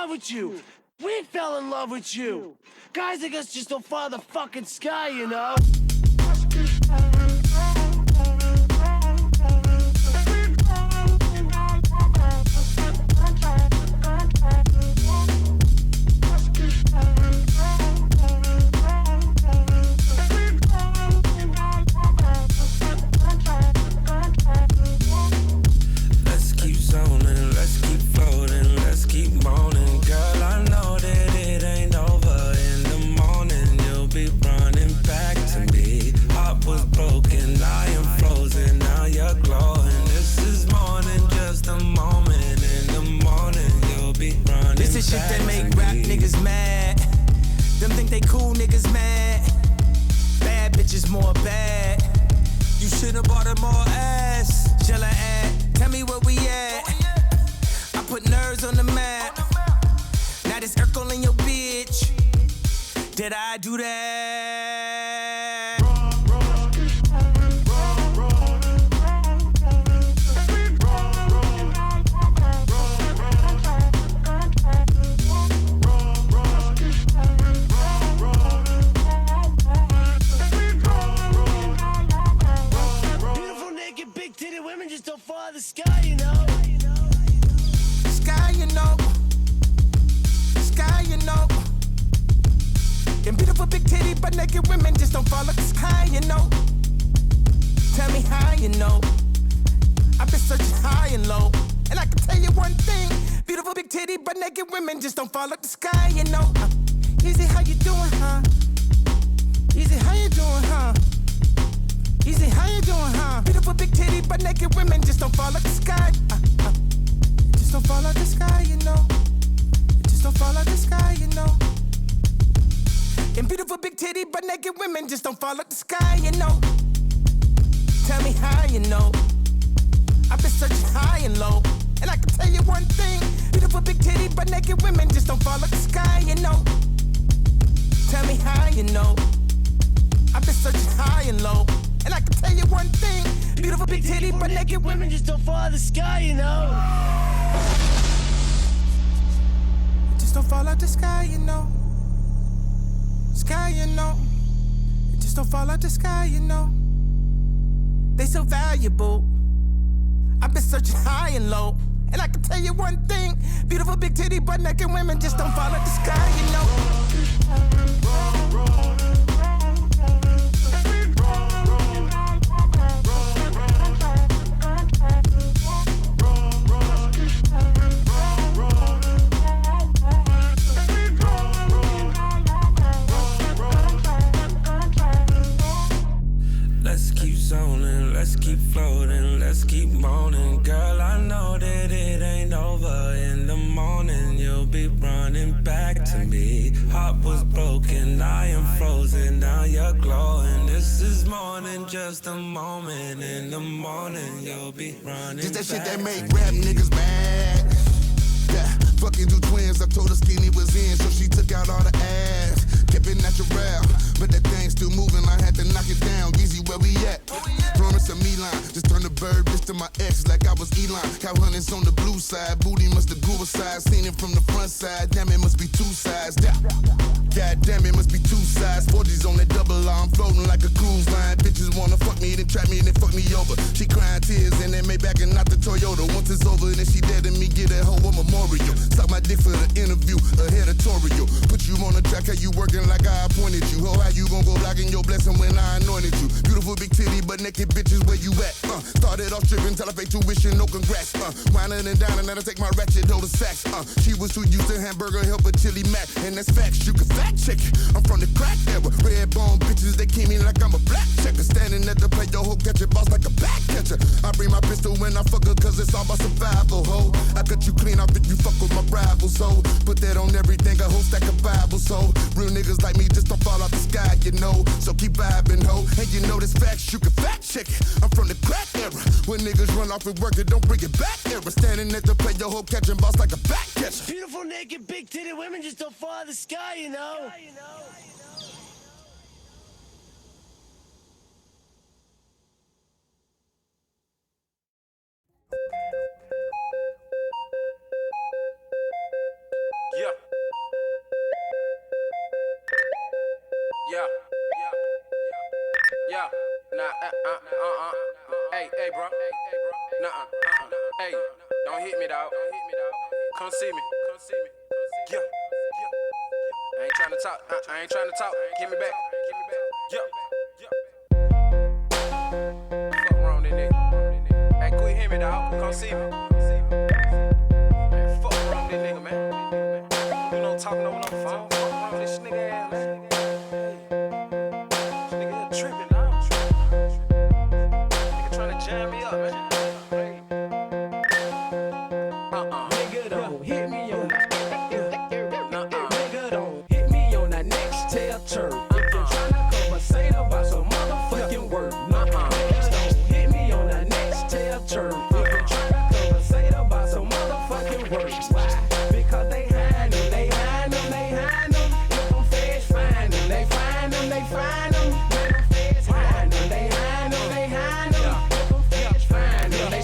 love with you. We fell in love with you. Guys like us just don't follow the fucking sky, you know? Shit that make rap niggas mad. Them think they cool niggas mad. Bad bitches more bad. You should've bought her more ass. Jella at, tell me where we at. I put nerds on the map. Now this Urkel in your bitch. Did I do that? Women just don't follow the sky, you know. Sky, you know. Sky, you know. Them beautiful big titty but naked women just don't follow the sky, you know. Tell me how you know. I've been searching high and low, and I can tell you one thing. Beautiful big titty but naked women just don't follow the sky, you know. Easy, how you doing, huh? Easy, how you doing, huh? Easy, how you doing, huh? Beautiful big titty but naked women just don't follow the sky. Just don't follow the sky, you know. Just don't follow the sky, you know. And beautiful big titty but naked women just don't follow the sky, you know. Tell me how you know. I've been searching high and low, and I can tell you one thing. Beautiful big titty but naked women just don't follow the sky, you know. Tell me how you know. I've been searching high and low, and I can tell you one thing. Beautiful big titty but naked women just don't follow the sky, you know. Just don't follow the sky, you know. Sky, you know. Just don't follow the sky, you know. They so valuable. I've been searching high and low, and I can tell you one thing. Beautiful big titty but naked women just don't follow the sky, you know. Let's keep zoning, let's keep floating, let's keep moaning. Girl, I know that it ain't over. In the morning, you'll be running back to me. Heart was broken, I am frozen, now you're glowing. This is more than just a moment. In the morning, you'll be running back. This that shit that make rap niggas mad. Yeah, fucking two twins, I told her skinny was in, so she took out all the ass. Kept it natural, but that thing still moving, I had to knock it down. Easy, where we at? Promise a Milan, just turn the bird bitch to my ex like I was Elon. Cow hunters on the blue side, booty must have grew a size. Seen it from the front side, damn it must be two sides. Yeah. God damn it must be two sides. 40s on that double R, I'm floating like a cruise line. Bitches wanna fuck me, then trap me, then fuck me over. She crying tears in that Maybach and not the Toyota. Once it's over, then she dead and me get that hoe a memorial. Suck my dick for the interview, a editorial. Put you on the track, how you working like I appointed you. Ho, how you gon' go blocking your blessing when I anointed you? Beautiful big titty, but naked bitches, where you at? Started off tripping till I paid tuition, no congrats. Whining and dining, and I take my ratchet over sacks. She was too used to hamburger, help a chili mac, and that's facts. You can fact check it. I'm from the crack era. Red bone bitches, they keep me like I'm a black checker. Standing at the plate, your hoe catch it, boss like a back catcher. I bring my pistol when I fuck her, cause it's all about survival, ho. I cut you clean off if you fuck with my rivals, so put that on everything, a whole stack of Bibles, so real niggas like me just don't fall off the sky, you know. So keep vibing, ho. And you know this facts, you can fact check it. I'm from the crack era. When niggas run off and work it, don't bring it back era. Standing at the plate, your hoe catching boss like a back catcher. Beautiful naked big titted women just don't follow the sky, you know. Yeah, hey, bro. Hey, don't hit me, dog. Come see me. Yeah. I ain't trying to talk. Give me back. Yeah. Fuck wrong with that nigga. Hey, quit hitting me, dog. Come see me. Hey, fuck wrong with that nigga, man. You know, talking over no phone. Fuck wrong with this nigga ass, man. This nigga tripping, dog. Nigga trying to jam me up, man. Hey. Nigga don't hit me on that. Nigga don't hit me on that next tail turn. If you're tryna conversate about some motherfucking work, nigga don't hit me on that next tail turn. If you're tryna conversate about some motherfucking work, why? Because they hide them. If them feds find them, they find them. When them feds hide them, they hide them. If them feds find them, they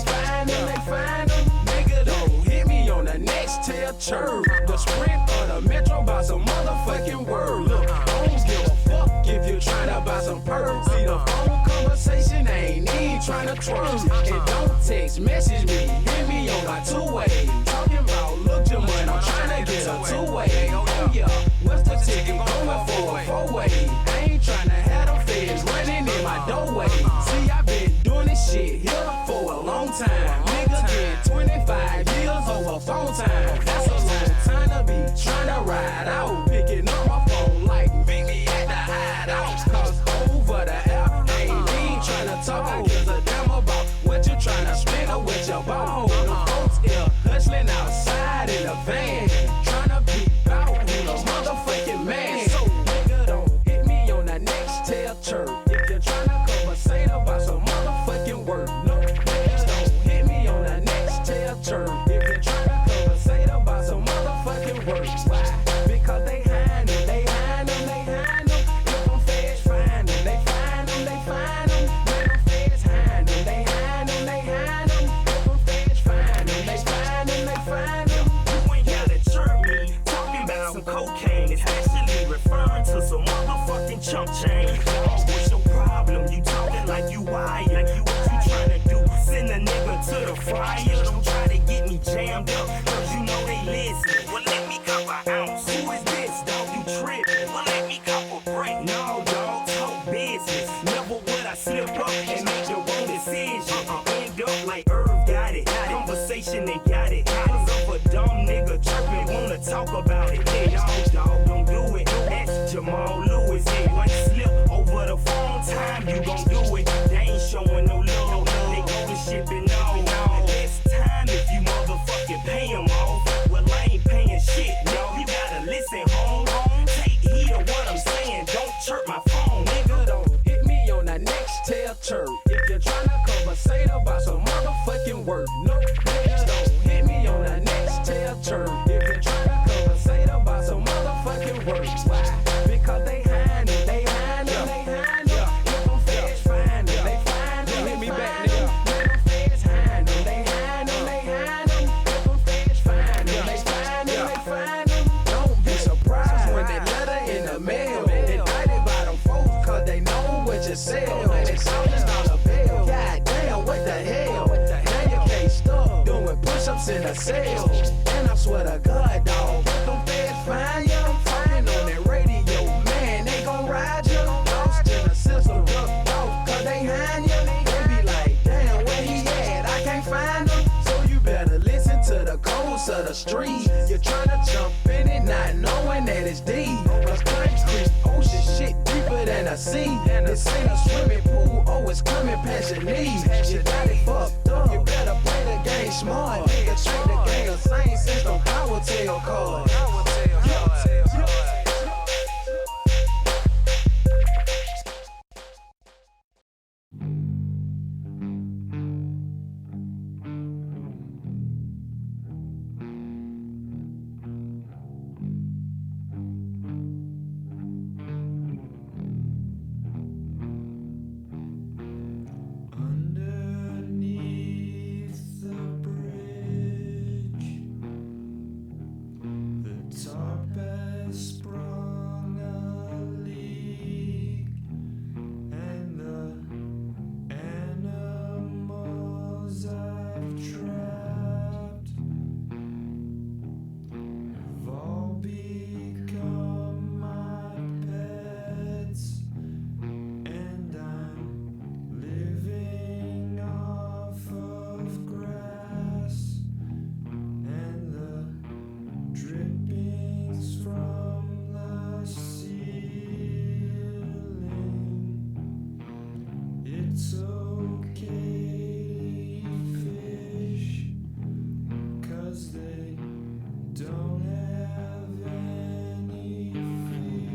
find them. Nigga don't hit me on the next tail turn. The sprint or the metro by some motherfucking word. Look, I don't give a fuck if you're tryna buy some pearls. See the phone conversation, I ain't even tryna twerk. And don't text, message me, hit me on my two-way. Talking about look your money, I'm tryna get a two-way. Oh yeah, what's the ticket going for a four-way? I ain't tryna have them feds running in my doorway. See, I been doing this shit here for a long time. Nigga get 25 years over phone time. That's a long time to be tryna ride out. Picking up my phone like meet me at the hideout. Cause over the app, I ain't even tryna talk. I give a damn about what you tryna spend or with your ball. The folks here hustling outside in the van, tryna peep out who the motherfucking man. So nigga don't hit me on that next tail turn. If you're tryna conversate about some motherfucking work, no, nigga don't hit me on that next tail turn. If you're tryna conversate about some motherfucking work, why? Because they hide them. If them feds find them, they find them. When them feds hide them, they hide them. If them feds find them, they find them. You ain't gotta chirp me, talking about some cocaine. It's actually referring to some motherfucking chump change. What's your problem? You talking like you wired. What you tryna do? Send a nigga to the fire. Don't try to get me jammed up, cause you know they listen. Well, let me cop an ounce. Who is this, dog? You trippin'? Well, let me cop a break. No, dog, talk business. Never would I slip up and make the wrong decision. End up like Irv got it. Conversation, they got it. Cause of a dumb nigga chirping, wanna talk about it. Hey, dog, don't do it. That's Jamal Lewis. Hey, one slip over the phone time, you gon' do it. They ain't showing no love. They go to shipping all. It's time if you motherfucking pay them off. Well, I ain't paying shit, no. You gotta listen, home. Take heed of what I'm saying. Don't chirp my phone, Nigga don't hit me on that next tail turn. If you're tryna conversate about some motherfucking work, no, nigga don't hit me on that next tail turn. If you're tryna conversate about some motherfucking work, why? Because they hide them. If them feds find them, they find them. Hit me back, nigga. When them feds hide them, they hide them. If them feds find them, they find them. Don't be surprised when they letter in the mail. Indicted by them folks, cause they know what you sell. And it's all just on the bill. God damn, what the hell? Now you can't stop doing push-ups in a cell. And I swear to God, dog, if them feds find you, I'm talking on that radio, man, they gon' ride you. Lost in the system, ducked off, cause they hide you. They be like, damn, where he at? I can't find him. So you better listen to the codes of the street. You're tryna jump in it, not knowing that it's deep. Cause concrete, ocean shit deeper than a sea. This ain't a swimming pool, oh, it's coming past your knees. You got it fucked up, you better play the game smart. Nigga, treat the game the same since them power tail cards. Underneath the bridge, It's okay, fish, 'cause they don't have any feeling.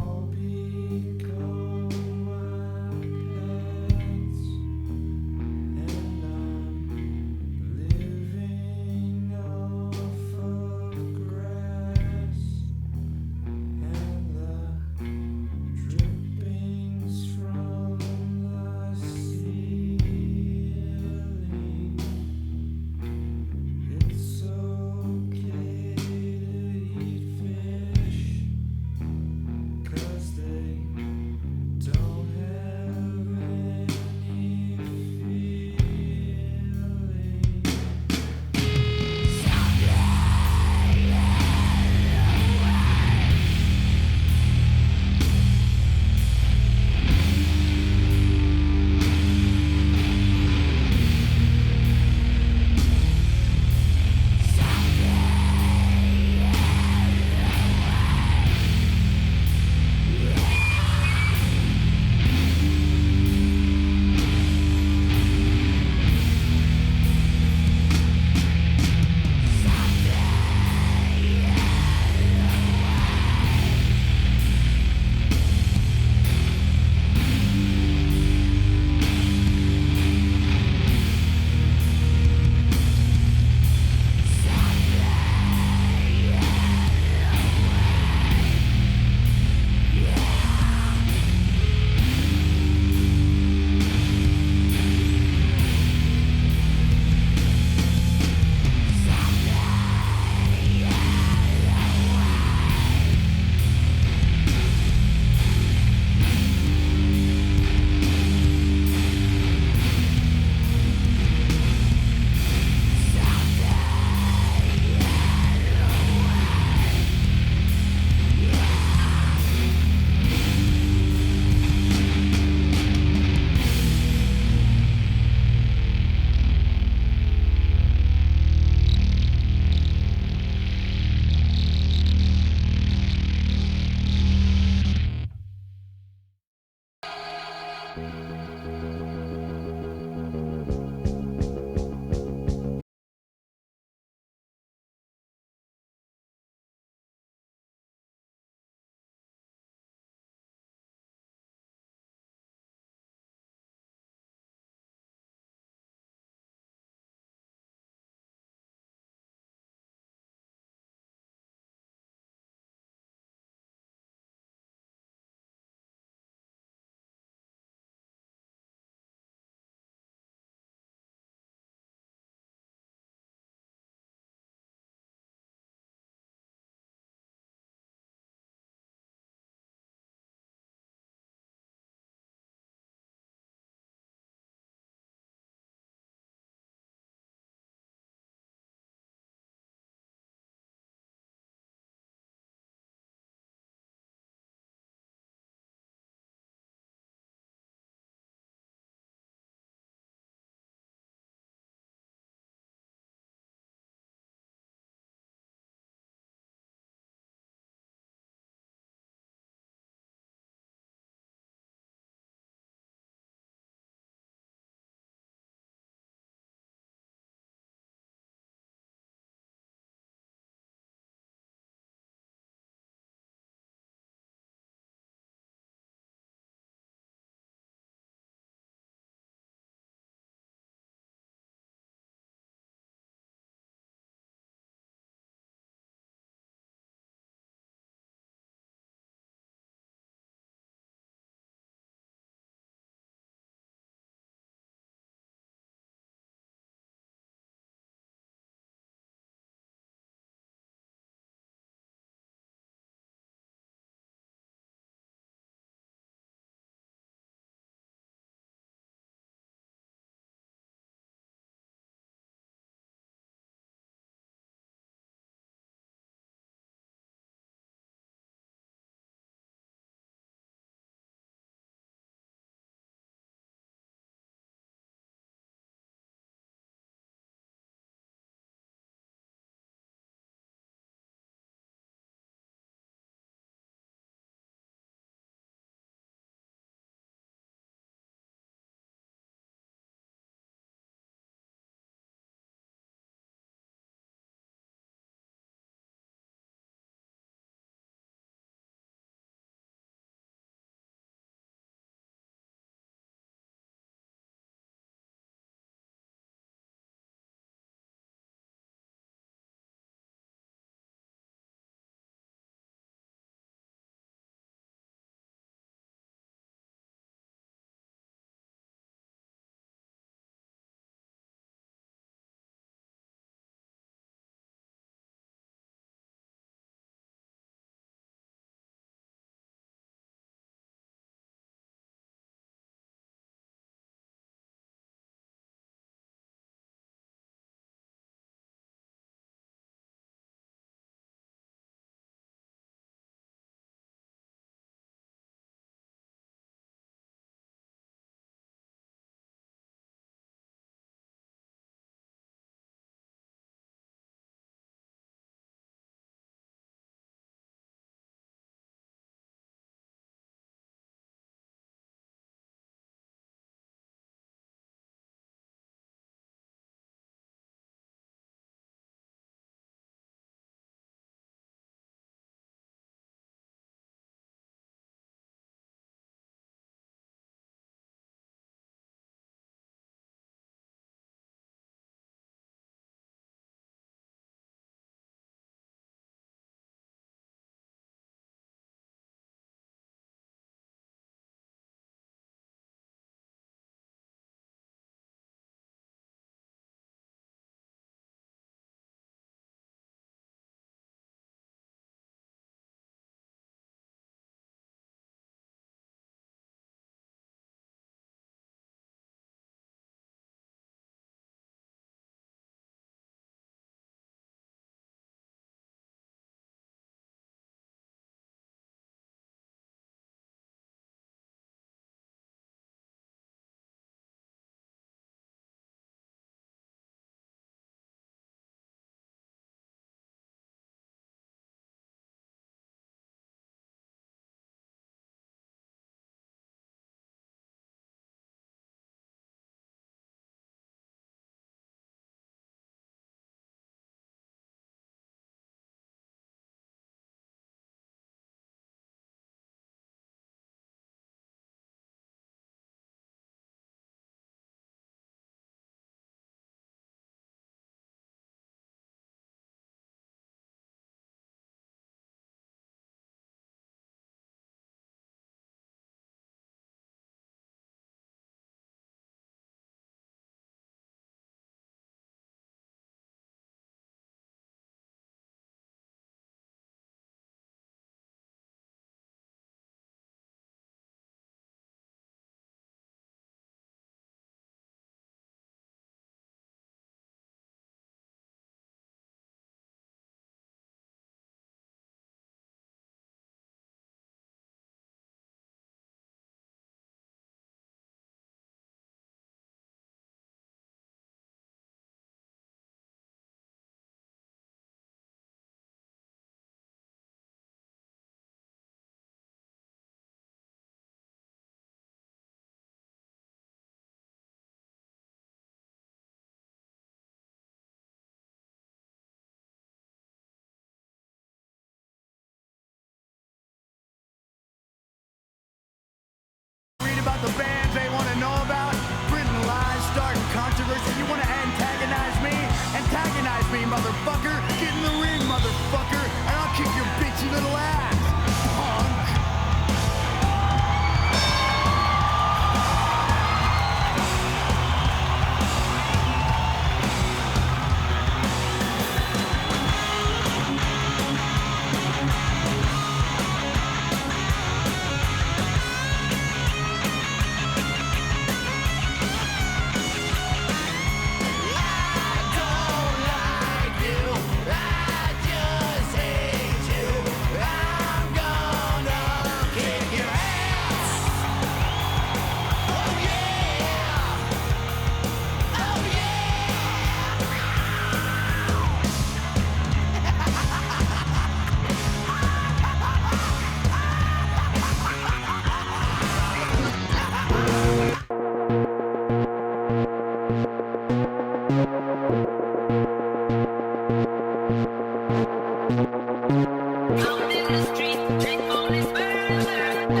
What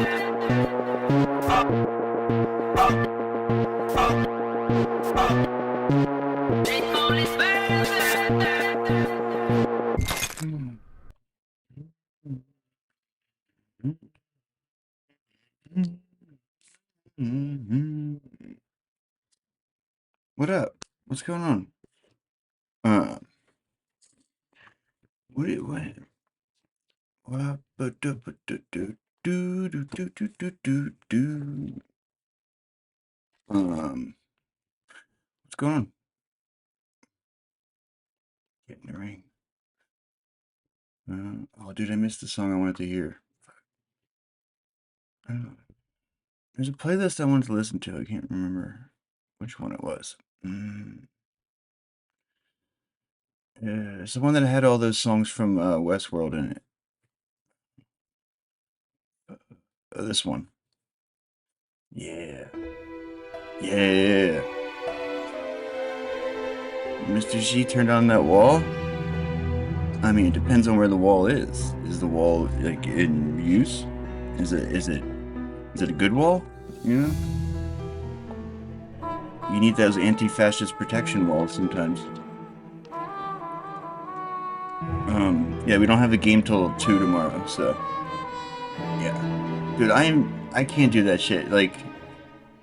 up? What's going on? Uh, what? What's going on? Get in the ring. Oh, dude, I missed the song I wanted to hear. There's a playlist I wanted to listen to. I can't remember which one it was. It's the one that had all those songs from Westworld in it. This one. Yeah. Yeah. Mr. G turned on that wall? I mean, it depends on where the wall is. Is the wall like in use? Is it a good wall? You know? You need those anti-fascist protection walls sometimes. Yeah, we don't have a game till 2 tomorrow, so yeah. Dude, I can't do that shit. Like,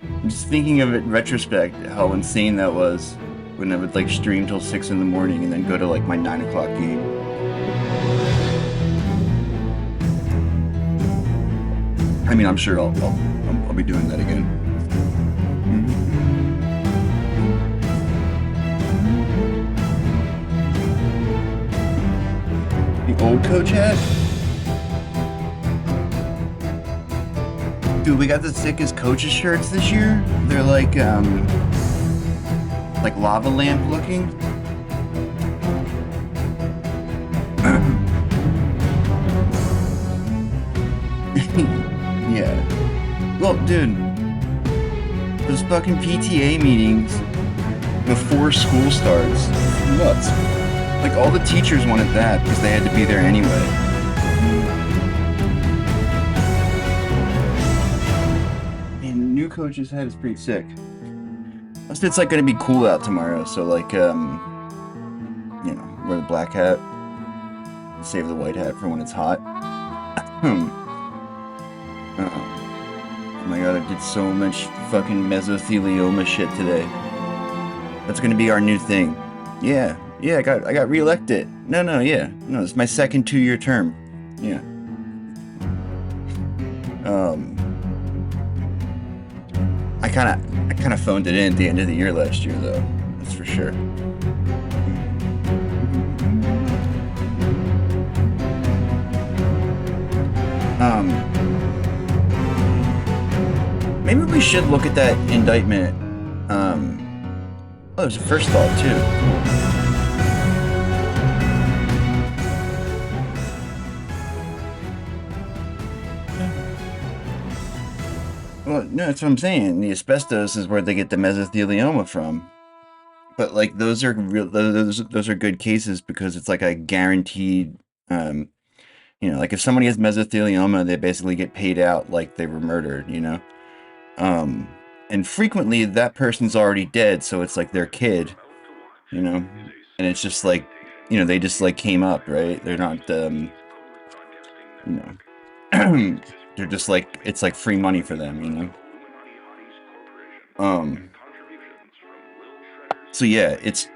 I'm just thinking of it in retrospect, how insane that was when I would like stream till 6 in the morning and then go to like my 9 o'clock game. I mean, I'm sure I'll be doing that again. The old coach hat? Dude, we got the sickest coaches shirts this year. They're like lava lamp looking. Yeah. Well, dude, those fucking PTA meetings before school starts, nuts. Like, all the teachers wanted that because they had to be there anyway. Man, the new coach's hat is pretty sick. Plus, it's like gonna be cool out tomorrow, so like, you know, wear the black hat, save the white hat for when it's hot. Oh my god, I did so much fucking mesothelioma shit today. That's gonna be our new thing. Yeah, I got reelected. No, it's my second 2-year term. Yeah. I kind of phoned it in at the end of the year last year, though. That's for sure. Maybe we should look at that indictment. Oh, there's a first thought, too. Cool. Well, no, that's what I'm saying. The asbestos is where they get the mesothelioma from. But like, those are real. Those are good cases because it's like a guaranteed. You know, like if somebody has mesothelioma, they basically get paid out like they were murdered. You know. And frequently that person's already dead, so it's like their kid, you know, and it's just like, you know, they just like came up, right? They're not, you know, they're just like, it's like free money for them, you know? So yeah, it's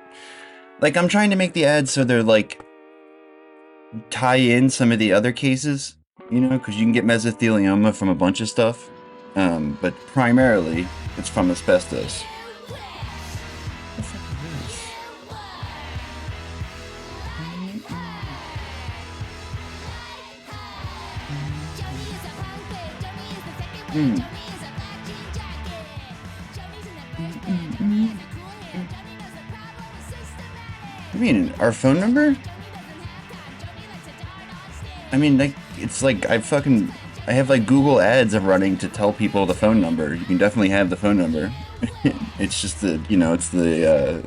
like, I'm trying to make the ads so they're like, tie in some of the other cases, you know, because you can get mesothelioma from a bunch of stuff. But primarily, it's from asbestos. I mean, our phone number? I mean, like, it's like, I have like Google ads of running to tell people the phone number. You can definitely have the phone number. It's just the, you know, it's the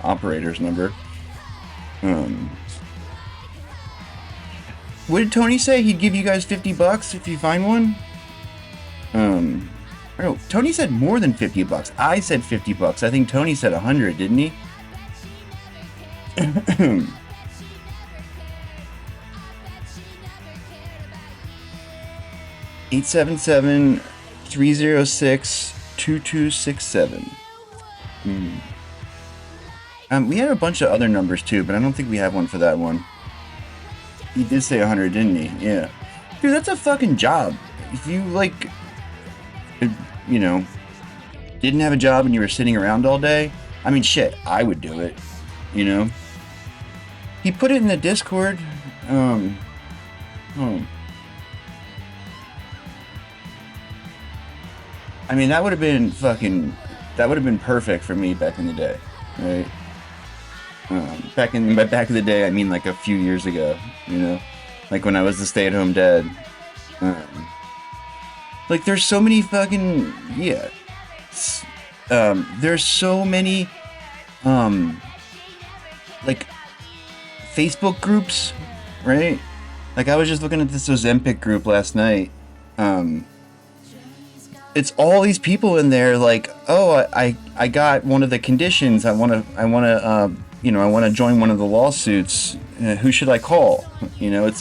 operator's number. What did Tony say? He'd give you guys $50 if you find one? No, Tony said more than $50. I said $50. I think Tony said 100, didn't he? 877-306-2267. We had a bunch of other numbers too, but I don't think we have one for that one. He did say 100, didn't he? Yeah. Dude, that's a fucking job. If you, like, you know, didn't have a job and you were sitting around all day, I mean, shit, I would do it, you know? He put it in the Discord. I mean, that would have been perfect for me back in the day, right? Back in the day, I mean like a few years ago, you know? Like when I was the stay-at-home dad. Like there's so many fucking, yeah. There's so many, like Facebook groups, right? Like I was just looking at this Ozempic group last night. It's all these people in there like, oh, I got one of the conditions. I want to join one of the lawsuits. Who should I call? You know,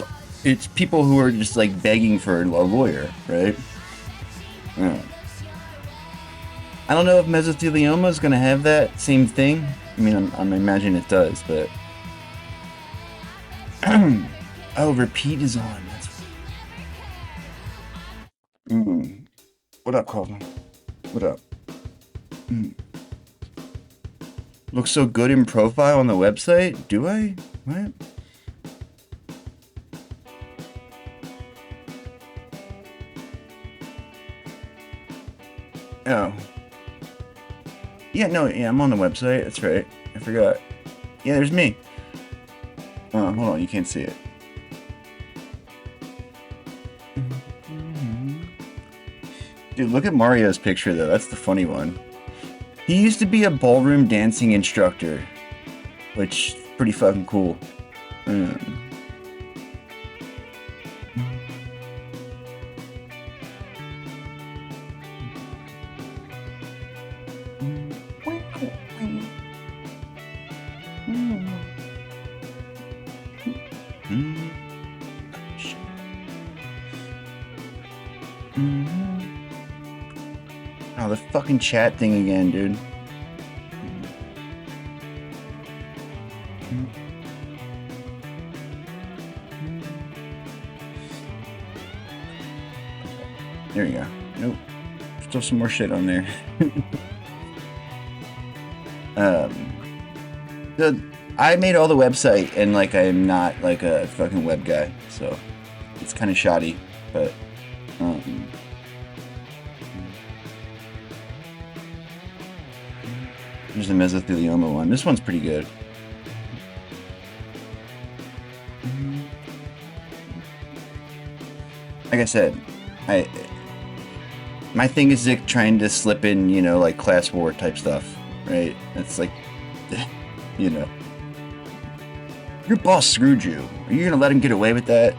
it's people who are just like begging for a lawyer, right? I don't know if mesothelioma is going to have that same thing. I mean, I'm imagining it does, but oh, repeat is on. That's What up, Calvin? What up? Looks so good in profile on the website? Do I? What? Oh. Yeah, no, yeah, I'm on the website. That's right. I forgot. Yeah, there's me. Oh, hold on, you can't see it. Dude, look at Mario's picture, though. That's the funny one. He used to be a ballroom dancing instructor, which is pretty fucking cool. Oh, the fucking chat thing again, dude. There you go. Nope. Still some more shit on there. I made all the website, and like I'm not like a fucking web guy, so it's kind of shoddy, but there's the mesothelioma one. This one's pretty good. Like I said, my thing is like trying to slip in, you know, like class war type stuff, right? It's like, you know, your boss screwed you. Are you gonna let him get away with that?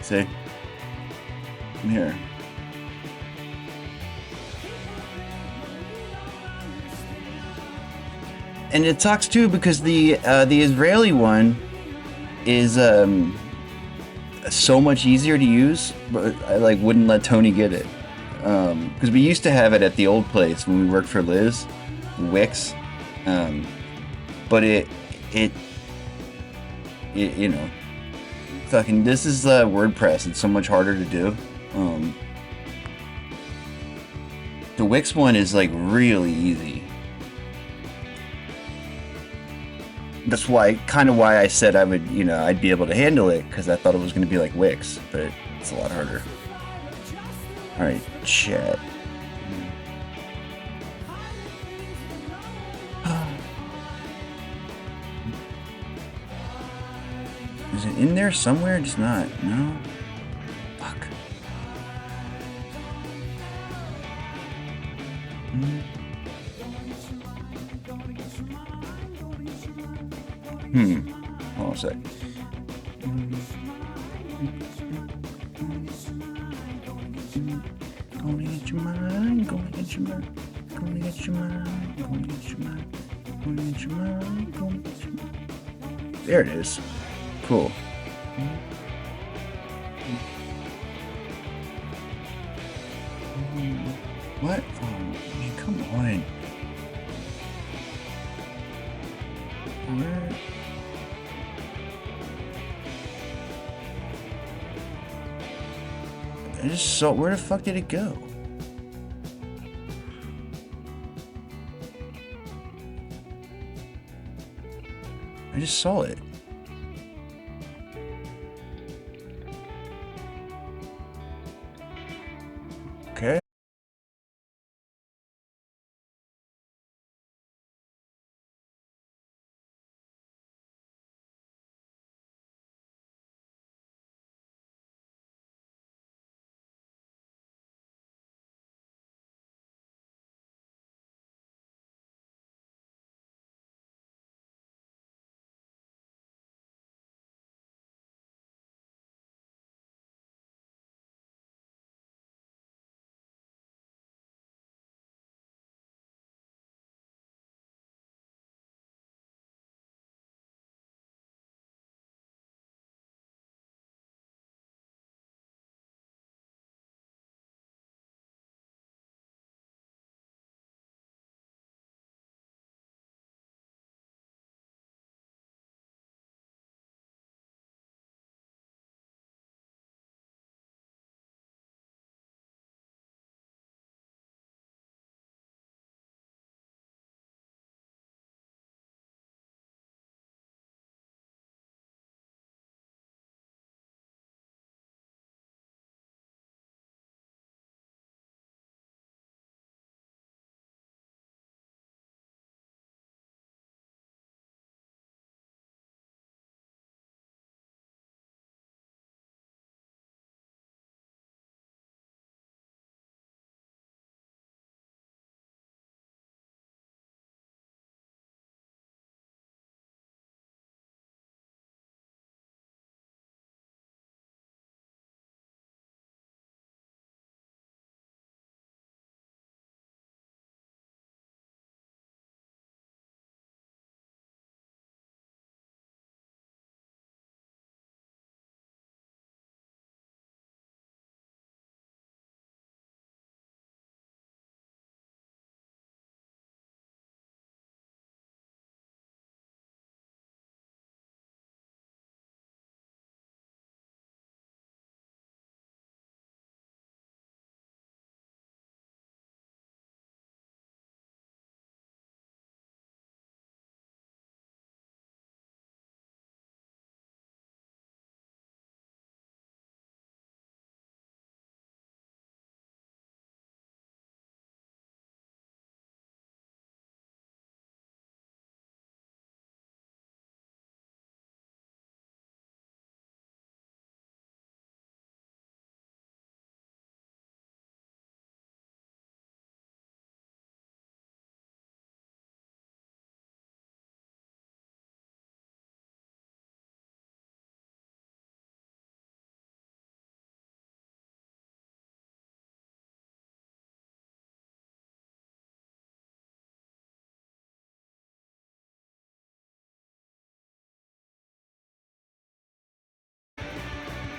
See? I'm here. And it sucks too because the Israeli one is so much easier to use, but I like wouldn't let Tony get it because we used to have it at the old place when we worked for Liz, Wix, but it you know, fucking this is WordPress. It's so much harder to do. The Wix one is like really easy. That's why, kind of why I said I would, you know, I'd be able to handle it, because I thought it was going to be like Wix, but it's a lot harder. Alright, chat. Is it in there somewhere? Just not. No? Fuck. a sec. Gonna get your mind, gonna get your mind, gonna get your mind, gonna get your mind, gonna get your mind, gonna get your mind. There it is. Cool. What? Oh, man, come on. Where? I just saw. Where the fuck did it go? I just saw it. Okay.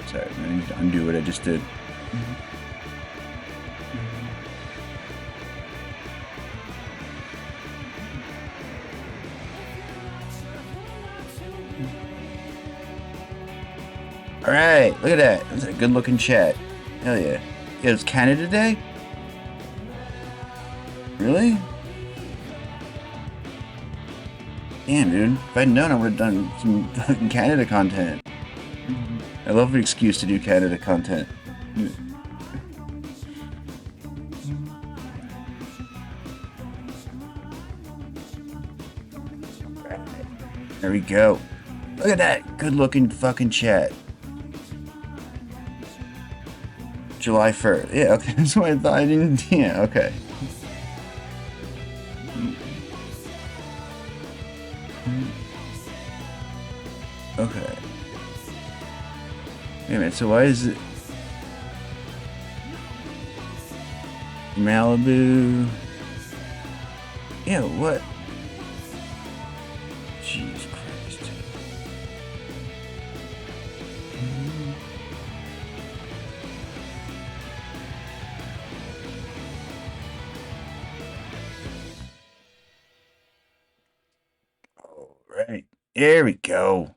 Sorry, I need to undo what I just did. Alright, look at that. That's a good looking chat. Hell yeah. Yeah, it's Canada Day? Really? Damn, dude. If I'd known, I would have done some fucking Canada content. I love an excuse to do Canada content. There we go. Look at that good looking fucking chat. July 1st. Yeah, okay. That's what I thought. I didn't. Yeah, okay. Okay. Wait a minute, so why is it Malibu? Yeah, what? Jesus Christ. All right, there we go.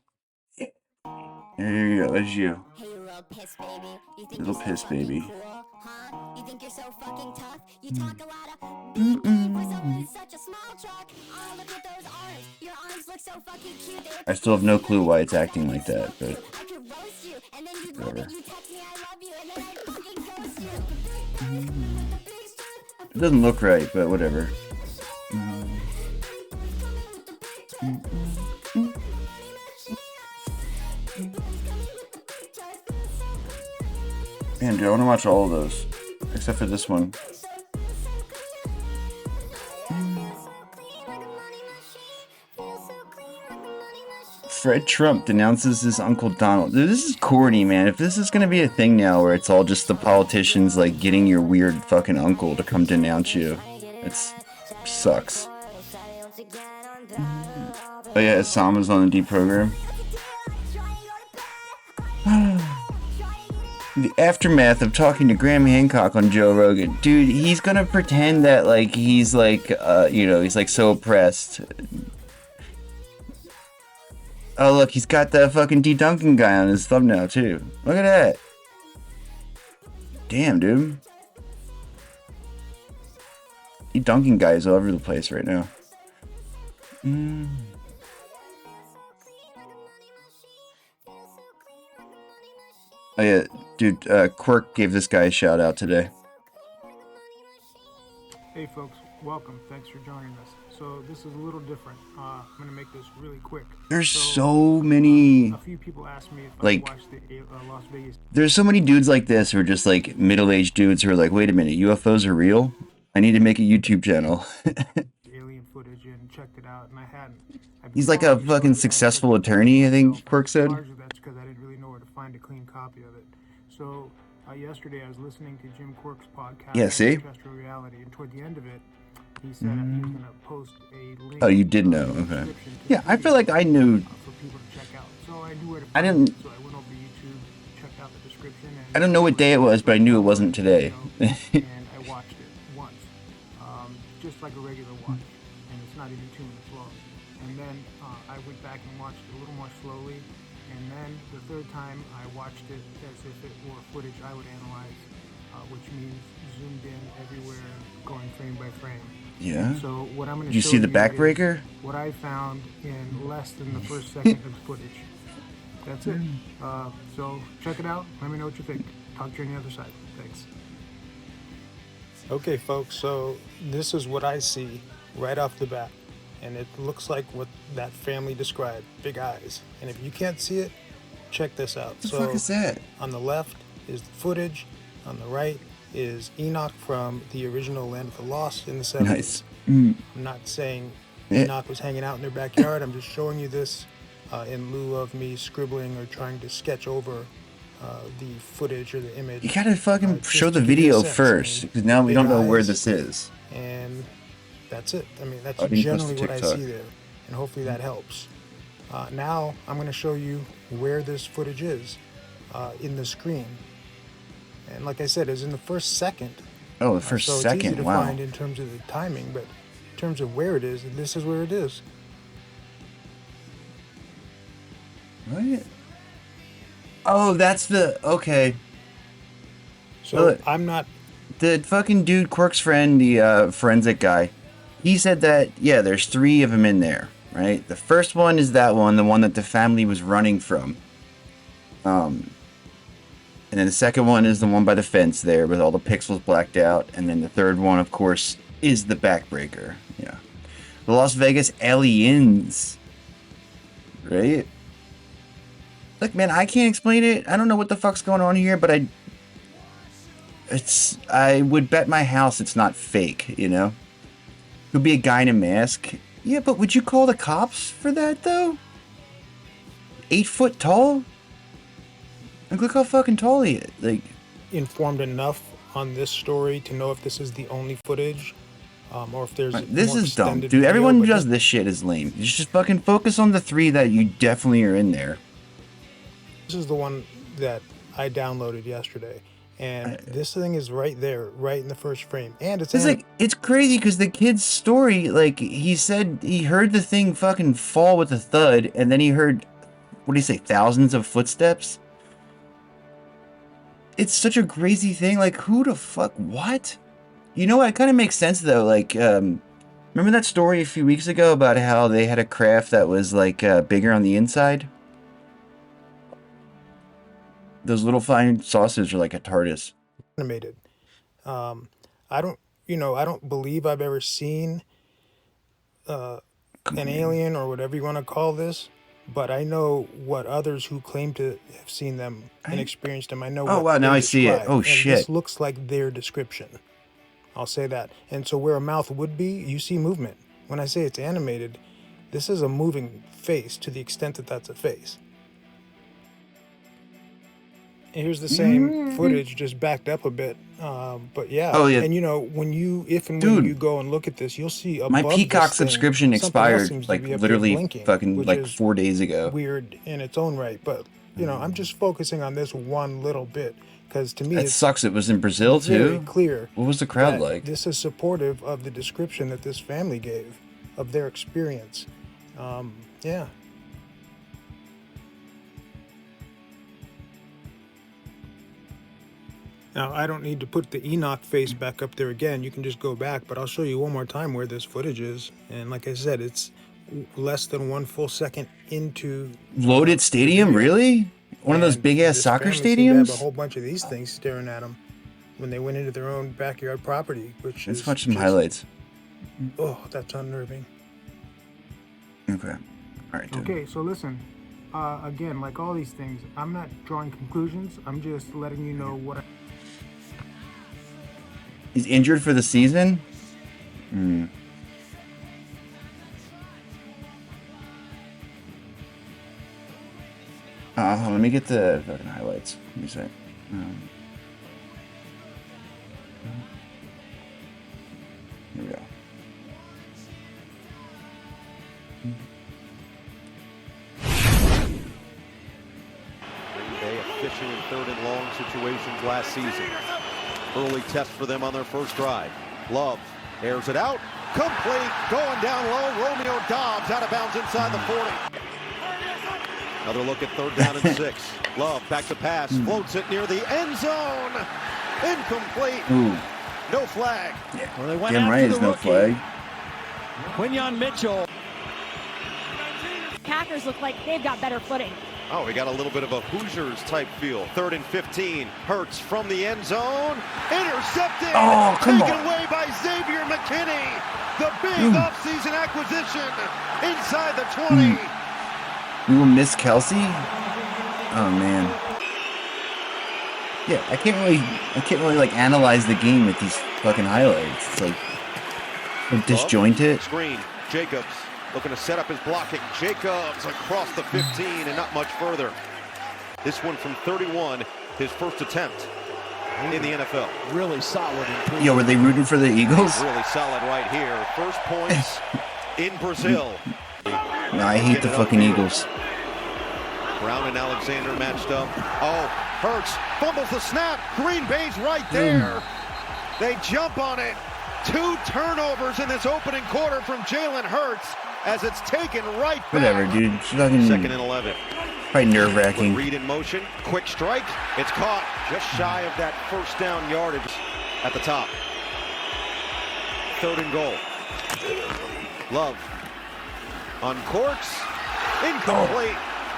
There you go, that's you. Hey, you little piss baby. You think Little you're piss so fucking baby. cool, huh? You think you're so fucking tough? You talk a lot of big game for someone in such a small truck. Oh, look at those arms. Your arms look so fucking cute. I still have no clue why it's acting like that, but I could roast you, and then you'd love whatever. it. You text me I love you, and then I'd fucking ghost you. It doesn't look right, but whatever. Man, dude, I want to watch all of those, except for this one. Fred Trump denounces his Uncle Donald. Dude, this is corny, man. If this is gonna be a thing now where it's all just the politicians like getting your weird fucking uncle to come denounce you, it sucks. Oh yeah, Osama's on the deprogram. The aftermath of talking to Graham Hancock on Joe Rogan. Dude, he's gonna pretend that like he's like he's like so oppressed. Oh look, he's got that fucking D Duncan guy on his thumbnail too. Look at that. Damn, dude. D Duncan guy is all over the place right now. Oh yeah, dude, Quirk gave this guy a shout out today. Hey folks, welcome. Thanks for joining us. So this is a little different. I'm gonna make this really quick. There's so many, A few people asked me if like, I watched the Las Vegas there's so many dudes like this who are just like middle-aged dudes who are like, wait a minute, UFOs are real? I need to make a YouTube channel. alien footage and checked it out, and I hadn't. He's like a fucking successful attorney, I think Quirk said. Largely that's because I didn't really know where to find a clean copy of it. So yesterday I was listening to Jim Quirk's podcast. Yeah, see? Terrestrial Reality, and toward the end of it, he said he was going to post a link. Oh, you did know, in the okay. description to Yeah, the I feel video, like I knew. for people to check out. So I knew where to I find didn't. it. So I went over to YouTube, checked out the description. And I don't know what day it was, but I knew it wasn't today. and I watched it once, just like a regular watch, and it's not even 2 minutes long. And then I went back and watched it a little more slowly, and then the third time I watched it as if it were footage I would analyze, which means zoomed in everywhere, going frame by frame. Yeah. So what I'm going to Did you show see the is backbreaker? what I found in less than the first second of the footage. That's it. So check it out. Let me know what you think. Talk to you on the other side. Thanks. Okay, folks. So this is what I see right off the bat, and it looks like what that family described. Big eyes. And if you can't see it, check this out. What the fuck is that? On the left is the footage. On the right is Enoch from the original Land of the Lost in the 70s. Nice. I'm not saying Yeah. Enoch was hanging out in their backyard. I'm just showing you this in lieu of me scribbling or trying to sketch over the footage or the image. You gotta fucking just show to the give you a video sense. first, I mean, because now we big don't know where eyes, this is. And that's it. I mean, that's I didn't post generally to what I TikTok. see there. And hopefully that helps. Now I'm going to show you where this footage is in the screen. And like I said, it's in the first second. Oh, the first so it's easy second, to wow. find in terms of the timing, but in terms of where it is, this is where it is. What? Oh, that's the, okay. So Look. I'm not. The fucking dude, Quirk's friend, the forensic guy, he said that, yeah, there's 3 of them in there, right? The first one is that one, the one that the family was running from. And then the second one is the one by the fence there with all the pixels blacked out. And then the third one, of course, is the backbreaker. Yeah. The Las Vegas aliens. Right? Look, man, I can't explain it. I don't know what the fuck's going on here, but I would bet my house it's not fake, you know? Could be a guy in a mask. Yeah, but would you call the cops for that, though? 8 foot tall? Like, look how fucking tall he is. Like, informed enough on this story to know if this is the only footage, or if there's this more is dumb, extended dude. video, Everyone who but does this shit is lame. You should just fucking focus on the 3 that you definitely are in there. This is the one that I downloaded yesterday, and this thing is right there, right in the first frame, and it's like, it's crazy because the kid's story, like, he said he heard the thing fucking fall with a thud, and then he heard, what do you say, thousands of footsteps? It's such a crazy thing. Like, who the fuck, what? You know what? It kind of makes sense though. Like, remember that story a few weeks ago about how they had a craft that was like bigger on the inside? Those little flying saucers are like a TARDIS. Animated. I don't believe I've ever seen an alien or whatever you want to call this, but I know what others who claim to have seen them and experienced them. I know. Oh wow! Now I see it. Oh and shit! This looks like their description. I'll say that. And so where a mouth would be, you see movement. When I say it's animated, this is a moving face to the extent that that's a face. And here's the same footage, just backed up a bit. But yeah. Oh yeah. And you know, when you you go and look at this, you'll see above my Peacock this thing, subscription expired seems to like be up literally there blinking, fucking like 4 days ago. Weird in its own right, but you know, I'm just focusing on this one little bit because to me That sucks. It was in Brazil very too. Clear. What was the crowd that like? This is supportive of the description that this family gave of their experience. Yeah. Now, I don't need to put the Enoch face back up there again. You can just go back, but I'll show you one more time where this footage is. And like I said, it's less than 1 full second into... Loaded stadium? Really? One of those big-ass soccer seemed to have stadiums? a whole bunch of these things staring at them when they went into their own backyard property, which Let's is watch some just, highlights. Oh, that's unnerving. Okay. All right, dude. Okay, so listen. Again, like all these things, I'm not drawing conclusions. I'm just letting you know what I... He's injured for the season? Let me get the fucking highlights. Let me see. Here we go. They efficient in 3rd and long situations last season. Early test for them on their first drive. Love airs it out. Complete. Going down low. Romeo Dobbs out of bounds inside the 40. Another look at 3rd down and 6. Love back to pass. Floats it near the end zone. Incomplete. Ooh. No flag. Yeah. Well, they went Damn after right, the there's no rookie. flag. Quinyon Mitchell. Packers look like they've got better footing. Oh, we got a little bit of a Hoosiers type feel. 3rd and 15. Hurts from the end zone. Intercepted. Oh, come Taken on. away by Xavier McKinney. The big offseason acquisition inside the 20. We will miss Kelsey? Oh man. Yeah, I can't really like analyze the game with these fucking highlights. It's like disjointed. Screen. Jacobs looking to set up his blocking. Jacobs across the 15 and not much further. This one from 31, his first attempt in the NFL. Really solid. Yo, were they rooting for the Eagles? Really solid right here. First points in Brazil. No, I hate the fucking Eagles. Brown and Alexander matched up. Oh, Hurts fumbles the snap. Green Bay's right there. They jump on it. 2 turnovers in this opening quarter from Jalen Hurts as it's taken right back. Whatever, dude. It's fucking 2nd and 11. probably nerve-wracking. Read in motion. Quick strike. It's caught just shy of that first down yardage at the top. 3rd and goal. Love. Uncorks. Incomplete.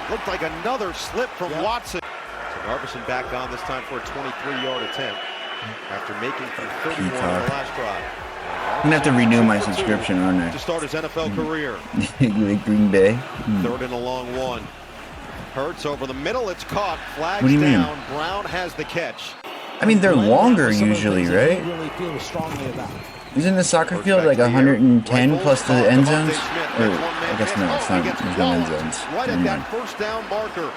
Looked like another slip from Watson. So Harbison back on this time for a 23-yard attempt after making from 31 on the last drive. I'm gonna have to renew my subscription, aren't I? To start his NFL career. Like Green Bay. 3rd and a long one. Hurts over the middle. It's caught. Flags What do you mean? down. Brown has the catch. I mean, they're longer usually, right? Really feel strongly about. Isn't the soccer field like 110 plus the end zones? Or, I guess no, it's not. There's no end zones. Right at Never that mind. first down marker.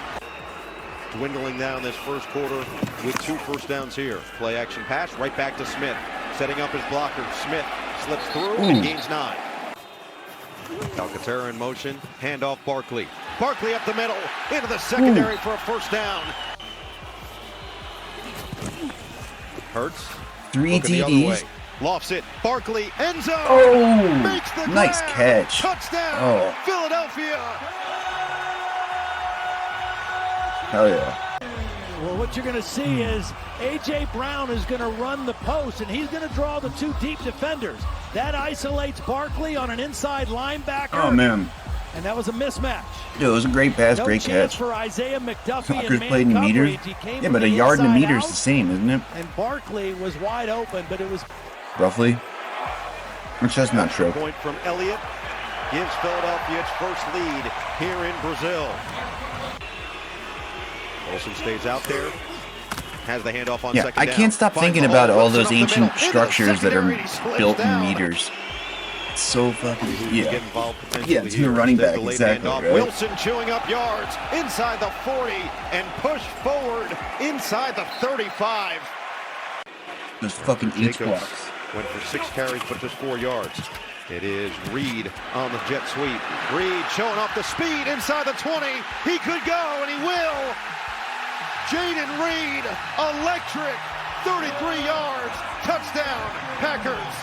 dwindling down this first quarter with 2 first downs here. Play action pass right back to Smith. Setting up his blocker. Smith slips through and gains 9. Alcantara in motion. Handoff Barkley. Barkley up the middle. Into the secondary for a first down. Hurts. 3 TDs. Lofts it. Barkley. End zone. Oh, makes the nice grab. catch. Touchdown. Oh. Philadelphia. Hell yeah. Well, what you're going to see is A.J. Brown is going to run the post, and he's going to draw the 2 deep defenders. That isolates Barkley on an inside linebacker. Oh, man. And that was a mismatch. Dude, it was a great pass, great chance catch. for Isaiah McDuffie Tucker's and man played in meters. coverage. Yeah, but a yard and a meter is the same, isn't it? And Barkley was wide open, but it was roughly. Which that's not true. Point from Elliott gives Philadelphia its first lead here in Brazil. Wilson stays out there. Has the handoff on second down. I can't stop thinking about all those ancient structures that are built in meters. It's so fucking yeah, it's the running back, exactly, right? Wilson chewing up yards inside the 40 and pushed forward inside the 35. Those fucking H-blocks. Went for 6 carries, but just 4 yards. It is Reed on the jet sweep. Reed showing off the speed inside the 20. He could go, and he will. Jaden Reed, electric, 33 yards, touchdown, Packers.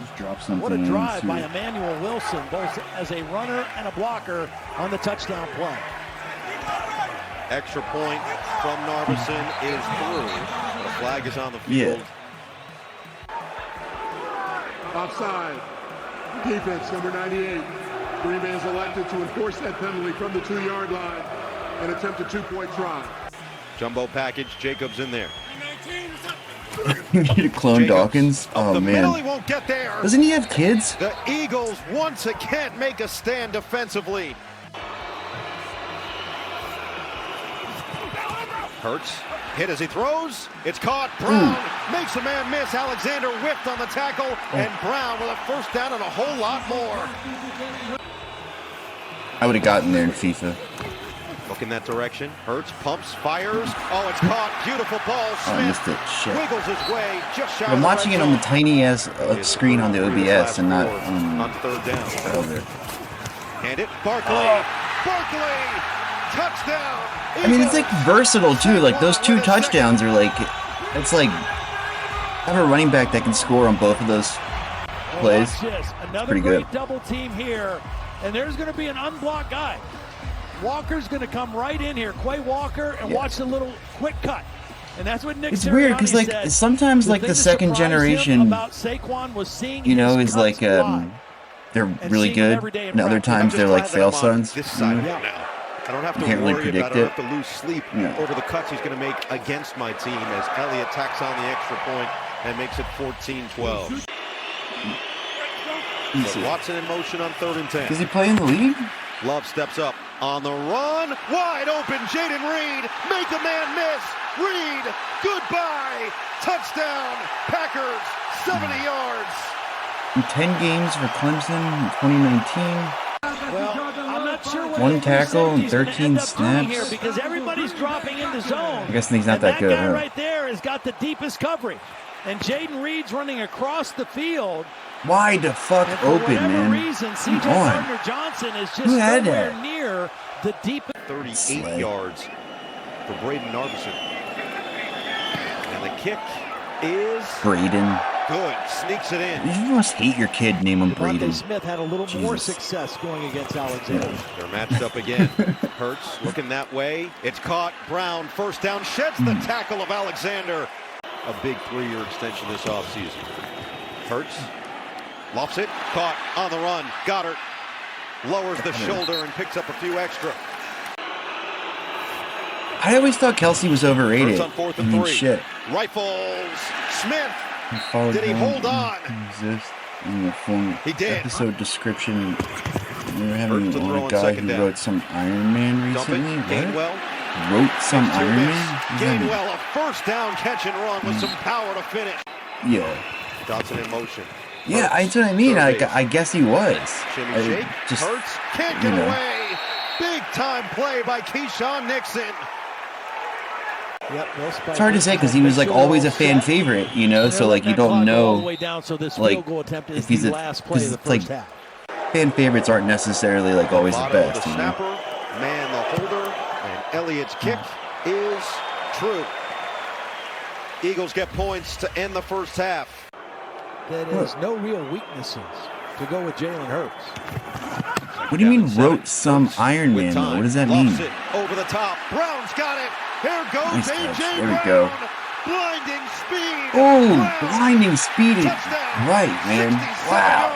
Just drop something. What a drive by Emmanuel Wilson, both as a runner and a blocker on the touchdown play. Extra point from Narveson is through. The flag is on the field. Yeah. Offside. Defense, number 98. Green Bay is elected to enforce that penalty from the 2-yard line and attempt a 2-point try. Jumbo package, Jacobs in there. You need to clone Dawkins? Oh, man. He won't get there. Doesn't he have kids? The Eagles once again make a stand defensively. Hurts. Hit as he throws. It's caught. Brown makes a man miss. Alexander whipped on the tackle. And Brown with a first down and a whole lot more. I would have gotten there in FIFA. Look in that direction. Hurts pumps, fires. Oh, it's caught. Beautiful ball. Smith I missed it. Shit. wiggles his way just shy. I'm watching it on the tiny ass screen on the OBS and not on third down. Over. And it. Barkley. Barkley. Touchdown. I mean, it's like versatile too. Like those 2 touchdowns are like, it's like have a running back that can score on both of those plays. Another pretty great good. double team here, and there's going to be an unblocked guy. Walker's going to come right in here, Quay Walker, and watch the little quick cut. And that's what Nick It's weird because like said. sometimes like the second generation, you know, is like they're really good, and other times they're like fail sons. This side of it now. I don't have to Can't really worry about predict it. I don't it. have to lose sleep over the cuts he's going to make against my team as Elliott tacks on the extra point and makes it 14-12. So Watson in motion on 3rd and 10. Does he play in the league? Love steps up on the run. Wide open, Jaden Reed. Make a man miss. Reed, goodbye. Touchdown, Packers, 70 yards. In 10 games for Clemson in 2019. Well, I'm not sure what 1 tackle and 13 here snaps. because everybody's dropping into zone. I guess he's not that good. That guy Huh? right there has got the deepest coverage. And Jaden Reed's running across the field. Wide the fuck And for open, whatever man. reason, C.J. Come on. Gardner-Johnson is just Who had nowhere that? near the deepest. 38 yards for Braden Narveson. And the kick is Braden. good. Sneaks it in. You must hate your kid, name him Devontae Braden. Smith had a little more success going against Alexander. They're matched up again. Hurts looking that way. It's caught. Brown first down. Sheds the tackle of Alexander. A big 3-year extension this offseason. Hurts lofts it. Caught on the run. Goddard lowers the shoulder and picks up a few extra. I always thought Kelsey was overrated. Hurts on 4th I and mean, 3. shit. Rifles. Smith. Did he hold on? Exist in the phone He did. episode description. We were having Hurts to throw a on guy second who down. wrote some Iron Man Dump recently. it. What? Gainwell. Wrote some Two Iron miss. Man? Gainwell, a first down catch and run with some power to finish. Yeah. Dotson in motion. Yeah, that's what I mean. I guess he was. Shimmy I shake. just, Hurts can't you get know. away. Big Big-time play by Keyshawn Nixon. Yep, it's hard to say because he was like always a fan favorite, you know. So like you don't know, like if he's because it's like fan favorites aren't necessarily like always the best, you know. Snapper, man the holder, and Elliott's kick is true. Eagles get points to end the first half. That is no real weaknesses to go with Jalen Hurts. What do you mean wrote some Iron Man? Though? What does that mean? Over the top. Brown's got it. Here goes Nice AJ touch. There we Brown. go. Blinding speed. Oh, blinding speed. Right, man. Wow.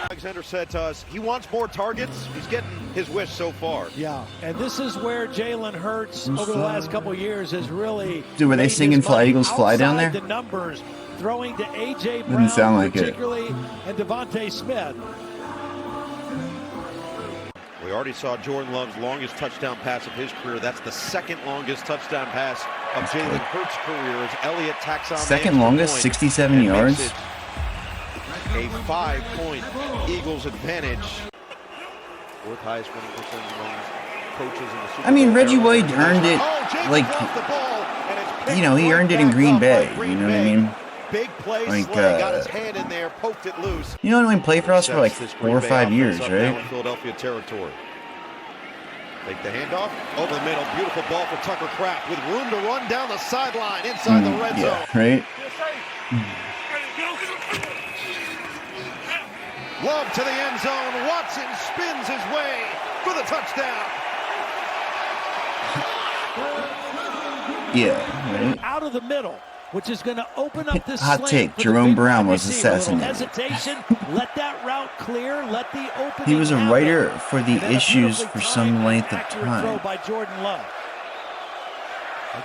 Alexander said to us, he wants more targets. He's getting his wish so far. Yeah, and this is where Jalen Hurts over the last couple of years has really. Dude, were they singing "Fly Eagles Fly" down there? The numbers, throwing to AJ Brown, Didn't sound like particularly, and Devontae Smith. We already saw Jordan Love's longest touchdown pass of his career. That's the second longest touchdown pass of Jalen Hurts' career as Elliott tacks on second longest, 67 yards. A 5-point Eagles advantage. Fourth highest winning percentage among coaches in the Super Bowl. I mean, Reggie White earned it, like, you know, he earned it in Green Bay. You know what I mean? Big play, like, got his hand in there, poked it loose. You know, he only played for us for like 4 or 5 years, right? Philadelphia territory. Take the handoff over the middle. Beautiful ball for Tucker Kraft with room to run down the sideline inside the red zone. Right? Love to the end zone. Watson spins his way for the touchdown. Yeah, right? Out of the middle, which is going to open up this hot take. Jerome Brown was assassinated. Hesitation. Let that route clear. Let the opening. He was a happen. writer for the issues for some length of time. Throw by Jordan Love.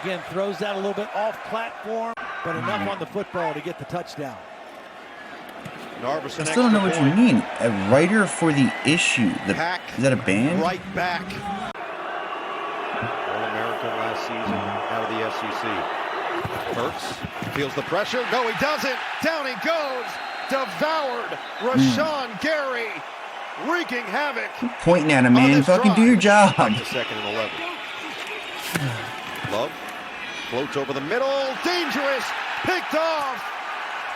Again, throws that a little bit off platform, but enough on the football to get the touchdown. I still don't know what you mean. A writer for the issue. Is that a band? Right back. All-American last season out of the SEC. Hurts feels the pressure. No, he doesn't. Down he goes. Devoured. Rashawn Gary wreaking havoc. Pointing at him, man. Fucking do your job. Back to second and 11. Love floats over the middle. Dangerous. Picked off.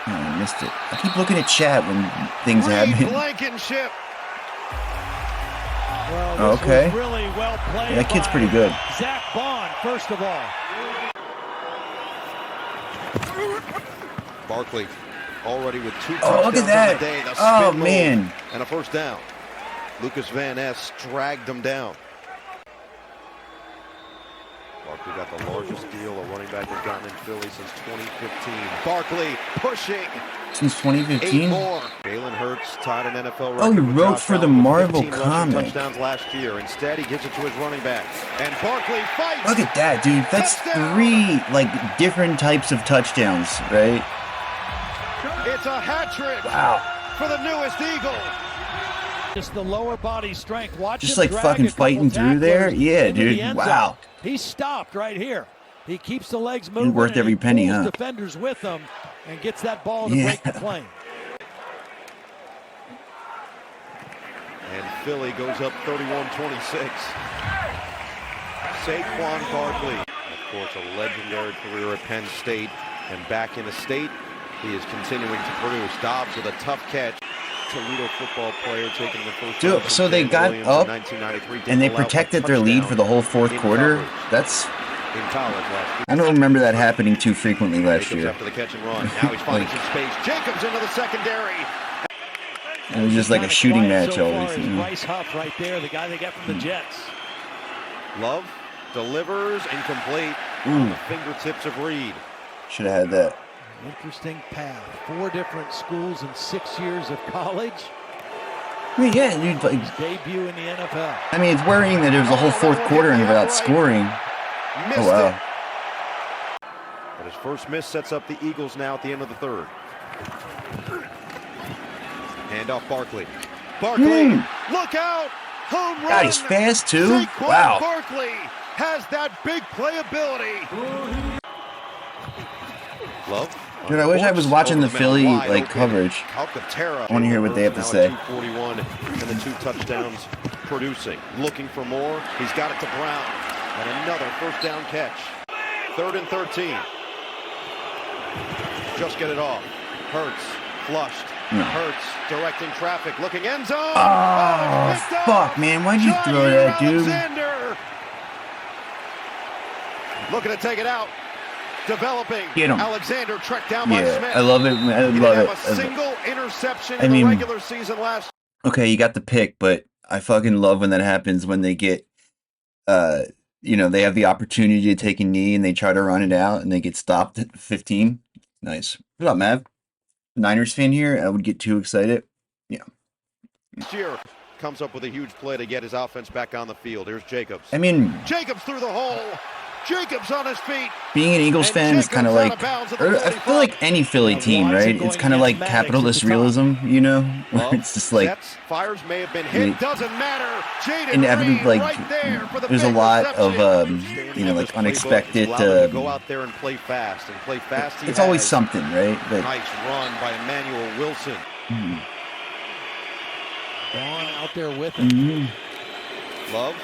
Oh, I missed it. I keep looking at chat when things happen. Blankenship. Well, okay. Really well played. Yeah, that kid's pretty good. Zach Bond, first of all. Barkley already with 2 touchdowns look at that. on the day. The oh, spin man. move and a first down. Lucas Van Ness dragged him down. Barkley got the largest deal a running back has gotten in Philly since 2015. Barkley pushing. Since 2015? 8 more. Jalen Hurts tied an NFL record. Oh, he wrote for the Marvel comic. Touchdowns last year. Instead, he gives it to his running back. And Barkley fights. Look at that, dude. That's 3 like different types of touchdowns, right? It's a hat trick. Wow. For the newest Eagle. Just the lower body strength. Watch just him like fucking fighting through there. Yeah, dude. Wow. He stopped right here. He keeps the legs moving. He's worth every penny, huh? Defenders with him and gets that ball to break the plane. And Philly goes up 31-26. Saquon Barkley, of course, a legendary career at Penn State, and back in the state, he is continuing to produce. Dobbs with a tough catch. Toledo football player taking the first. Dude, so they got up and they protected their lead for the whole 4th quarter. That's. In college last year. I don't remember that happening too frequently last year. After the catch and run, now he's finding some space. Jacobs into the secondary. It was just like a shooting match always. You know? Bryce Huff right there, the guy they got from the Jets. Love delivers incomplete on the fingertips of Reed. Should have had that. Interesting path. 4 different schools in 6 years of college. I mean, yeah, dude. Like, his debut in the NFL. I mean, it's worrying that it was a whole 4th quarter and without scoring. Oh wow. But his first miss sets up the Eagles now at the end of the 3rd. Hand off Barkley. Barkley, look out! Home run! God, he's fast too. Saquon Wow. Barkley has that big playability. Love Dude, I wish I was watching the Philly like coverage. Alcantara. I want to hear what they have to say. 241 and the 2 touchdowns producing. Looking for more. He's got it to Brown. And another first down catch. 3rd and 13. Just get it off. Hurts. Flushed. Hurts. Directing traffic. Looking end zone. Oh, fuck, man. Why'd you throw that, dude? Alexander. Looking to take it out. Developing. Get him. Alexander tracked down by Smith. I love it. I love it. A single interception in the regular season last. Okay, you got the pick, but I fucking love when that happens when they get, you know, they have the opportunity to take a knee and they try to run it out and they get stopped at 15. Nice. What up, Mav? Niners fan here. I would get too excited. Yeah. This year comes up with a huge play to get his offense back on the field. Here's Jacobs. I mean, Jacobs through the hole. Jacobs on his feet. Being an Eagles fan is kind of like, I feel like any Philly team, right? It's kind of like capitalist realism, you know? Where it's just like, fires may have been hit, doesn't matter. Inevitably, like, there's a lot of, you know, like unexpected. Go out there and play fast and play fast. It's always something, right? But, nice run by Emmanuel Wilson. Gone out there with him. Love.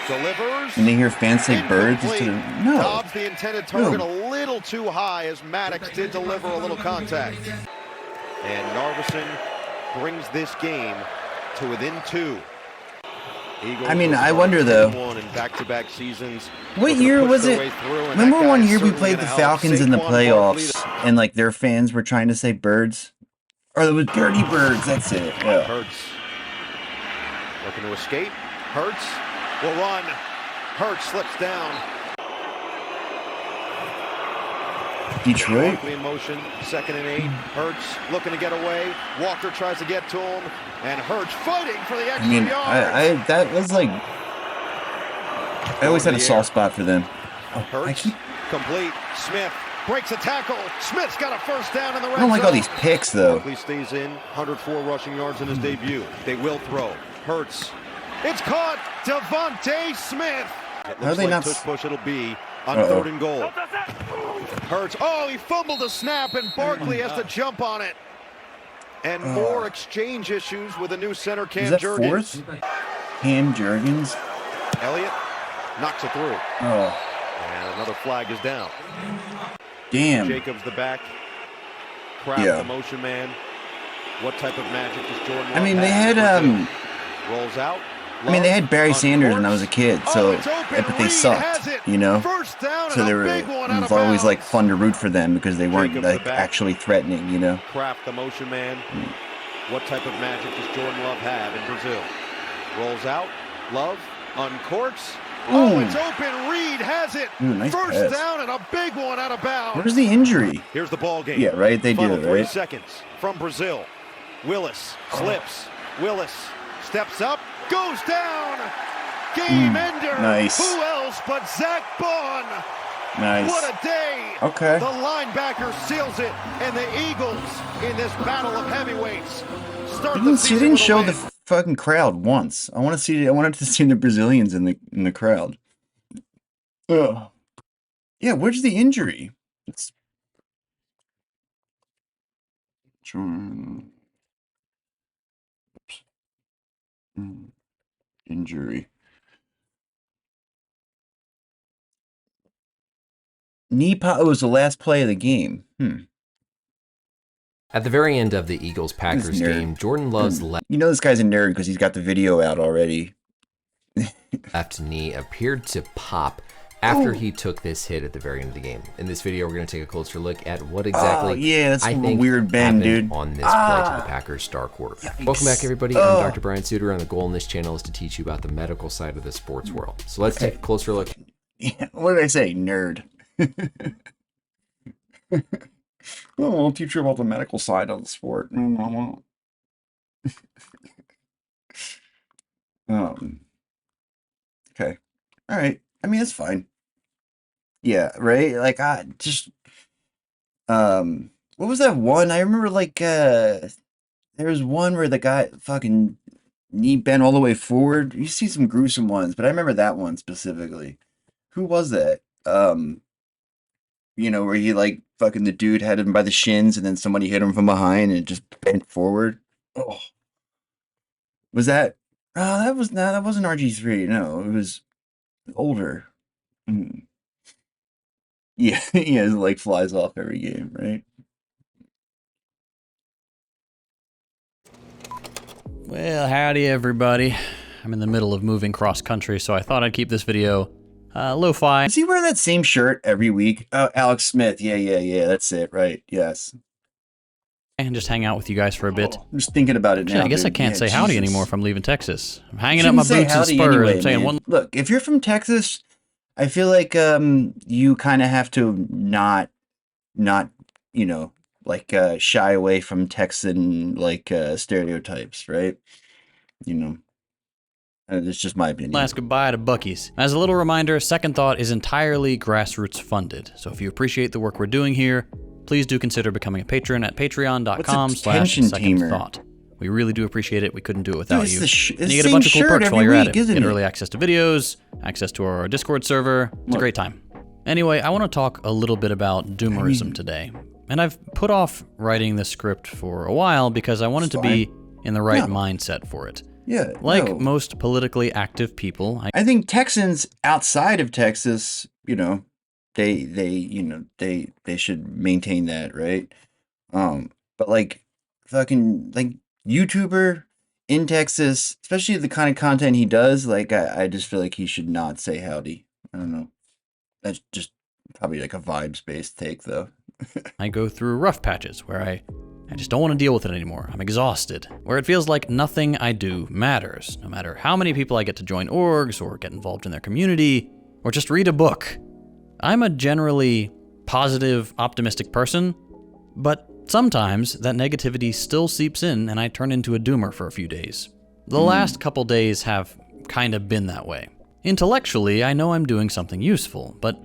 Delivers. And they hear fans say birds instead of no. Dobbs the intended target a little too high as Maddox did deliver a little contact. And Narveson brings this game to within 2. Eagles I mean, I wonder though. In back-to-back seasons. What year was it? Remember one year we played the Falcons in the playoffs, and like their fans were trying to say birds, or it was dirty birds. That's it. Yeah. Hurts. Looking to escape. Hurts. Will run. Hurts slips down. Detroit. In motion. 2nd and 8. Hurts looking to get away. Walker tries to get to him, and Hurts fighting for the extra yard. I that was like. I always had a soft spot for them. Hurts complete. Smith breaks a tackle. Smith's got a first down in the red zone. I don't like all these picks though. Barkley stays in. 104 rushing yards in his debut. They will throw. Hurts. It's caught. Devontae Smith. How are they not? Tush push it'll be on 3rd and goal. Hurts. Oh, he fumbled the snap, and Barkley has to jump on it. And more exchange issues with a new center, Cam Jurgens. Is that 4th? Cam Jurgens. Elliott knocks it through. Oh. And another flag is down. Damn. Jacobs the back. Kraft the motion man. What type of magic does Jordan Love I mean, they have? had Rolls out. I mean, they had Barry Sanders when I was a kid, so but they sucked, you know. So they were. It was always like fun to root for them because they weren't like actually threatening, you know. Kraft the motion man. What type of magic does Jordan Love have in Brazil? Rolls out. Love uncorks. Oh, it's open. Reed has it. Ooh, nice First pass. down and a big one out of bounds. Where's the injury? Here's the ball game. Yeah, right. They Final do, 3 right? seconds from Brazil. Willis slips. Willis steps up. Goes down. Game ender. Nice. Who else but Zach Bond? Nice. What a day. Okay. The linebacker seals it, and the Eagles in this battle of heavyweights start the season. They didn't show the fucking crowd once. I wanted to see the Brazilians in the crowd. Ugh. Yeah, where's the injury? It's injury. It was the last play of the game. At the very end of the Eagles-Packers game, Jordan Love's You know this guy's a nerd because he's got the video out already. left knee appeared to pop after he took this hit at the very end of the game. In this video, we're going to take a closer look at what exactly that's I a think weird bend, happened dude. on this play to the Packers star quarterback. Welcome back, everybody. I'm Dr. Brian Suter, and the goal in this channel is to teach you about the medical side of the sports world. So let's take a closer look. Yeah, what did I say? Nerd. Well, I'll teach you about the medical side of the sport. Okay. All right. I mean, it's fine. Yeah, right? Like, what was that one? I remember, like, there was one where the guy fucking knee bent all the way forward. You see some gruesome ones, but I remember that one specifically. Who was that? You know, where he, like, fucking the dude had him by the shins, and then somebody hit him from behind, and it just bent forward. Oh, was that? Oh, that wasn't RG3. No, it was older. Mm. Yeah, yeah, his leg flies off every game, right? Well, howdy everybody. I'm in the middle of moving cross country, so I thought I'd keep this video lo-fi. Does he wear that same shirt every week? Oh, Alex Smith. Yeah, that's it, right? Yes. And just hang out with you guys for a bit. I'm just thinking about it now. I guess dude. I can't say howdy anymore if I'm leaving Texas. I'm hanging up Shouldn't my say boots and howdy spurs. anyway, I'm saying man. one. Look, if you're from Texas, I feel like you kind of have to not shy away from Texan stereotypes, right? That's just my opinion. Last goodbye to Buc-ee's. As a little reminder, Second Thought is entirely grassroots funded. So if you appreciate the work we're doing here, please do consider becoming a patron at patreon.com/secondthought. We really do appreciate it. We couldn't do it without you. And you get a bunch of cool perks while you're at it. You get early access to videos, access to our Discord server. It's a great time. Anyway, I want to talk a little bit about doomerism today. And I've put off writing the script for a while because I wanted to be in the right mindset for it. Yeah. Like most politically active people, I think Texans outside of Texas, they should maintain that, right? But like YouTuber in Texas, especially the kind of content he does, I just feel like he should not say howdy. I don't know. That's just probably like a vibes-based take, though. I go through rough patches where I just don't want to deal with it anymore. I'm exhausted. Where it feels like nothing I do matters, no matter how many people I get to join orgs or get involved in their community or just read a book. I'm a generally positive, optimistic person, but sometimes that negativity still seeps in and I turn into a doomer for a few days. The last couple days have kind of been that way. Intellectually, I know I'm doing something useful, but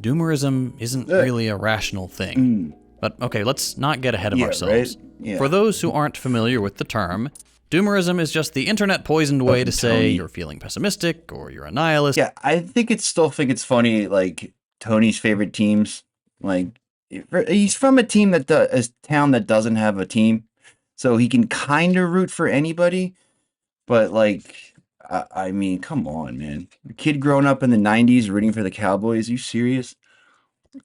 doomerism isn't really a rational thing. But okay, let's not get ahead of ourselves. Right? Yeah. For those who aren't familiar with the term, doomerism is just the internet poisoned way to say you're feeling pessimistic or you're a nihilist. Yeah, I still think it's funny, like Tony's favorite teams. Like he's from a town that doesn't have a team, so he can kind of root for anybody. But I mean, come on, man. A kid growing up in the 90s rooting for the Cowboys, are you serious?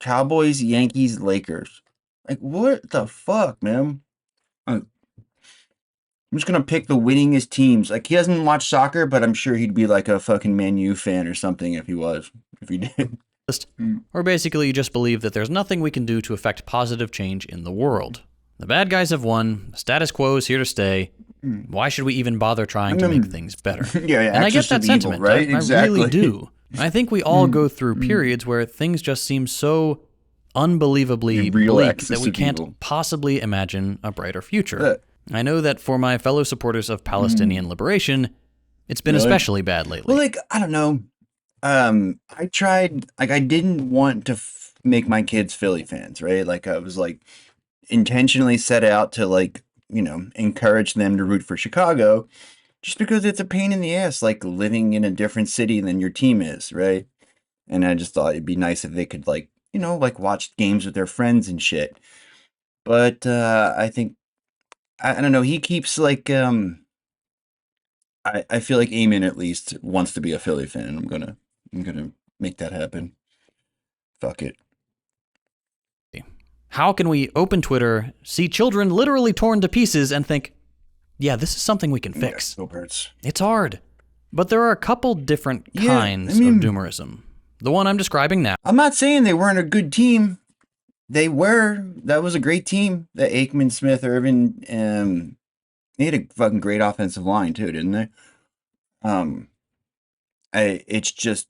Cowboys, Yankees, Lakers. Like, what the fuck, man? I'm just going to pick the winningest teams. Like, he doesn't watch soccer, but I'm sure he'd be like a fucking Man U fan or something if he did. Or basically you just believe that there's nothing we can do to affect positive change in the world. The bad guys have won, the status quo is here to stay. Why should we even bother trying to make things better? Yeah, and I get that sentiment, evil, right? Exactly. I really do. I think we all go through periods where things just seem so unbelievably bleak that we can't possibly imagine a brighter future. I know that for my fellow supporters of Palestinian liberation, it's been especially bad lately. Well, I don't know. I tried, I didn't want to make my kids Philly fans, right? I was intentionally set out to encourage them to root for Chicago just because it's a pain in the ass, living in a different city than your team is, right? And I just thought it'd be nice if they could watch games with their friends and shit. But I think, I don't know, he keeps I feel like Eamon at least wants to be a Philly fan. I'm gonna make that happen. Fuck it. How can we open Twitter, see children literally torn to pieces, and think, yeah, this is something we can fix? It's hard. But there are a couple different kinds of doomerism. The one I'm describing now. I'm not saying they weren't a good team. They were. That was a great team. The Aikman, Smith, Irvin, they had a fucking great offensive line too, didn't they? It's just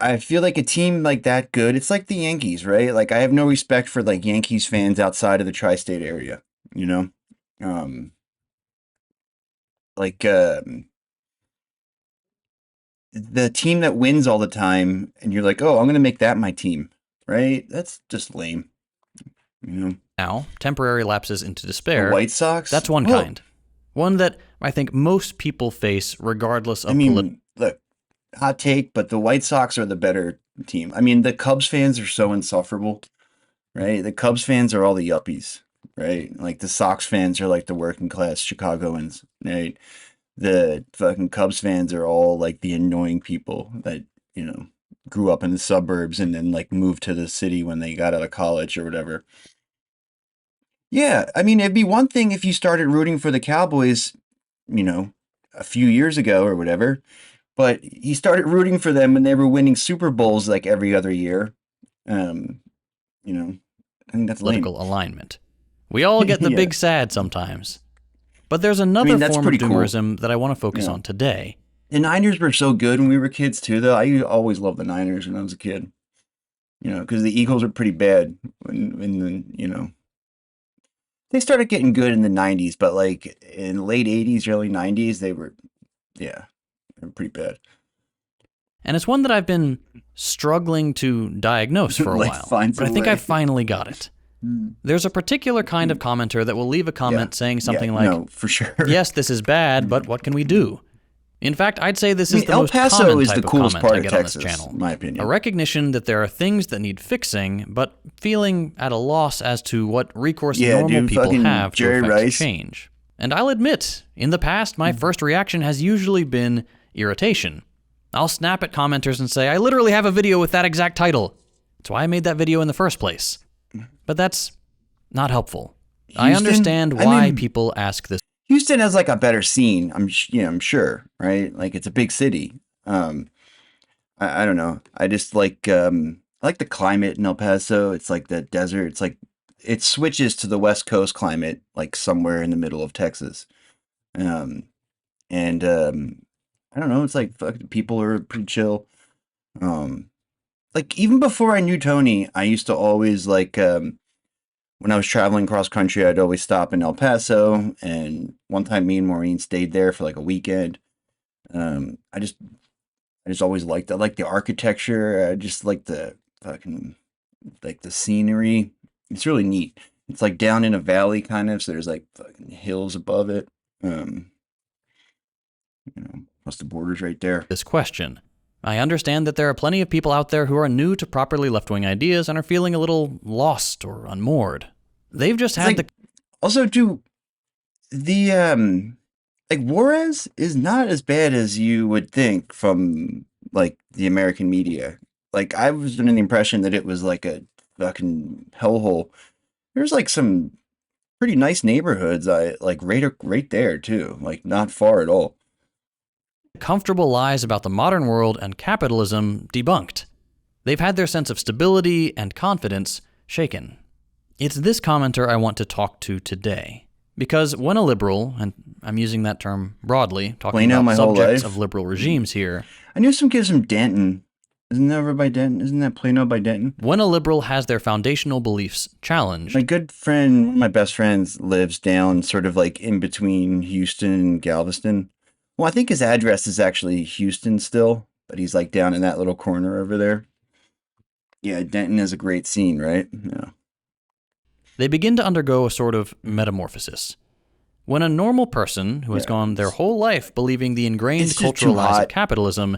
I feel like a team that good, it's like the Yankees, right? I have no respect for Yankees fans outside of the tri-state area, the team that wins all the time and you're oh, I'm going to make that my team, right? That's just lame. Now, temporary lapses into despair. The White Sox? That's one kind. One that I think most people face regardless of look, hot take, but the White Sox are the better team. I mean, the Cubs fans are so insufferable. right? The Cubs fans are all the yuppies, right? Like the Sox fans are like the working class Chicagoans, right? The fucking Cubs fans are all like the annoying people that, you know, grew up in the suburbs and then like moved to the city when they got out of college or whatever. Yeah, I mean, it'd be one thing if you started rooting for the Cowboys, you know, a few years ago or whatever, but he started rooting for them when they were winning Super Bowls like every other year. You know, I think that's Political lame. alignment. We all get the Yeah. big sad sometimes. But there's another that's form of pretty cool. doomerism that I want to focus on today. The Niners were so good when we were kids too, though. I always loved the Niners when I was a kid. You know, because the Eagles were pretty bad when you know, they started getting good in the 90s, but like in the late 80s, early 90s, they were pretty bad. And it's one that I've been struggling to diagnose for a Like, while, finds but a I think way. I finally got it. There's a particular kind of commenter that will leave a comment saying something like, no, for sure. yes, this is bad, but what can we do? In fact, I'd say this is the El most Paso common is type the of coolest comment part I of get Texas, on this channel. in my opinion. A recognition that there are things that need fixing, but feeling at a loss as to what recourse normal people fucking have Jerry to affect Rice. change. And I'll admit, in the past, my first reaction has usually been irritation. I'll snap at commenters and say, I literally have a video with that exact title. That's why I made that video in the first place. But that's not helpful. I understand why people ask this. Houston has like a better scene. I'm sure, right? Like it's a big city. I don't know. I just like I like the climate in El Paso. It's like the desert. It's like it switches to the West Coast climate, like somewhere in the middle of Texas. I don't know. It's like people are pretty chill. Like even before I knew Tony, I used to always like when I was traveling cross country, I'd always stop in El Paso. And one time, me and Maureen stayed there for like a weekend. I just always liked. I like the architecture. I just like the fucking like the scenery. It's really neat. It's like down in a valley kind of, so there's like fucking hills above it. You know, plus the border's right there. This question. I understand that there are plenty of people out there who are new to properly left-wing ideas and are feeling a little lost or unmoored. They've just had the... Also, too, the, like, Juarez is not as bad as you would think from, like, the American media. Like, I was under the impression that it was, like, a fucking hellhole. There's, like, some pretty nice neighborhoods, right there, too. Like, not far at all. comfortable lies about the modern world and capitalism debunked. They've had their sense of stability and confidence shaken. It's this commenter I want to talk to today. Because when a liberal, and I'm using that term broadly, talking about subjects of liberal regimes here. I knew some kids from Denton. Isn't that over by Denton? Isn't that Plano by Denton? When a liberal has their foundational beliefs challenged. My good friend, one of my best friends, lives down sort of like in between Houston and Galveston. Well, I think his address is actually Houston still, but he's like down in that little corner over there. Yeah, Denton is a great scene, right? Yeah. They begin to undergo a sort of metamorphosis. When a normal person who has gone their whole life believing the ingrained cultural lies of capitalism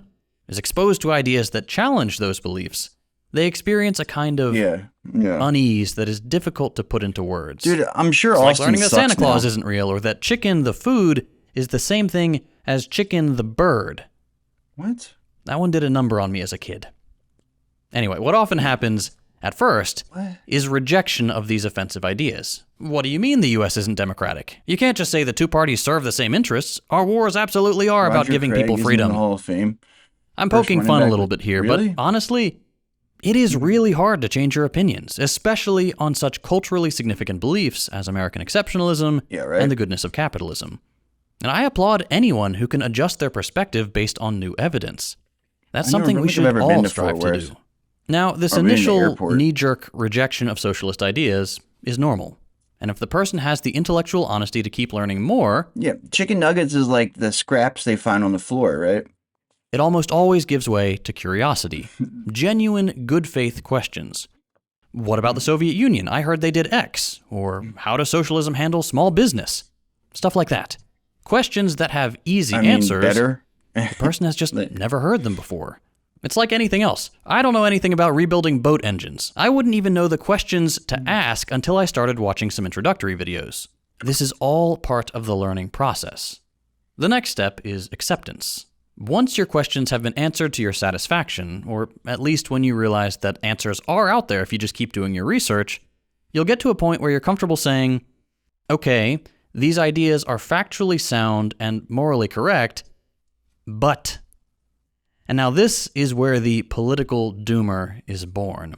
is exposed to ideas that challenge those beliefs, they experience a kind of unease that is difficult to put into words. Dude, I'm sure it's Austin like learning that Santa Claus now. isn't real, or that chicken the food is the same thing as chicken the bird. What? That one did a number on me as a kid. Anyway, what often happens at first is rejection of these offensive ideas. What do you mean the U.S. isn't democratic? You can't just say the two parties serve the same interests. Our wars absolutely are about giving people freedom. In the Hall of Fame. I'm poking fun a little bit here, but honestly, it is really hard to change your opinions, especially on such culturally significant beliefs as American exceptionalism and the goodness of capitalism. And I applaud anyone who can adjust their perspective based on new evidence. That's something we should all strive to do. Now, this initial knee-jerk rejection of socialist ideas is normal. And if the person has the intellectual honesty to keep learning more... Yeah, chicken nuggets is like the scraps they find on the floor, right? It almost always gives way to curiosity. Genuine, good faith questions. What about the Soviet Union? I heard they did X. Or how does socialism handle small business? Stuff like that. Questions that have easy answers. Better. The person has just never heard them before. It's like anything else. I don't know anything about rebuilding boat engines. I wouldn't even know the questions to ask until I started watching some introductory videos. This is all part of the learning process. The next step is acceptance. Once your questions have been answered to your satisfaction, or at least when you realize that answers are out there if you just keep doing your research, you'll get to a point where you're comfortable saying, okay, these ideas are factually sound and morally correct, but... And now this is where the political doomer is born.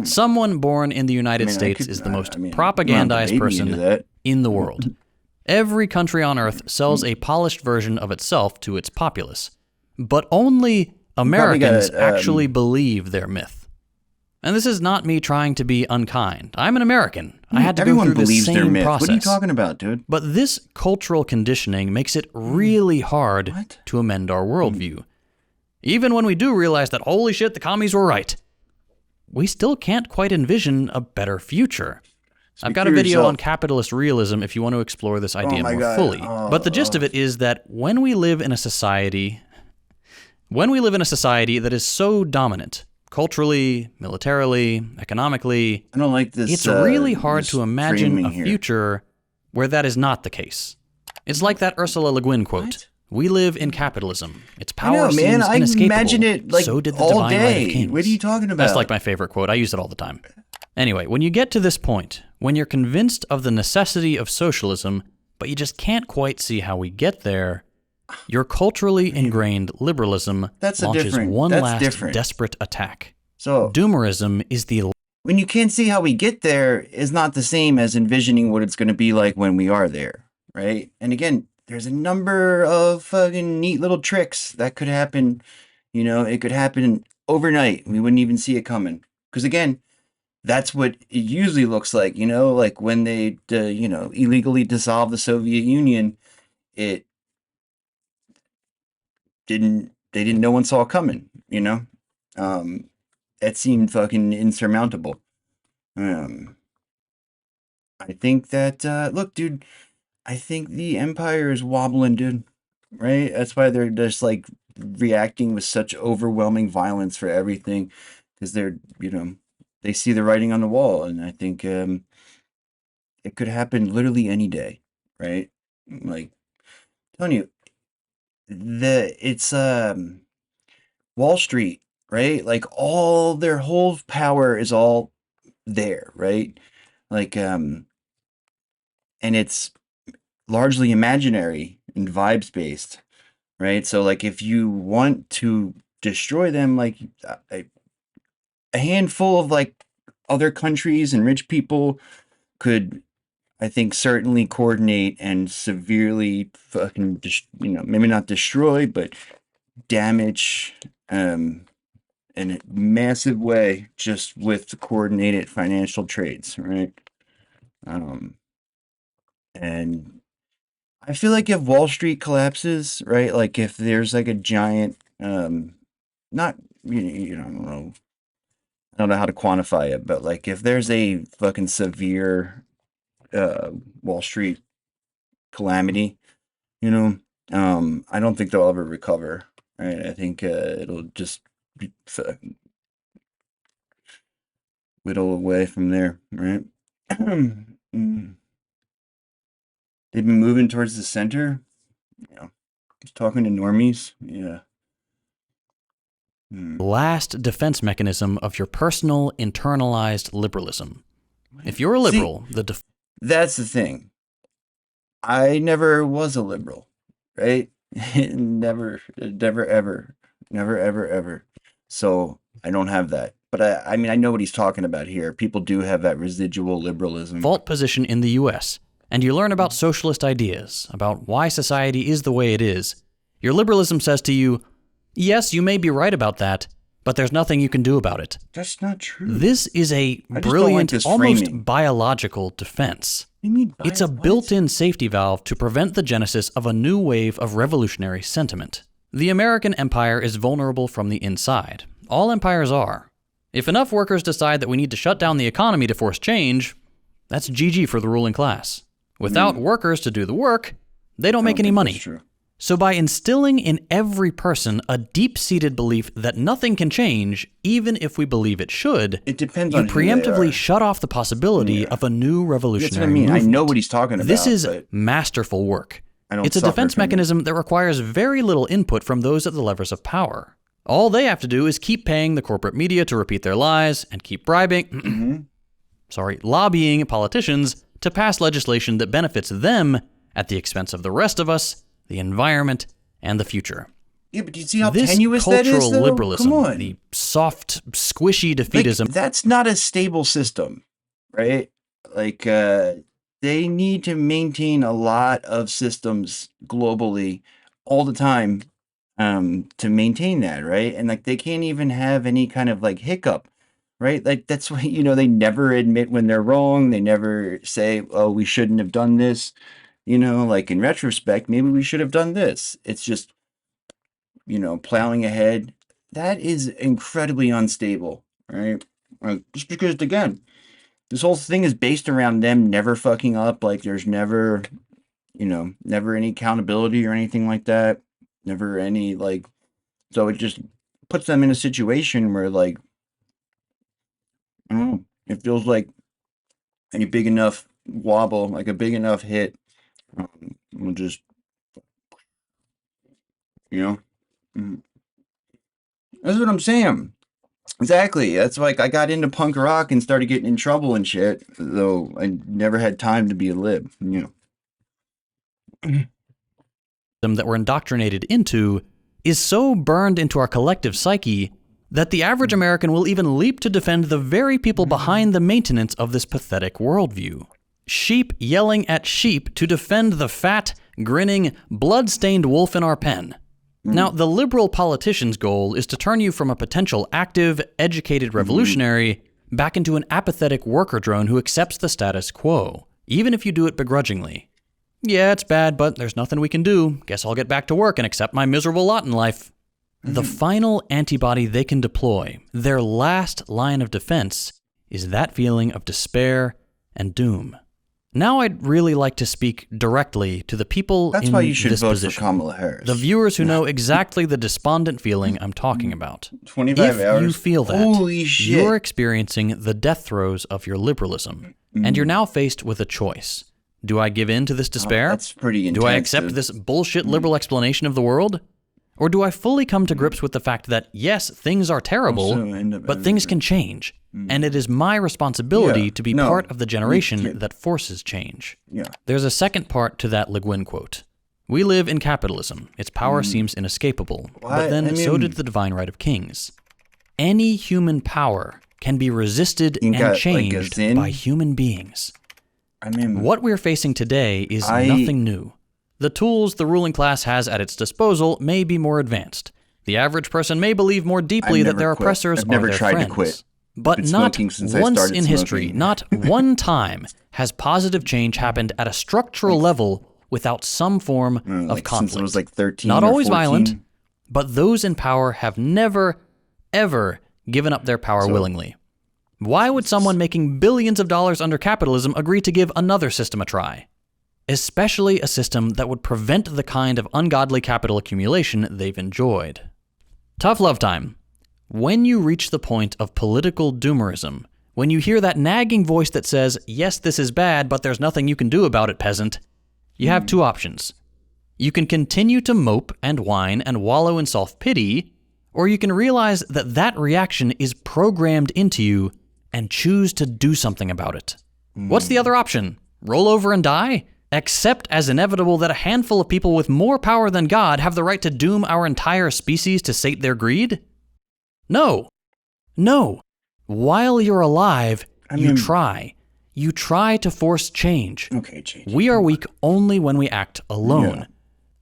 Someone born in the United States is the most propagandized person in the world. Every country on earth sells a polished version of itself to its populace, but only Americans actually believe their myth. And this is not me trying to be unkind. I'm an American. I had to go through the same process. What are you talking about, dude? But this cultural conditioning makes it really hard to amend our worldview. Even when we do realize that, holy shit, the commies were right, we still can't quite envision a better future. I've got a video on capitalist realism if you want to explore this idea more fully. But the gist of it is that when we live in a society that is so dominant, culturally, militarily, economically, I don't like this. It's really hard to imagine a future where that is not the case. It's like that Ursula Le Guin quote. We live in capitalism. Its power seems inescapable. I imagine it like so did the all divine right of day. kings. What are you talking about? That's like my favorite quote. I use it all the time. Anyway, when you get to this point, when you're convinced of the necessity of socialism, but you just can't quite see how we get there, your culturally ingrained liberalism launches one last desperate attack. So doomerism is the... When you can't see how we get there is not the same as envisioning what it's going to be like when we are there, right? And again, there's a number of fucking neat little tricks that could happen. You know, it could happen overnight. We wouldn't even see it coming. Because again, that's what it usually looks like, you know, like when they, illegally dissolved the Soviet Union, they didn't no one saw it coming, you know? It seemed fucking insurmountable. I think that, look, dude, I think the empire is wobbling, dude, right? That's why they're just like reacting with such overwhelming violence for everything, because they're, they see the writing on the wall, and I think it could happen literally any day, right? Like, I'm telling you, it's Wall Street, right? Like all their whole power is all there, right? Like, and it's largely imaginary and vibes based, right? So like if you want to destroy them, like a handful of like other countries and rich people could, I think, certainly coordinate and severely fucking, maybe not destroy, but damage in a massive way just with coordinated financial trades, right? And I feel like if Wall Street collapses, right, like if there's like a giant, not, I don't know how to quantify it, but like if there's a fucking severe Wall Street calamity, I don't think they'll ever recover, right? I think it'll just be whittle away from there, right? They've been moving towards the center. Just talking to normies. Yeah. Last defense mechanism of your personal internalized liberalism. If you're a liberal, that's the thing. I never was a liberal, right? never, ever. So I don't have that. But I mean, I know what he's talking about here. People do have that residual liberalism. Default position in the U.S., and you learn about socialist ideas, about why society is the way it is. Your liberalism says to you, yes, you may be right about that, but there's nothing you can do about it. That's not true. This is a brilliant, almost biological defense. It's a built-in safety valve to prevent the genesis of a new wave of revolutionary sentiment. The American empire is vulnerable from the inside. All empires are. If enough workers decide that we need to shut down the economy to force change, that's GG for the ruling class. Without workers to do the work, they don't make any money. So by instilling in every person a deep-seated belief that nothing can change, even if we believe it should, it depends you on who they preemptively are. shut off the possibility of a new revolutionary That's what I mean. movement. I know what he's talking about. This is but masterful work. I don't It's a suffer defense from it. mechanism that requires very little input from those at the levers of power. All they have to do is keep paying the corporate media to repeat their lies and keep bribing, lobbying politicians to pass legislation that benefits them at the expense of the rest of us, the environment, and the future. Yeah, but do you see how This tenuous that is, cultural though? liberalism, Come on. the soft, squishy defeatism, That's not a stable system, right? Like, they need to maintain a lot of systems globally all the time to maintain that, right? And like, they can't even have any kind of like hiccup, right? Like, that's why, they never admit when they're wrong. They never say, oh, we shouldn't have done this. Like in retrospect, maybe we should have done this. It's just, plowing ahead. That is incredibly unstable, right? Just because, again, this whole thing is based around them never fucking up. Like, there's never, never any accountability or anything like that. Never any, like, so it just puts them in a situation where, like, I don't know, it feels like any big enough wobble, like a big enough hit, will just, That's what I'm saying. Exactly. That's like I got into punk rock and started getting in trouble and shit, though I never had time to be a lib, that we're indoctrinated into is so burned into our collective psyche that the average American will even leap to defend the very people behind the maintenance of this pathetic worldview. Sheep yelling at sheep to defend the fat, grinning, blood-stained wolf in our pen. Now, the liberal politician's goal is to turn you from a potential active, educated revolutionary back into an apathetic worker drone who accepts the status quo, even if you do it begrudgingly. Yeah, it's bad, but there's nothing we can do. Guess I'll get back to work and accept my miserable lot in life. The final antibody they can deploy, their last line of defense, is that feeling of despair and doom. Now I'd really like to speak directly to the people That's in why you should this vote position. for Kamala Harris. The viewers who know exactly the despondent feeling I'm talking about. 25 if hours. you feel that, Holy shit. you're experiencing the death throes of your liberalism, and you're now faced with a choice. Do I give in to this despair? That's pretty Do I intensive. accept this bullshit liberal explanation of the world? Or do I fully come to grips with the fact that, yes, things are terrible, but things can change, and it is my responsibility to be part of the generation that forces change? There's a second part to that Le Guin quote. We live in capitalism. Its power seems inescapable, but then so did the divine right of kings. Any human power can be resisted and changed by human beings. What we're facing today is nothing new. The tools the ruling class has at its disposal may be more advanced. The average person may believe more deeply that their oppressors are their friends. But not once in history, not one time, has positive change happened at a structural level without some form of conflict. Since it was like 13 not or always 14. violent, but those in power have never, ever given up their power willingly. Why would someone making billions of dollars under capitalism agree to give another system a try? Especially a system that would prevent the kind of ungodly capital accumulation they've enjoyed. Tough love time. When you reach the point of political doomerism, when you hear that nagging voice that says, yes, this is bad, but there's nothing you can do about it, peasant, you have two options. You can continue to mope and whine and wallow in self-pity, or you can realize that that reaction is programmed into you and choose to do something about it. What's the other option? Roll over and die? Accept as inevitable that a handful of people with more power than God have the right to doom our entire species to sate their greed? No. No. While you're alive, you try. You try to force change. Okay, change. We are weak only when we act alone.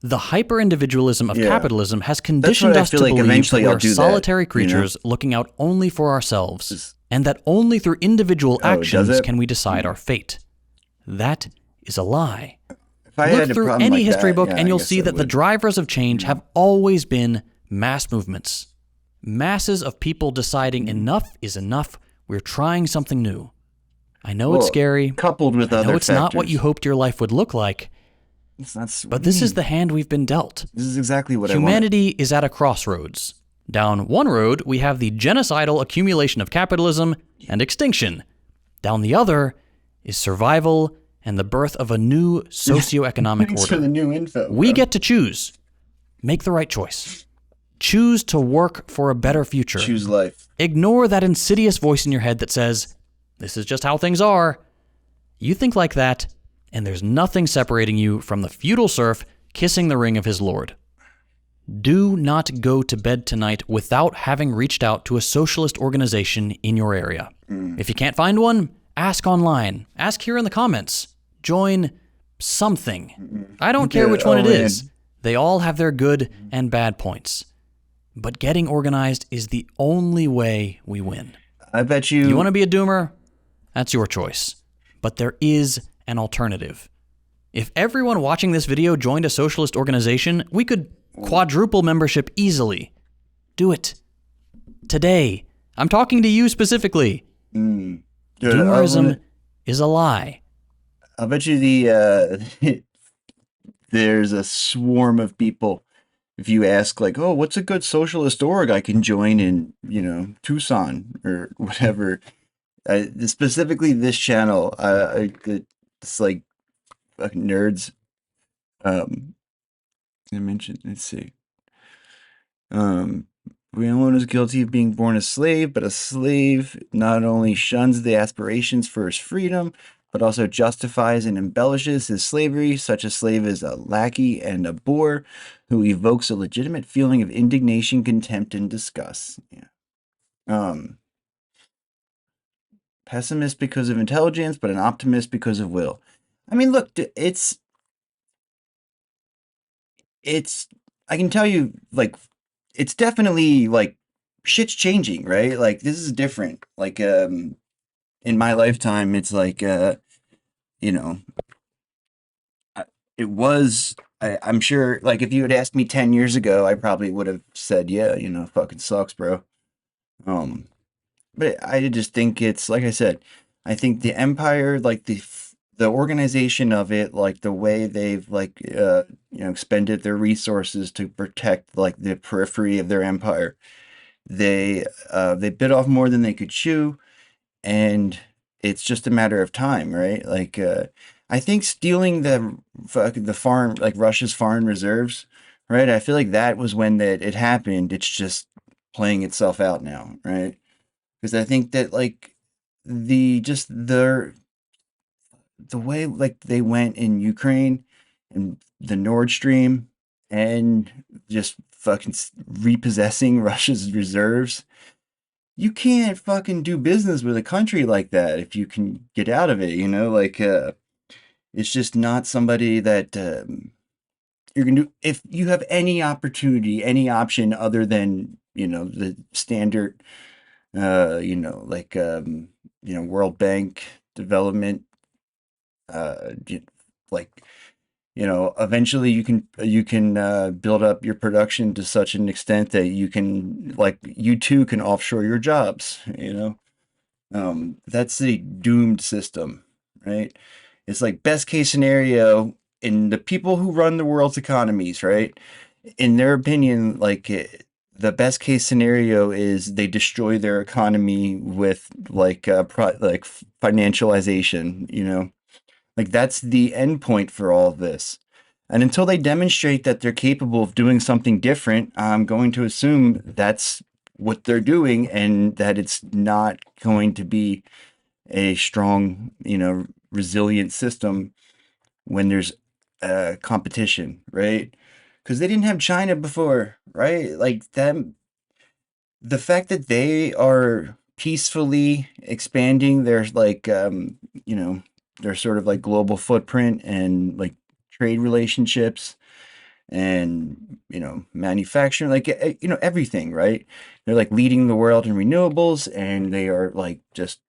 The hyper-individualism of capitalism has conditioned us to believe that we are solitary creatures looking out only for ourselves, and that only through individual actions can we decide our fate. That is a lie. Look through any history book and you'll see that the drivers of change have always been mass movements. Masses of people deciding enough is enough, we're trying something new. I know it's scary, coupled with I know other it's not what you hoped your life would look like, It's not. But this is the hand we've been dealt. This is exactly what Humanity is at a crossroads. Down one road, we have the genocidal accumulation of capitalism and extinction. Down the other is survival and the birth of a new socioeconomic Thanks order. for the new info, We bro. get to choose. Make the right choice. Choose to work for a better future. Choose life. Ignore that insidious voice in your head that says, this is just how things are. You think like that, and there's nothing separating you from the feudal serf kissing the ring of his lord. Do not go to bed tonight without having reached out to a socialist organization in your area. If you can't find one, ask online. Ask here in the comments. Join something. I don't care which one it is. They all have their good and bad points. But getting organized is the only way we win. I bet you... You want to be a doomer? That's your choice. But there is an alternative. If everyone watching this video joined a socialist organization, we could quadruple membership easily. Do it. Today. I'm talking to you specifically. Dude, Doomerism is a lie. I'll bet you there's a swarm of people. If you ask, like, oh, what's a good socialist org I can join in, Tucson or whatever. Specifically this channel, it's like fucking nerds. I mentioned, let's see. Everyone is guilty of being born a slave, but a slave not only shuns the aspirations for his freedom, but also justifies and embellishes his slavery. Such a slave is a lackey and a boor who evokes a legitimate feeling of indignation, contempt, and disgust. Yeah. Pessimist because of intelligence, but an optimist because of will. I mean, look, it's I can tell you, like, it's definitely, like, shit's changing, right? Like, this is different. Like, in my lifetime, it's like, it was, I'm sure, like, if you had asked me 10 years ago, I probably would have said, yeah, fucking sucks, bro. But I just think it's, like I said, I think the empire, like, the organization of it, like, the way they've, like, expended their resources to protect, like, the periphery of their empire, they bit off more than they could chew, and it's just a matter of time, right? Like, I think stealing the foreign, like, Russia's foreign reserves, right? I feel like that was when it happened. It's just playing itself out now, right? Because I think that, like, the way, like, they went in Ukraine and the Nord Stream and just fucking repossessing Russia's reserves, you can't fucking do business with a country like that if you can get out of it, like, it's just not somebody that you're gonna do. If you have any opportunity, any option other than, the standard, like, World Bank development, like, eventually you can build up your production to such an extent that you can, like, you too can offshore your jobs, that's a doomed system, right? It's like best case scenario, in the people who run the world's economies, right? In their opinion, like, the best case scenario is they destroy their economy with, like, financialization, like, that's the end point for all of this. And until they demonstrate that they're capable of doing something different, I'm going to assume that's what they're doing, and that it's not going to be a strong, resilient system when there's competition, right? Because they didn't have China before, right? Like, them, the fact that they are peacefully expanding their, like, their sort of, like, global footprint and, like, trade relationships and, manufacturing, like, everything, right? They're, like, leading the world in renewables, and they are, like, just,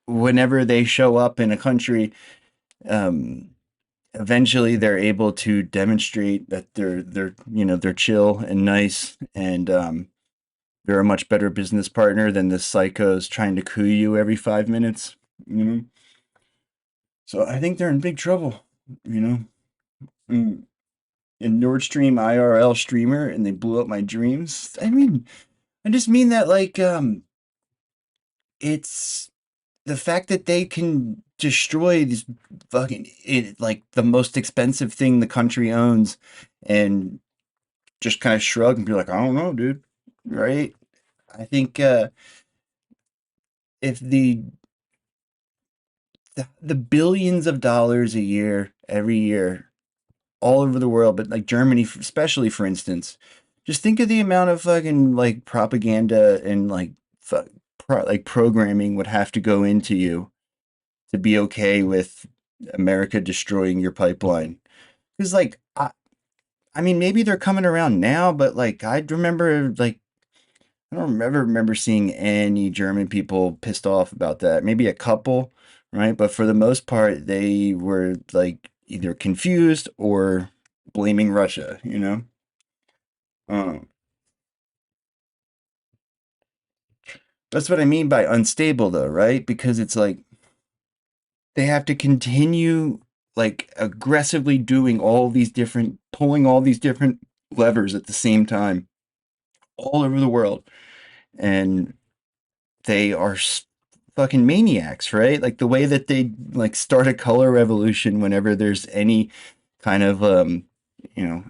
whenever they show up in a country, eventually they're able to demonstrate that they're chill and nice, and they're a much better business partner than the psychos trying to coup you every 5 minutes. So I think they're in big trouble, you know. Mm. And Nord Stream IRL streamer, and they blew up my dreams. I mean, I just mean that like it's the fact that they can destroy this like the most expensive thing the country owns, and just kind of shrug and be like, I don't know, dude. Right? I think if the billions of dollars a year, every year, all over the world, but like Germany, especially for instance, just think of the amount of fucking like propaganda and like like programming would have to go into you to be okay with America destroying your pipeline. Because like I mean, maybe they're coming around now, but like I remember like I don't remember seeing any German people pissed off about that. Maybe a couple, right? But for the most part, they were like either confused or blaming Russia, you know? Um, that's what I mean by unstable, though, right? Because it's like they have to continue like aggressively doing all these different, pulling all these different levers at the same time all over the world. And they are fucking maniacs, right? Like the way that they like start a color revolution whenever there's any kind of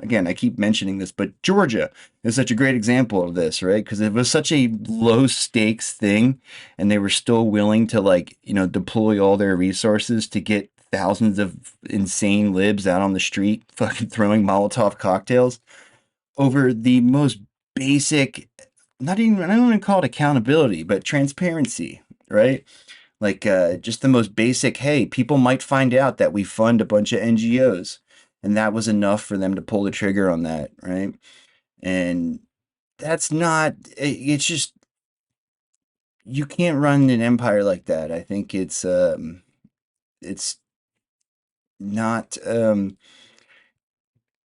again, I keep mentioning this, but Georgia is such a great example of this, right? Because it was such a low stakes thing, and they were still willing to like deploy all their resources to get thousands of insane libs out on the street, fucking throwing Molotov cocktails over the most basic, not even, I don't even call it accountability, but transparency, right? Like just the most basic, hey, people might find out that we fund a bunch of NGOs. And that was enough for them to pull the trigger on that, right? And that's not, it's just, you can't run an empire like that. I think it's not,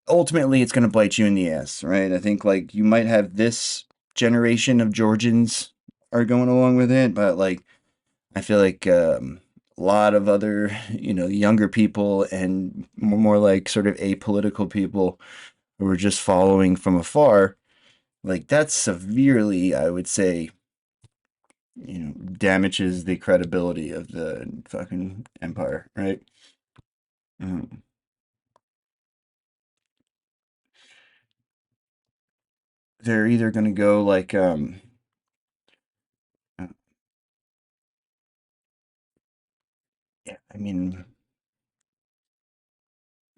ultimately it's going to bite you in the ass, right? I think like you might have this generation of Georgians are going along with it, but like I feel like a lot of other younger people and more like sort of apolitical people who are just following from afar, like that's severely, I would say, damages the credibility of the fucking empire, right? Mm. They're either going to go like uh, yeah, I mean,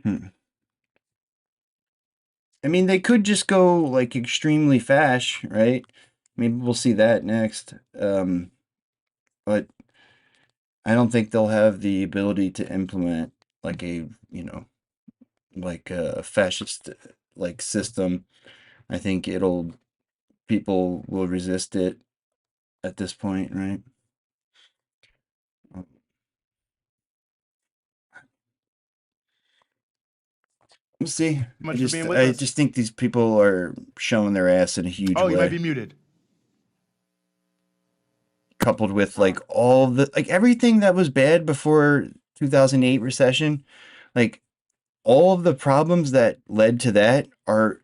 hmm. I mean, they could just go like extremely fast, right? Maybe we'll see that next. But I don't think they'll have the ability to implement like like a fascist like system. I think people will resist it at this point, right? We'll see. Much for being with I us. just think these people are showing their ass in a huge Oh, way. you might be muted. Coupled with like all the like everything that was bad before 2008 recession, like all of the problems that led to that are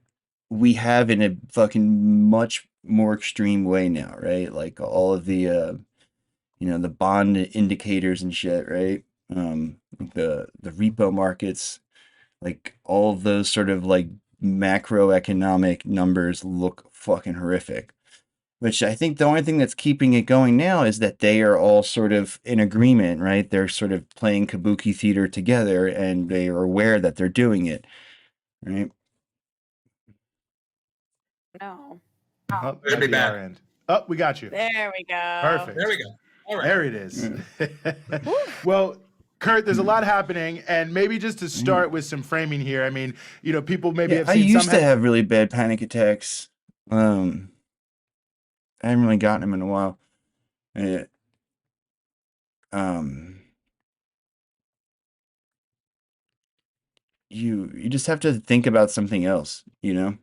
we have in a fucking much more extreme way now, right? Like all of the the bond indicators and shit, right? The repo markets, like all of those sort of like macroeconomic numbers look fucking horrific. Which I think the only thing that's keeping it going now is that they are all sort of in agreement, right? They're sort of playing kabuki theater together, and they are aware that they're doing it, right? No. Oh, might be our end. Oh, we got you. There we go. Perfect. There we go. All right. There it is. Well, Kurt, there's a lot happening, and maybe just to start with some framing here. I mean, people maybe have I seen used to have really bad panic attacks. I haven't really gotten them in a while. Uh, um, you just have to think about something else, you know?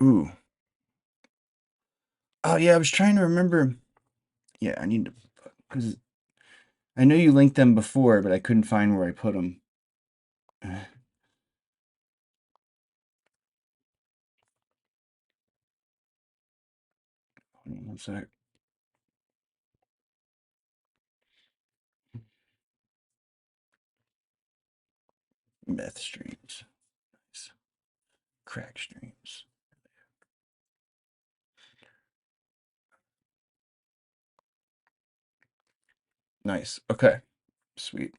Ooh. Oh yeah, I was trying to remember. Yeah, I need to, because I know you linked them before, but I couldn't find where I put them. Hold on one sec. Meth streams. Nice. Crack streams. Nice. Okay. Sweet.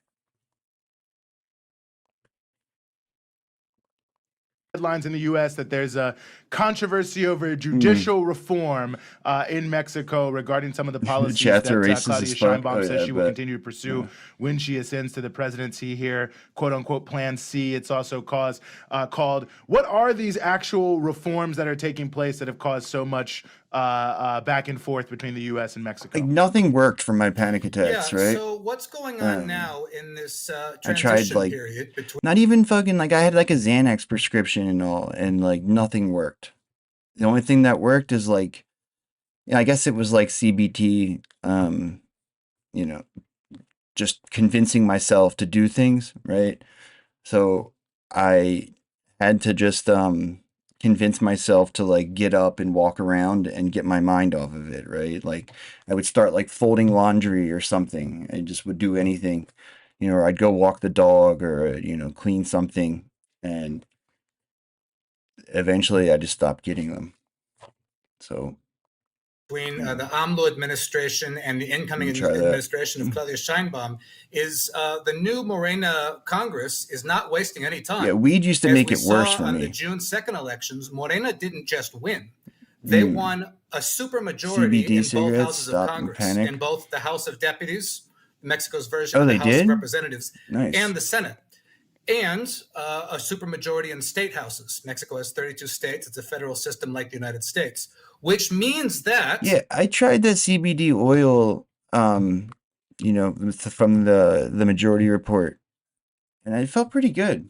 Headlines in the U.S. that there's a controversy over judicial reform in Mexico regarding some of the policies that Claudia Sheinbaum says she will continue to pursue when she ascends to the presidency here, quote unquote Plan C. It's also called. What are these actual reforms that are taking place that have caused so much back and forth between the U.S. and Mexico? Like nothing worked for my panic attacks, right? So what's going on now in this I tried transition period between? not even fucking like I had like a Xanax prescription and all, and like nothing worked. The only thing that worked is like, I guess it was like CBT, you know, just convincing myself to do things, right? So I had to just convince myself to like get up and walk around and get my mind off of it, right? Like I would start like folding laundry or something. I just would do anything, or I'd go walk the dog or, clean something. And eventually I just stopped getting them. So Between the AMLO administration and the incoming administration of Claudia Sheinbaum is the new Morena Congress is not wasting any time. Yeah, weed used to make it worse for on me. the June 2nd elections, Morena didn't just win. They won a supermajority in both houses of Congress, in both the House of Deputies, Mexico's version of the House of Representatives, and the Senate. And a supermajority in state houses. Mexico has 32 states. It's a federal system like the United States, which means that... Yeah, I tried the CBD oil, from the majority report, and it felt pretty good.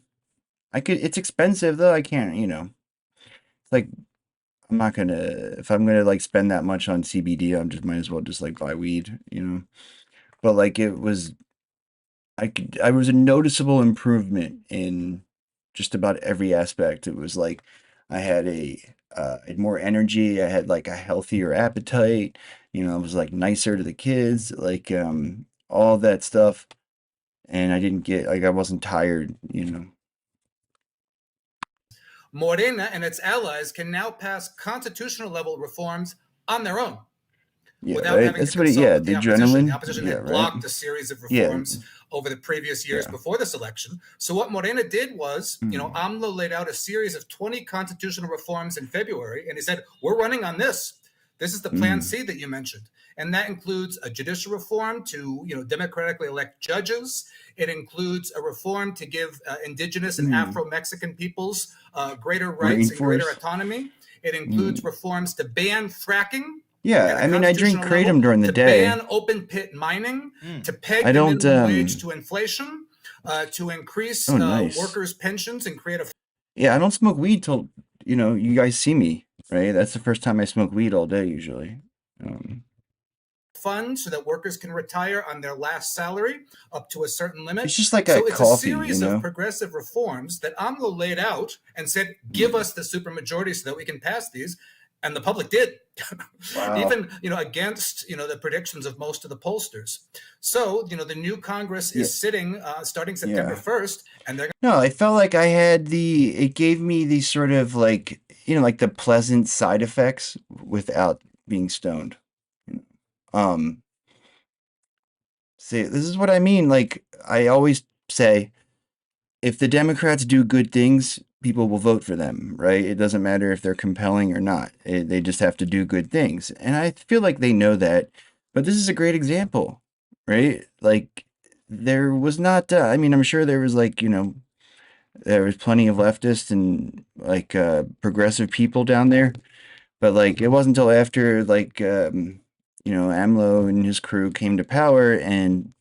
It's expensive though. I can't, like, I'm not gonna, if I'm gonna like spend that much on CBD, might as well just like buy weed, but like it was, I was a noticeable improvement in just about every aspect. It was like I had I had more energy. I had like a healthier appetite. I was like nicer to the kids, like all that stuff. And I didn't get I wasn't tired. Morena and its allies can now pass constitutional level reforms on their own. Yeah, without right. having That's to what consult the with adrenaline. The opposition had blocked a series of reforms over the previous years before this election. So what Morena did was, AMLO laid out a series of 20 constitutional reforms in February, and he said, we're running on this. This is the Plan C that you mentioned. And that includes a judicial reform to, democratically elect judges. It includes a reform to give indigenous and Afro-Mexican peoples greater rights and greater autonomy. It includes reforms to ban fracking. Yeah, I mean, I drink kratom during the day. To ban open pit mining, to peg the minimum wage to inflation, to increase workers' pensions and create a... Yeah, I don't smoke weed till, you guys see me, right? That's the first time I smoke weed all day, usually. Fund so that workers can retire on their last salary up to a certain limit. It's just like it's a series of progressive reforms that AMLO laid out and said, give us the supermajority so that we can pass these. And the public did, even, against, the predictions of most of the pollsters. So, the new Congress is sitting starting September 1st, and they're... No, I felt like I had it gave me these sort of like, like the pleasant side effects without being stoned. See, this is what I mean. Like, I always say, if the Democrats do good things, people will vote for them, right? It doesn't matter if they're compelling or not. They just have to do good things. And I feel like they know that. But this is a great example, right? Like, there was not, I'm sure there was like, there was plenty of leftists and like progressive people down there. But like, it wasn't until after like, AMLO and his crew came to power and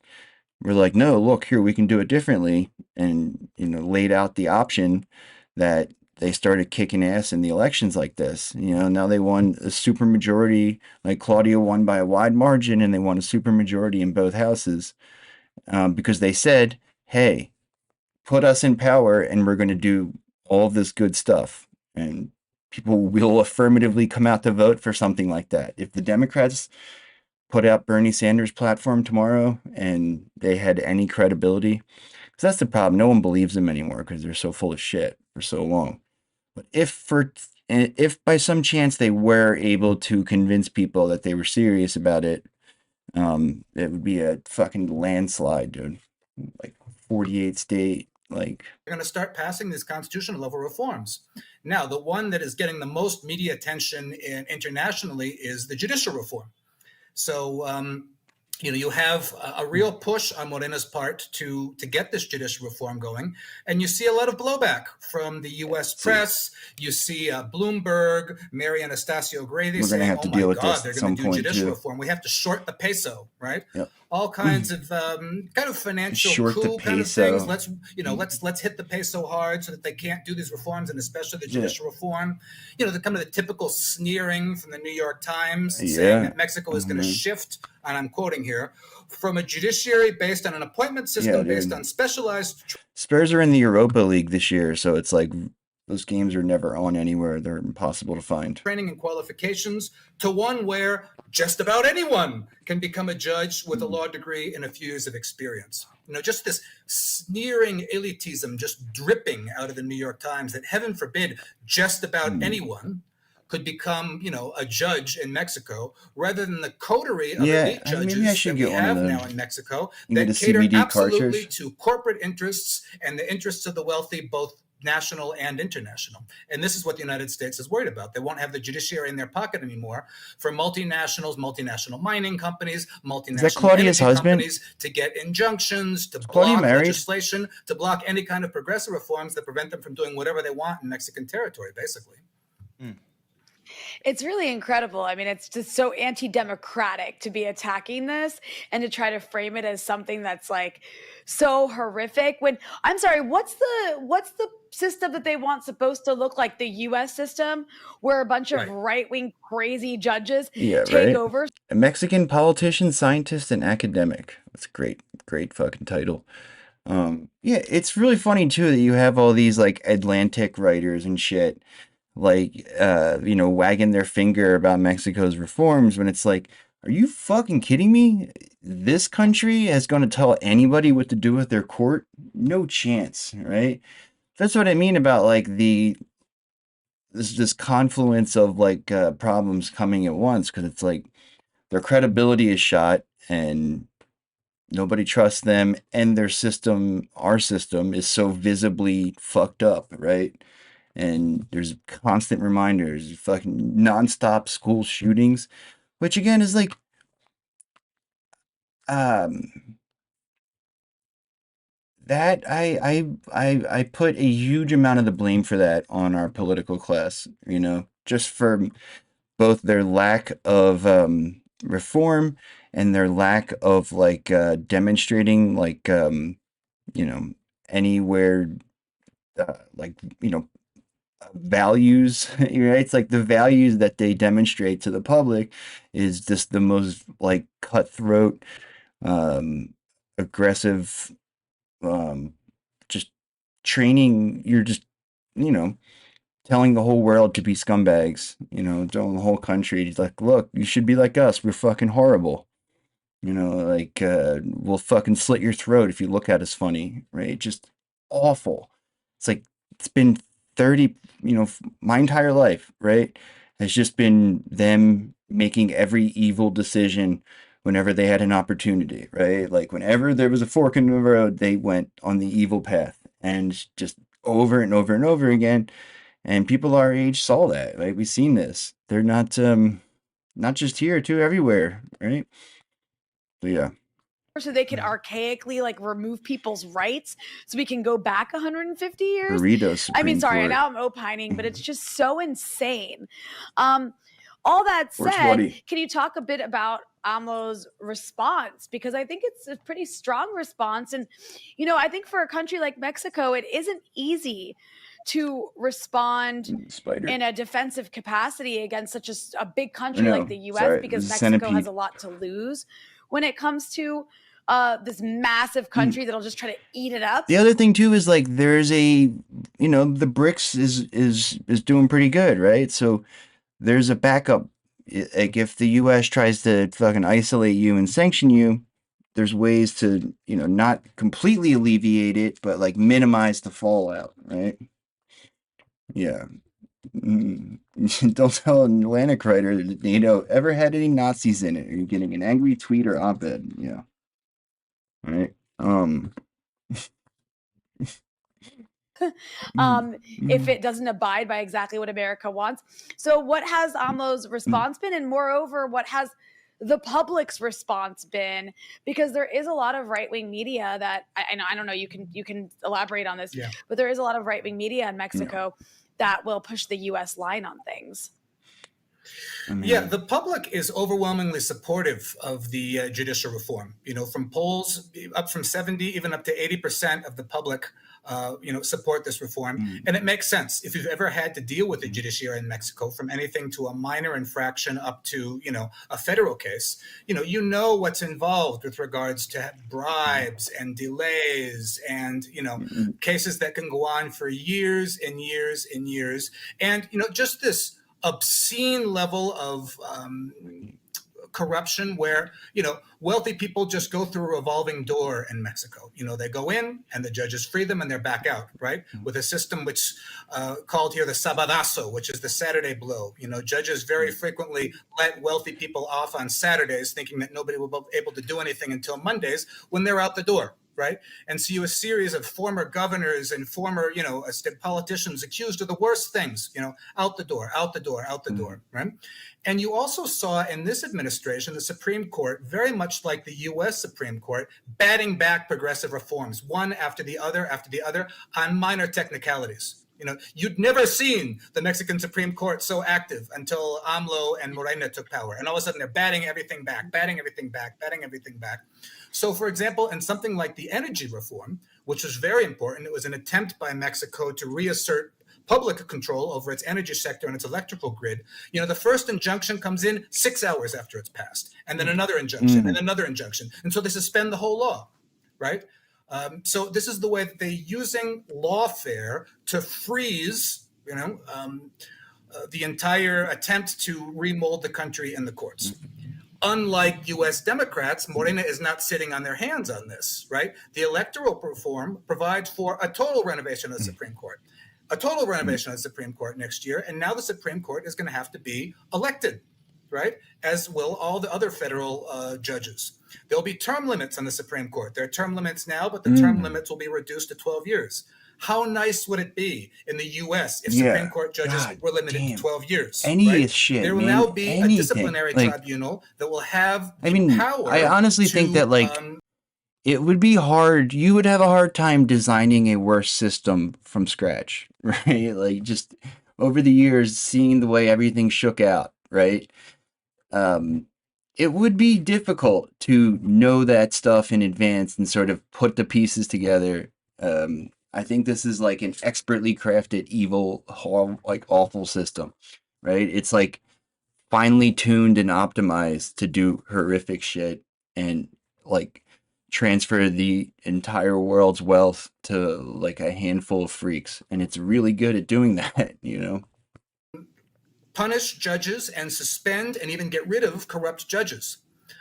we're like, no, look here, we can do it differently. And, laid out the option that they started kicking ass in the elections like this. Now they won a supermajority, like Claudia won by a wide margin, and they won a supermajority in both houses. because they said, hey, put us in power and we're going to do all of this good stuff. And people will affirmatively come out to vote for something like that. If the Democrats put out Bernie Sanders' platform tomorrow and they had any credibility, because that's the problem. No one believes them anymore because they're so full of shit for so long. But if by some chance they were able to convince people that they were serious about it, it would be a fucking landslide, dude. Like 48 state, like they're going to start passing these constitutional level reforms. Now, the one that is getting the most media attention internationally is the judicial reform. So, you have a real push on Morena's part to get this judicial reform going. And you see a lot of blowback from the U.S. press. You see Bloomberg, Mary Anastasio Grady saying, oh my God, they're going to do judicial reform. We have to short the peso, right? Yep. All kinds of kind of financial coup kind of things. Let's hit the peso hard so that they can't do these reforms, and especially the judicial reform. The kind of the typical sneering from the New York Times saying that Mexico is going to shift, and I'm quoting here, from a judiciary based on an appointment system based on specialized. Spurs are in the Europa League this year, so it's like those games are never on anywhere. They're impossible to find. Training and qualifications to one where just about anyone can become a judge with a law degree and a few years of experience. Just this sneering elitism just dripping out of the New York Times that, heaven forbid, just about anyone could become, a judge in Mexico, rather than the coterie of elite judges that we have now in Mexico that cater absolutely to corporate interests and the interests of the wealthy, both national and international. And this is what the United States is worried about. They won't have the judiciary in their pocket anymore for multinational mining companies, multinational energy companies to get injunctions, to block legislation, to block any kind of progressive reforms that prevent them from doing whatever they want in Mexican territory, basically. It's really incredible. I mean, it's just so anti-democratic to be attacking this and to try to frame it as something that's like so horrific. When I'm sorry, what's the system that they want supposed to look like? The U.S. system, where a bunch of right-wing crazy judges take over? A Mexican politician, scientist, and academic. That's a great fucking title. It's really funny too that you have all these like Atlantic writers and shit, like wagging their finger about Mexico's reforms when it's like, are you fucking kidding me? This country is going to tell anybody what to do with their court? No chance, right? That's what I mean about like this confluence of like problems coming at once, because it's like their credibility is shot and nobody trusts them, and their system, our system, is so visibly fucked up, right? And there's constant reminders, fucking nonstop school shootings, which again is like, that I put a huge amount of the blame for that on our political class, just for both their lack of reform and their lack of like demonstrating like anywhere values, right? It's like the values that they demonstrate to the public is just the most like cutthroat, aggressive, just training. You're just, telling the whole world to be scumbags, telling the whole country, like, look, you should be like us. We're fucking horrible. We'll fucking slit your throat if you look at us funny, right? Just awful. It's like, it's been 30, my entire life, right, has just been them making every evil decision whenever they had an opportunity, right? Like whenever there was a fork in the road, they went on the evil path, and just over and over and over again. And people our age saw that, right? We've seen this. They're not just here, too, everywhere, right? So yeah. So they could archaically like remove people's rights, so we can go back 150 years. Burritos. I mean, sorry, now I'm opining, but it's just so insane. All that said, can you talk a bit about AMLO's response? Because I think it's a pretty strong response. And, I think for a country like Mexico, it isn't easy to respond in a defensive capacity against such a big country like the U.S. because Mexico has a lot to lose when it comes to this massive country that'll just try to eat it up. The other thing too is like there's a, you know, the BRICS is doing pretty good, right? So there's a backup. Like if the U.S. tries to fucking isolate you and sanction you, there's ways to, you know, not completely alleviate it, but like minimize the fallout, right? Yeah. Don't tell an Atlantic writer that, you know, ever had any Nazis in it, or you're getting an angry tweet or op-ed. Yeah. Right. If it doesn't abide by exactly what America wants. So what has AMLO's response been? And moreover, what has the public's response been? Because there is a lot of right-wing media that I don't know, you can elaborate on this, but there is a lot of right-wing media in Mexico that will push the US line on things. Yeah, the public is overwhelmingly supportive of the judicial reform. You know, from polls up from 70, even up to 80% of the public, support this reform. And it makes sense. If you've ever had to deal with the judiciary in Mexico, from anything to a minor infraction up to, a federal case, you know what's involved with regards to bribes and delays and, cases that can go on for years and years and years. And, just this obscene level of corruption where, wealthy people just go through a revolving door in Mexico. They go in and the judges free them and they're back out, right? With a system which called here the sabadazo, which is the Saturday blow. Judges very frequently let wealthy people off on Saturdays thinking that nobody will be able to do anything until Mondays when they're out the door. Right. And so you a series of former governors and former, politicians accused of the worst things, out the door, out the door, out the door. Right. And you also saw in this administration, the Supreme Court, very much like the U.S. Supreme Court, batting back progressive reforms, one after the other on minor technicalities. You'd never seen the Mexican Supreme Court so active until AMLO and Morena took power. And all of a sudden they're batting everything back. So, for example, in something like the energy reform, which was very important, it was an attempt by Mexico to reassert public control over its energy sector and its electrical grid. The first injunction comes in 6 hours after it's passed, and then another injunction and another injunction. And so they suspend the whole law, right? So this is the way that they're using lawfare to freeze, the entire attempt to remold the country in the courts. Unlike U.S. Democrats, Morena is not sitting on their hands on this, right? The electoral reform provides for a total renovation of the Supreme Court, next year. And now the Supreme Court is going to have to be elected, right? As will all the other federal judges. There'll be term limits on the Supreme Court. There are term limits now, but the term limits will be reduced to 12 years. How nice would it be in the U.S. if Supreme Court judges were limited to 12 years? Shit, there will now be a disciplinary tribunal that will have power. I honestly think that it would be hard. You would have a hard time designing a worse system from scratch, right? Like just over the years, seeing the way everything shook out, right? It would be difficult to know that stuff in advance and sort of put the pieces together. I think this is like an expertly crafted, evil, awful system, right? It's like finely tuned and optimized to do horrific shit and like transfer the entire world's wealth to like a handful of freaks. And it's really good at doing that, Punish judges and suspend and even get rid of corrupt judges.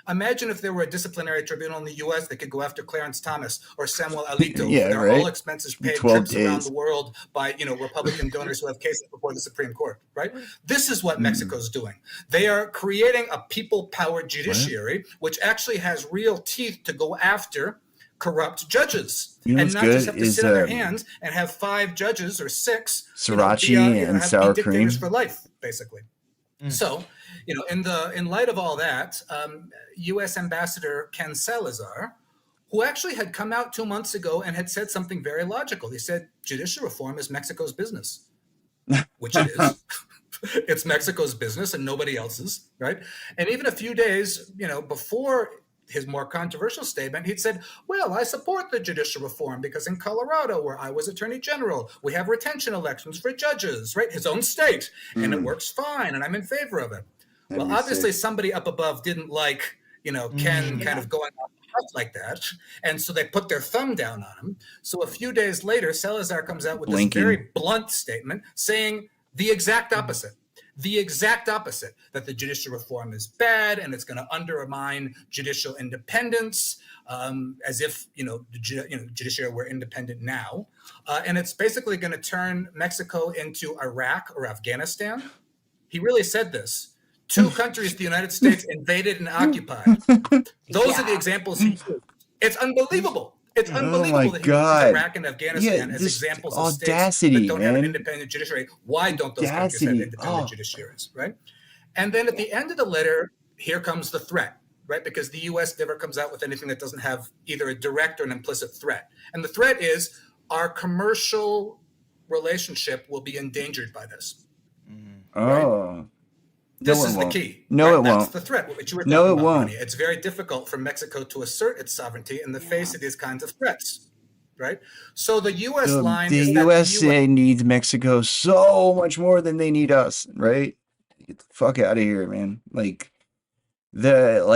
Imagine if there were a disciplinary tribunal in the U.S. that could go after Clarence Thomas or Samuel Alito for their all expenses paid trips around the world by, Republican donors who have cases before the Supreme Court, right? This is what Mexico's doing. They are creating a people-powered judiciary, which actually has real teeth to go after corrupt judges and not just have to sit on their hands and have 5 judges or 6 sriracha and sour cream for life, basically. So, in light of all that, U.S. Ambassador Ken Salazar, who actually had come out 2 months ago and had said something very logical. He said, judicial reform is Mexico's business, which it is. It's Mexico's business and nobody else's, right? And even a few days, before his more controversial statement, he'd said, well, I support the judicial reform because in Colorado, where I was attorney general, we have retention elections for judges, right? His own state. And it works fine. And I'm in favor of it. Well, obviously somebody up above didn't like, Ken kind of going off the stuff like that. And so they put their thumb down on him. So a few days later, Salazar comes out with this very blunt statement saying the exact opposite. The exact opposite, that the judicial reform is bad and it's going to undermine judicial independence, as if the judiciary were independent now, and it's basically going to turn Mexico into Iraq or Afghanistan. He really said this. 2 countries the United States invaded and occupied. Those are the examples he used. It's unbelievable. It's unbelievable that he uses Iraq and Afghanistan as examples of states that don't have an independent judiciary. Why don't those countries have independent judiciaries, right? And then at the end of the letter, here comes the threat, right? Because the U.S. never comes out with anything that doesn't have either a direct or an implicit threat. And the threat is our commercial relationship will be endangered by this. Right? This is the key. No, it won't. That's the threat. What you were talking about, Money. It's very difficult for Mexico to assert its sovereignty in the face of these kinds of threats, right? So the U.S. line is that the USA needs Mexico so much more than they need us, right? Get the fuck out of here, man. There's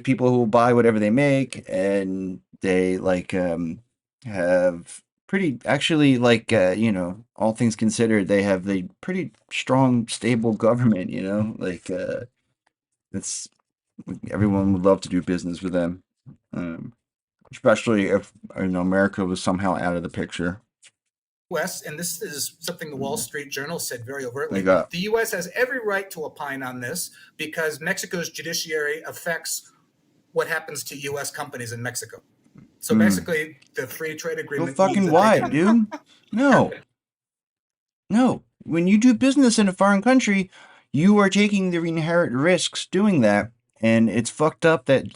people who will buy whatever they make, and they have pretty, actually, all things considered, they have the pretty strong, stable government, it's, everyone would love to do business with them, especially if, America was somehow out of the picture. U.S., and this is something the Wall Street Journal said very overtly, the U.S. has every right to opine on this because Mexico's judiciary affects what happens to U.S. companies in Mexico. So basically, the free trade agreement. Go fucking wide, dude. No. When you do business in a foreign country, you are taking the inherent risks doing that, and it's fucked up that,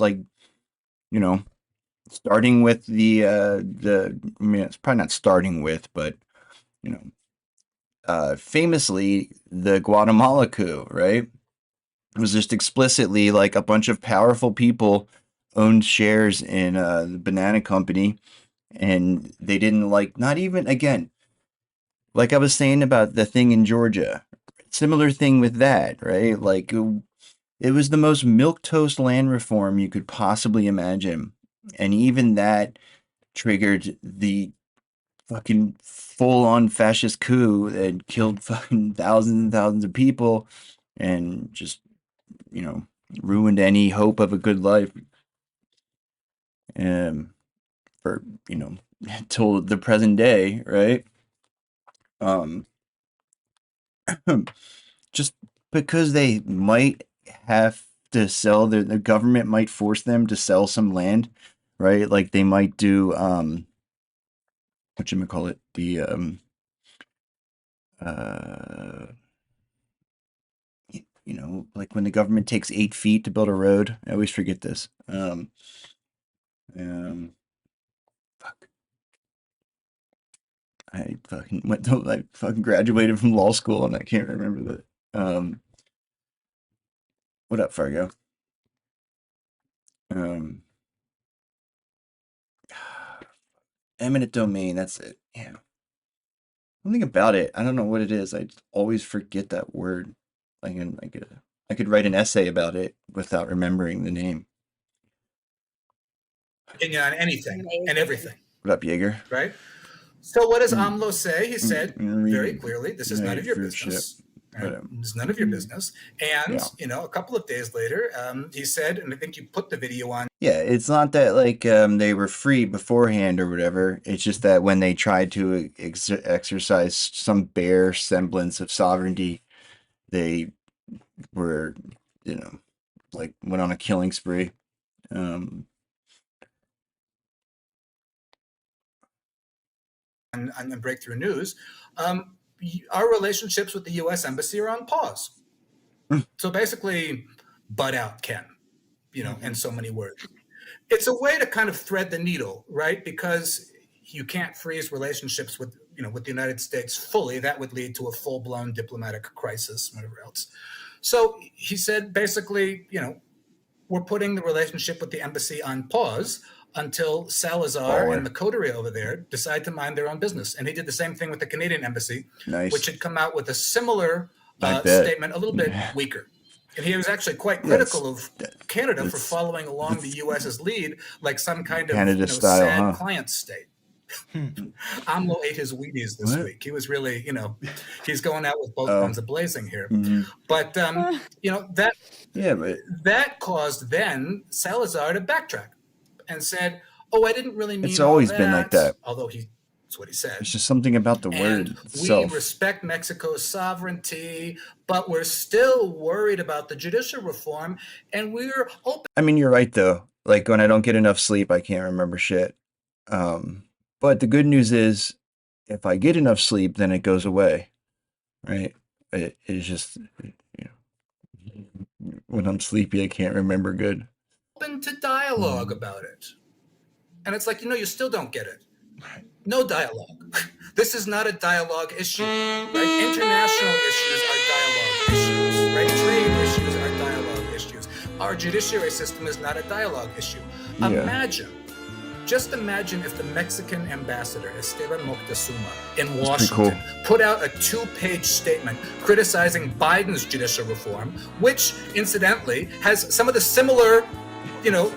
starting with it's probably not starting with, but famously the Guatemala coup, right? It was just explicitly a bunch of powerful people owned shares in the banana company, and they didn't not even, again, like I was saying about the thing in Georgia, similar thing with that, right? It was the most milquetoast land reform you could possibly imagine, and even that triggered the fucking full-on fascist coup that killed fucking thousands and thousands of people and just ruined any hope of a good life. For till the present day, right? Just because they might have to sell the government might force them to sell some land, right? Like they might do whatchamacallit, like when the government takes 8 feet to build a road. I always forget this. I fucking graduated from law school and I can't remember that. What up, Fargo? Eminent domain, that's it. Yeah. Something about it. I don't know what it is. I just always forget that word. I could write an essay about it without remembering the name. Opinion on anything and everything. What up, Jaeger? Right? So what does AMLO say? He said very clearly, this is none of your business. It's none of your business. And, a couple of days later, he said, and I think you put the video on. Yeah, it's not that they were free beforehand or whatever. It's just that when they tried to exercise some bare semblance of sovereignty, they were, went on a killing spree. On Breakthrough News, our relationships with the U.S. Embassy are on pause. So basically, butt out, Ken, in so many words. It's a way to kind of thread the needle, right? Because you can't freeze relationships with the United States fully. That would lead to a full-blown diplomatic crisis, whatever else. So he said, basically, we're putting the relationship with the embassy on pause until Salazar and the coterie over there decide to mind their own business. And he did the same thing with the Canadian embassy, which had come out with a similar statement, a little bit weaker. And he was actually quite critical of Canada for following along the U.S.'s lead, like some kind of sad client state. AMLO ate his Wheaties this week. He was really, he's going out with both guns a-blazing here. But, that caused then Salazar to backtrack and said, I didn't really mean it's always all been like that. Although that's what he said. It's just something about the word itself. We respect Mexico's sovereignty, but we're still worried about the judicial reform, and we're open. I mean, you're right, though. Like, when I don't get enough sleep, I can't remember shit. But the good news is, if I get enough sleep, then it goes away, right? It's just, when I'm sleepy, I can't remember good. Open to dialogue about it. And it's like, you still don't get it. No dialogue. This is not a dialogue issue, right? International issues are dialogue issues, right? Trade issues are dialogue issues. Our judiciary system is not a dialogue issue. Just imagine if the Mexican ambassador, Esteban Moctezuma, in Washington, put out a 2-page statement criticizing Biden's judicial reform, which, incidentally, has some of the similar,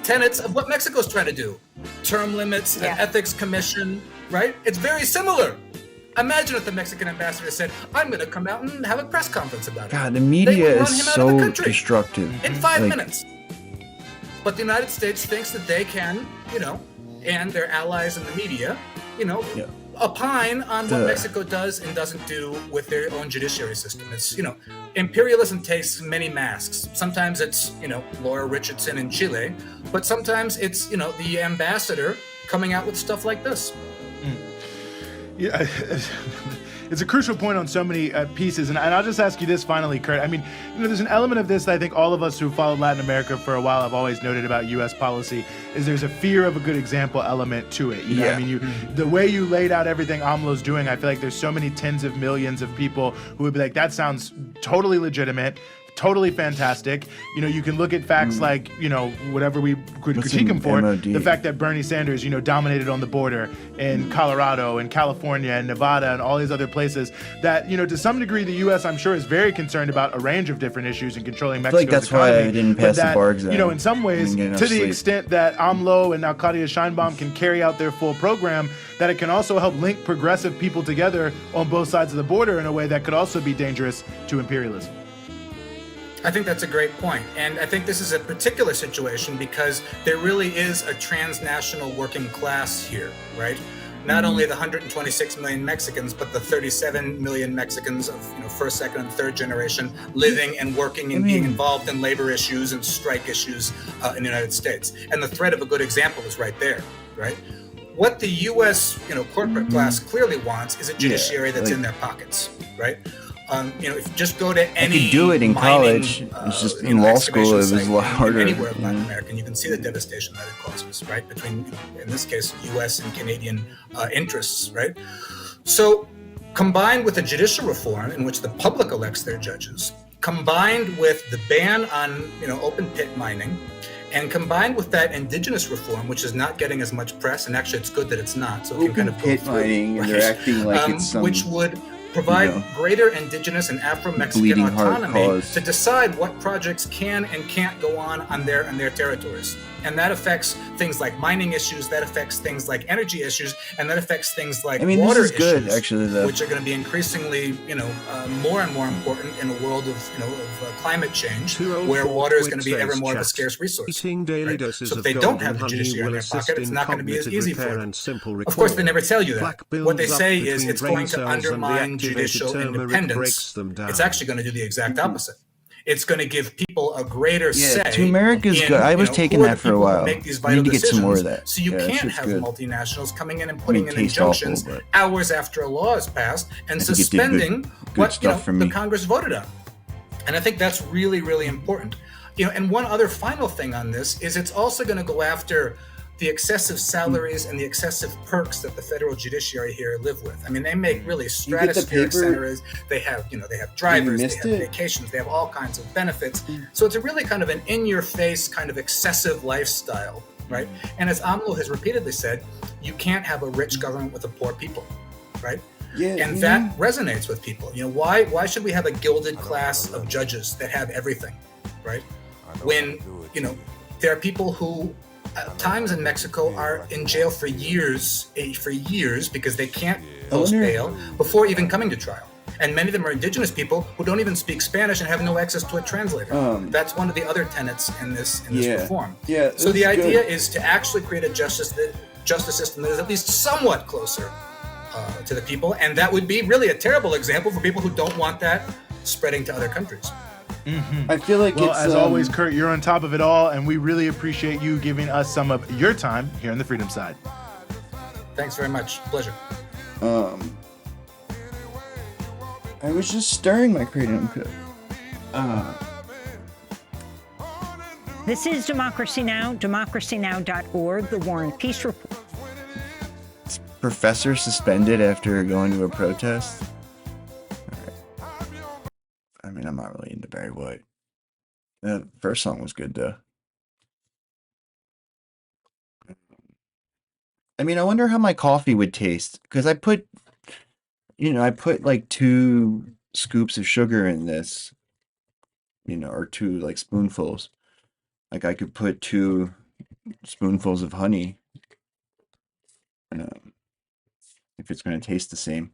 tenets of what Mexico's trying to do. Term limits, an ethics commission, right? It's very similar. Imagine if the Mexican ambassador said, I'm going to come out and have a press conference about it. God, the media is so destructive. In 5 minutes. But the United States thinks that they can, and their allies in the media, opine on what Mexico does and doesn't do with their own judiciary system. It's, imperialism takes many masks. Sometimes it's, Laura Richardson in Chile, but sometimes it's, the ambassador coming out with stuff like this. Yeah, it's a crucial point on so many pieces, and I'll just ask you this finally, Kurt. I mean, there's an element of this that I think all of us who followed Latin America for a while have always noted about U.S. policy, is there's a fear of a good example element to it. I mean, the way you laid out everything AMLO's doing, I feel like there's so many tens of millions of people who would be like, that sounds totally legitimate, totally fantastic. You can look at facts like, whatever we could critique him for, the fact that Bernie Sanders, dominated on the border in Colorado and California and Nevada and all these other places that, to some degree, the U.S., I'm sure, is very concerned about a range of different issues in controlling Mexico's that's economy. why I didn't pass the bar exam. In some ways, to the extent that AMLO and now Claudia Sheinbaum can carry out their full program, that it can also help link progressive people together on both sides of the border in a way that could also be dangerous to imperialism. I think that's a great point. And I think this is a particular situation because there really is a transnational working class here, right? Not only the 126 million Mexicans, but the 37 million Mexicans of first, second, and third generation living and working and being involved in labor issues and strike issues in the United States. And the thread of a good example is right there, right? What the U.S. Corporate class clearly wants is a judiciary that's in their pockets, right? If you just go to any I could do it in college. It's just in law school, it was a lot harder. Anywhere in Latin America, you can see the devastation that it causes, right? Between, in this case, U.S. and Canadian interests, right? So, combined with a judicial reform in which the public elects their judges, combined with the ban on, open pit mining, and combined with that indigenous reform, which is not getting as much press, and actually it's good that it's not, so it can kind of go through, mining, and they're acting like it's some, which would provide greater indigenous and Afro-Mexican autonomy to decide what projects can and can't go on their territories. And that affects things like mining issues, that affects things like energy issues, and that affects things like water this is good, issues, actually, which are going to be increasingly, more and more important in a world of, climate change, where water is going to be ever more of a scarce resource. Right? So if they don't have the judiciary in their pocket, it's not going to be as easy for them. Of course, they never tell you that. What they say is it's going to undermine judicial independence. It's actually going to do the exact opposite. It's going to give people a greater say. Turmeric is good. I was taking that for a while. Make these I need to get some more of that. So you can't have multinationals coming in and putting in injunctions hours after a law is passed and suspending what the Congress voted on. And I think that's really, really important. And one other final thing on this is it's also going to go after the excessive salaries and the excessive perks that the federal judiciary here live with. I mean, they make really stratospheric salaries. They have, they have drivers, they have vacations, they have all kinds of benefits. So it's a really kind of an in-your-face kind of excessive lifestyle, right? And as AMLO has repeatedly said, you can't have a rich government with a poor people, right? That resonates with people. Why should we have a gilded class of judges that have everything? right? When, you know, there are people who at times in Mexico are in jail for years because they can't post bail before even coming to trial. And many of them are indigenous people who don't even speak Spanish and have no access to a translator. That's one of the other tenets in this reform. Yeah. So the idea is to actually create a justice system that is at least somewhat closer to the people, and that would be really a terrible example for people who don't want that spreading to other countries. Mm-hmm. I feel like well, it's as always, Kurt, you're on top of it all, and we really appreciate you giving us some of your time here on the Freedom Side. Thanks very much. Pleasure. I was just stirring my kratom. This is Democracy Now!, democracynow.org, the War and Peace Report. Is Professor suspended after going to a protest? Right. I mean, I'm not really into Barry White. The first song was good, though. I mean, I wonder how my coffee would taste, because I put like 2 scoops of sugar in this, or 2 like spoonfuls. Like I could put 2 spoonfuls of honey, if it's going to taste the same.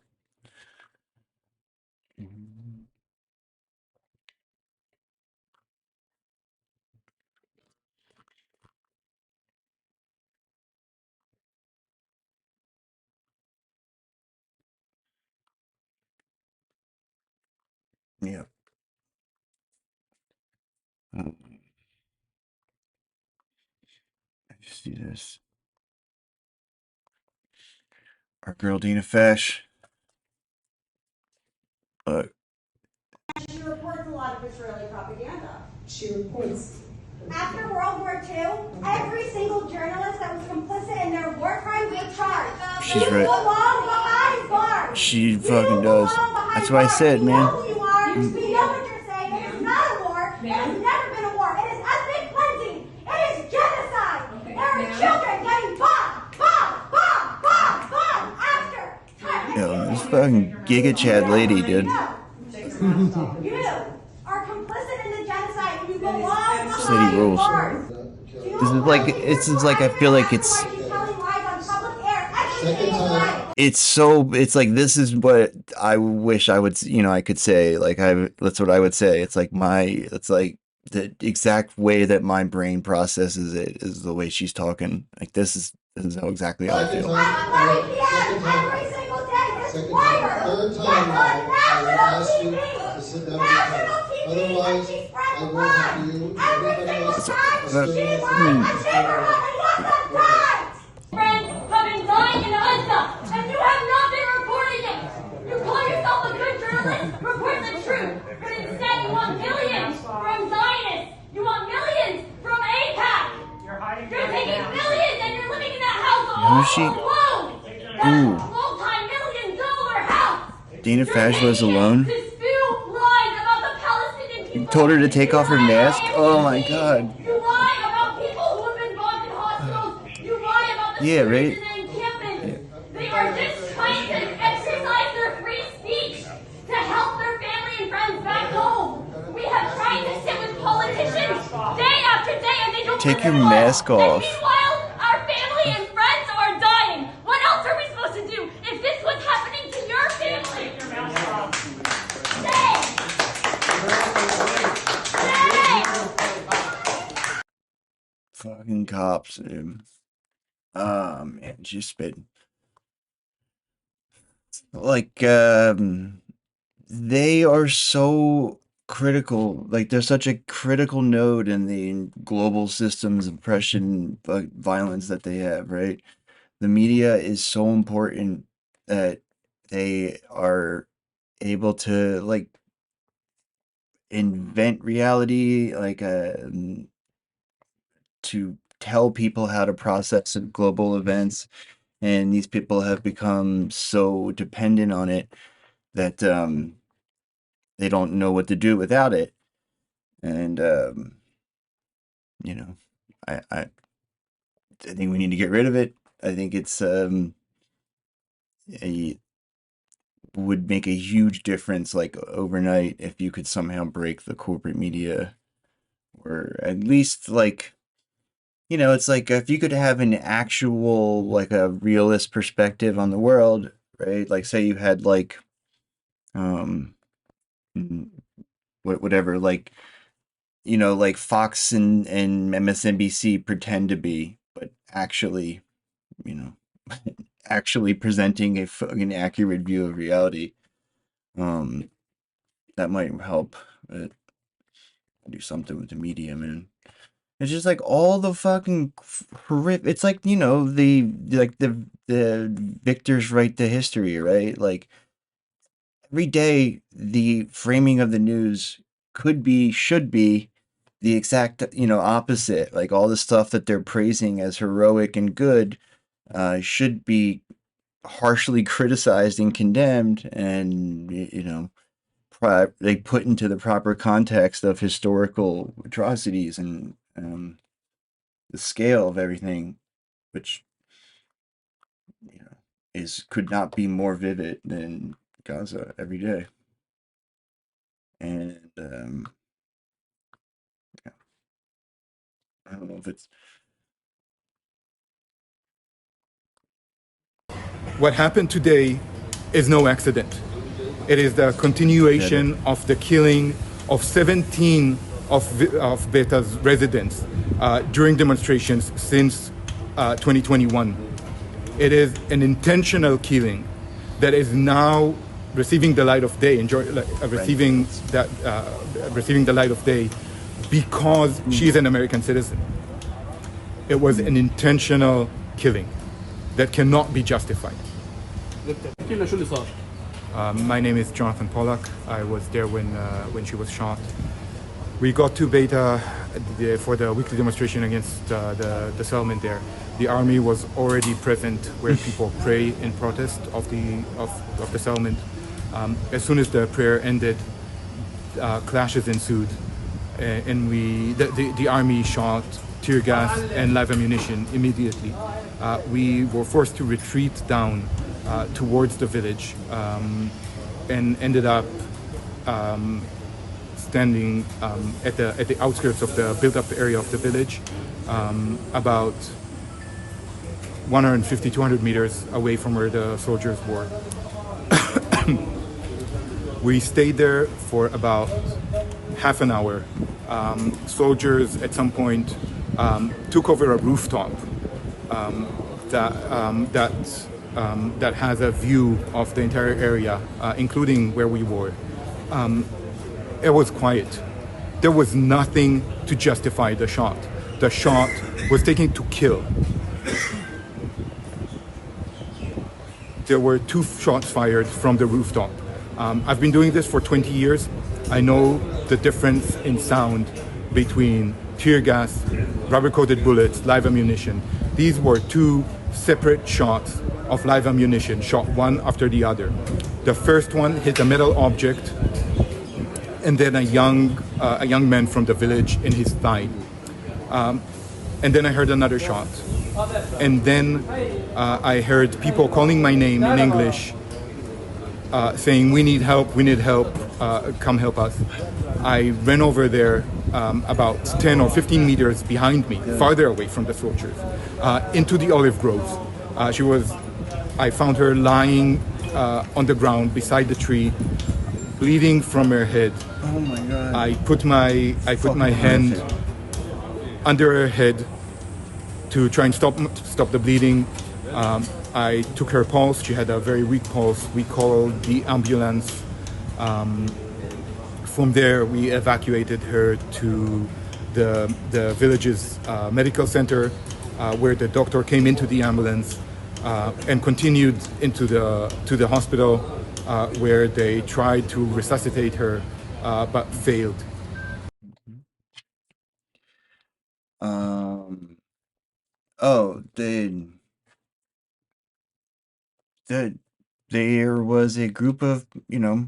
Yeah. I just do this. Our girl Dina Fesh. Look. She reports a lot of Israeli propaganda. She reports. After World War II, every single journalist that was complicit in their war crimes was charged. She's you right. belong behind bars. She fucking does. That's what I said, we man. know who you are. We know what you're saying. It is not a war. It has never been a war. It is ethnic cleansing. It is genocide. There are children getting bombed after. Yo, this fucking Giga Chad lady, dude. You are complicit in the genocide and you belong This lady rules. This is like I feel like it's like this is what I wish I would I could say, like that's what I would say. It's like the exact way that my brain processes it is the way she's talking. Like this is how exactly I feel. Every single day, this liar gets on national TV, and she spreads lies. Every single time she lies, a neighborhood, and lots of died. Friends have been dying in Gaza, and you have not been reporting it. You call yourself a good journalist, report the truth, but instead you want millions from Zionists. You want millions from AIPAC. You're taking millions and you're living in that house alone. That's a multi-million-dollar house. Dina Fesh was alone. You told her to take off her mask? Oh my god. You lie about people who have been bombed in hospitals. You lie about the right? They are just trying to exercise their free speech to help their family and friends back home. We have tried to sit with politicians day after day and they don't take your mask off. Meanwhile, our family and friends are dying. What else are we supposed to do if this was happening to your family? Take your mask off. Fucking cops, dude. Man, she's spitting. Like, they are so critical. Like, they're such a critical node in the global systems of oppression, violence that they have, right? The media is so important that they are able to, like, invent reality, like, to tell people how to process global events, and these people have become so dependent on it that they don't know what to do without it. And I think we need to get rid of it. I think it's would make a huge difference, like overnight, if you could somehow break the corporate media or at least like, you know, it's like if you could have an actual, like a realist perspective on the world, right? Like say you had like, um, whatever, like, you know, like Fox and MSNBC pretend to be, but actually, you know, actually presenting a fucking accurate view of reality. That might help do something with the media, man. It's just like all the fucking horrific. It's like, you know, the victors write the history, right? Like every day, the framing of the news should be the exact, you know, opposite. Like all the stuff that they're praising as heroic and good, should be harshly criticized and condemned, and you know, they put into the proper context of historical atrocities and the scale of everything, which, you know, could not be more vivid than Gaza every day. And yeah, I don't know if it's what happened today is no accident. It is the continuation of the killing of 17 of Beta's residents during demonstrations since 2021. It is an intentional killing that is now receiving the light of day, receiving the light of day because she is an American citizen. It was an intentional killing that cannot be justified. My name is Jonathan Pollack. I was there when she was shot. We got to Beta for the weekly demonstration against the settlement there. The army was already present where people pray in protest of the settlement. As soon as the prayer ended, clashes ensued, and the army shot tear gas and live ammunition immediately. We were forced to retreat down towards the village, and ended up standing at the outskirts of the built-up area of the village, about 150, 200 meters away from where the soldiers were. We stayed there for about half an hour. Soldiers at some point took over a rooftop that has a view of the entire area, including where we were. It was quiet. There was nothing to justify the shot. The shot was taken to kill. There were 2 shots fired from the rooftop. I've been doing this for 20 years. I know the difference in sound between tear gas, rubber-coated bullets, live ammunition. These were 2 separate shots of live ammunition, shot one after the other. The first one hit a metal object, and then a young man from the village in his thigh. And then I heard another shot. And then I heard people calling my name in English, saying, we need help, come help us. I ran over there about 10 or 15 meters behind me, farther away from the soldiers, into the olive groves. I found her lying on the ground beside the tree, bleeding from her head. Oh my God. I put my hand under her head to try and stop the bleeding. I took her pulse. She had a very weak pulse. We called the ambulance. From there, we evacuated her to the village's medical center, where the doctor came into the ambulance and continued to the hospital, where they tried to resuscitate her, but failed. There was a group of, you know,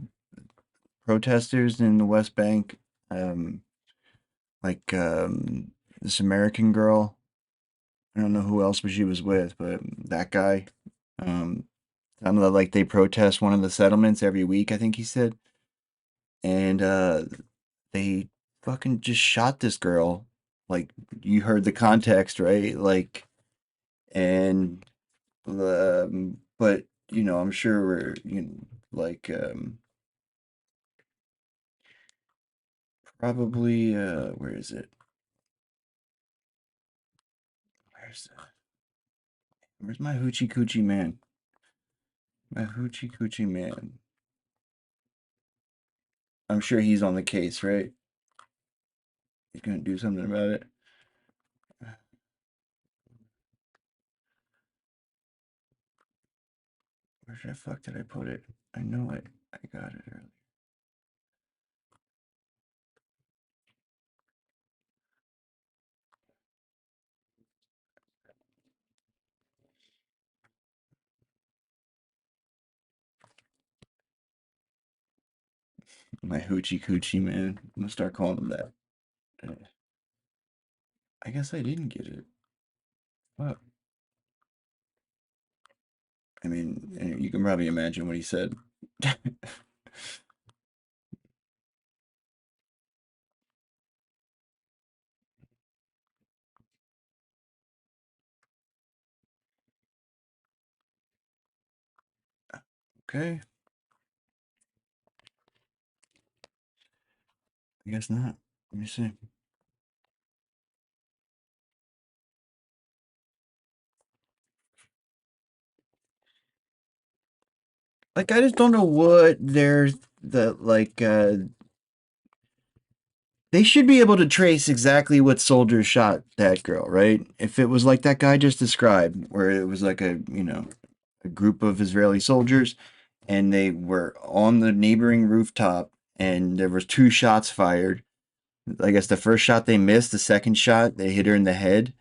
protesters in the West Bank, this American girl. I don't know who else she was with, but that guy. Sounded like they protest one of the settlements every week, I think he said. And they fucking just shot this girl. Like, you heard the context, right? Like, and but you know, I'm sure we're like probably where is it? Where's my hoochie coochie man? My hoochie coochie man. I'm sure he's on the case, right? He's gonna do something about it. Where the fuck did I put it? I know I got it earlier. My hoochie coochie man. I'm gonna start calling him that. I guess I didn't get it. What? I mean, you can probably imagine what he said. Okay. I guess not. Let me see. Like, I just don't know what there's the like they should be able to trace exactly what soldier shot that girl, right? If it was like that guy just described, where it was like a group of Israeli soldiers and they were on the neighboring rooftop and there was 2 shots fired. I guess the first shot they missed, the second shot they hit her in the head,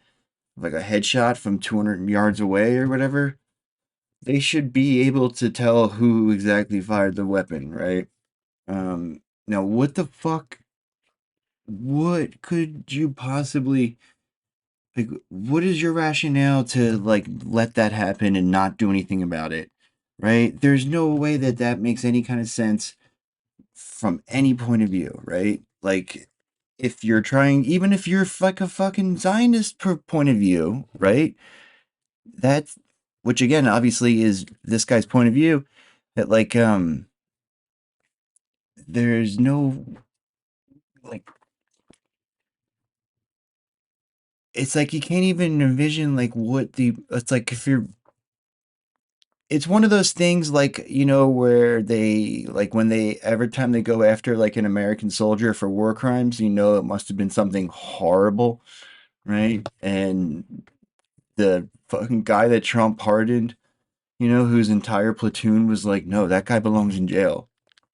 like a headshot from 200 yards away or whatever. They should be able to tell who exactly fired the weapon, right? Now what the fuck? What could you possibly like? What is your rationale to like let that happen and not do anything about it, right? There's no way that that makes any kind of sense from any point of view, right? Like, if you're trying, even if you're like a fucking Zionist point of view, right? That's which again, obviously, is this guy's point of view. That like, there's no like, it's like you can't even envision like what the it's like if you're it's one of those things like where they like when they every time they go after like an American soldier for war crimes, it must have been something horrible, right? And the fucking guy that Trump pardoned, whose entire platoon was like, no, that guy belongs in jail.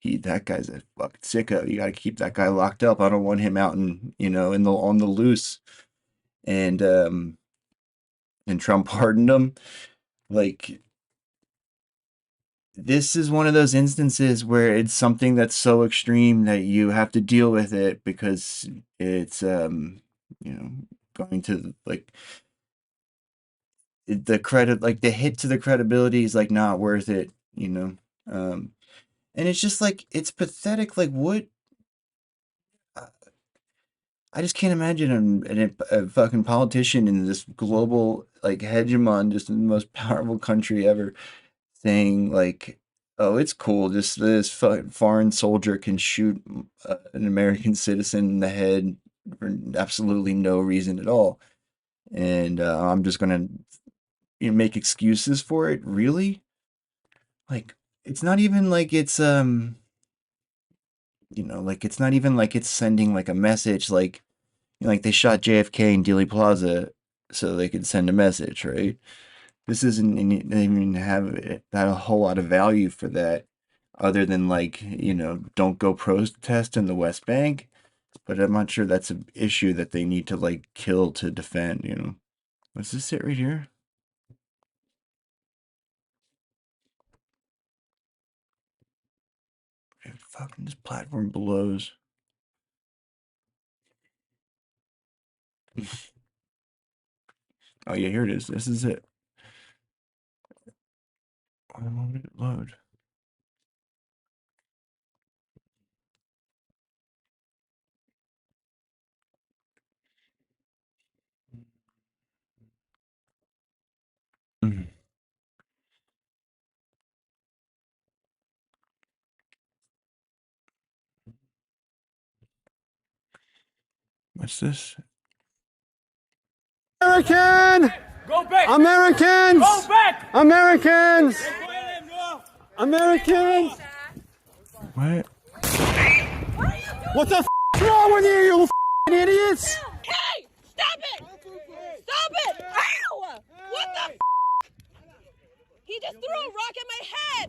That guy's a fucking sicko. You got to keep that guy locked up. I don't want him out in the on the loose. And Trump pardoned him. Like, this is one of those instances where it's something that's so extreme that you have to deal with it because it's going to like the credit, like the hit to the credibility is like not worth it. um and it's just like it's pathetic. Like, what? uh, I just can't imagine a fucking politician in this global like hegemon, just in the most powerful country ever, saying like, "Oh, it's cool. Just this foreign soldier can shoot an American citizen in the head for absolutely no reason at all, and I'm just gonna make excuses for it." Really? Like, it's not even like like it's not even like it's sending like a message. Like they shot JFK in Dealey Plaza so they could send a message, right? This isn't they don't even have that a whole lot of value for that, other than like don't go protest in the West Bank. But I'm not sure that's an issue that they need to like kill to defend. What's this it right here? Fucking this platform blows. Oh yeah, here it is. This is it. Why won't it load? What's this? American! Go back! Americans! Go back! Americans! Americans! What? What the f is wrong with you, you idiots? Hey! Stop it! Stop it! Ow! What the f? He just threw a rock at my head!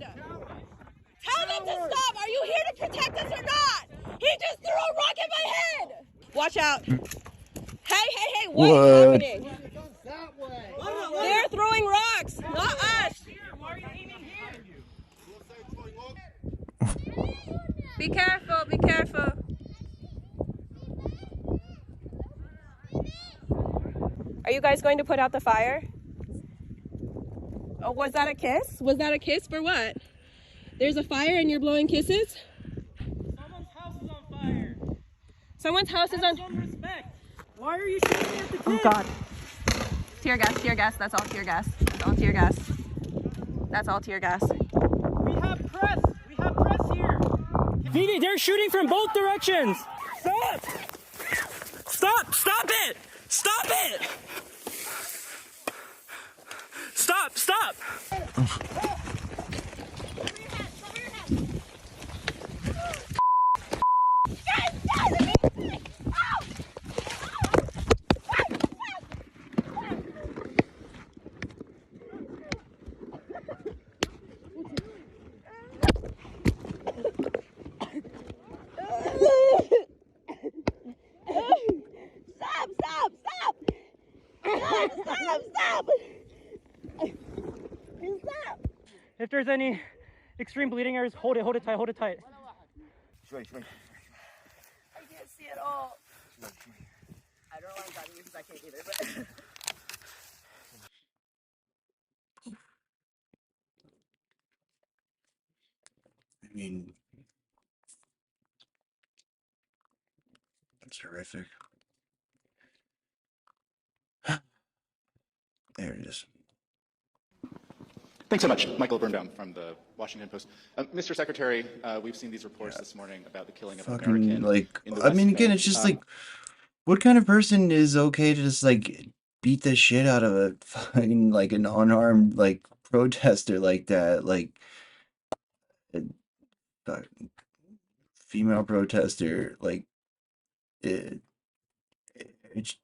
Tell them to stop! Are you here to protect us or not? He just threw a rock at my head! Watch out! Hey, what is happening? They're throwing rocks, not us! Be careful, be careful. Are you guys going to put out the fire? Oh, was that a kiss? Was that a kiss for what? There's a fire and you're blowing kisses? Someone's house is on fire. Someone's house is on... Some respect. Why are you shooting at the kids? Oh, God. Tear gas, that's all tear gas. That's all tear gas. That's all tear gas. We have press here. VD, they're shooting from both directions. Stop! Stop it! Stop it! Stop! Stop! If there's any extreme bleeding areas, hold it tight. I can't see at all. I don't know why I'm grabbing you because I can't either, but... I mean, that's horrific. There it is. Thanks so much. Michael Birnbaum from the Washington Post. Mr. Secretary, we've seen these reports this morning about the killing of American Like, in the I West mean, again, Bank. it's just like, what kind of person is okay to just like beat the shit out of a fucking like an unarmed like protester like that, like a female protester, like it's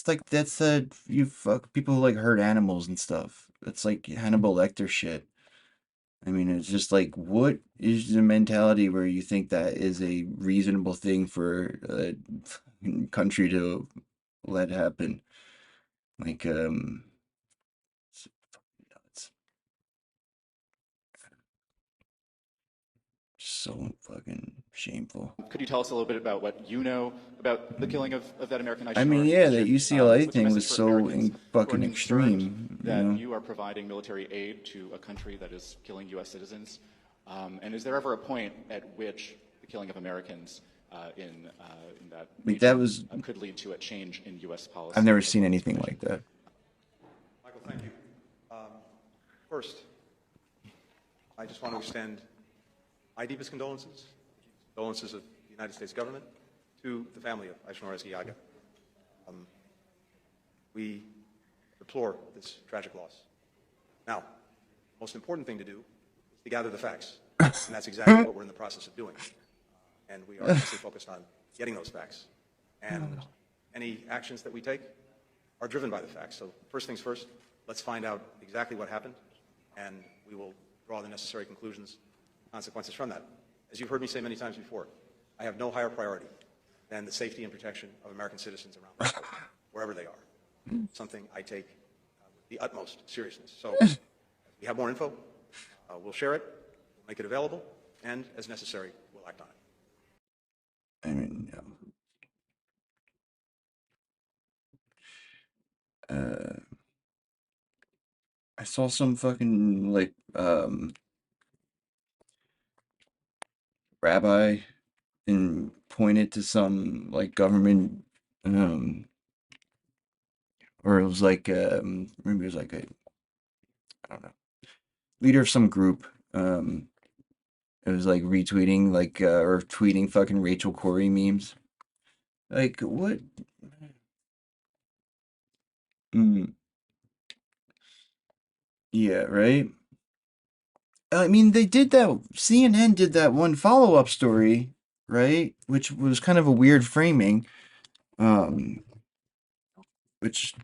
like that's you fuck people who like hurt animals and stuff. It's like Hannibal Lecter shit. I mean, it's just like, what is the mentality where you think that is a reasonable thing for a country to let happen? Like, it's fucking nuts. So fucking shameful. Could you tell us a little bit about what you know about the killing of that American? I mean, yeah, that UCLA thing was so fucking extreme. That you are providing military aid to a country that is killing U.S. citizens, and is there ever a point at which the killing of Americans in that Like that was could lead to a change in U.S. policy? I've never seen anything like that. Michael, thank you. First, I just want to extend my deepest condolences of the United States government to the family of Aisha Ezgi-Aga. We deplore this tragic loss. Now, the most important thing to do is to gather the facts, and that's exactly what we're in the process of doing. And we are mostly focused on getting those facts. And any actions that we take are driven by the facts. So first things first, let's find out exactly what happened, and we will draw the necessary conclusions, consequences from that. As you've heard me say many times before, I have no higher priority than the safety and protection of American citizens around the world, wherever they are. Something I take with the utmost seriousness. So as we have more info, we'll share it, we'll make it available, and as necessary, we'll act on it. I mean, I saw some fucking like rabbi and pointed to some like government or it was like maybe it was like a I don't know leader of some group it was like retweeting like or tweeting fucking Rachel Corrie memes Like, what? Mm, yeah, right? I mean, they did that. CNN did that one follow-up story, right? Which was kind of a weird framing. Um, which,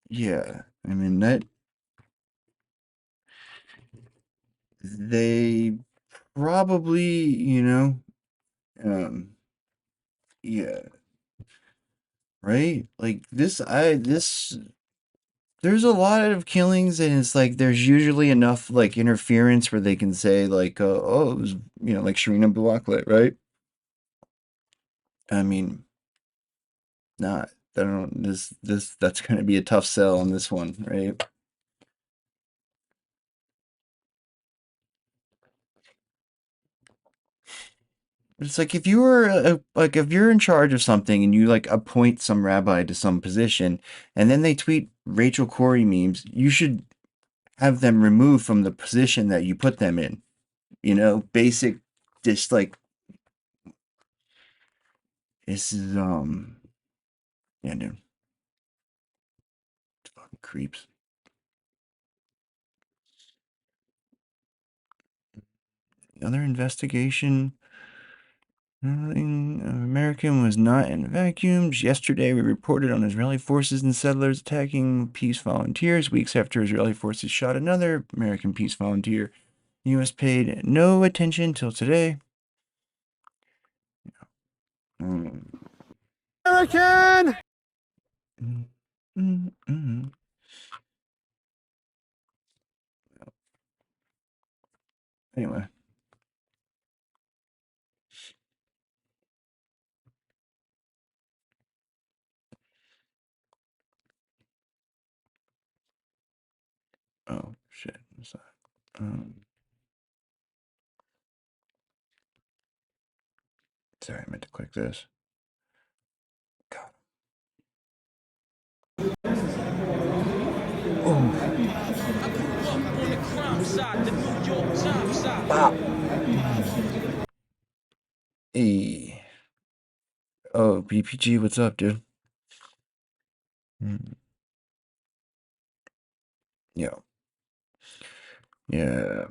yeah, I mean, that they probably, yeah, right? Like this, there's a lot of killings, and it's like there's usually enough like interference where they can say like, oh, it was, like Sharina Bloklet, right? I mean, not. I don't. That's going to be a tough sell on this one, right? It's like if you were like if you're in charge of something and you like appoint some rabbi to some position, and then they tweet Rachel Corrie memes, you should have them removed from the position that you put them in. Basic, just like this is yeah, dude, fucking creeps. Another investigation. American was not in vacuums. Yesterday, we reported on Israeli forces and settlers attacking peace volunteers. Weeks after Israeli forces shot another American peace volunteer, U.S. paid no attention till today. American! Anyway. Oh, shit. What's that? Sorry, I meant to click this. God. Bop. Hey. Oh, BPG, what's up, dude? Yeah. Yeah.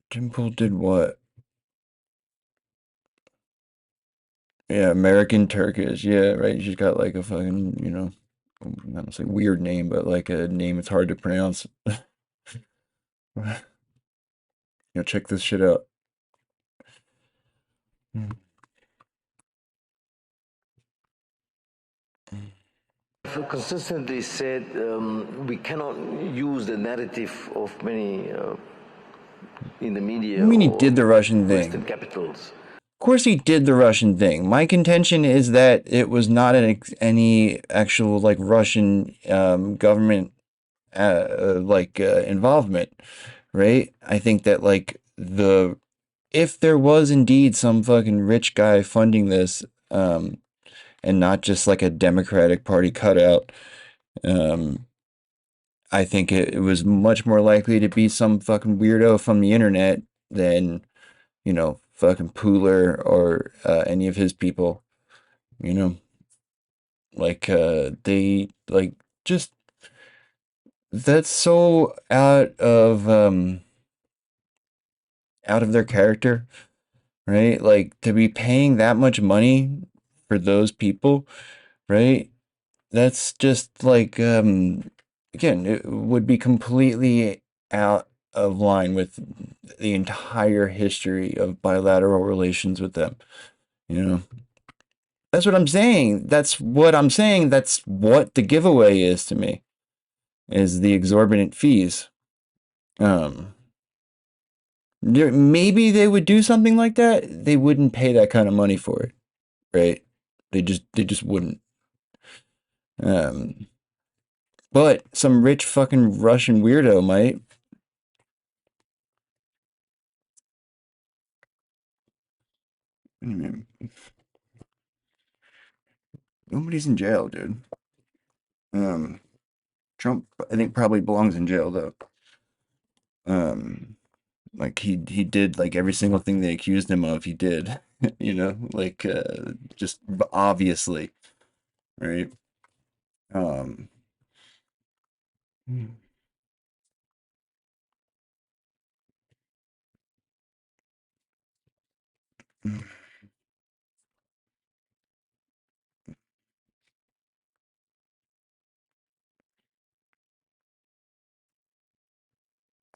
Dimple did what? Yeah, American Turkish. Yeah, right. She's got like a fucking, I don't say weird name, but like a name it's hard to pronounce. Check this shit out. Consistently said we cannot use the narrative of many in the media. I mean, he did the Russian thing. Western capitals. Of course, he did the Russian thing. My contention is that it was not any actual like Russian government involvement, right? I think that like if there was indeed some fucking rich guy funding this, and not just like a Democratic Party cutout, I think it was much more likely to be some fucking weirdo from the internet than, fucking Pooler or any of his people, like they like just that's so out of their character, right? Like to be paying that much money for those people, right? That's just like again, it would be completely out of line with the entire history of bilateral relations with them. That's what I'm saying. That's what I'm saying. That's what the giveaway is to me, is the exorbitant fees. Maybe they would do something like that. They wouldn't pay that kind of money for it, right? They just wouldn't. But some rich fucking Russian weirdo might. Nobody's in jail, dude. Trump, I think, probably belongs in jail though. Like he did like every single thing they accused him of. He did. You know, like just obviously, right? Um,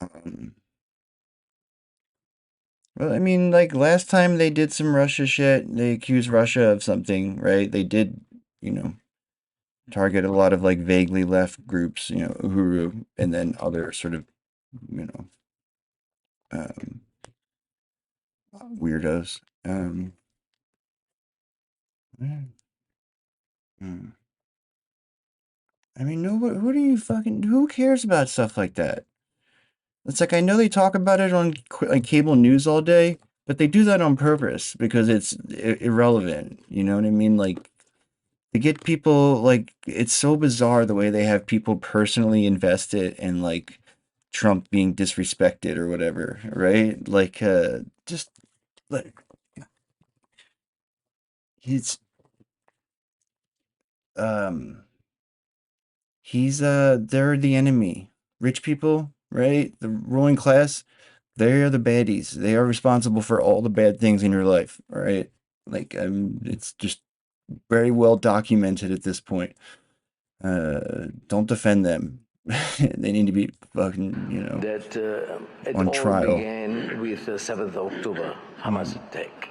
um, well, I mean, like last time they did some Russia shit, they accused Russia of something, right? They did, you know, target a lot of like vaguely left groups, you know, Uhuru, and then other sort of, you know, um, weirdos. Mm, mm. I mean, no, who do you fucking, who cares about stuff like that? It's like, I know they talk about it on like cable news all day, but they do that on purpose because it's irrelevant. You know what I mean? Like, to get people, like, it's so bizarre the way they have people personally invested in, like, Trump being disrespected or whatever, right? Like, just, like, he's, um, they're the enemy. Rich people, right? The ruling class, they are the baddies. They are responsible for all the bad things in your life, right? Like, it's just very well documented at this point. Don't defend them. They need to be fucking, you know, That it on all trial. began with the 7th of October Hamas attack.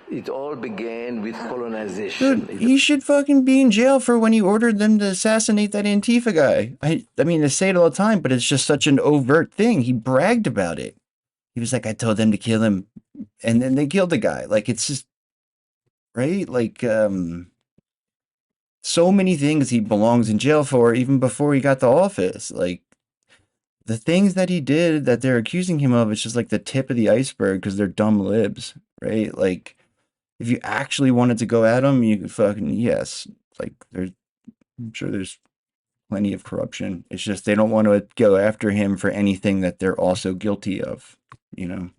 It all began with colonization. Dude, he should fucking be in jail for when he ordered them to assassinate that Antifa guy. I mean, they say it all the time, but it's just such an overt thing. He bragged about it. He was like, I told them to kill him, and then they killed the guy. Like, it's just, right? Like, so many things he belongs in jail for, even before he got to office. Like, the things that he did that they're accusing him of, it's just like the tip of the iceberg because they're dumb libs, right? Like, if you actually wanted to go at him, you could fucking, yes. Like, I'm sure there's plenty of corruption. It's just they don't want to go after him for anything that they're also guilty of, you know?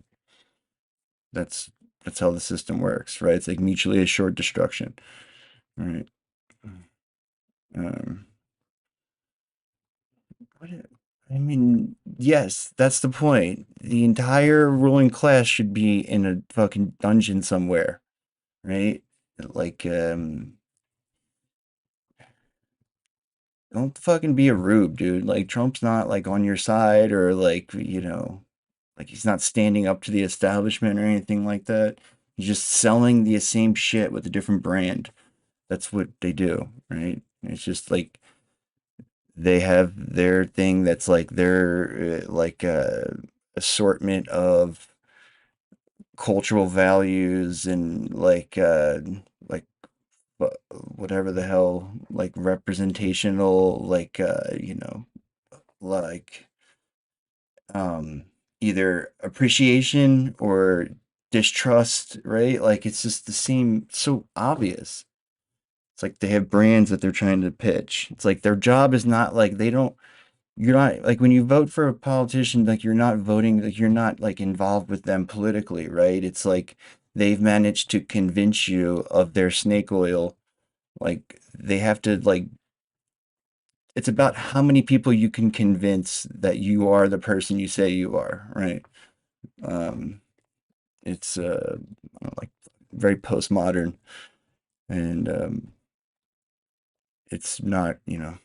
That's how the system works, right? It's like mutually assured destruction, right? What? I mean, yes, that's the point. The entire ruling class should be in a fucking dungeon somewhere, right? Like, don't fucking be a rube, dude. Like, Trump's not like on your side or like, you know, like he's not standing up to the establishment or anything like that. He's just selling the same shit with a different brand. That's what they do, right? It's just like they have their thing that's like their like assortment of cultural values and like whatever the hell, like representational, like you know, like either appreciation or distrust, right? Like it's just the same, so obvious. It's like they have brands that they're trying to pitch. It's like their job is not like they don't, you're not like when you vote for a politician, like you're not voting, like you're not like involved with them politically, right? It's like they've managed to convince you of their snake oil. Like they have to like, it's about how many people you can convince that you are the person you say you are, right? It's like very postmodern, and it's not, you know,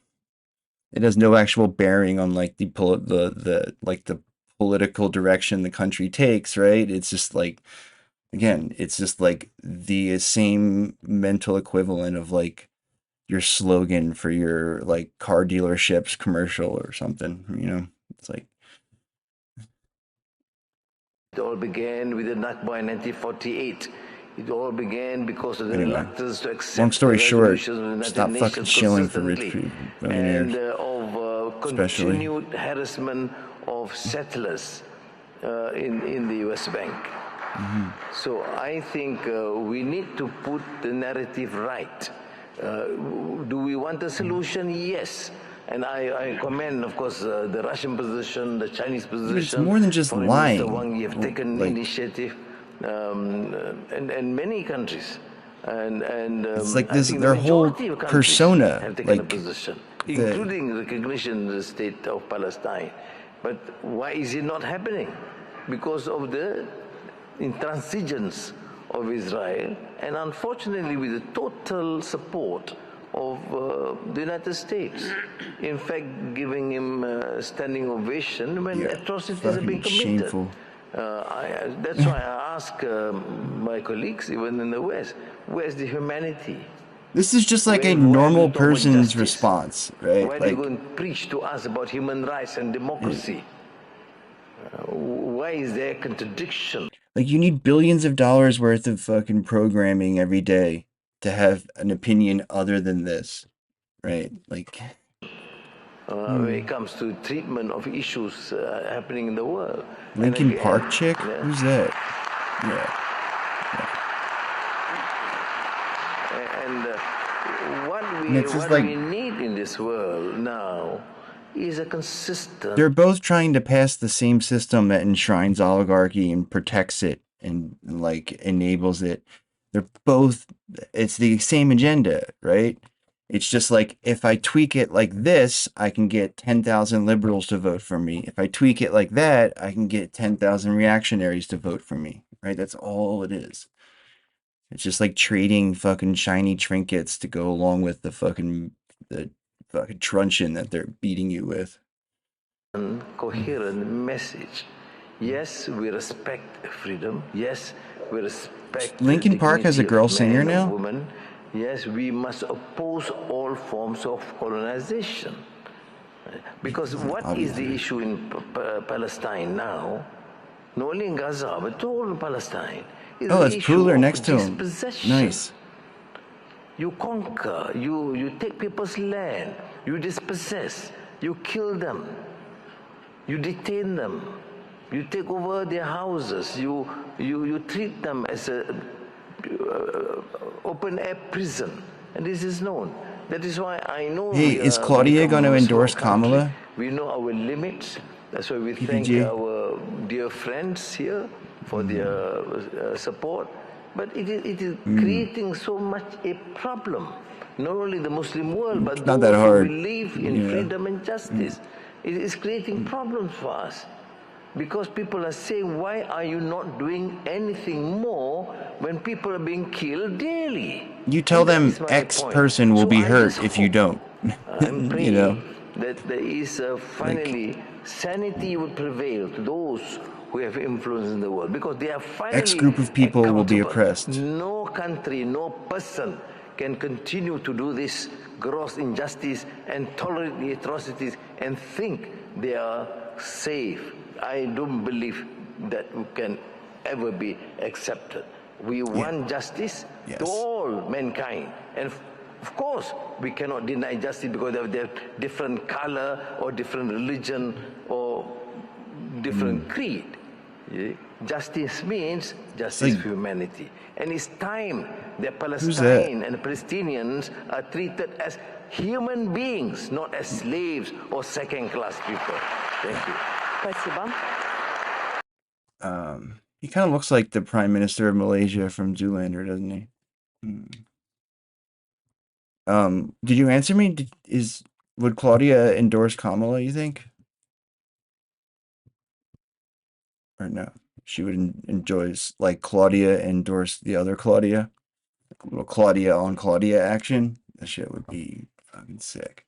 it has no actual bearing on like the like the political direction the country takes, right? It's just like, again, it's just like the same mental equivalent of like your slogan for your like car dealership's commercial or something, you know? It's like It all began with the Nakba in 1948. It all began because of the reluctance to accept long story the short, resolutions of the United stop fucking Nations shilling for rich consistently, people, millionaires, and of continued harassment of settlers in the West Bank. So I think we need to put the narrative right. Do we want a solution? Yes. And I commend, of course, the Russian position, the Chinese position. It's more than just Foreign lying. Minister Wang, you have taken Like, initiative and many countries. And it's like I this, think their the whole majority of countries persona, have taken a like position, including recognition of the state of Palestine. But why is it not happening? Because of the intransigence of Israel, and unfortunately with the total support of the United States. In fact, giving him a standing ovation when atrocities are being committed. Shameful. That's why I ask my colleagues, even in the West, where's the humanity? This is just like a normal person's response, right? Why do you go and preach to us about human rights and democracy? Why is there contradiction? Like, you need billions of dollars worth of fucking programming every day to have an opinion other than this, right? Like, when it comes to treatment of issues happening in the world. Linkin Park chick? Who's that? Yeah. And what we need in this world now is a consistent... They're both trying to pass the same system that enshrines oligarchy and protects it and like enables it. They're both, it's the same agenda, right? It's just like, if I tweak it like this, I can get 10,000 liberals to vote for me. If I tweak it like that, I can get 10,000 reactionaries to vote for me, right? That's all it is. It's just like trading fucking shiny trinkets to go along with the fucking truncheon that they're beating you with. Coherent message. Yes, we respect freedom. Yes, we respect Linkin Park has a girl singer now? Woman. Yes, we must oppose all forms of colonization. Because what is the issue in Palestine now? Not only in Gaza, but all in Palestine. Oh, it's Pooler next to him. Nice. You conquer, you take people's land, you dispossess, you kill them, you detain them, you take over their houses, you treat them as a open air prison, and this is known. That is why I know. Hey, is Claudia going to endorse Kamala? We know our limits. That's why we thank our dear friends here for their support. But it is creating so much a problem. Not only the Muslim world, but those who believe in freedom and justice. It is creating problems for us. Because people are saying, why are you not doing anything more when people are being killed daily? You tell them X person will be hurt if you don't. I'm praying that there is finally sanity will prevail to those who have influence in the world, because they are finally X group of people will be oppressed. No country, no person can continue to do this gross injustice and tolerate the atrocities and think they are safe. I don't believe that can ever be accepted. We want justice to all mankind. And of course, we cannot deny justice because of their different color or different religion or different creed. Justice means justice for humanity. And it's time that Palestine and the Palestinians are treated as human beings, not as slaves or second-class people. Thank you. He kind of looks like the Prime Minister of Malaysia from Zoolander, doesn't he? Did you answer me? Would Claudia endorse Kamala, you think? Or no? She would enjoy, like, Claudia endorse the other Claudia? Like a little Claudia on Claudia action? That shit would be fucking sick.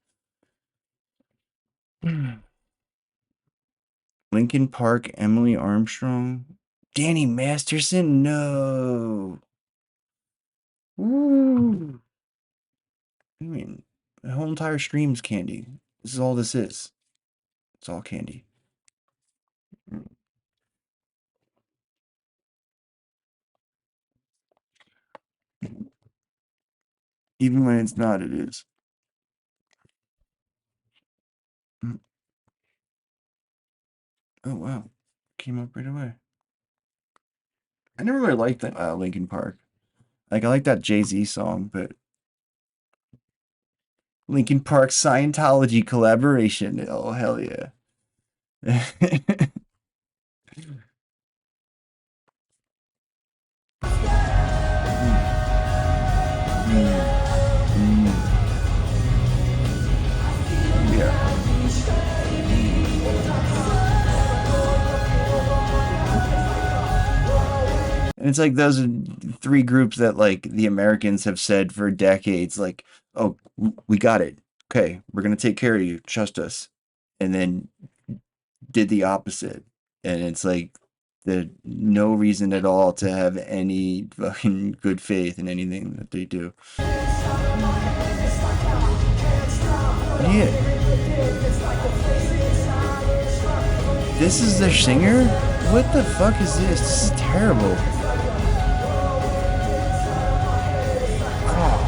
Linkin Park, Emily Armstrong, Danny Masterson. No. Ooh. I mean, the whole entire stream's candy. This is all this is. It's all candy. Even when it's not, it is. Oh, wow. Came up right away. I never really liked that Linkin Park. Like, I like that Jay-Z song, but Linkin Park Scientology collaboration. Oh, hell yeah. And it's like those are three groups that like the Americans have said for decades, like, oh, we got it. Okay, we're gonna take care of you. Trust us. And then did the opposite. And it's like no reason at all to have any fucking good faith in anything that they do. Yeah. This is their singer? What the fuck is this? This is terrible. Oh.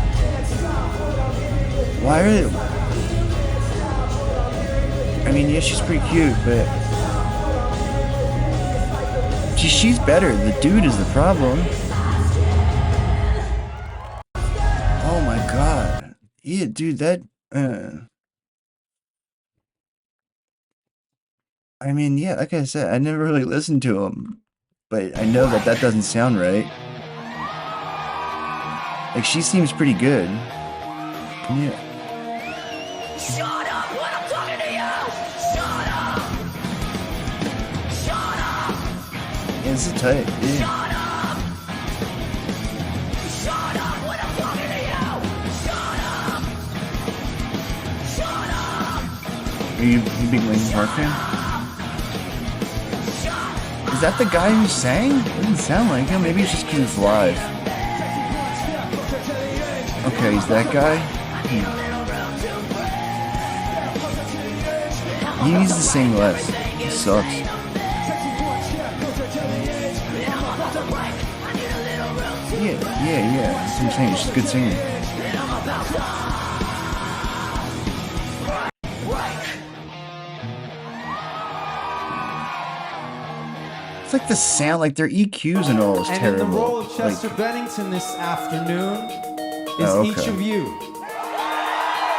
Why are they... I mean, yeah, she's pretty cute, but... She's better. The dude is the problem. Oh my god. Yeah, dude, that... I mean, yeah, like I said, I never really listened to him, but I know that that doesn't sound right. Like, she seems pretty good. Yeah. Shut up when I'm talking to you! Shut up! Shut up! Yeah, this is tight. Yeah. Shut up! Shut up when I'm talking to you! Shut up! Shut up! Are you a big Linkin Park fan? Is that the guy who sang? It doesn't sound like him. Maybe it's just because it's live. Okay, he's that guy? He needs to sing less. He sucks. Yeah. That's what I'm saying. She's a good singer. It's like the sound, like their EQs and all is terrible. And in the role of Chester like, Bennington this afternoon is each of you.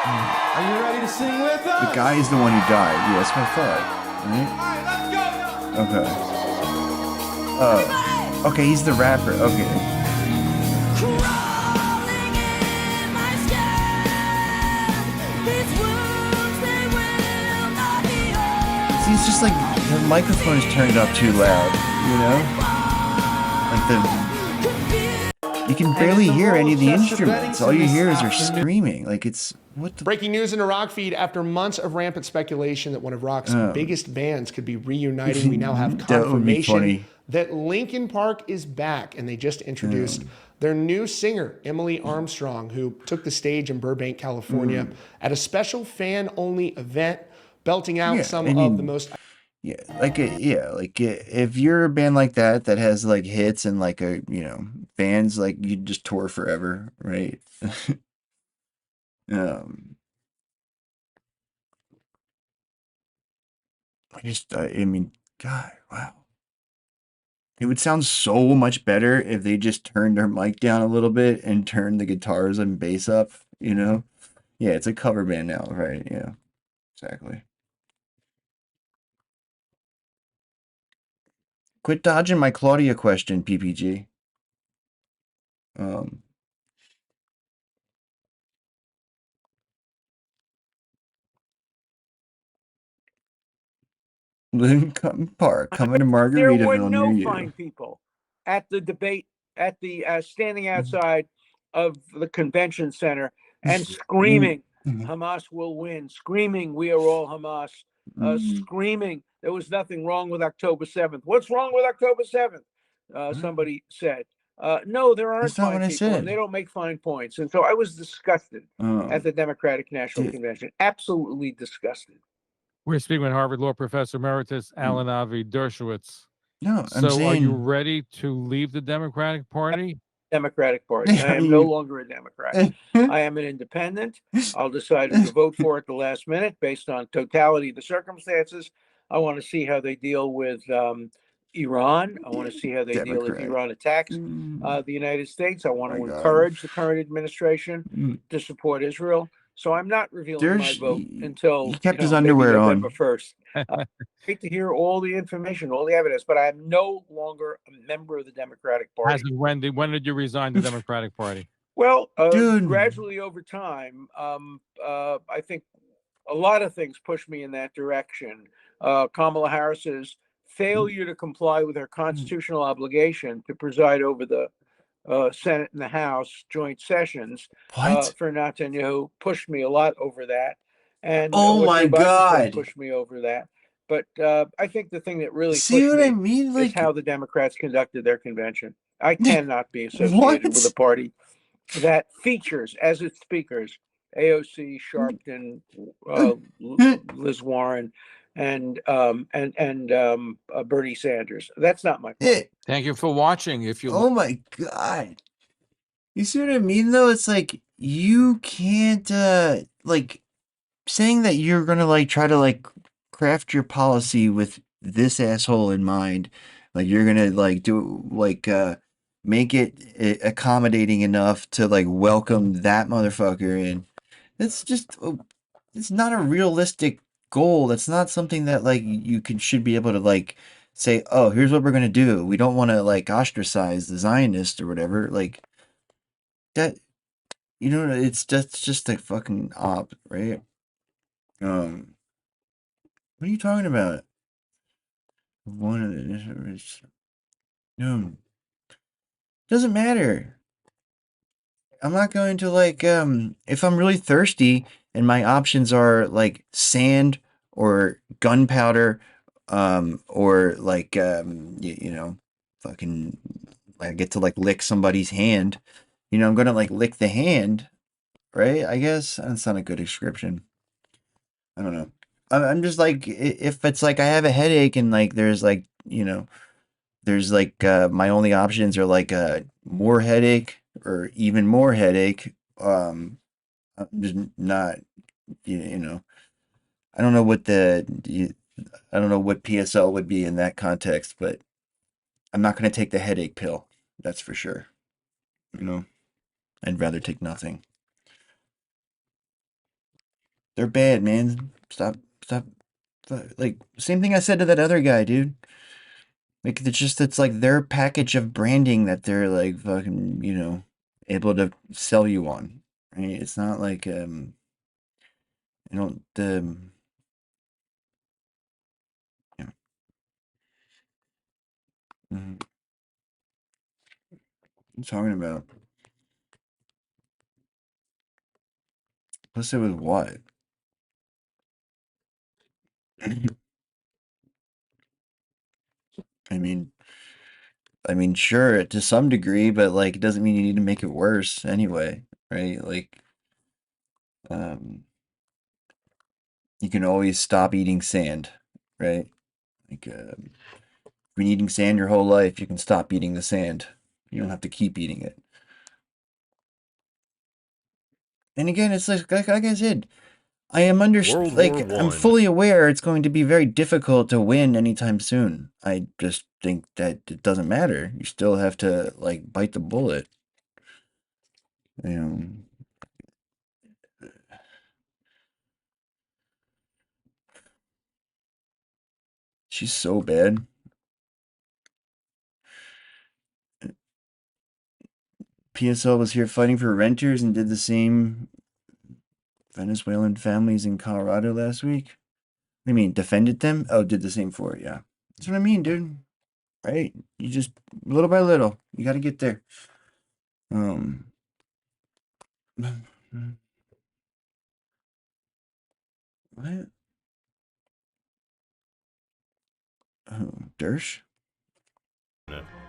Are you ready to sing with us? The guy is the one who died. Yeah, that's what I thought. Right? Okay. Oh. Okay, he's the rapper. Okay. See, it's just like the microphone is turned up too loud, you know? Like you can barely hear any of the instruments. All you hear is her screaming. Like it's what the... Breaking news in the Rock feed: after months of rampant speculation that one of rock's biggest bands could be reuniting, we now have confirmation that Linkin Park is back, and they just introduced their new singer, Emily Armstrong, who took the stage in Burbank, California, at a special fan-only event, belting out some of the most... if you're a band like that has like hits and like a, you know, bands, like you just tour forever, right? I mean, God, wow. It would sound so much better if they just turned their mic down a little bit and turned the guitars and bass up, you know? Yeah, it's a cover band now, right? Yeah, exactly. Quit dodging my Claudia question, PPG. Lincoln Park coming to Margaritaville There were no near fine you. people at the debate, at the standing outside of the convention center and screaming, Hamas will win, screaming, we are all Hamas, screaming, there was nothing wrong with October 7th. What's wrong with October 7th? Somebody said. No, there aren't That's not fine what I people, said. and they don't make fine points. And so I was disgusted at the Democratic National Convention, absolutely disgusted. We're speaking with Harvard Law Professor Emeritus Annunaki Dershowitz. No, so are you ready to leave the Democratic Party? Democratic Party. I am no longer a Democrat. I am an independent. I'll decide who to vote for at the last minute based on totality of the circumstances. I want to see how they deal with Iran. I want to see how they deal if Iran attacks the United States. I want to encourage the current administration to support Israel. So I'm not revealing my vote until he kept his underwear on. November 1st. Great to hear all the information, all the evidence, but I am no longer a member of the Democratic Party. When did you resign the Democratic Party? Well, gradually over time, I think a lot of things pushed me in that direction. Kamala Harris's failure to comply with her constitutional obligation to preside over the Senate and the House joint sessions for Netanyahu pushed me a lot over that. And oh what my Joe Biden God. said pushed me over that. But I think the thing that really See pushed what me I mean? is how the Democrats conducted their convention. I cannot be associated with a party that features as its speakers AOC, Sharpton, Liz Warren, and Bernie Sanders. That's not my party. Thank you for watching. If you Oh my God. You see what I mean though? It's like you can't like saying that you're gonna like try to like craft your policy with this asshole in mind. Like you're gonna like do like make it accommodating enough to like welcome that motherfucker in. That's just it's not a realistic goal. That's not something that like you should be able to like say, oh, here's what we're gonna do. We don't want to like ostracize the Zionist or whatever. Like that, you know, it's just a fucking op, right? What are you talking about? One of the no, doesn't matter. I'm not going to like if I'm really thirsty and my options are like sand or gunpowder or like you know, fucking I get to like lick somebody's hand. You know, I'm gonna like lick the hand, right? I guess that's not a good description. I don't know. I'm just like if it's like I have a headache and like there's like you know there's like my only options are like more headache or even more headache. I'm just not you know I don't know what I don't know what PSL would be in that context, but I'm not going to take the headache pill. That's for sure. You know, I'd rather take nothing. They're bad, man. Stop. Like same thing I said to that other guy, dude. Like it's like their package of branding that they're like fucking, you know, able to sell you on. Right? It's not like you don't yeah. What I'm talking about. Plus it was what? I mean, sure, to some degree, but like it doesn't mean you need to make it worse anyway, right? Like you can always stop eating sand, right? Like you've been eating sand your whole life, you can stop eating the sand. You don't have to keep eating it. And again, it's like I said, I am I'm fully aware it's going to be very difficult to win anytime soon. I just think that it doesn't matter. You still have to like bite the bullet. You know. She's so bad. PSL was here fighting for renters and did the same Venezuelan families in Colorado last week. What do you mean, defended them? Oh, did the same for it, yeah. That's what I mean, dude. Right? You just, little by little, you gotta get there. What? Dersh?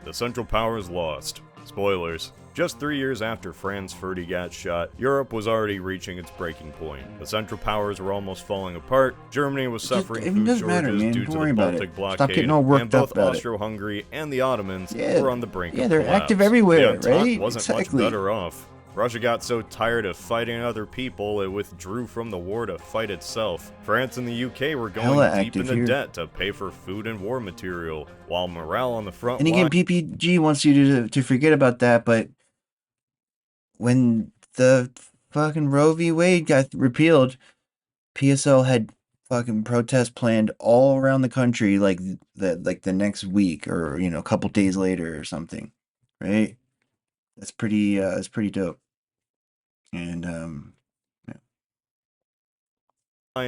The Central Powers lost. Spoilers. Just 3 years after Franz Ferdinand got shot, Europe was already reaching its breaking point. The Central Powers were almost falling apart, Germany was suffering food shortages due to the Baltic blockade, and both Austro-Hungary and the Ottomans were on the brink of collapse. They're active everywhere, the Entente right? wasn't much better off. Russia got so tired of fighting other people, it withdrew from the war to fight itself. France and the UK were going deep into debt to pay for food and war material, while morale on the front And again, PPG wants you to forget about that, but when the fucking Roe v. Wade got repealed, PSL had fucking protests planned all around the country like the next week or, you know, a couple days later or something. Right? That's pretty dope. And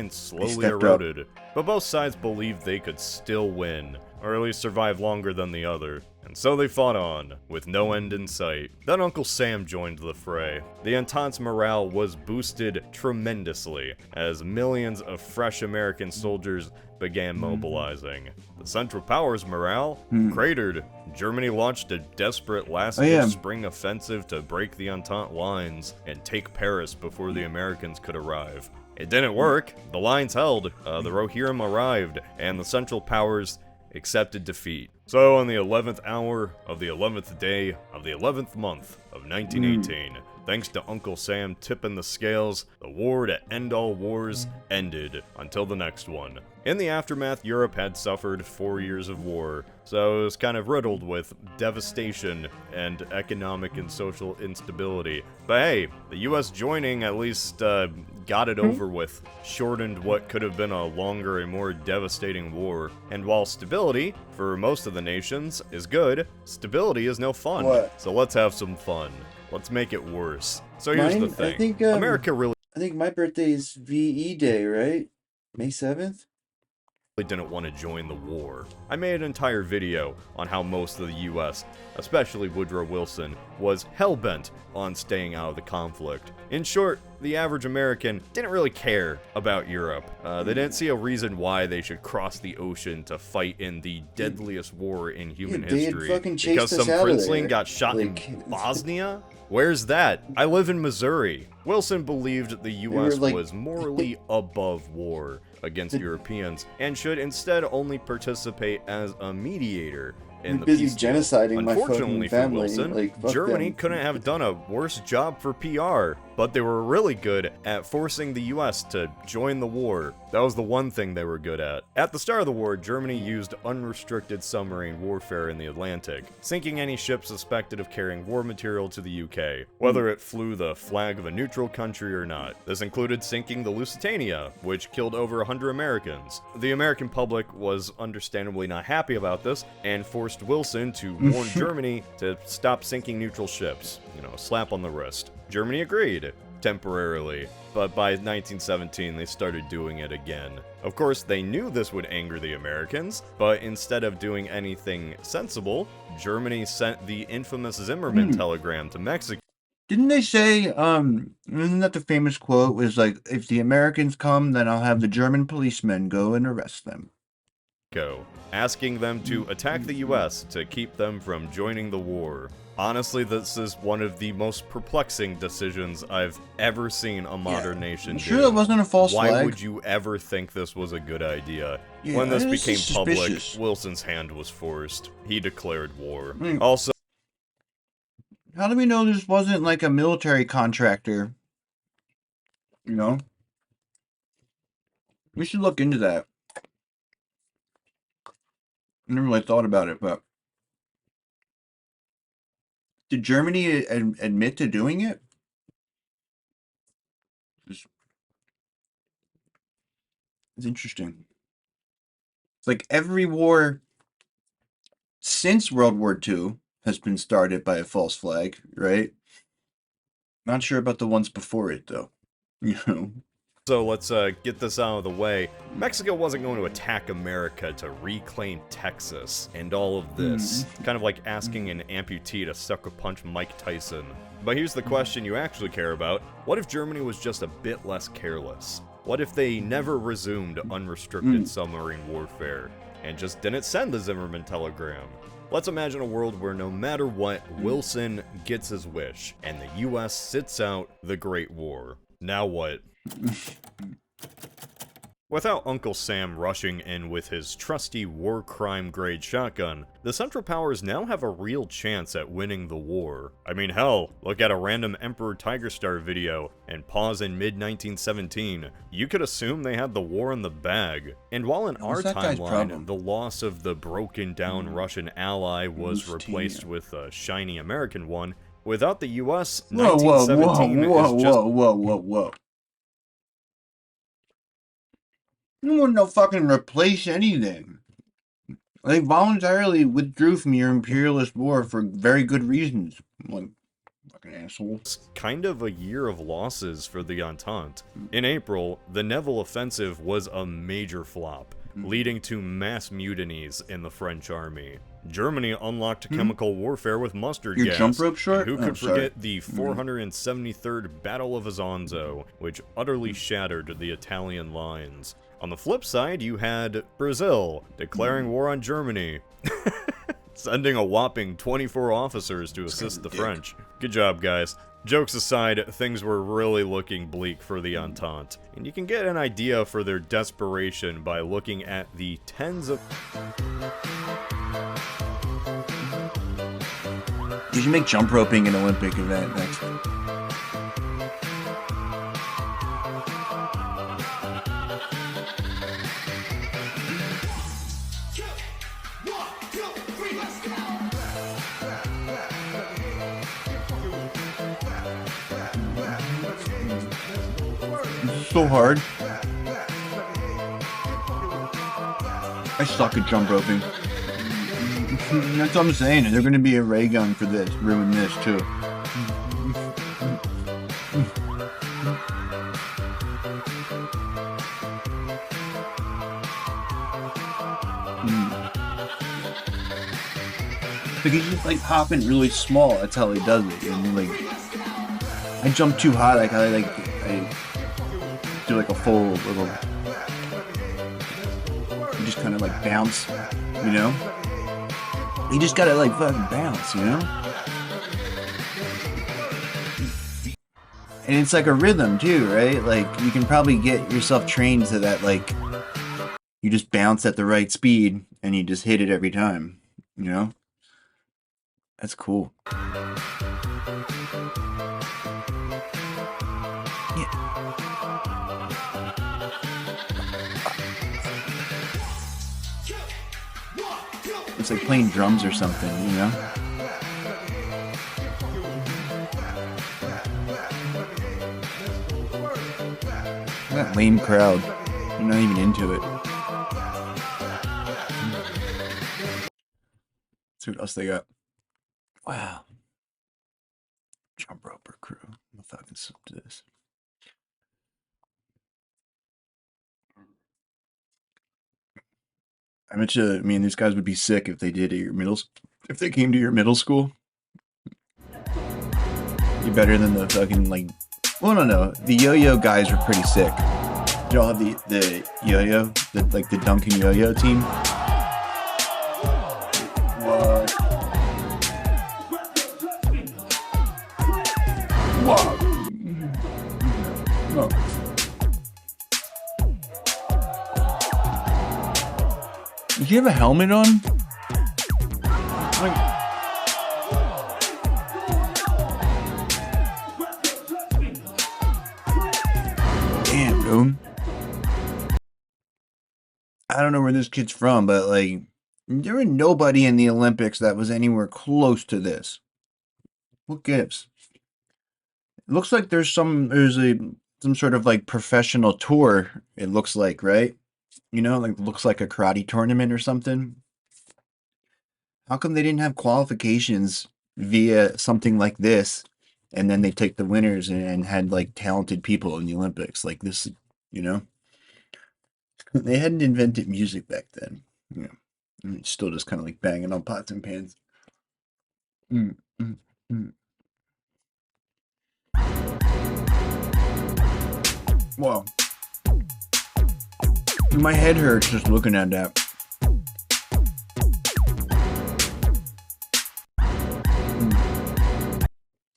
slowly eroded, but both sides believed they could still win. or at least survive longer than the other. And so they fought on, with no end in sight. Then Uncle Sam joined the fray. The Entente's morale was boosted tremendously, as millions of fresh American soldiers began mobilizing. The Central Powers' morale cratered. Germany launched a desperate last-ditch spring offensive to break the Entente lines and take Paris before the Americans could arrive. It didn't work. The lines held, the Rohirrim arrived, and the Central Powers accepted defeat. So on the 11th hour of the 11th day of the 11th month of 1918, thanks to Uncle Sam tipping the scales, the war to end all wars ended until the next one. In the aftermath, Europe had suffered 4 years of war, so it was kind of riddled with devastation and economic and social instability. But hey, the US joining at least got it over with, shortened what could have been a longer and more devastating war. And while stability, for most of the nations, is good, stability is no fun. So let's have some fun. Let's make it worse. So here's the thing. I think, America really I think my birthday is VE Day, right? May 7th? didn't want to join the war. I made an entire video on how most of the US, especially Woodrow Wilson, was hell-bent on staying out of the conflict. In short, the average American didn't really care about Europe. They didn't see a reason why they should cross the ocean to fight in the deadliest war in human history. Because some princeling got shot in Bosnia? Where's that? I live in Missouri. Wilson believed the US was morally above war against Europeans and should instead only participate as a mediator in the peace deal. Unfortunately for Wilson, Germany couldn't have done a worse job for PR, but they were really good at forcing the US to join the war. That was the one thing they were good at. At the start of the war, Germany used unrestricted submarine warfare in the Atlantic, sinking any ship suspected of carrying war material to the UK, whether it flew the flag of a neutral country or not. This included sinking the Lusitania, which killed over 100 Americans. The American public was understandably not happy about this, and forced Wilson to warn Germany to stop sinking neutral ships. You know, a slap on the wrist. Germany agreed, temporarily, but by 1917 they started doing it again. Of course, they knew this would anger the Americans, but instead of doing anything sensible, Germany sent the infamous Zimmermann telegram to Mexico. Didn't they say, isn't that the famous quote, was like, if the Americans come, then I'll have the German policemen go and arrest them. Asking them to attack the US to keep them from joining the war. Honestly, this is one of the most perplexing decisions I've ever seen a modern nation do. Sure that wasn't a false flag? Why would you ever think this was a good idea? When this became public, Wilson's hand was forced. He declared war. Also, how do we know this wasn't like a military contractor? You know? We should look into that. I never really thought about it, but did Germany admit to doing it? It's interesting. It's like every war since World War II has been started by a false flag, right? Not sure about the ones before it, though. You know? So let's get this out of the way. Mexico wasn't going to attack America to reclaim Texas and all of this. Kind of like asking an amputee to sucker punch Mike Tyson. But here's the question you actually care about. What if Germany was just a bit less careless? What if they never resumed unrestricted submarine warfare and just didn't send the Zimmermann telegram? Let's imagine a world where no matter what, Wilson gets his wish and the US sits out the Great War. Now what? Without Uncle Sam rushing in with his trusty war crime grade shotgun, the Central Powers now have a real chance at winning the war. I mean, hell, look at a random Emperor Tiger Star video and pause in mid-1917. You could assume they had the war in the bag. And while in our timeline, the loss of the broken down Russian ally was replaced with a shiny American one, without the US, 1917 is just... Whoa. You wouldn't no fucking replace anything. They voluntarily withdrew from your imperialist war for very good reasons. Like, fucking asshole. It's kind of a year of losses for the Entente. In April, the Neville offensive was a major flop. leading to mass mutinies in the French army. Germany unlocked chemical warfare with mustard gas. Jump rope short? Who could forget the 473rd Battle of Isonzo, which utterly shattered the Italian lines. On the flip side, you had Brazil declaring war on Germany, sending a whopping 24 officers to assist the French. Good job, guys. Jokes aside, things were really looking bleak for the Entente, and you can get an idea for their desperation by looking at the tens of... You should make jump roping an Olympic event next. So hard. I suck at jump roping. That's what I'm saying. They're going to be a ray gun for this. Ruin this too. Like he's just like hopping really small. That's how he does it. And like, I jump too high. Like I do like a full little. You just kind of like bounce, you know. You just gotta like fucking bounce, you know. And it's like a rhythm too, right? Like you can probably get yourself trained to that. Like you just bounce at the right speed and you just hit it every time, you know. That's cool. It's like playing drums or something, you know? That lame crowd. They're not even into it. Let's see what else they got. Wow. Jump roper crew. I'm fucking sub to this. I bet you, I mean, these guys would be sick if they did at your if they came to your middle school. Be better than the fucking, like, well, no, the yo-yo guys were pretty sick. You all have the yo-yo, like the Duncan yo-yo team. What? Wow. No. Did you have a helmet on? Like, damn, dude. I don't know where this kid's from, but like, there was nobody in the Olympics that was anywhere close to this. What gives? It looks like there's some sort of like professional tour. It looks like, right? You know, like looks like a karate tournament or something. How come they didn't have qualifications via something like this, and then they take the winners and had like talented people in the Olympics like this? You know, they hadn't invented music back then. You know, and it's still just kind of like banging on pots and pans. Wow. My head hurts just looking at that.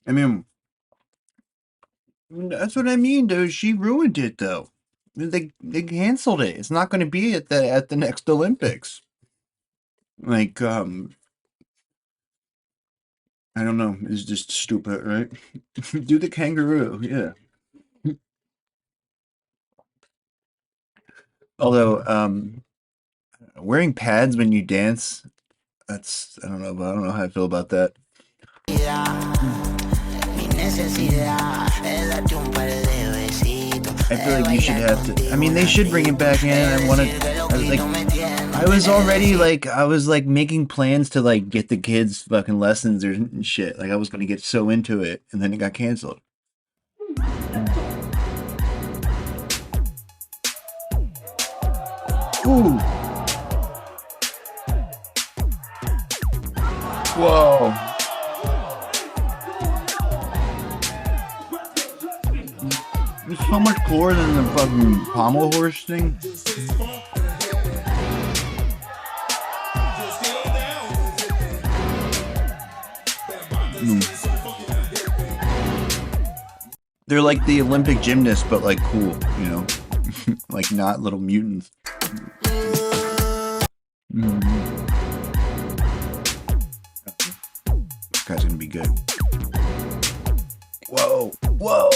I mean, that's what I mean, dude. She ruined it, though. They canceled it. It's not going to be at the next Olympics. Like, I don't know. It's just stupid, right? Do the kangaroo, yeah. Although, wearing pads when you dance, that's, I don't know how I feel about that. I feel like you should have to, I mean, they should bring it back in. I was like making plans to like get the kids fucking lessons or shit. Like I was going to get so into it and then it got canceled. Ooh. Whoa. It's so much cooler than the fucking pommel horse thing. They're like the Olympic gymnasts, but like cool, you know? Like not little mutants. This guy's gonna be good. Whoa, whoa!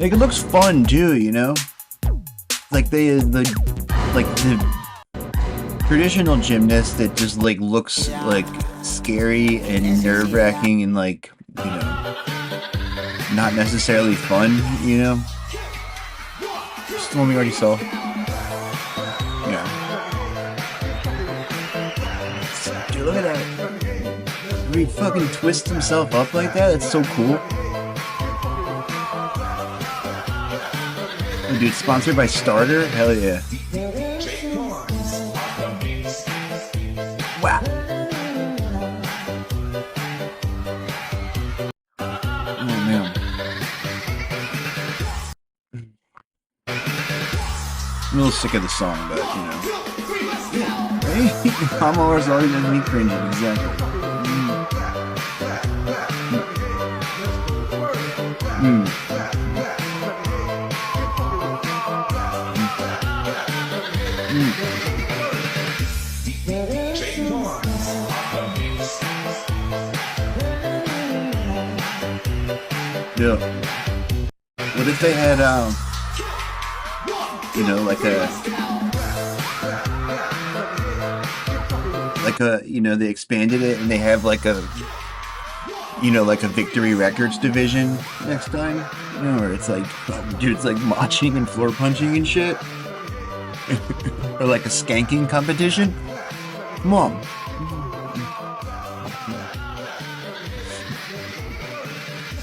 Like it looks fun too, you know? Like the traditional gymnast that just like looks like scary and nerve-wracking and like, you know, not necessarily fun, you know? Just the one we already saw. Yeah. Dude, look at that. He fucking twists himself up like that? That's so cool. Oh, dude, sponsored by Starter? Hell yeah. Wow. Oh, man. I'm a little sick of the song, but, you know. Right? I'm always already does me cringing, exactly. Yeah. What if they had, you know, you know, they expanded it and they have like a, you know, like a Victory Records division next time, you know, where it's like, dude, it's like moshing and floor punching and shit. Or like a skanking competition. Come on.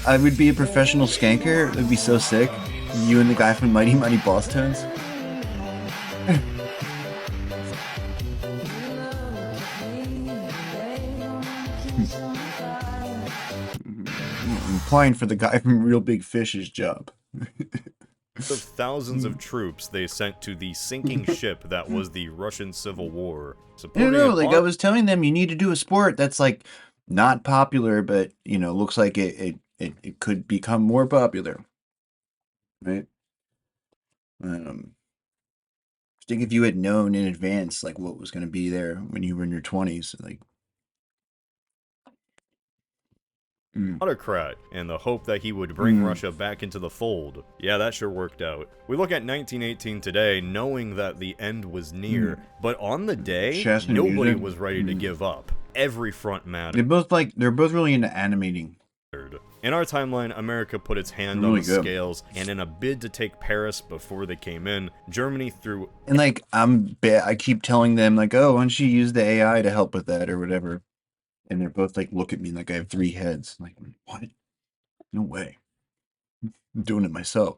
I would be a professional skanker. It would be so sick. You and the guy from Mighty Mighty Boss Tones. I'm applying for the guy from Real Big Fish's job. Of thousands of troops they sent to the sinking ship that was the Russian Civil War. I don't know, like I was telling them, you need to do a sport that's like not popular, but you know, looks like it could become more popular, right? I think if you had known in advance like what was going to be there when you were in your 20s, like. Autocrat, and the hope that he would bring Russia back into the fold. Yeah, that sure worked out. We look at 1918 today, knowing that the end was near, but on the day, nobody was ready to give up. Every front mattered. They're both really into animating. In our timeline, America put its hand on the scales, and in a bid to take Paris before they came in, Germany threw. And like, I keep telling them like, oh, why don't you use the AI to help with that or whatever? And they're both like, look at me like I have 3 heads. I'm like, what? No way. I'm doing it myself.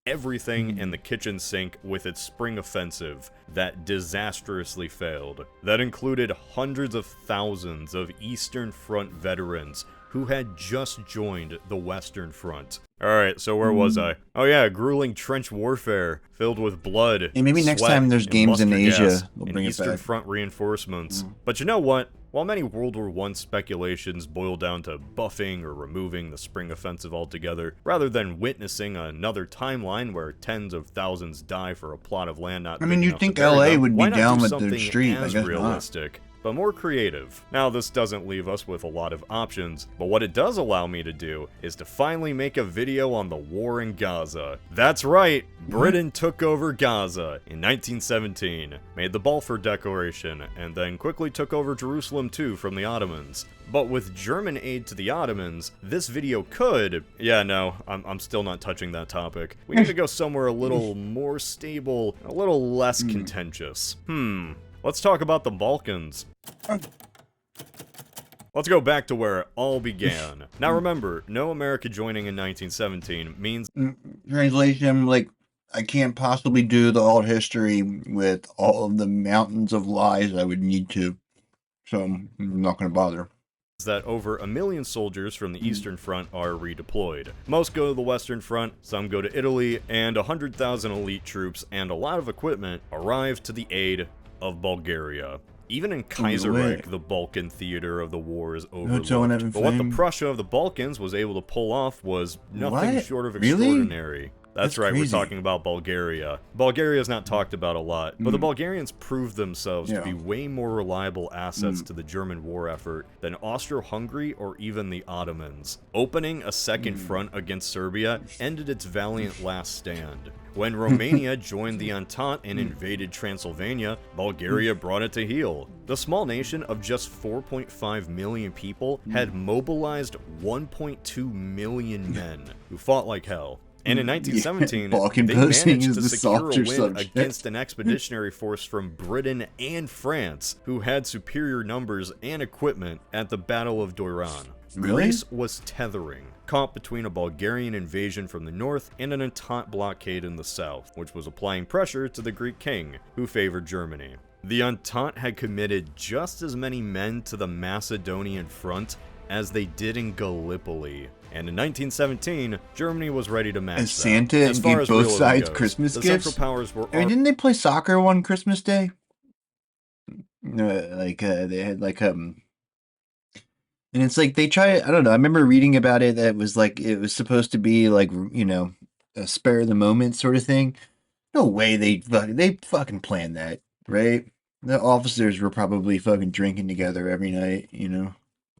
Everything in the kitchen sink with its spring offensive that disastrously failed. That included hundreds of thousands of Eastern Front veterans who had just joined the Western Front. Alright, so where was I? Oh yeah, grueling trench warfare filled with blood, and maybe next time there's games in Asia, we'll bring it Eastern back. Front reinforcements. But you know what? While many World War I speculations boil down to buffing or removing the spring offensive altogether, rather than witnessing another timeline where tens of thousands die for a plot of land not. I mean, you'd think LA would be down with the street, I guess realistic. But more creative. Now, this doesn't leave us with a lot of options, but what it does allow me to do is to finally make a video on the war in Gaza. That's right, Britain took over Gaza in 1917, made the Balfour Declaration, and then quickly took over Jerusalem too from the Ottomans. But with German aid to the Ottomans, this video could... Yeah, no, I'm still not touching that topic. We need to go somewhere a little more stable, a little less contentious. Let's talk about the Balkans. Let's go back to where it all began. Now remember, no America joining in 1917 means... Translation, like, I can't possibly do the alt history with all of the mountains of lies I would need to. So I'm not going to bother. That over 1 million soldiers from the Eastern Front are redeployed. Most go to the Western Front, some go to Italy, and 100,000 elite troops and a lot of equipment arrive to the aid of Bulgaria. Even in Kaiserreich, the Balkan theater of the war is overlooked. But what the Prussia of the Balkans was able to pull off was nothing short of extraordinary. That's right, crazy. We're talking about Bulgaria. Bulgaria is not talked about a lot, but the Bulgarians proved themselves to be way more reliable assets to the German war effort than Austro-Hungary or even the Ottomans. Opening a second front against Serbia ended its valiant last stand. When Romania joined the Entente and invaded Transylvania, Bulgaria brought it to heel. The small nation of just 4.5 million people had mobilized 1.2 million men who fought like hell. And in 1917, they managed to secure a win against an expeditionary force from Britain and France, who had superior numbers and equipment at the Battle of Doiran. Greece was tethering, caught between a Bulgarian invasion from the north and an Entente blockade in the south, which was applying pressure to the Greek king, who favored Germany. The Entente had committed just as many men to the Macedonian front as they did in Gallipoli. And in 1917, Germany was ready to match Santa that. As far gave as both realism sides goes, Christmas the gifts. Central Powers were... I mean, didn't they play soccer one Christmas Day? They had and it's like they try. I don't know. I remember reading about it. That it was like it was supposed to be like a spare of the moment sort of thing. No way they fucking planned that, right? The officers were probably fucking drinking together every night,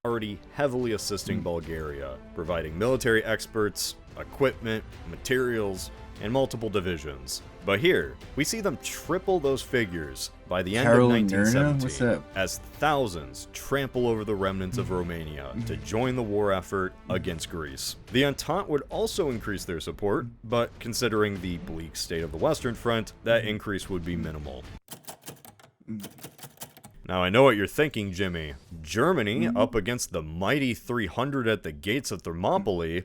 already heavily assisting Bulgaria, providing military experts, equipment, materials, and multiple divisions. But here, we see them triple those figures by the end of 1917, as thousands trample over the remnants of Romania to join the war effort against Greece. The Entente would also increase their support, but considering the bleak state of the Western Front, that increase would be minimal. Now, I know what you're thinking, Jimmy. Germany up against the mighty 300 at the gates of Thermopylae?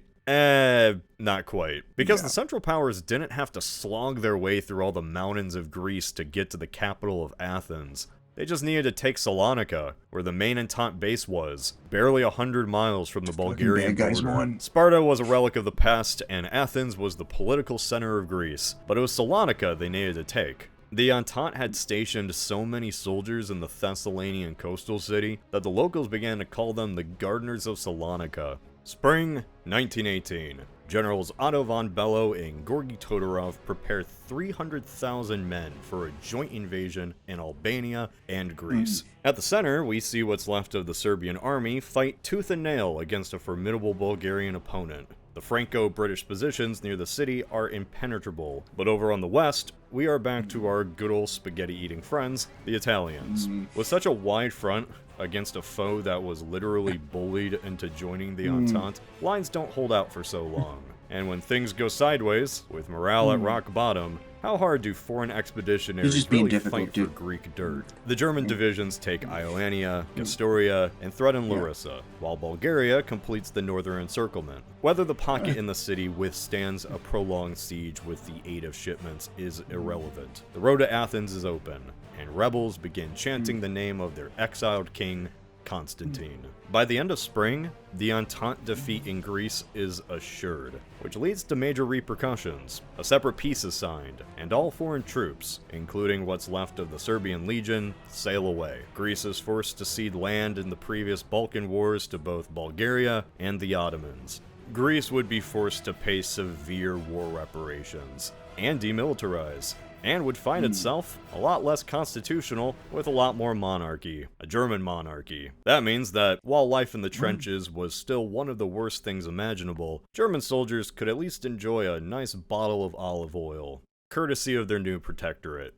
Not quite. Because the Central Powers didn't have to slog their way through all the mountains of Greece to get to the capital of Athens. They just needed to take Salonika, where the main Entente base was, barely 100 miles from the Bulgarian border. Sparta was a relic of the past, and Athens was the political center of Greece, but it was Salonika they needed to take. The Entente had stationed so many soldiers in the Thessalonian coastal city that the locals began to call them the Gardeners of Salonika. Spring 1918. Generals Otto von Bellow and Georgy Todorov prepared 300,000 men for a joint invasion in Albania and Greece. At the center, we see what's left of the Serbian army fight tooth and nail against a formidable Bulgarian opponent. The Franco-British positions near the city are impenetrable, but over on the west, we are back to our good old spaghetti-eating friends, the Italians. With such a wide front against a foe that was literally bullied into joining the Entente, lines don't hold out for so long. And when things go sideways, with morale at rock bottom, how hard do foreign expeditionaries really fight for Greek dirt? The German divisions take Ioannina, Kastoria, and threaten Larissa, while Bulgaria completes the northern encirclement. Whether the pocket in the city withstands a prolonged siege with the aid of shipments is irrelevant. The road to Athens is open, and rebels begin chanting the name of their exiled king, Constantine. By the end of spring, the Entente defeat in Greece is assured, which leads to major repercussions. A separate peace is signed, and all foreign troops, including what's left of the Serbian Legion, sail away. Greece is forced to cede land in the previous Balkan wars to both Bulgaria and the Ottomans. Greece would be forced to pay severe war reparations and demilitarize, and would find itself a lot less constitutional with a lot more monarchy, a German monarchy. That means that while life in the trenches was still one of the worst things imaginable, German soldiers could at least enjoy a nice bottle of olive oil, courtesy of their new protectorate.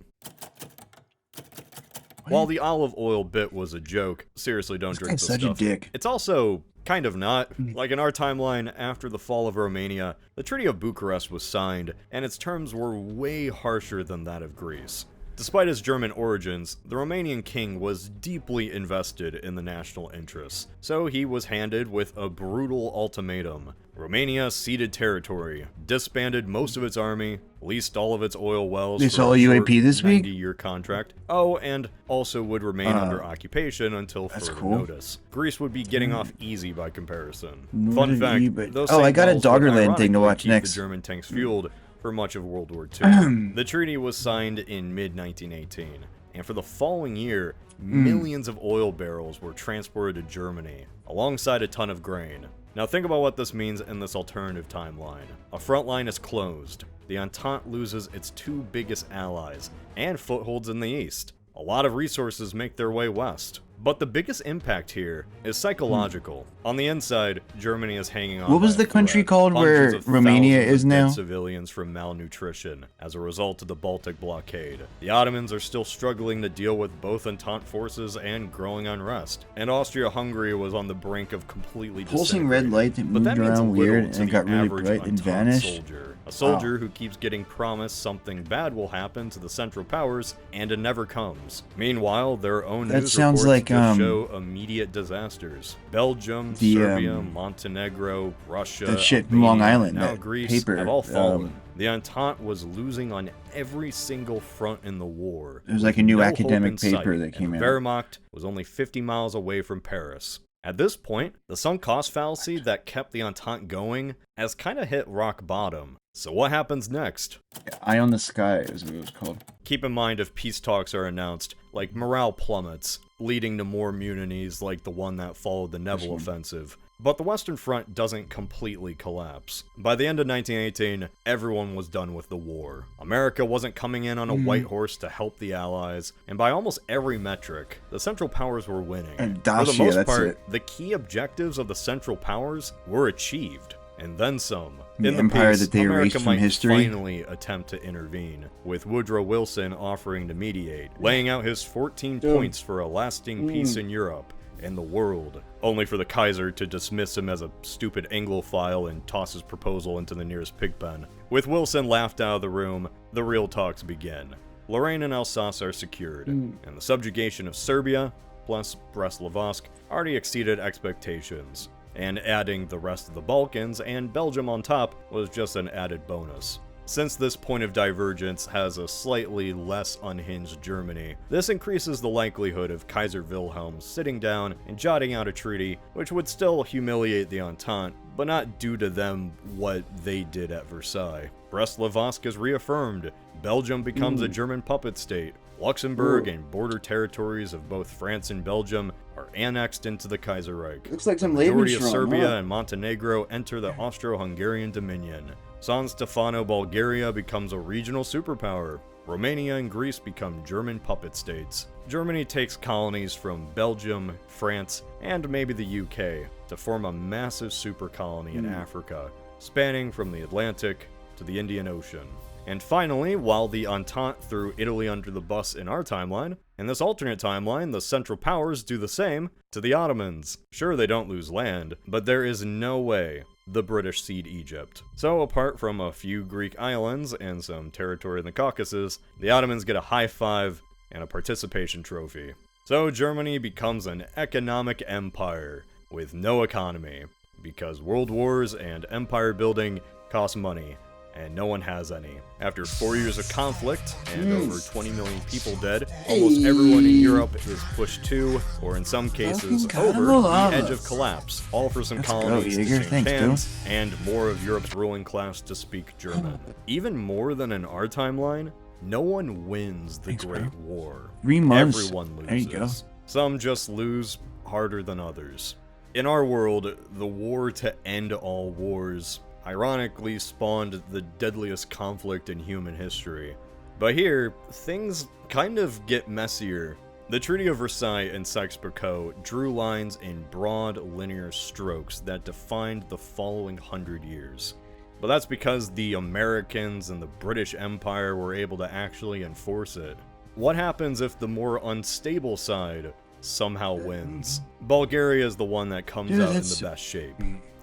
While the olive oil bit was a joke, seriously don't drink this stuff. Such a dick. It's also kind of not. Like in our timeline, after the fall of Romania, the Treaty of Bucharest was signed, and its terms were way harsher than that of Greece. Despite his German origins, the Romanian king was deeply invested in the national interests, so he was handed with a brutal ultimatum. Romania ceded territory, disbanded most of its army, leased all of its oil wells They for saw a short UAP this week? 90-year contract. Oh, and also would remain under occupation until further cool. notice. Greece would be getting off easy by comparison. What Fun did fact, he- but- those oh, I same got a walls would Doggerland thing to ironically watch keep next. the German tanks fueled for much of World War II. The treaty was signed in mid-1918, and for the following year, millions of oil barrels were transported to Germany, alongside a ton of grain. Now think about what this means in this alternative timeline. A front line is closed. The Entente loses its two biggest allies, and footholds in the east. A lot of resources make their way west. But the biggest impact here is psychological. On the inside, Germany is hanging on. What was by a the country thread. called where Hundreds of Romania thousands is of dead now? Civilians from malnutrition as a result of the Baltic blockade. The Ottomans are still struggling to deal with both Entente forces and growing unrest. And Austria-Hungary was on the brink of completely Pulsing red light that moved around weird and it got really bright and vanished. A soldier who keeps getting promised something bad will happen to the Central Powers, and it never comes. Meanwhile, their own That news sounds reports like, just show immediate disasters. Belgium, Serbia, Montenegro, Russia, that shit from Albania, Long Island, now that Greece paper, have all fallen. The Entente was losing on every single front in the war. It was like a with new no hope academic in sight, paper that came and out. Wehrmacht was only 50 miles away from Paris. At this point, the sunk cost fallacy that kept the Entente going has kind of hit rock bottom. So what happens next? Eye on the Sky is what it was called. Keep in mind, if peace talks are announced, like morale plummets, leading to more mutinies like the one that followed the Neville offensive. But the Western Front doesn't completely collapse. By the end of 1918, everyone was done with the war. America wasn't coming in on a white horse to help the Allies, and by almost every metric, the Central Powers were winning. For the most part, the key objectives of the Central Powers were achieved, and then some. In the empire peace, that they America erased from might history. finally attempt to intervene, with Woodrow Wilson offering to mediate, laying out his 14 points for a lasting peace in Europe and the world, only for the Kaiser to dismiss him as a stupid Anglophile and toss his proposal into the nearest pigpen. With Wilson laughed out of the room, the real talks begin. Lorraine and Alsace are secured, and the subjugation of Serbia, plus Brest-Litovsk, already exceeded expectations. And adding the rest of the Balkans and Belgium on top was just an added bonus. Since this point of divergence has a slightly less unhinged Germany, this increases the likelihood of Kaiser Wilhelm sitting down and jotting out a treaty which would still humiliate the Entente, but not do to them what they did at Versailles. Brest-Litovsk is reaffirmed, Belgium becomes a German puppet state, Luxembourg and border territories of both France and Belgium are annexed into the Kaiserreich. Looks like some The majority of Lebensraum, Serbia huh? and Montenegro enter the Austro-Hungarian Dominion. San Stefano, Bulgaria becomes a regional superpower. Romania and Greece become German puppet states. Germany takes colonies from Belgium, France, and maybe the UK to form a massive super colony in Africa, spanning from the Atlantic to the Indian Ocean. And finally, while the Entente threw Italy under the bus in our timeline, in this alternate timeline, the Central Powers do the same to the Ottomans. Sure, they don't lose land, but there is no way the British cede Egypt. So apart from a few Greek islands and some territory in the Caucasus, the Ottomans get a high five and a participation trophy. So Germany becomes an economic empire with no economy, because world wars and empire building cost money, and no one has any. After 4 years of conflict and over 20 million people dead, almost everyone in Europe is pushed to, or in some cases over, the edge of collapse, all for some colonies to change hands, and more of Europe's ruling class to speak German. Even more than in our timeline, no one wins the Great War. 3 months. Everyone loses. There you go. Some just lose harder than others. In our world, the war to end all wars ironically spawned the deadliest conflict in human history. But here, things kind of get messier. The Treaty of Versailles and Sykes-Picot drew lines in broad, linear strokes that defined the following 100 years. But that's because the Americans and the British Empire were able to actually enforce it. What happens if the more unstable side somehow wins? Bulgaria is the one that comes out in the best shape,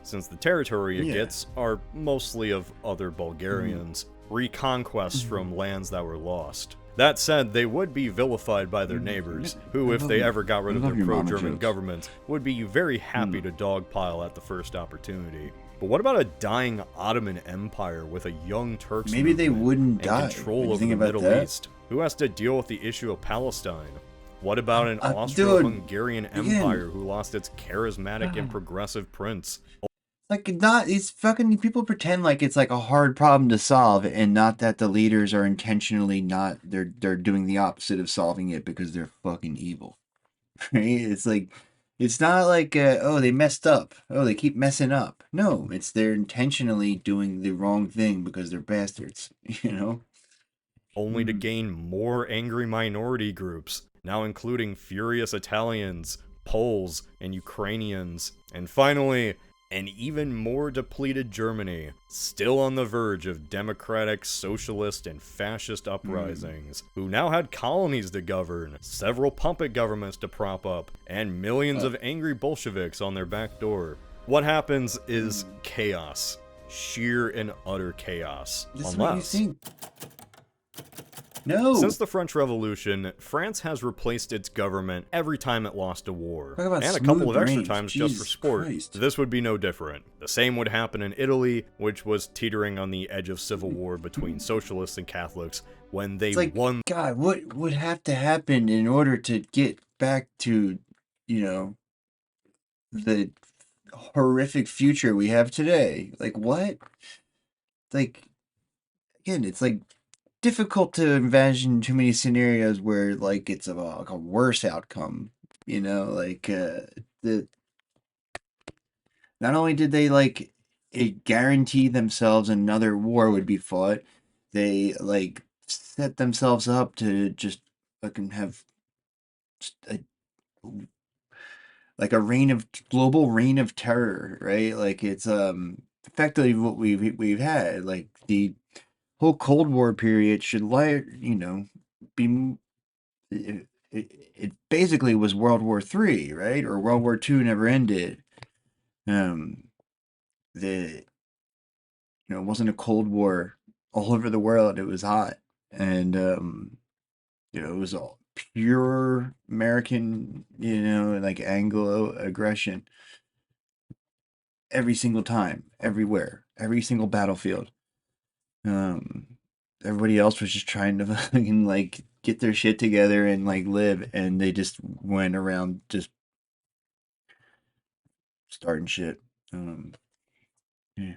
since the territory it gets are mostly of other Bulgarians, reconquests from lands that were lost. That said, they would be vilified by their neighbors, who, if they ever got rid of their pro-German government, would be very happy to dogpile at the first opportunity. But what about a dying Ottoman Empire with a young Turks Maybe they wouldn't die. and control over the Middle East? Who has to deal with the issue of Palestine? What about an Austro-Hungarian empire who lost its charismatic and progressive prince? Like, not, these fucking people pretend like it's like a hard problem to solve, and not that the leaders are intentionally not, they're doing the opposite of solving it because they're fucking evil. Right? It's like, it's not like, oh, they messed up. Oh, they keep messing up. No, it's they're intentionally doing the wrong thing because they're bastards, you know? Only to gain more angry minority groups, now including furious Italians, Poles, and Ukrainians. And finally, an even more depleted Germany, still on the verge of democratic, socialist, and fascist uprisings, who now had colonies to govern, several puppet governments to prop up, and millions of angry Bolsheviks on their back door. What happens is chaos. Sheer and utter chaos. This is what you think. No. Since the French Revolution, France has replaced its government every time it lost a war, and a couple of extra times just for sport. This would be no different. The same would happen in Italy, which was teetering on the edge of civil war between socialists and Catholics when they won. God, what would have to happen in order to get back to, you know, the horrific future we have today? Like, what? Like, again, it's like difficult to imagine too many scenarios where like it's like a worse outcome, you know, like the not only did they like it guarantee themselves another war would be fought, they like set themselves up to just fucking have a global reign of terror, right? Like it's effectively what we've had. Like the whole Cold War period should, you know, be. It basically was World War III, right? Or World War II never ended. It wasn't a Cold War all over the world. It was hot, and you know, it was all pure American, you know, like Anglo aggression. Every single time, everywhere, every single battlefield. Everybody else was just trying to fucking like get their shit together and like live, and they just went around just starting shit. Yeah.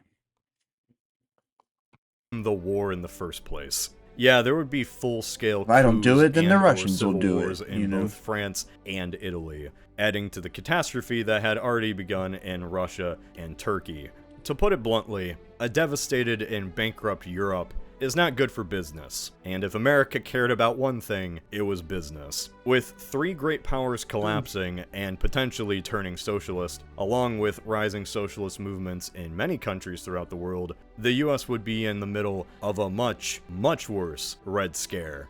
The war in the first place. Yeah, there would be full-scale if I don't do it, then the Russians will do it. In both France and Italy, adding to the catastrophe that had already begun in Russia and Turkey. To put it bluntly, a devastated and bankrupt Europe is not good for business, and if America cared about one thing, it was business. With three great powers collapsing and potentially turning socialist, along with rising socialist movements in many countries throughout the world, the US would be in the middle of a much, much worse Red Scare.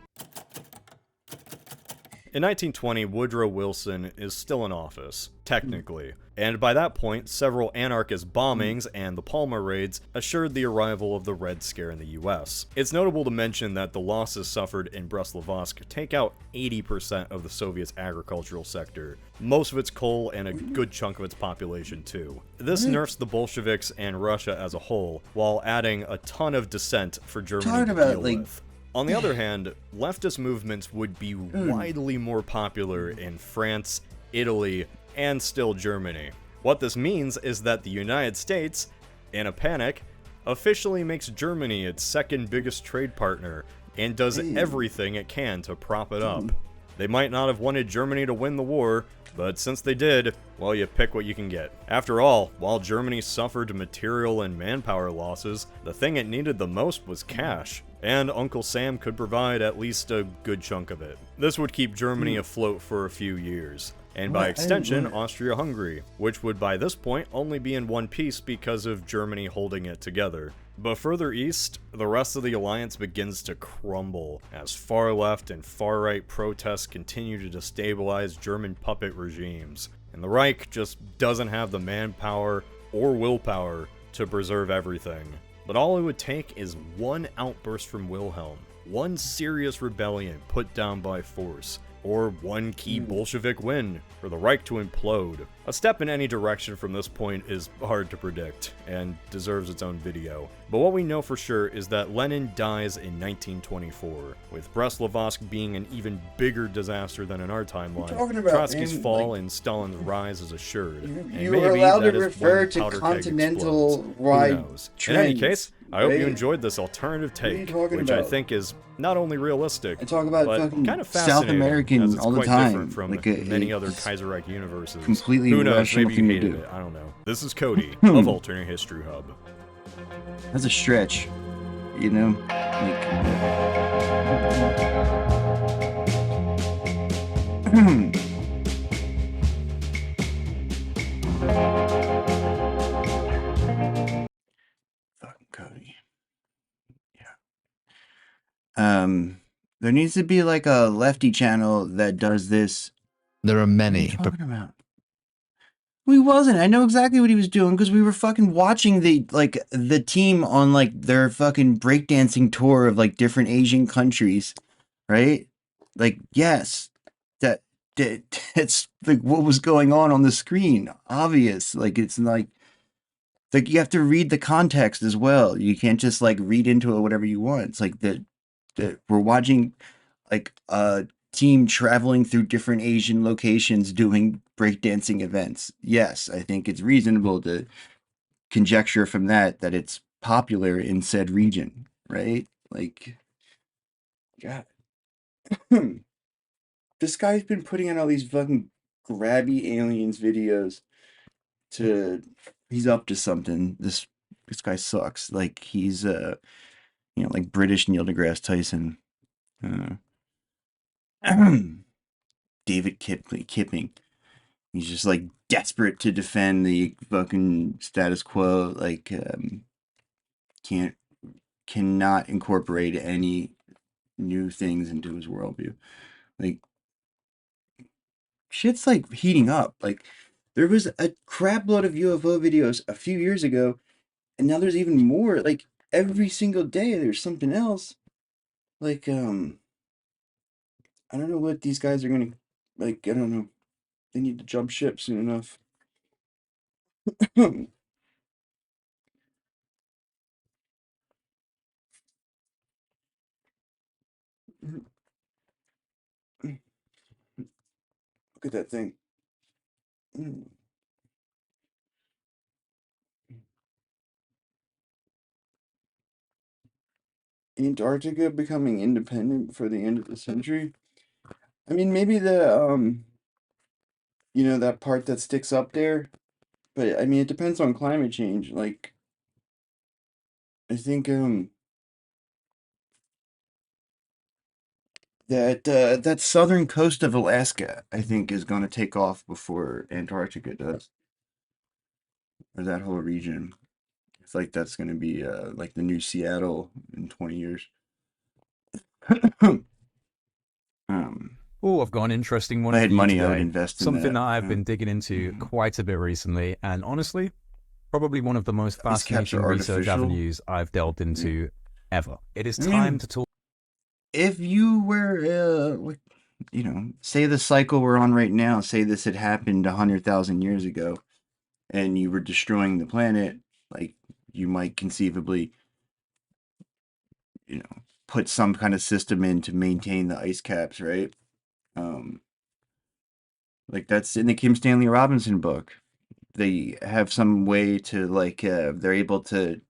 In 1920, Woodrow Wilson is still in office, technically, and by that point, several anarchist bombings and the Palmer raids assured the arrival of the Red Scare in the US. It's notable to mention that the losses suffered in Brest-Litovsk take out 80% of the Soviet's agricultural sector, most of its coal and a good chunk of its population too. This nerfs the Bolsheviks and Russia as a whole, while adding a ton of dissent for Germany to deal with. On the other hand, leftist movements would be widely more popular in France, Italy, and still Germany. What this means is that the United States, in a panic, officially makes Germany its second biggest trade partner and does everything it can to prop it up. They might not have wanted Germany to win the war, but since they did, well, you pick what you can get. After all, while Germany suffered material and manpower losses, the thing it needed the most was cash, and Uncle Sam could provide at least a good chunk of it. This would keep Germany afloat for a few years, and by extension, Austria-Hungary, which would by this point only be in one piece because of Germany holding it together. But further east, the rest of the alliance begins to crumble as far-left and far-right protests continue to destabilize German puppet regimes, and the Reich just doesn't have the manpower or willpower to preserve everything. But all it would take is one outburst from Wilhelm, one serious rebellion put down by force, or one key Bolshevik win, or the Reich to implode. A step in any direction from this point is hard to predict, and deserves its own video. But what we know for sure is that Lenin dies in 1924, with Brest-Litovsk being an even bigger disaster than in our timeline. Trotsky's fall and Stalin's rise is assured, and You maybe were allowed that to is refer when to powder keg continental explodes. Who wide knows? In any case, I hope you right? enjoyed this alternative take, talking which I about? think is not only realistic, I talk about but fucking kind of South fascinating, American as it's all the quite time, different from like many other Kaiserreich universes. completely Who knows? rational Maybe you thing to hated do. it. I don't know. This is Cody of Alternate History Hub. That's a stretch, you know? Fucking Cody. There needs to be like a lefty channel that does this. There are many. What are you talking about? He wasn't. I know exactly what he was doing because we were fucking watching the team on like their fucking breakdancing tour of like different Asian countries, right? Like, yes, that's like what was going on the screen. Obvious. Like, it's like you have to read the context as well. You can't just like read into it whatever you want. It's like that we're watching like a team traveling through different Asian locations doing breakdancing events. Yes, I think it's reasonable to conjecture from that it's popular in said region, right? Like, God. This guy's been putting out all these fucking grabby aliens videos he's up to something. This guy sucks. Like, he's like British Neil deGrasse Tyson. David Kipping. He's just like desperate to defend the fucking status quo. Like, cannot incorporate any new things into his worldview. Like, shit's like heating up. Like, there was a crap load of UFO videos a few years ago, and now there's even more. Like, every single day there's something else. Like, I don't know what these guys are gonna, like, I don't know. They need to jump ship soon enough. Look at that thing. Antarctica becoming independent before the end of the century? I mean, maybe the, that part that sticks up there, but I mean, it depends on climate change. Like, I think, that southern coast of Alaska, I think, is going to take off before Antarctica does. Or that whole region. It's like that's going to be, like the new Seattle in 20 years. Oh, I've got an interesting one. If I had for you money, I today. would invest in Something that. that I've been digging into quite a bit recently, and honestly, probably one of the most Ice caps are fascinating research artificial. avenues I've delved into ever. It is time to talk. If you were, say the cycle we're on right now, say this had happened 100,000 years ago, and you were destroying the planet, like, you might conceivably, put some kind of system in to maintain the ice caps, right? Like, that's in the Kim Stanley Robinson book. They have some way to, like, they're able to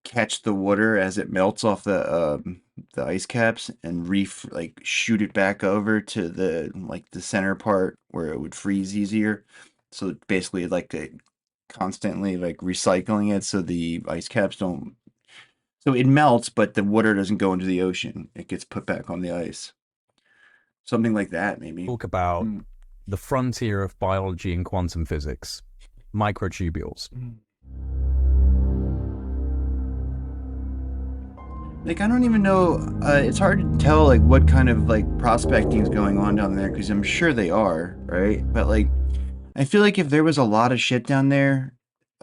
catch the water as it melts off the ice caps and shoot it back over to the center part where it would freeze easier. So basically, like, constantly like recycling it so the ice caps don't. So it melts, but the water doesn't go into the ocean. It gets put back on the ice. Something like that, maybe. Talk about the frontier of biology and quantum physics, microtubules. Like, I don't even know, it's hard to tell, like, what kind of, like, prospecting is going on down there, because I'm sure they are, right? But, like, I feel like if there was a lot of shit down there,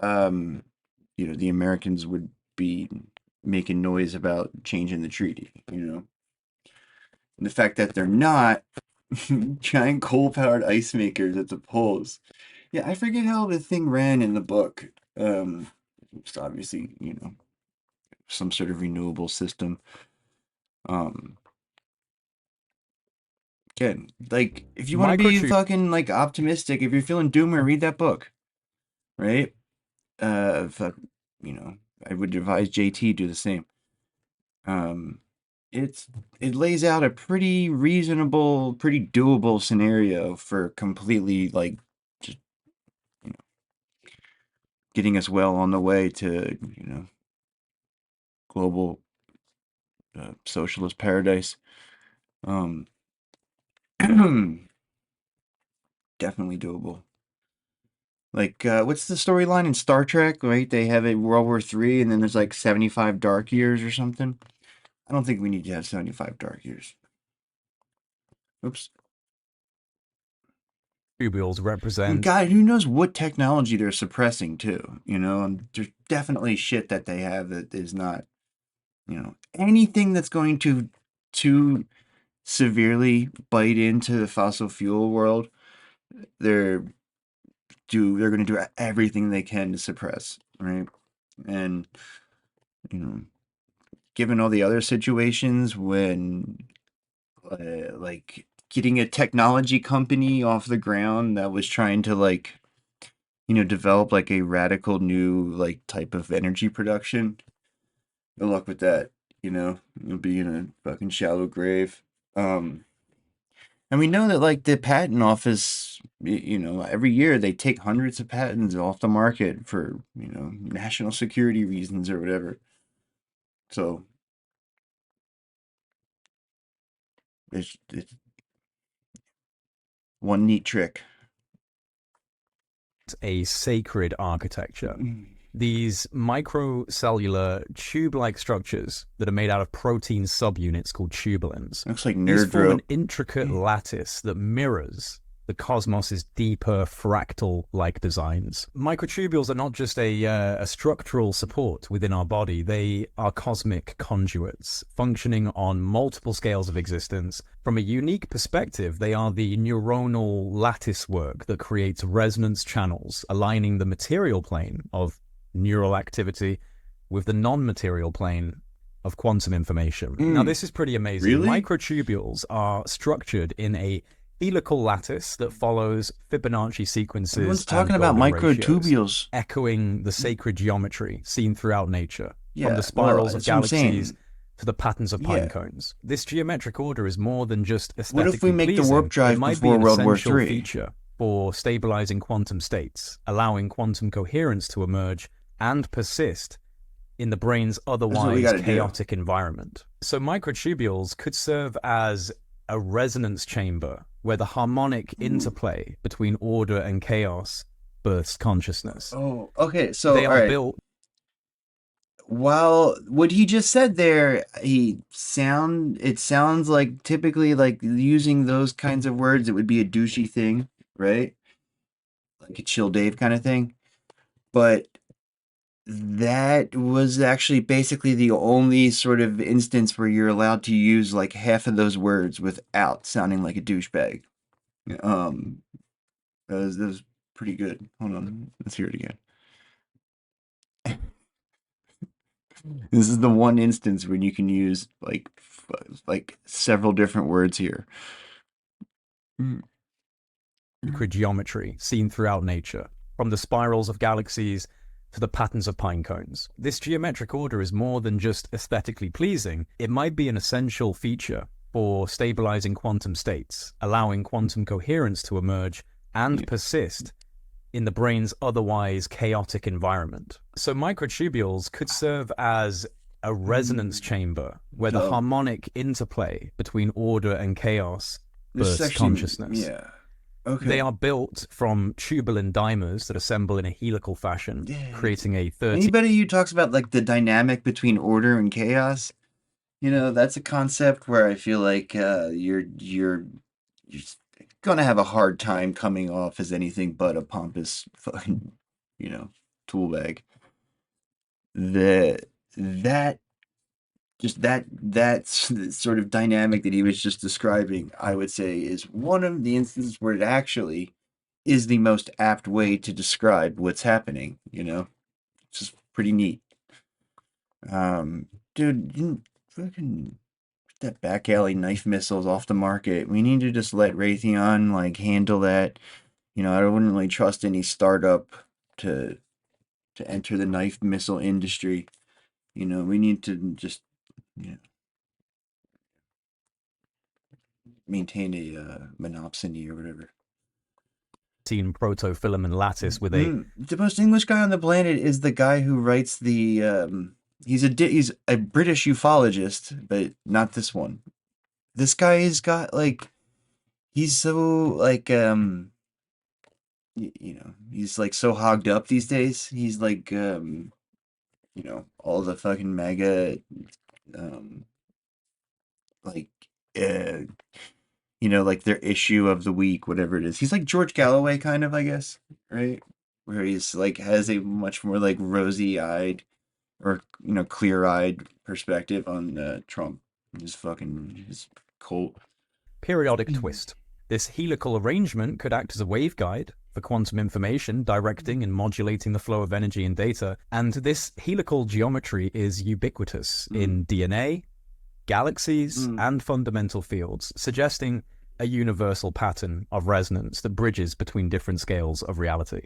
the Americans would be making noise about changing the treaty, And the fact that they're not giant coal-powered ice makers at the poles. Yeah, I forget how the thing ran in the book. It's obviously, some sort of renewable system. Again, like, if you want to be fucking, like, optimistic, if you're feeling doomer, read that book, right? I would advise JT do the same. It lays out a pretty reasonable, pretty doable scenario for completely, like, just, getting us well on the way to, global socialist paradise. Definitely doable. Like, what's the storyline in Star Trek, right? They have a World War III, and then there's like 75 dark years or something. I don't think we need to have 75 dark years. Oops. Tubules represent. God, who knows what technology they're suppressing too? And there's definitely shit that they have that is not, anything that's going to severely bite into the fossil fuel world. They're going to do everything they can to suppress, right? And given all the other situations when like getting a technology company off the ground that was trying to like develop like a radical new like type of energy production, good luck with that. You'll be in a fucking shallow grave. And we know that like the patent office, every year they take hundreds of patents off the market for, national security reasons or whatever. So it's one neat trick. A sacred architecture. These microcellular tube-like structures that are made out of protein subunits called tubulins. Looks like These form an nerd intricate lattice that mirrors the cosmos's deeper fractal-like designs. Microtubules are not just a structural support within our body. They are cosmic conduits, functioning on multiple scales of existence. From a unique perspective, they are the neuronal lattice work that creates resonance channels, aligning the material plane of neural activity with the non-material plane of quantum information. Now, this is pretty amazing. Really? Microtubules are structured in a helical lattice that follows Fibonacci sequences. Everyone's talking about golden microtubules. ratios, echoing the sacred geometry seen throughout nature, Yeah, from the spirals well, of that's what I'm saying. galaxies to the patterns of pine Yeah. cones. This geometric order is more than just What aesthetically if we make the pleasing. warp drive It might before be an World War essential III? feature for stabilizing quantum states, allowing quantum coherence to emerge and persist in the brain's otherwise gotta do. chaotic environment. So microtubules could serve as a resonance chamber where the harmonic interplay between order and chaos births consciousness. Oh, okay. So They all are right. built. While what he just said there, it sounds like typically like using those kinds of words, it would be a douchey thing, right? Like a chill Dave kind of thing. But that was actually basically the only sort of instance where you're allowed to use like half of those words without sounding like a douchebag. That was pretty good. Hold on, let's hear it again. This is the one instance when you can use like several different words here. Sacred geometry seen throughout nature, from the spirals of galaxies to the patterns of pine cones. This geometric order is more than just aesthetically pleasing. It might be an essential feature for stabilizing quantum states, allowing quantum coherence to emerge and persist in the brain's otherwise chaotic environment. So microtubules could serve as a resonance chamber where the harmonic interplay between order and chaos bursts consciousness. Yeah. Okay. They are built from tubulin dimers that assemble in a helical fashion, creating a 30... Anybody who talks about like the dynamic between order and chaos, that's a concept where I feel like you're gonna have a hard time coming off as anything but a pompous fucking, tool bag. That just that sort of dynamic that he was just describing, I would say, is one of the instances where it actually is the most apt way to describe what's happening, you know? It's just pretty neat. Dude, you fucking put that back alley knife missiles off the market. We need to just let Raytheon, like, handle that. You know, I wouldn't really trust any startup to enter the knife missile industry. You know, we need to just, you know, maintain a monopsony or whatever. Seen protofilament lattice with a The most English guy on the planet is the guy who writes the he's a British ufologist, but not this one. This guy has got like he's so like you know, he's like so hogged up these days. He's like you know, all the fucking mega like you know, like their issue of the week, whatever it is. He's like George Galloway kind of, I guess, right? Where he's like has a much more like rosy-eyed or, you know, clear-eyed perspective on Trump. His cult. Periodic twist. This helical arrangement could act as a waveguide for quantum information, directing and modulating the flow of energy and data. And this helical geometry is ubiquitous in DNA, galaxies, and fundamental fields, suggesting a universal pattern of resonance that bridges between different scales of reality,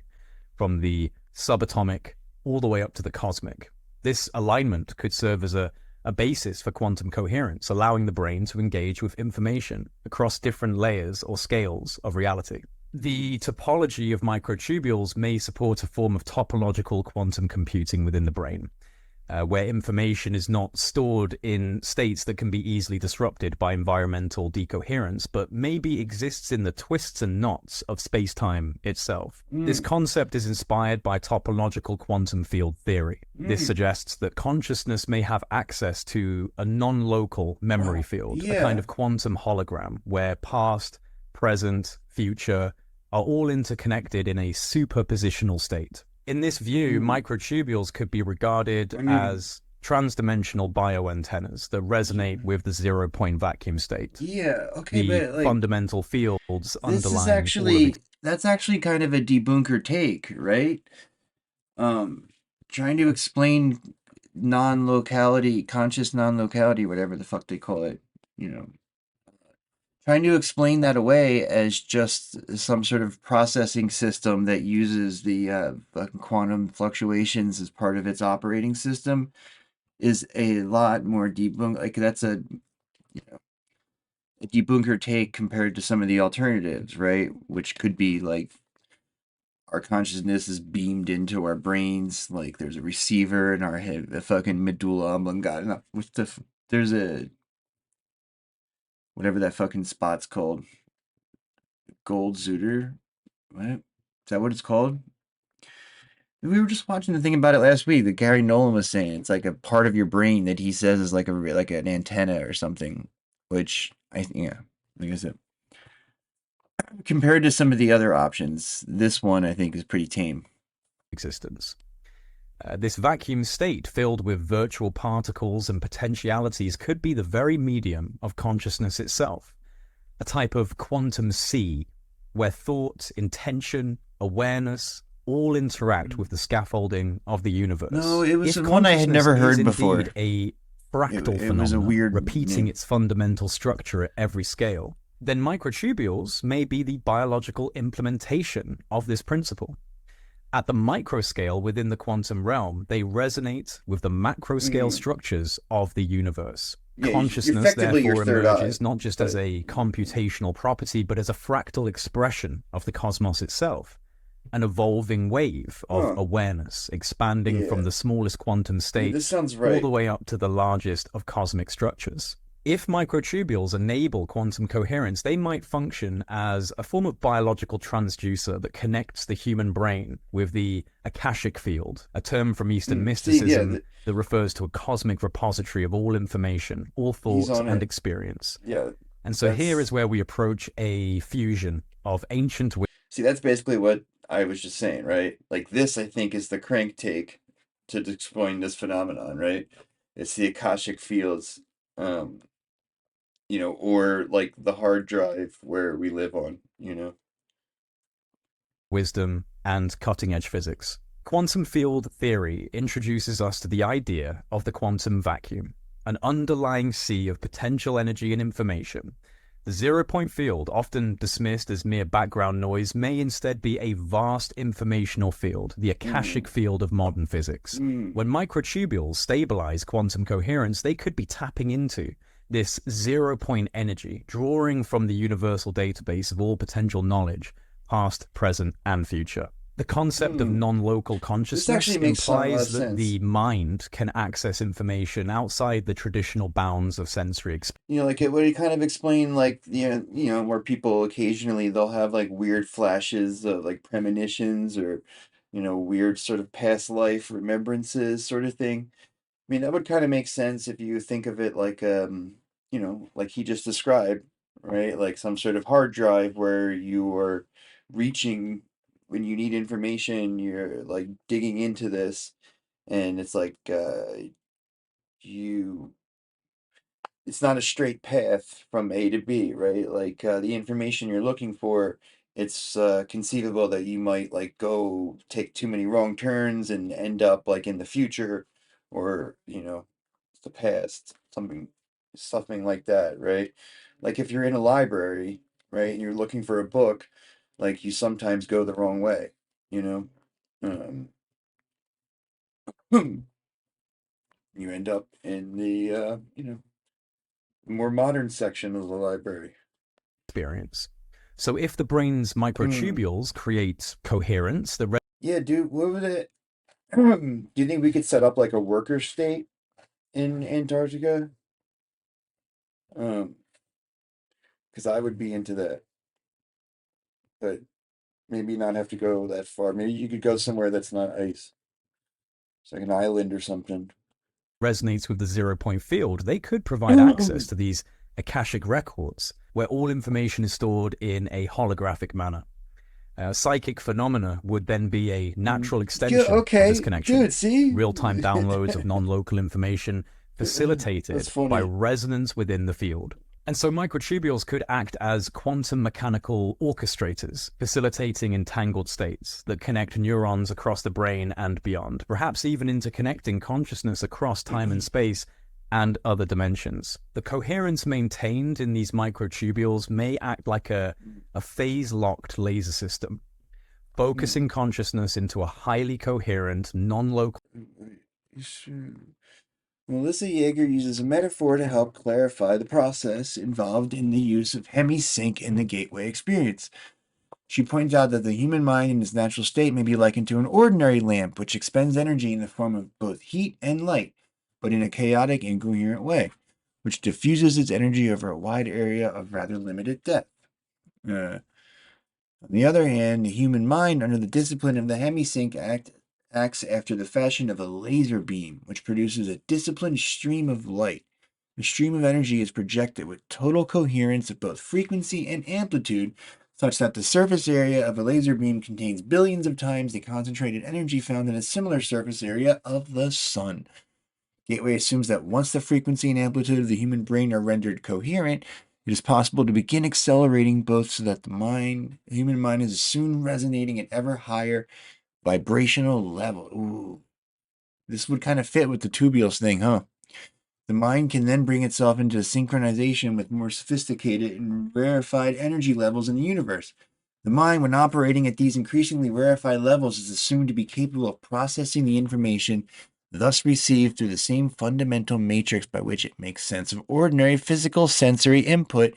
from the subatomic all the way up to the cosmic. This alignment could serve as a basis for quantum coherence, allowing the brain to engage with information across different layers or scales of reality. The topology of microtubules may support a form of topological quantum computing within the brain, where information is not stored in states that can be easily disrupted by environmental decoherence, but maybe exists in the twists and knots of space-time itself. This concept is inspired by topological quantum field theory. This suggests that consciousness may have access to a non-local memory field, a kind of quantum hologram, where past, present, future are all interconnected in a superpositional state. In this view, microtubules could be regarded as transdimensional bioantennas that resonate with the zero-point vacuum state. Yeah, okay, the but like, fundamental fields this underlying is actually that's actually kind of a debunker take, right? Trying to explain non-locality, conscious non-locality, whatever the fuck they call it, you know. Trying to explain that away as just some sort of processing system that uses the quantum fluctuations as part of its operating system is a lot more debunk. Like that's a debunker take compared to some of the alternatives, right? Which could be like our consciousness is beamed into our brains, like there's a receiver in our head, the fucking medulla oblongata. There's a whatever that fucking spot's called. Gold Zooter? What? Is that what it's called? We were just watching the thing about it last week that Gary Nolan was saying. It's like a part of your brain that he says is like an antenna or something, which like I said, compared to some of the other options, this one I think is pretty tame. Existence. This vacuum state filled with virtual particles and potentialities could be the very medium of consciousness itself, a type of quantum sea where thought, intention, awareness all interact with the scaffolding of the universe. No, it was one I had never heard before. A fractal phenomenon, was a weird repeating its fundamental structure at every scale. Then microtubules may be the biological implementation of this principle. At the microscale within the quantum realm, they resonate with the macroscale structures of the universe. Consciousness therefore emerges not just as a computational property, but as a fractal expression of the cosmos itself, an evolving wave of awareness, expanding from the smallest quantum state all the way up to the largest of cosmic structures. If microtubules enable quantum coherence, they might function as a form of biological transducer that connects the human brain with the Akashic field, a term from Eastern mysticism that refers to a cosmic repository of all information, all thought and experience. And so here is where we approach a fusion of ancient... See, that's basically what I was just saying, right? Like this, I think, is the crank take to explain this phenomenon, right? It's the Akashic fields, or like the hard drive where we live on, wisdom, and cutting-edge physics. Quantum field theory introduces us to the idea of the quantum vacuum, an underlying sea of potential energy and information. The zero-point field, often dismissed as mere background noise, may instead be a vast informational field, the Akashic field of modern physics. When microtubules stabilize quantum coherence, they could be tapping into this zero-point energy, drawing from the universal database of all potential knowledge, past, present, and future. The concept of non-local consciousness implies that the mind can access information outside the traditional bounds of sensory experience. Like it would kind of explain, like, where people occasionally they'll have like weird flashes of like premonitions or, weird sort of past life remembrances sort of thing. I mean, that would kind of make sense if you think of it like, like he just described, right? Like some sort of hard drive where you are reaching when you need information, you're like digging into this, and it's like you it's not a straight path from A to B, right? Like the information you're looking for, it's conceivable that you might like go take too many wrong turns and end up like in the future, or the past, something like that, right? Like if you're in a library, right, and you're looking for a book, like you sometimes go the wrong way, you know. You end up in the more modern section of the library. So if the brain's microtubules create coherence, yeah, dude, what would it? Do you think we could set up like a worker state in Antarctica? Because I would be into that, but maybe not have to go that far. Maybe you could go somewhere that's not ice. It's like an island or something. Resonates with the zero-point field, they could provide access to these Akashic records, where all information is stored in a holographic manner. Psychic phenomena would then be a natural extension of this connection. Dude, see? Real-time downloads of non-local information facilitated by resonance within the field. And so microtubules could act as quantum mechanical orchestrators, facilitating entangled states that connect neurons across the brain and beyond, perhaps even interconnecting consciousness across time and space and other dimensions. The coherence maintained in these microtubules may act like a phase-locked laser system, focusing consciousness into a highly coherent, non-local... Melissa Yeager uses a metaphor to help clarify the process involved in the use of hemisync in the gateway experience. She points out that the human mind in its natural state may be likened to an ordinary lamp, which expends energy in the form of both heat and light, but in a chaotic, incoherent way, which diffuses its energy over a wide area of rather limited depth. On the other hand, the human mind, under the discipline of the hemisync acts after the fashion of a laser beam, which produces a disciplined stream of light. The stream of energy is projected with total coherence of both frequency and amplitude, such that the surface area of a laser beam contains billions of times the concentrated energy found in a similar surface area of the sun. Gateway assumes that once the frequency and amplitude of the human brain are rendered coherent, it is possible to begin accelerating both so that the human mind is soon resonating at ever higher vibrational level. Ooh. This would kind of fit with the tubules thing, huh? The mind can then bring itself into synchronization with more sophisticated and rarefied energy levels in the universe. The mind, when operating at these increasingly rarefied levels, is assumed to be capable of processing the information thus received through the same fundamental matrix by which it makes sense of ordinary physical sensory input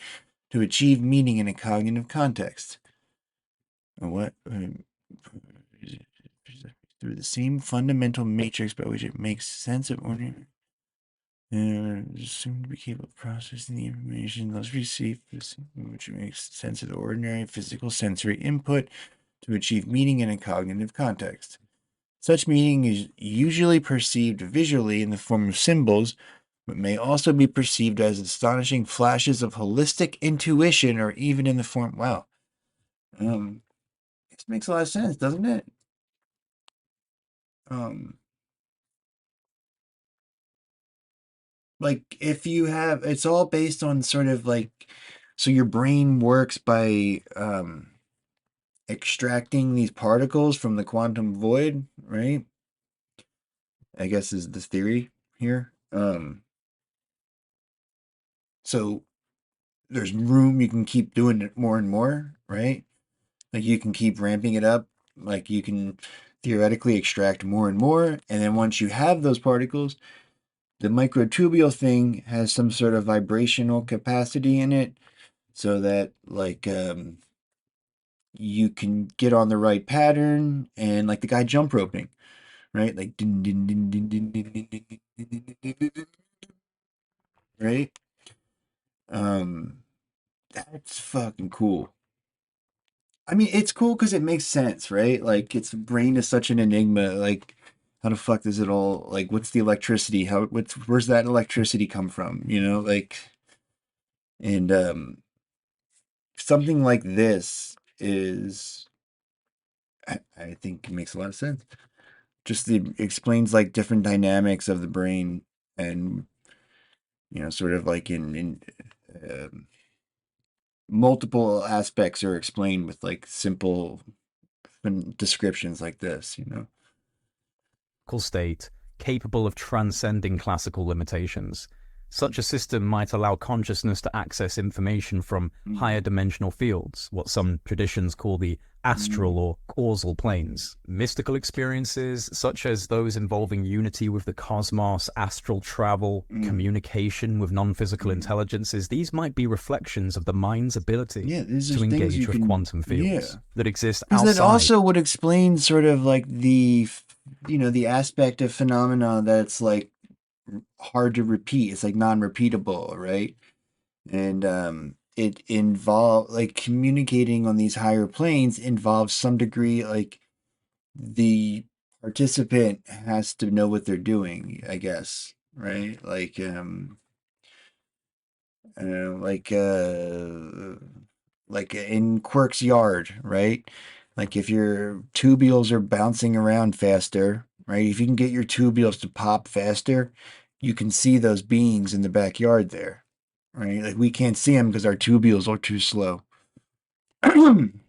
to achieve meaning in a cognitive context. What? Through the same fundamental matrix by which it makes sense of ordinary. Assumed to be capable of processing the information thus received, which makes sense of the ordinary physical sensory input to achieve meaning in a cognitive context. Such meaning is usually perceived visually in the form of symbols, but may also be perceived as astonishing flashes of holistic intuition, or even in the form. Wow. This makes a lot of sense, doesn't it? like if you have, it's all based on sort of like, so your brain works by extracting these particles from the quantum void, right? I guess is the theory here. So there's room, you can keep doing it more and more, right? Like you can keep ramping it up, like you can theoretically extract more and more, and then once you have those particles, the microtubule thing has some sort of vibrational capacity in it, so that like you can get on the right pattern, and like the guy jump roping, right? Like din, din, din, din, din, din, din, din, din, din, din, din, right? That's fucking cool. I mean, it's cool because it makes sense, right? Like, its brain is such an enigma. Like, how the fuck does it all, like, what's the electricity? Where's that electricity come from? You know, like, and something like this is, I think it makes a lot of sense. Just explains like different dynamics of the brain, and you know, sort of like in multiple aspects are explained with like simple descriptions like this, you know. State capable of transcending classical limitations. Such a system might allow consciousness to access information from higher dimensional fields, what some traditions call the astral or causal planes. Mystical experiences, such as those involving unity with the cosmos, astral travel, communication with non-physical intelligences, these might be reflections of the mind's ability to engage with quantum fields that exist outside. Because that also would explain sort of like the, you know, the aspect of phenomena that's like hard to repeat. It's like non-repeatable, right? And it involves like communicating on these higher planes involves some degree, like the participant has to know what they're doing, I guess, right? Like like in Quirk's yard, right? Like if your tubules are bouncing around faster, right? If you can get your tubules to pop faster, you can see those beings in the backyard there, right? Like we can't see them because our tubules are too slow. And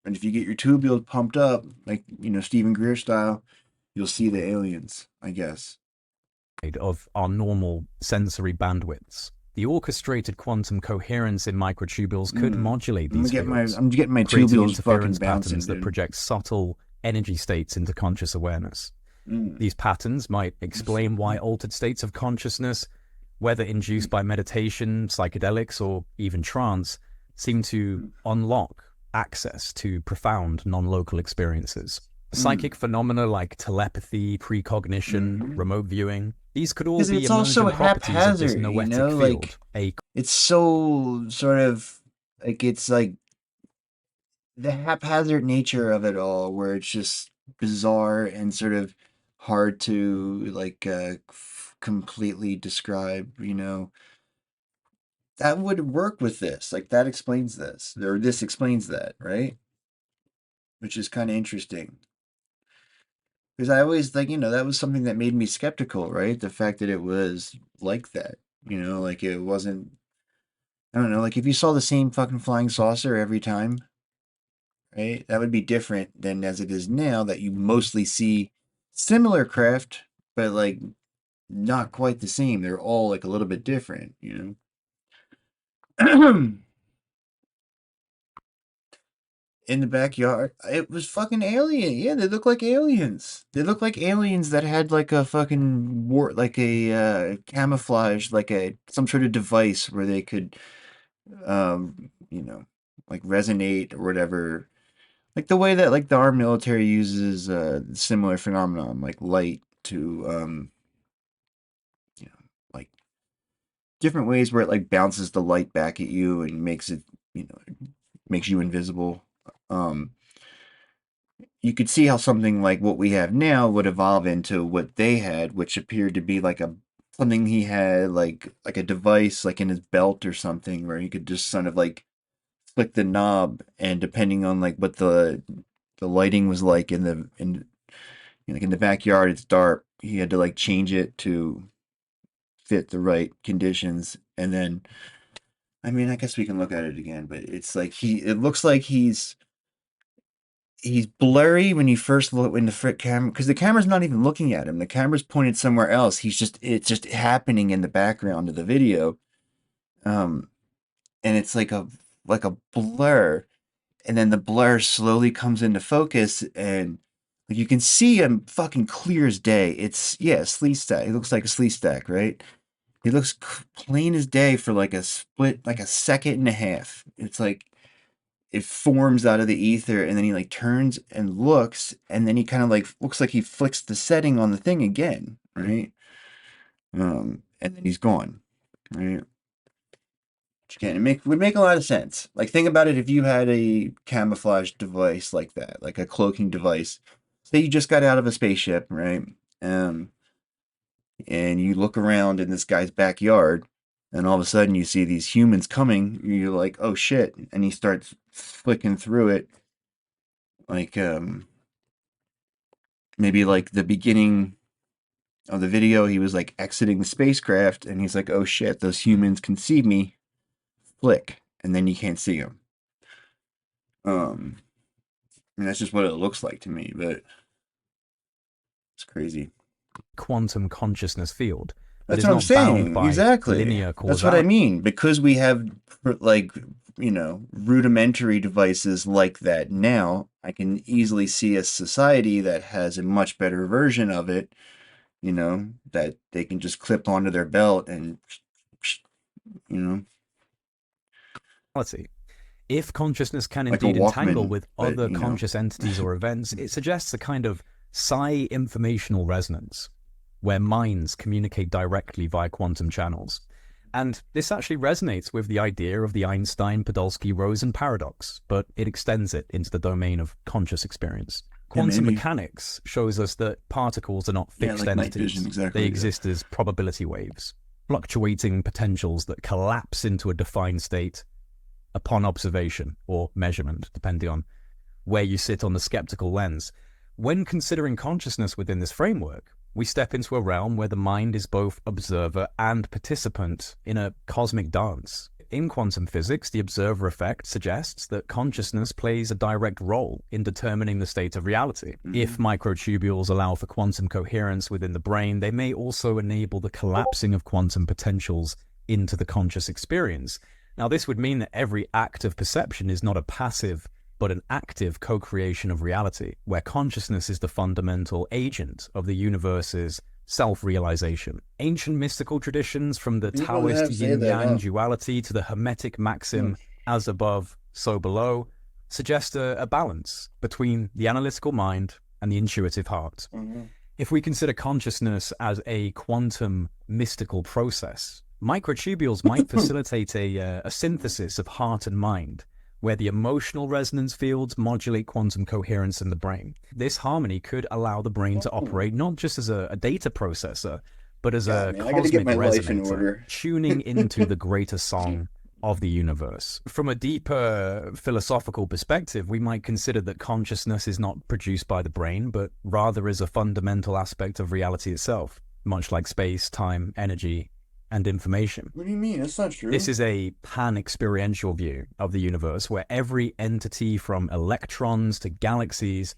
if you get your tubules pumped up, like, you know, Stephen Greer style, you'll see the aliens, I guess. Of our normal sensory bandwidths. The orchestrated quantum coherence in microtubules could modulate these fields. I'm getting my creating tubules interference fucking bouncing, patterns that project subtle energy states into conscious awareness. These patterns might explain why altered states of consciousness, whether induced by meditation, psychedelics, or even trance, seem to unlock access to profound non-local experiences. Psychic phenomena like telepathy, precognition, remote viewing, these could all be it's also properties of this haphazard, noetic you know, field. like it's so sort of like, it's like the haphazard nature of it all, where it's just bizarre and sort of hard to like completely describe, you know. That would work with this, like that explains this, or this explains that, right? Which is kind of interesting. Because I always, like, you know, that was something that made me skeptical, right? The fact that it was like that, you know, like it wasn't, I don't know, like if you saw the same fucking flying saucer every time, right? That would be different than as it is now, that you mostly see similar craft, but like not quite the same. They're all like a little bit different, you know? In the backyard, it was fucking alien. Yeah, they look like aliens. They look like aliens that had like a fucking like a camouflage, like a some sort of device where they could, you know, like resonate or whatever. Like the way that like our military uses similar phenomenon, like light to, you know, like different ways where it like bounces the light back at you and makes it, you know, makes you invisible. You could see how something like what we have now would evolve into what they had, which appeared to be like a something he had like a device like in his belt or something, where he could just sort of like flick the knob, and depending on like what the lighting was like in like in the backyard, it's dark. He had to like change it to fit the right conditions. And then, I mean, I guess we can look at it again, but it's like it looks like he's blurry when you first look in the camera, because the camera's not even looking at him. The camera's pointed somewhere else. It's just happening in the background of the video. And it's like a blur. And then the blur slowly comes into focus, and like you can see him fucking clear as day. It's sleeve stack. It looks like a sleeve stack, right? It looks plain as day for like a split, like a second and a half. It's like it forms out of the ether, and then he like turns and looks, and then he kind of like looks like he flicks the setting on the thing again, right? And then he's gone, right? Again, it would make a lot of sense. Like, think about it if you had a camouflage device like that, like a cloaking device. Say you just got out of a spaceship, right? And you look around in this guy's backyard, and all of a sudden you see these humans coming. You're like, oh shit. And he starts flicking through it. Like, maybe like the beginning of the video, he was like exiting the spacecraft, and he's like, oh shit, those humans can see me. Flick, and then you can't see him. I mean, that's just what it looks like to me, but it's crazy. Quantum consciousness field. That's what I'm saying. Exactly. That's what I mean. Because we have, like, rudimentary devices like that now, I can easily see a society that has a much better version of it, that they can just clip onto their belt and, If consciousness can indeed entangle with other conscious entities or events, it suggests a kind of psi-informational resonance, where minds communicate directly via quantum channels. And this actually resonates with the idea of the Einstein-Podolsky-Rosen paradox, but it extends it into the domain of conscious experience. Quantum mechanics shows us that particles are not fixed entities. They exist as probability waves, fluctuating potentials that collapse into a defined state upon observation or measurement, depending on where you sit on the skeptical lens. When considering consciousness within this framework, we step into a realm where the mind is both observer and participant in a cosmic dance. In quantum physics, the observer effect suggests that consciousness plays a direct role in determining the state of reality. If microtubules allow for quantum coherence within the brain, they may also enable the collapsing of quantum potentials into the conscious experience. Now, this would mean that every act of perception is not a passive, but an active co-creation of reality, where consciousness is the fundamental agent of the universe's self-realization. Ancient mystical traditions, from the Taoist yin-yang duality to the Hermetic maxim, as above, so below, suggest a balance between the analytical mind and the intuitive heart. If we consider consciousness as a quantum mystical process, microtubules might facilitate a synthesis of heart and mind, where the emotional resonance fields modulate quantum coherence in the brain. This harmony could allow the brain to operate not just as a data processor, but as a cosmic resonator, tuning into the greater song of the universe. From a deeper philosophical perspective, we might consider that consciousness is not produced by the brain, but rather is a fundamental aspect of reality itself, much like space, time, energy, and information. What do you mean? That's not true. This is a pan-experiential view of the universe, where every entity from electrons to galaxies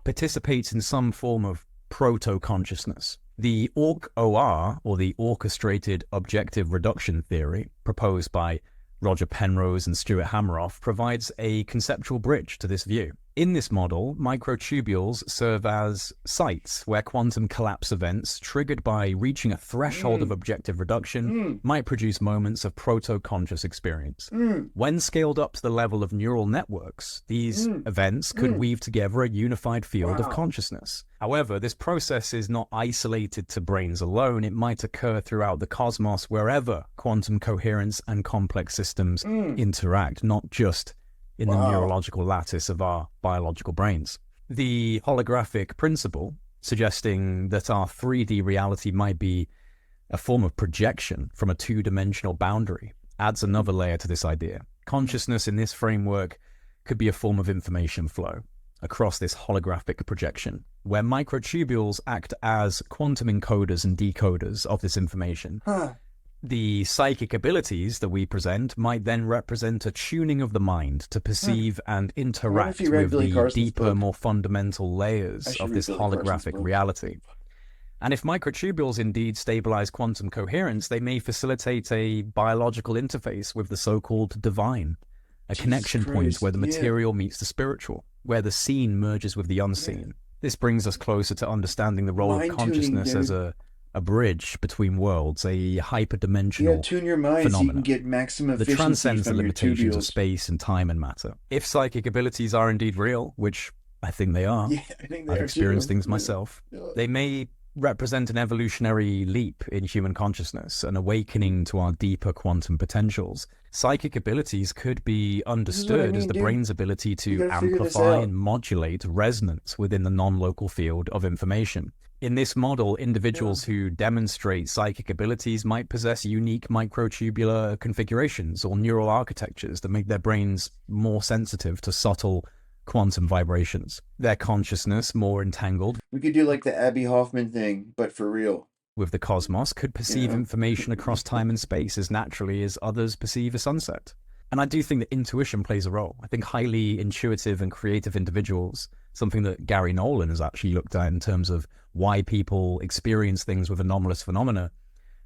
participates in some form of proto-consciousness. The OR, or the Orchestrated Objective Reduction Theory, proposed by Roger Penrose and Stuart Hameroff, provides a conceptual bridge to this view. In this model, microtubules serve as sites where quantum collapse events, triggered by reaching a threshold of objective reduction, might produce moments of proto-conscious experience. When scaled up to the level of neural networks, these events could weave together a unified field of consciousness. However, this process is not isolated to brains alone. It might occur throughout the cosmos, wherever quantum coherence and complex systems interact, not just in the neurological lattice of our biological brains. The holographic principle, suggesting that our 3D reality might be a form of projection from a two-dimensional boundary, adds another layer to this idea. Consciousness in this framework could be a form of information flow across this holographic projection, where microtubules act as quantum encoders and decoders of this information. The psychic abilities that we present might then represent a tuning of the mind to perceive and interact with the deeper, more fundamental layers of this holographic reality. And if microtubules indeed stabilize quantum coherence, they may facilitate a biological interface with the so-called divine, a connection point where the material meets the spiritual, where the seen merges with the unseen. This brings us closer to understanding the role of consciousness as a bridge between worlds, a hyperdimensional tune your mind so you can get maximum that efficiency transcends the from your limitations of tubules. space and time and matter. If psychic abilities are indeed real, which I think they are, I think they I've are experienced too. things myself, they may represent an evolutionary leap in human consciousness, an awakening to our deeper quantum potentials. Psychic abilities could be understood as the brain's ability to amplify and modulate resonance within the non-local field of information. In this model, individuals who demonstrate psychic abilities might possess unique microtubular configurations or neural architectures that make their brains more sensitive to subtle quantum vibrations, their consciousness more entangled. We could do like the Abby Hoffman thing, but for real. With the cosmos, could perceive information across time and space as naturally as others perceive a sunset. And I do think that intuition plays a role. I think highly intuitive and creative individuals, something that Gary Nolan has actually looked at in terms of why people experience things with anomalous phenomena.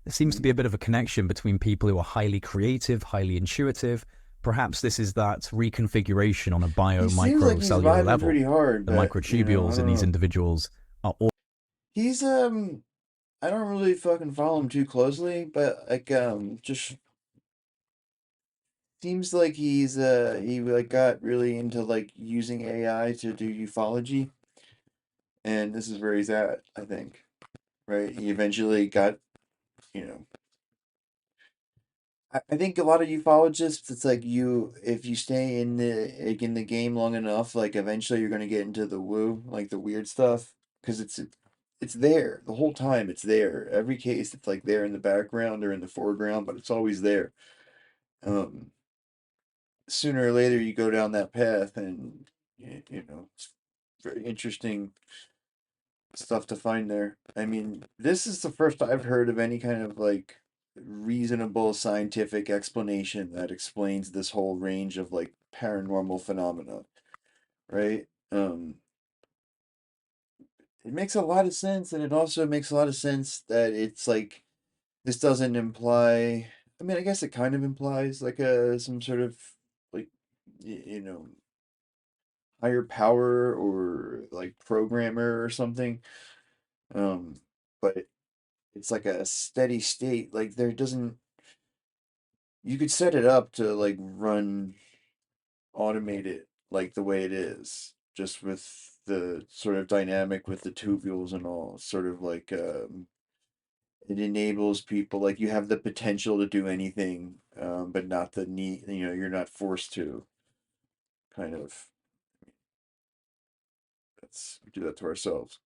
There seems to be a bit of a connection between people who are highly creative, highly intuitive. Perhaps this is that reconfiguration on a bio-microcellular level. Pretty hard, the but, microtubules in these individuals are all. He's I don't really fucking follow him too closely, but like just seems like he like got really into like using AI to do ufology, and this is where he's at, I think. Right? He eventually got, you know. I think a lot of ufologists, it's like if you stay in the game long enough, like eventually you're gonna get into the woo, like the weird stuff, because it's there the whole time. It's there. Every case, it's like there in the background or in the foreground, but it's always there. Sooner or later, you go down that path, and it's very interesting stuff to find there. I mean, this is the first I've heard of any kind of like reasonable scientific explanation that explains this whole range of like paranormal phenomena, right? It makes a lot of sense, and it also makes a lot of sense that it's like this doesn't imply. I mean, I guess it kind of implies like some sort of like higher power or like programmer or something. But it's like a steady state. Like there doesn't. You could set it up to like automate it like the way it is, just with the sort of dynamic with the tubules and all. Sort of like it enables people, like you have the potential to do anything, but not the need. You're not forced to. Kind of. We do that to ourselves.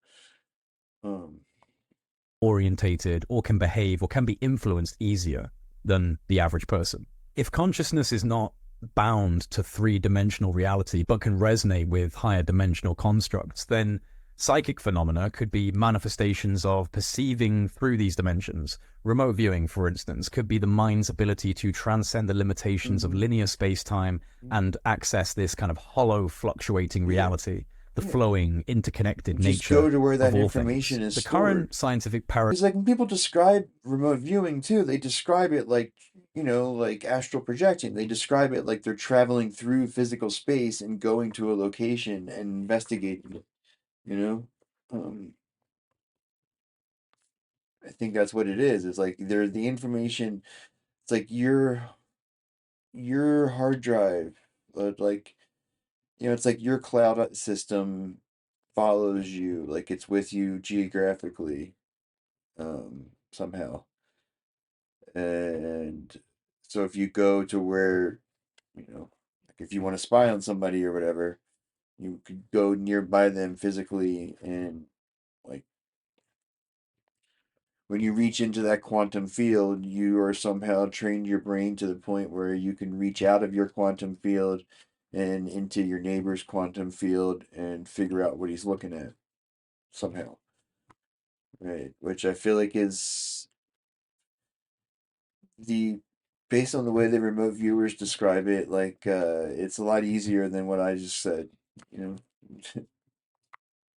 Orientated or can behave or can be influenced easier than the average person. If consciousness is not bound to three-dimensional reality but can resonate with higher dimensional constructs, then psychic phenomena could be manifestations of perceiving through these dimensions. Remote viewing, for instance, could be the mind's ability to transcend the limitations of linear space-time and access this kind of hollow, fluctuating reality. The flowing, interconnected nature go to where that of all information things. is The current stored. scientific Because like when people describe remote viewing too, they describe it like like astral projecting. They describe it like they're traveling through physical space and going to a location and investigating it. I think that's what it is. It's like there's the information. It's like your hard drive, like it's like your cloud system follows you, like it's with you geographically, somehow. And so if you go to where, like if you want to spy on somebody or whatever, you could go nearby them physically, and like when you reach into that quantum field, you are somehow trained your brain to the point where you can reach out of your quantum field and into your neighbor's quantum field and figure out what he's looking at. somehow, right? Which I feel like is based on the way the remote viewers describe it, like it's a lot easier than what I just said, you know.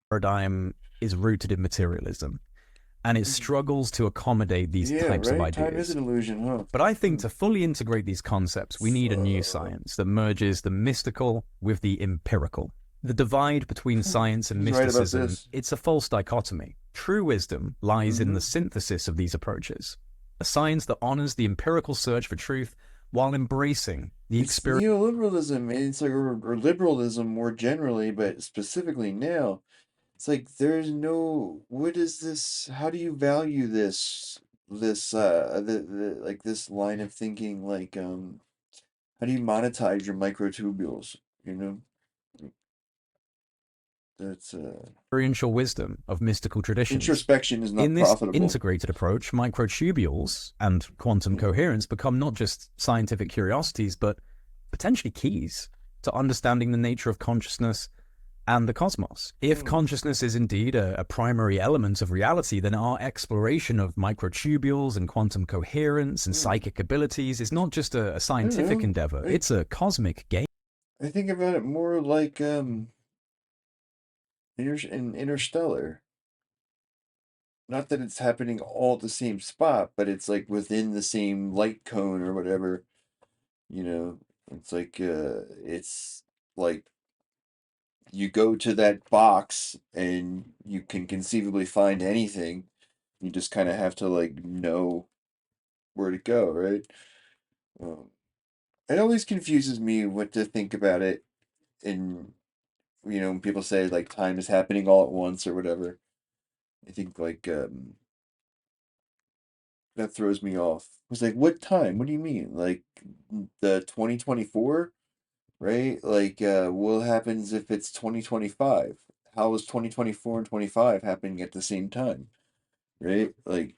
Paradigm is rooted in materialism, and it struggles to accommodate these types of ideas. Time is an illusion, huh? But I think to fully integrate these concepts, we need a new science that merges the mystical with the empirical. The divide between science and mysticism, it's a false dichotomy. True wisdom lies in the synthesis of these approaches. A science that honors the empirical search for truth while embracing the experience. Neoliberalism, it's like, or liberalism more generally, but specifically now, it's like there's no. What is this? How do you value this? This like this line of thinking, like how do you monetize your microtubules? You know. That's experiential wisdom of mystical traditions. Introspection is not in this profitable. Integrated approach, microtubules and quantum coherence become not just scientific curiosities, but potentially keys to understanding the nature of consciousness and the cosmos. If consciousness is indeed a primary element of reality, then our exploration of microtubules and quantum coherence and psychic abilities is not just a scientific endeavor, it's a cosmic game. I think about it more like Interstellar. Not that it's happening all at the same spot, but it's like within the same light cone or whatever. You know, it's like you go to that box and you can conceivably find anything. You just kind of have to like know where to go, right? It always confuses me what to think about it in, you know, when people say like time is happening all at once or whatever. I think like that throws me off. It's like, what time? What do you mean? Like the 2024, right? Like what happens if it's 2025? How is 2024 and 25 happening at the same time? Right? Like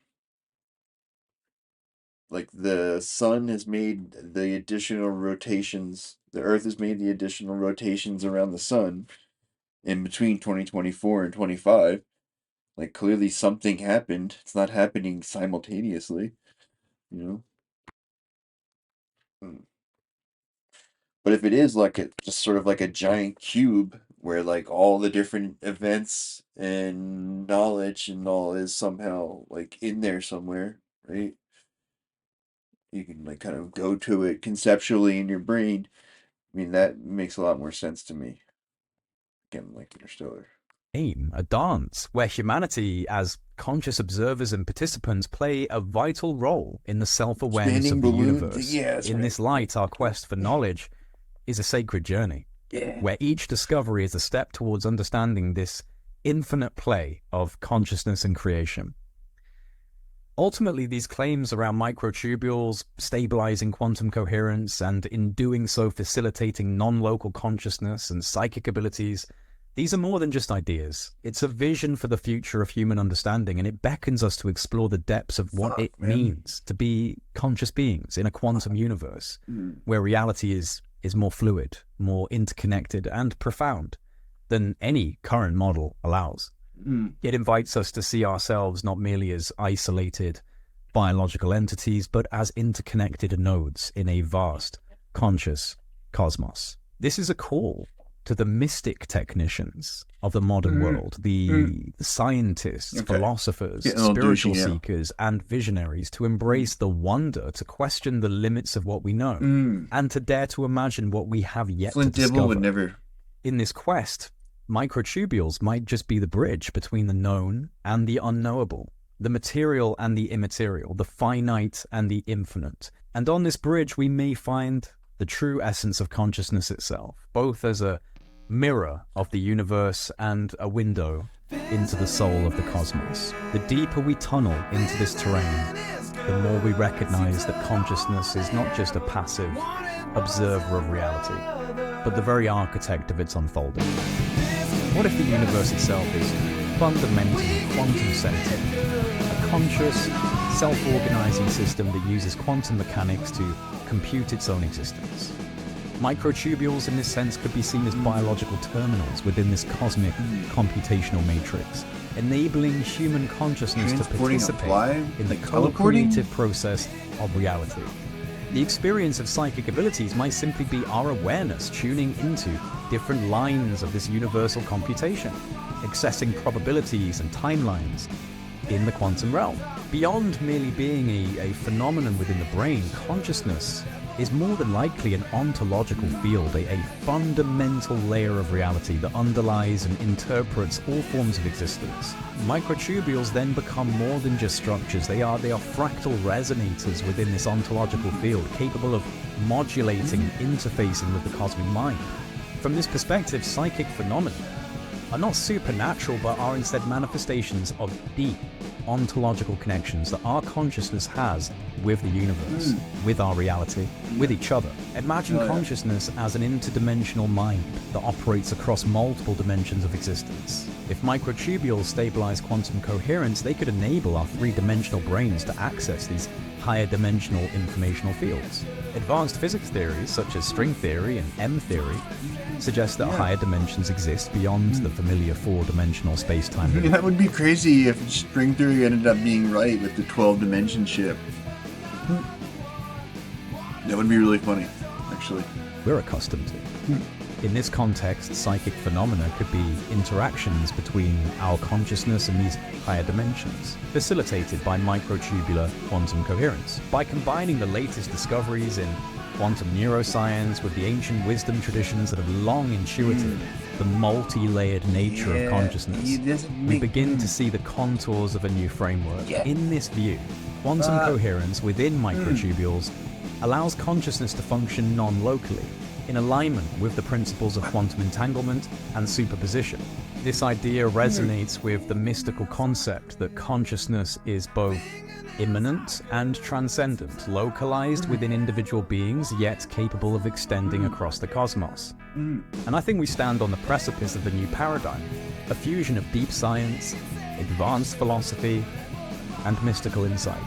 the sun has made the additional rotations, the earth has made the additional rotations around the sun in between 2024 and 25. Like clearly something happened. It's not happening simultaneously, you know. But if it is like just sort of like a giant cube where like all the different events and knowledge and all is somehow like in there somewhere, right? You can like kind of go to it conceptually in your brain. I mean, that makes a lot more sense to me. Again, like Interstellar. A dance where humanity as conscious observers and participants play a vital role in the self-awareness of the universe. In this light, our quest for knowledge is a sacred journey, where each discovery is a step towards understanding this infinite play of consciousness and creation. Ultimately, these claims around microtubules, stabilizing quantum coherence, and in doing so facilitating non-local consciousness and psychic abilities, these are more than just ideas. It's a vision for the future of human understanding, and it beckons us to explore the depths of what it means to be conscious beings in a quantum universe, where reality is more fluid, more interconnected, and profound than any current model allows. It invites us to see ourselves not merely as isolated biological entities, but as interconnected nodes in a vast, conscious cosmos. This is a call to the mystic technicians of the modern world, the scientists, philosophers, spiritual seekers, and visionaries to embrace the wonder, to question the limits of what we know, and to dare to imagine what we have yet to discover. Would never. In this quest, microtubules might just be the bridge between the known and the unknowable, the material and the immaterial, the finite and the infinite. And on this bridge, we may find the true essence of consciousness itself, both as a mirror of the universe and a window into the soul of the cosmos. The deeper we tunnel into this terrain, the more we recognize that consciousness is not just a passive observer of reality, but the very architect of its unfolding. What if the universe itself is fundamentally quantum-centered, a conscious, self-organizing system that uses quantum mechanics to compute its own existence? Microtubules in this sense could be seen as biological terminals within this cosmic computational matrix, enabling human consciousness to Transporting a participate fly? in the Like teleporting? co-creative process of reality. The experience of psychic abilities might simply be our awareness tuning into different lines of this universal computation, accessing probabilities and timelines in the quantum realm. Beyond merely being a phenomenon within the brain, consciousness is more than likely an ontological field, a fundamental layer of reality that underlies and interprets all forms of existence. Microtubules then become more than just structures. They are fractal resonators within this ontological field, capable of modulating and interfacing with the cosmic mind. From this perspective, psychic phenomena are not supernatural, but are instead manifestations of deep ontological connections that our consciousness has with the universe, with our reality, with each other. Imagine consciousness as an interdimensional mind that operates across multiple dimensions of existence. If microtubules stabilize quantum coherence, they could enable our three-dimensional brains to access these higher dimensional informational fields. Advanced physics theories such as string theory and M theory suggest that higher dimensions exist beyond the familiar four-dimensional space-time limit. That would be crazy if string theory ended up being right with the 12-dimension ship. That would be really funny, actually. We're accustomed to. In this context, psychic phenomena could be interactions between our consciousness and these higher dimensions, facilitated by microtubular quantum coherence. By combining the latest discoveries in quantum neuroscience with the ancient wisdom traditions that have long intuited the multi-layered nature of consciousness, we begin to see the contours of a new framework. In this view, quantum coherence within microtubules allows consciousness to function non-locally, in alignment with the principles of quantum entanglement and superposition. This idea resonates with the mystical concept that consciousness is both immanent and transcendent, localized within individual beings, yet capable of extending across the cosmos. And I think we stand on the precipice of the new paradigm, a fusion of deep science, advanced philosophy, and mystical insight.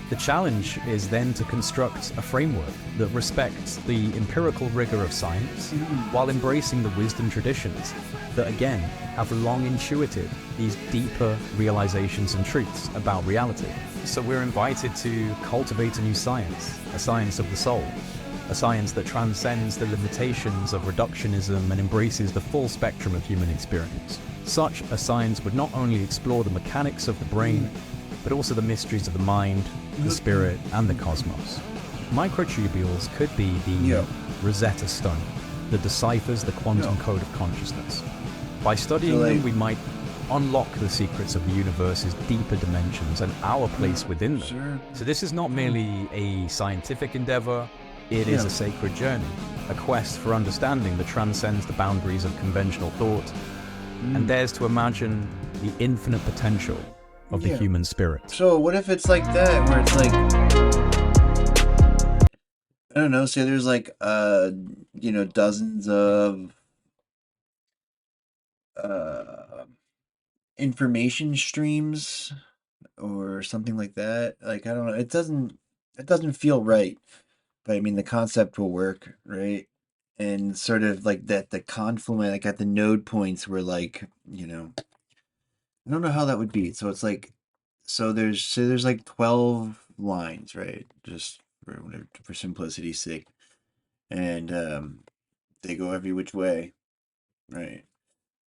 The challenge is then to construct a framework that respects the empirical rigor of science while embracing the wisdom traditions that, again, have long intuited these deeper realizations and truths about reality. So we're invited to cultivate a new science, a science of the soul, a science that transcends the limitations of reductionism and embraces the full spectrum of human experience. Such a science would not only explore the mechanics of the brain, but also the mysteries of the mind, the spirit, and the cosmos. Microtubules could be the Rosetta Stone that deciphers the quantum code of consciousness. By studying them, we might unlock the secrets of the universe's deeper dimensions and our place within them. So this is not merely a scientific endeavor, it is a sacred journey, a quest for understanding that transcends the boundaries of conventional thought and dares to imagine the infinite potential of the human spirit. So what if it's like that, where it's like, I don't know, say there's like, dozens of information streams or something like that. Like, I don't know, it doesn't feel right, but I mean, the concept will work, right? And sort of like that, the confluent, like at the node points where like, I don't know how that would be. So it's like, there's like 12 lines, right? Just for simplicity's sake. And they go every which way, right?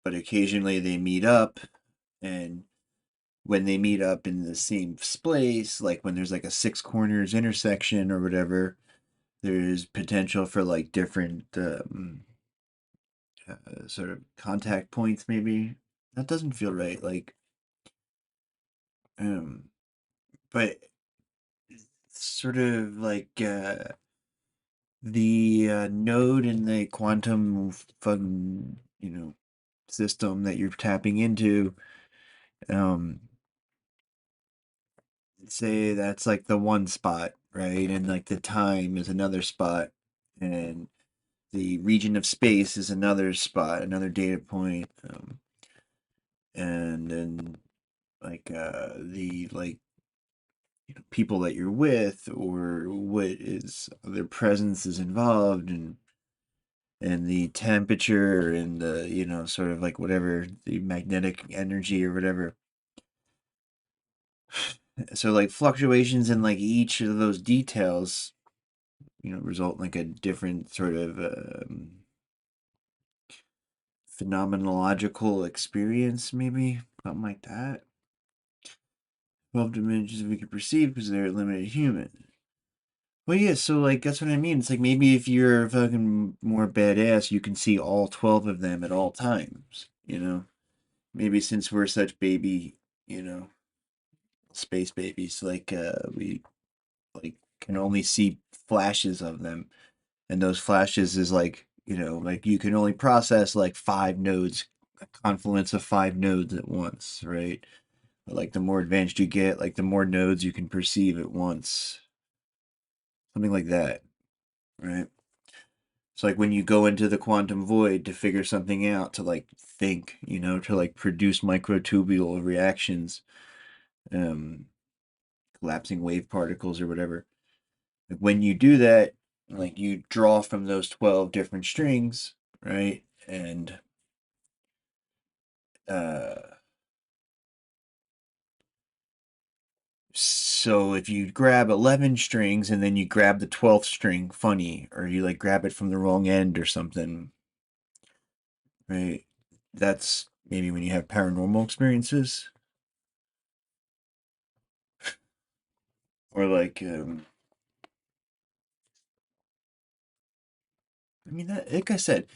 But occasionally they meet up, and when they meet up in the same place, like when there's like a 6 corners intersection or whatever, there's potential for like different sort of contact points, maybe. That doesn't feel right. Like, but sort of like the node in the quantum system that you're tapping into, say that's like the one spot, right? And like the time is another spot, and the region of space is another spot, another data point, and then like the people that you're with, or what is their presence is involved, and the temperature, and the sort of like whatever the magnetic energy or whatever. So like fluctuations in like each of those details, result in like a different sort of phenomenological experience, maybe something like that. 12 dimensions we can perceive because they're limited human. Well, yeah, so like that's what I mean. It's like maybe if you're fucking more badass, you can see all 12 of them at all times, Maybe since we're such baby, space babies, like we like can only see flashes of them, and those flashes is like, like you can only process like 5 nodes, a confluence of 5 nodes at once, right? But like the more advanced you get, like the more nodes you can perceive at once. Something like that, right? It's like when you go into the quantum void to figure something out, to like think, to like produce microtubule reactions, collapsing wave particles or whatever. Like when you do that, like you draw from those 12 different strings, right? And so if you grab 11 strings and then you grab the 12th string funny, or you like grab it from the wrong end or something, right? That's maybe when you have paranormal experiences. Or like, like I said,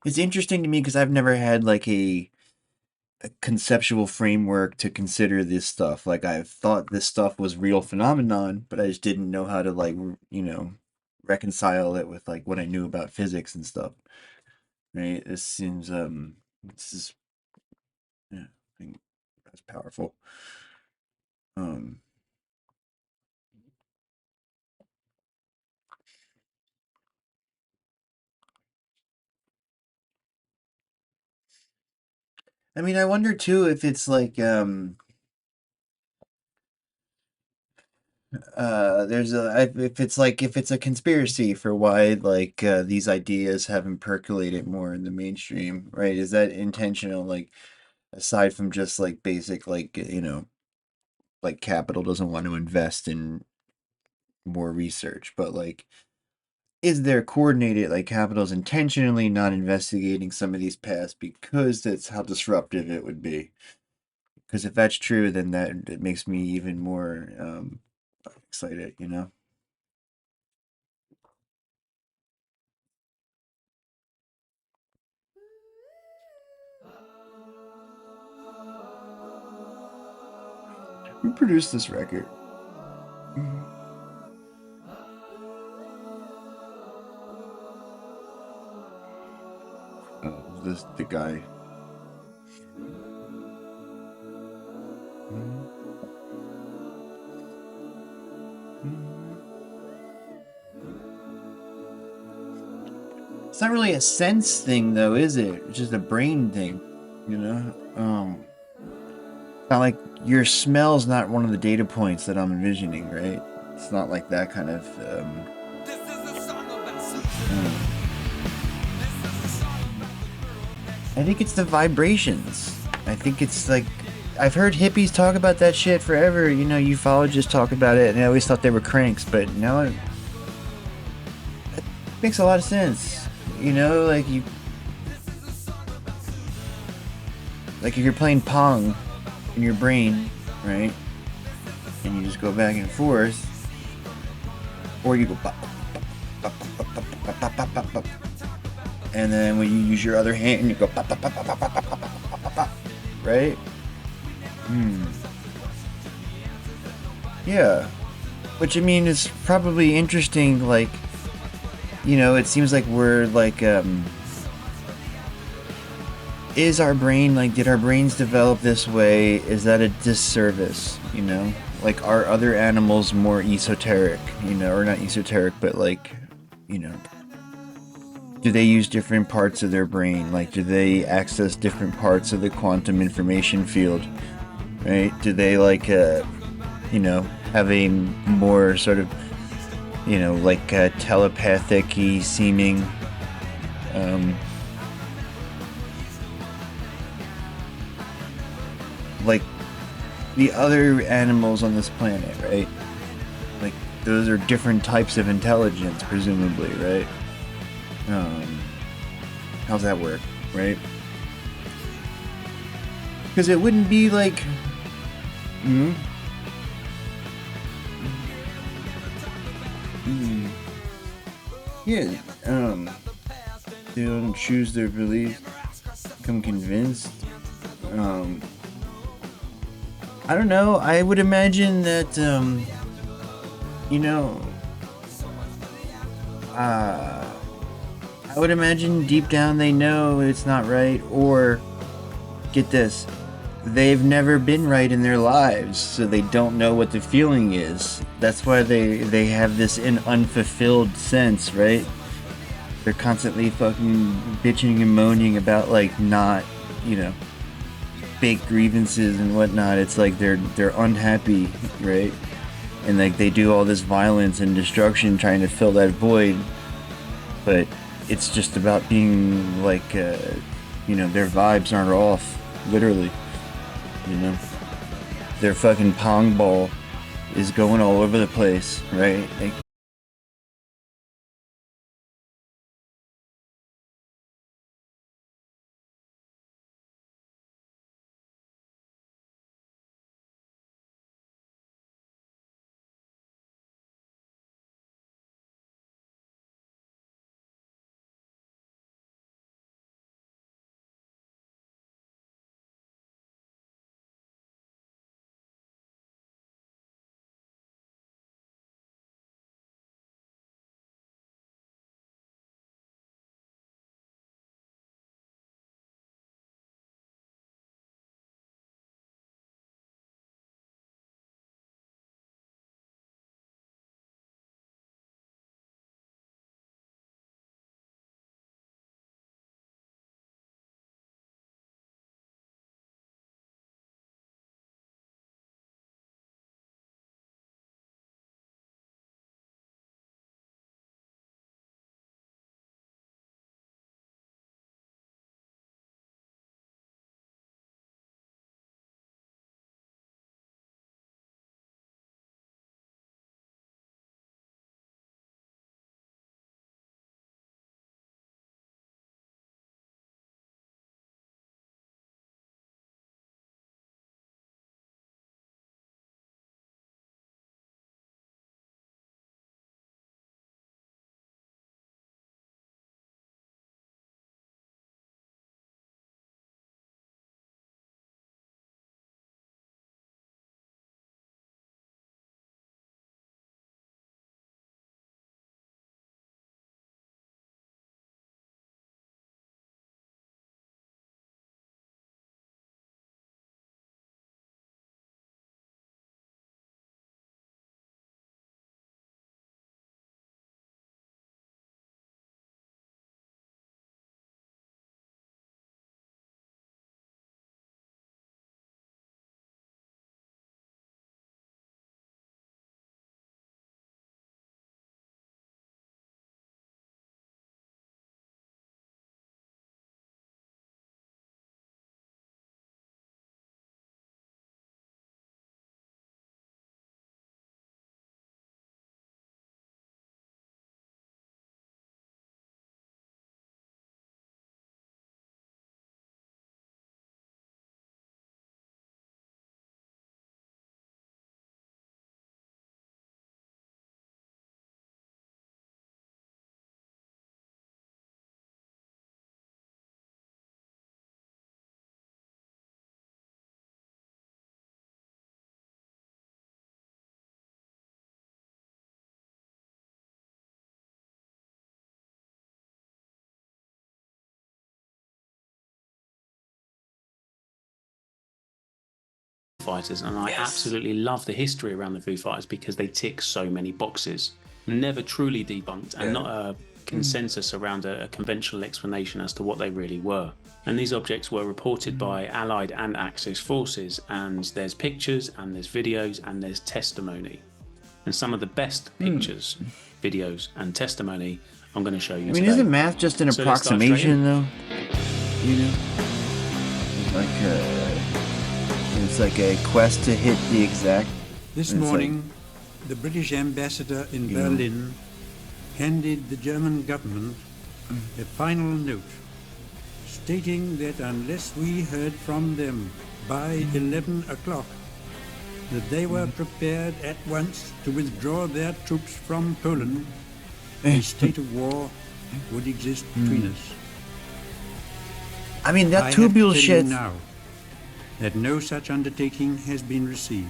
it's interesting to me because I've never had like a conceptual framework to consider this stuff. Like I've thought this stuff was real phenomenon, but I just didn't know how to like, reconcile it with like what I knew about physics and stuff. Right? This seems, this is, yeah, I think that's powerful. I wonder too if it's like, if it's a conspiracy for why like these ideas haven't percolated more in the mainstream, right? Is that intentional? Like aside from just like basic like like capital doesn't want to invest in more research, but like is there coordinated like capital's intentionally not investigating some of these paths because that's how disruptive it would be? Because if that's true, then it makes me even more excited, Who produced this record? The guy. It's not really a sense thing though, is it? It's just a brain thing, It's not like your smell's not one of the data points that I'm envisioning, right? It's not like that kind of I think it's the vibrations. I think it's like I've heard hippies talk about that shit forever, ufologists talk about it, and I always thought they were cranks, but now it makes a lot of sense. Like if you're playing Pong in your brain, right? And you just go back and forth, or you go and then when you use your other hand, you go right? Yeah. Which is probably interesting, like, it seems like we're like, is our brain, like, did our brains develop this way? Is that a disservice, Like, are other animals more esoteric, or not esoteric, but like, do they use different parts of their brain? Like, do they access different parts of the quantum information field, right? Do they, like, have a more sort of, like telepathic-y seeming, like, the other animals on this planet, right? Like, those are different types of intelligence, presumably, right? How's that work, right? Because it wouldn't be like... Yeah, they don't choose their beliefs, become convinced. I don't know, I would imagine that, you know, I would imagine deep down they know it's not right, or, get this, they've never been right in their lives, so they don't know what the feeling is. That's why they have this unfulfilled sense, right? They're constantly fucking bitching and moaning about, like, not, you know, fake grievances and whatnot. It's like they're unhappy, right? And like they do all this violence and destruction trying to fill that void, but it's just about being like, you know, their vibes aren't off, literally. You know, their fucking pong ball is going all over the place, right? Like, Fighters, and I absolutely love the history around the Foo Fighters because they tick so many boxes. Never truly debunked, and not a consensus around a conventional explanation as to what they really were. And these objects were reported by Allied and Axis forces, and there's pictures, and there's videos, and there's testimony. And some of the best pictures, videos, and testimony I'm going to show you today. Isn't math just an approximation, though? You know? Like, in It's like a quest to hit the exact. This morning, the British ambassador in Berlin handed the German government a final note stating that unless we heard from them by 11 o'clock, that they were prepared at once to withdraw their troops from Poland, a state of war would exist between us. I mean, that I tubular have to tell shit. you now that no such undertaking has been received.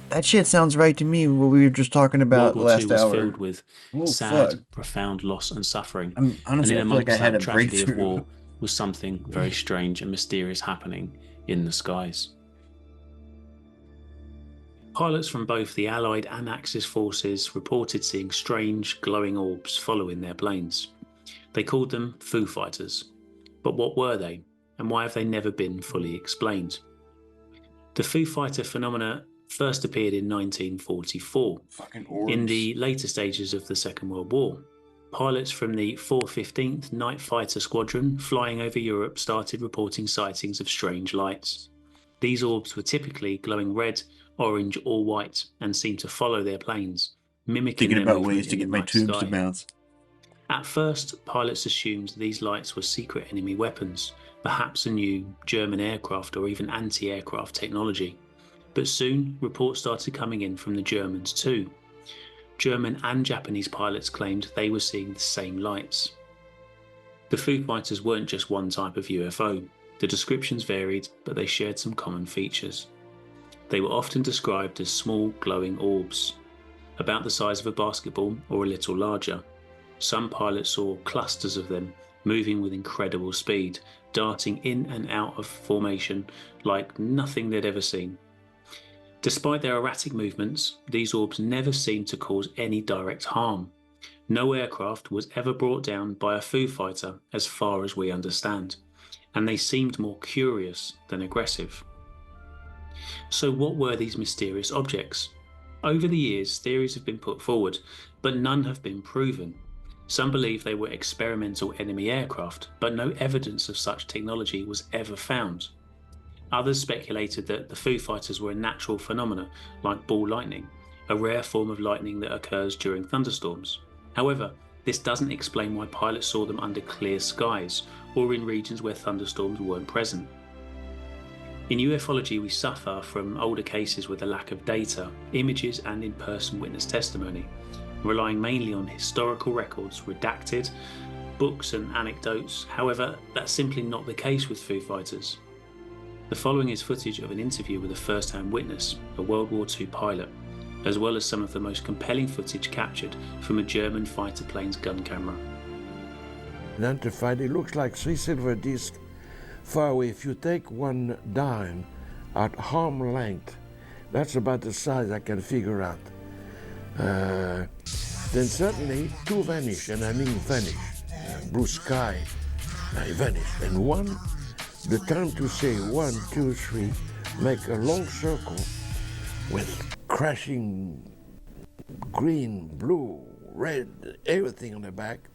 That shit sounds right to me. What we were just talking about World War II last was hour. filled with sad, profound loss and suffering. Honestly, and in I feel like I amongst had that a tragedy of breakthrough. war was something very strange and mysterious happening in the skies. Pilots from both the Allied and Axis forces reported seeing strange, glowing orbs following their planes. They called them Foo Fighters. But what were they, and why have they never been fully explained? The Foo Fighter phenomena first appeared in 1944, in the later stages of the Second World War. Pilots from the 415th Night Fighter Squadron flying over Europe started reporting sightings of strange lights. These orbs were typically glowing red, orange or white and seemed to follow their planes, mimicking Thinking their about movement ways to in get the my night tubes sky. to bounce. At first, pilots assumed these lights were secret enemy weapons, perhaps a new German aircraft or even anti-aircraft technology. But soon, reports started coming in from the Germans too. German and Japanese pilots claimed they were seeing the same lights. The Foo Fighters weren't just one type of UFO. The descriptions varied, but they shared some common features. They were often described as small glowing orbs, about the size of a basketball or a little larger. Some pilots saw clusters of them moving with incredible speed, darting in and out of formation like nothing they'd ever seen. Despite their erratic movements, these orbs never seemed to cause any direct harm. No aircraft was ever brought down by a Foo Fighter as far as we understand, and they seemed more curious than aggressive. So what were these mysterious objects? Over the years, theories have been put forward, but none have been proven. Some believe they were experimental enemy aircraft, but no evidence of such technology was ever found. Others speculated that the Foo Fighters were a natural phenomena, like ball lightning, a rare form of lightning that occurs during thunderstorms. However, this doesn't explain why pilots saw them under clear skies, or in regions where thunderstorms weren't present. In ufology, we suffer from older cases with a lack of data, images and in-person witness testimony, relying mainly on historical records, redacted, books and anecdotes. However, that's simply not the case with Foo Fighters. The following is footage of an interview with a first-hand witness, a World War II pilot, as well as some of the most compelling footage captured from a German fighter plane's gun camera. Identified, it looks like 3 silver discs far away. If you take one dime at arm length, that's about the size I can figure out. Then certainly 2 vanish, and I mean vanish. Blue sky, I vanish. And one, the time to say 1, 2, 3, make a long circle with crashing green, blue, red, everything on the back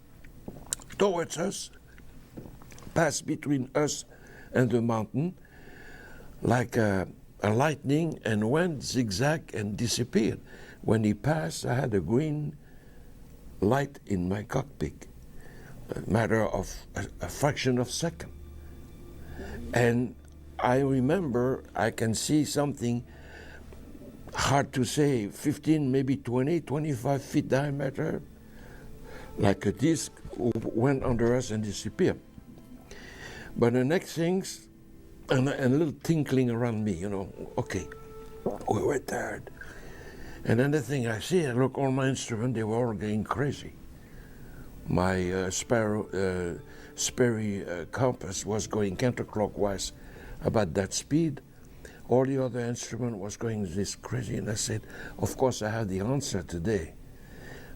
towards us, pass between us and the mountain like a lightning, and went zigzag and disappeared. When he passed, I had a green light in my cockpit, a matter of a fraction of a second. And I remember I can see something, hard to say, 15, maybe 20, 25 feet diameter, like a disc, went under us and disappeared. But the next things, and a little tinkling around me, you know, okay, we were tired. And then the thing I see, I look, all my instruments, they were all getting crazy. My Sperry compass was going counterclockwise about that speed. All the other instrument was going this crazy, and I said, of course I have the answer today.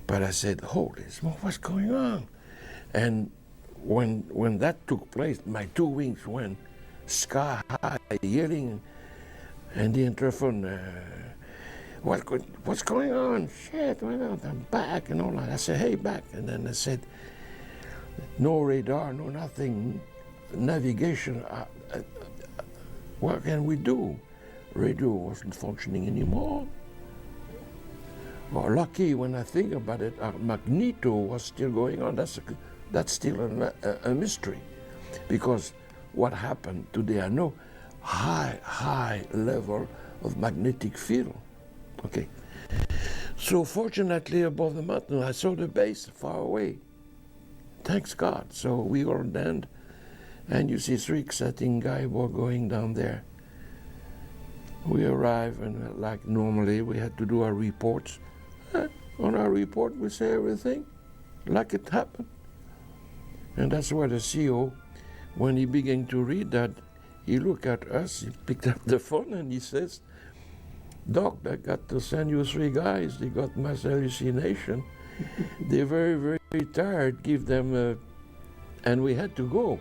But I said, holy smoke, what's going on? And when that took place, my 2 wings went sky high, yelling, and the interphone, what's going on? Shit, I'm back and all that. I said, hey, back. And then I said, no radar, no nothing, navigation. What can we do? Radio wasn't functioning anymore. Well, lucky when I think about it, Magneto was still going on. That's still a mystery, because what happened today? I know high level of magnetic field. Okay, so fortunately above the mountain, I saw the base far away. Thanks God. So we all land, and you see 3 exciting guys were going down there. We arrive, and like normally, we had to do our reports. On our report, we say everything like it happened. And that's why the CEO, when he began to read that, he looked at us, he picked up the phone, and he says, Doc, I got to send you 3 guys. They got mass hallucination. They're very, very tired. Give them and we had to go.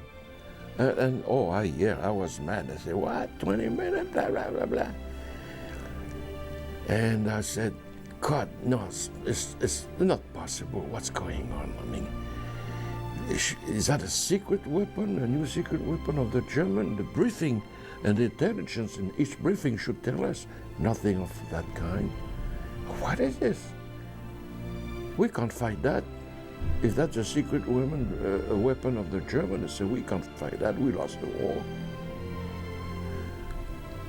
I was mad. I said, what? 20 minutes? Blah, blah, blah, blah. And I said, God, no, it's not possible. What's going on? I mean, is that a secret weapon, a new secret weapon of the German? The briefing and the intelligence in each briefing should tell us nothing of that kind. What is this? We can't fight that. If that's a secret weapon of the Germans, so we can't fight that. We lost the war.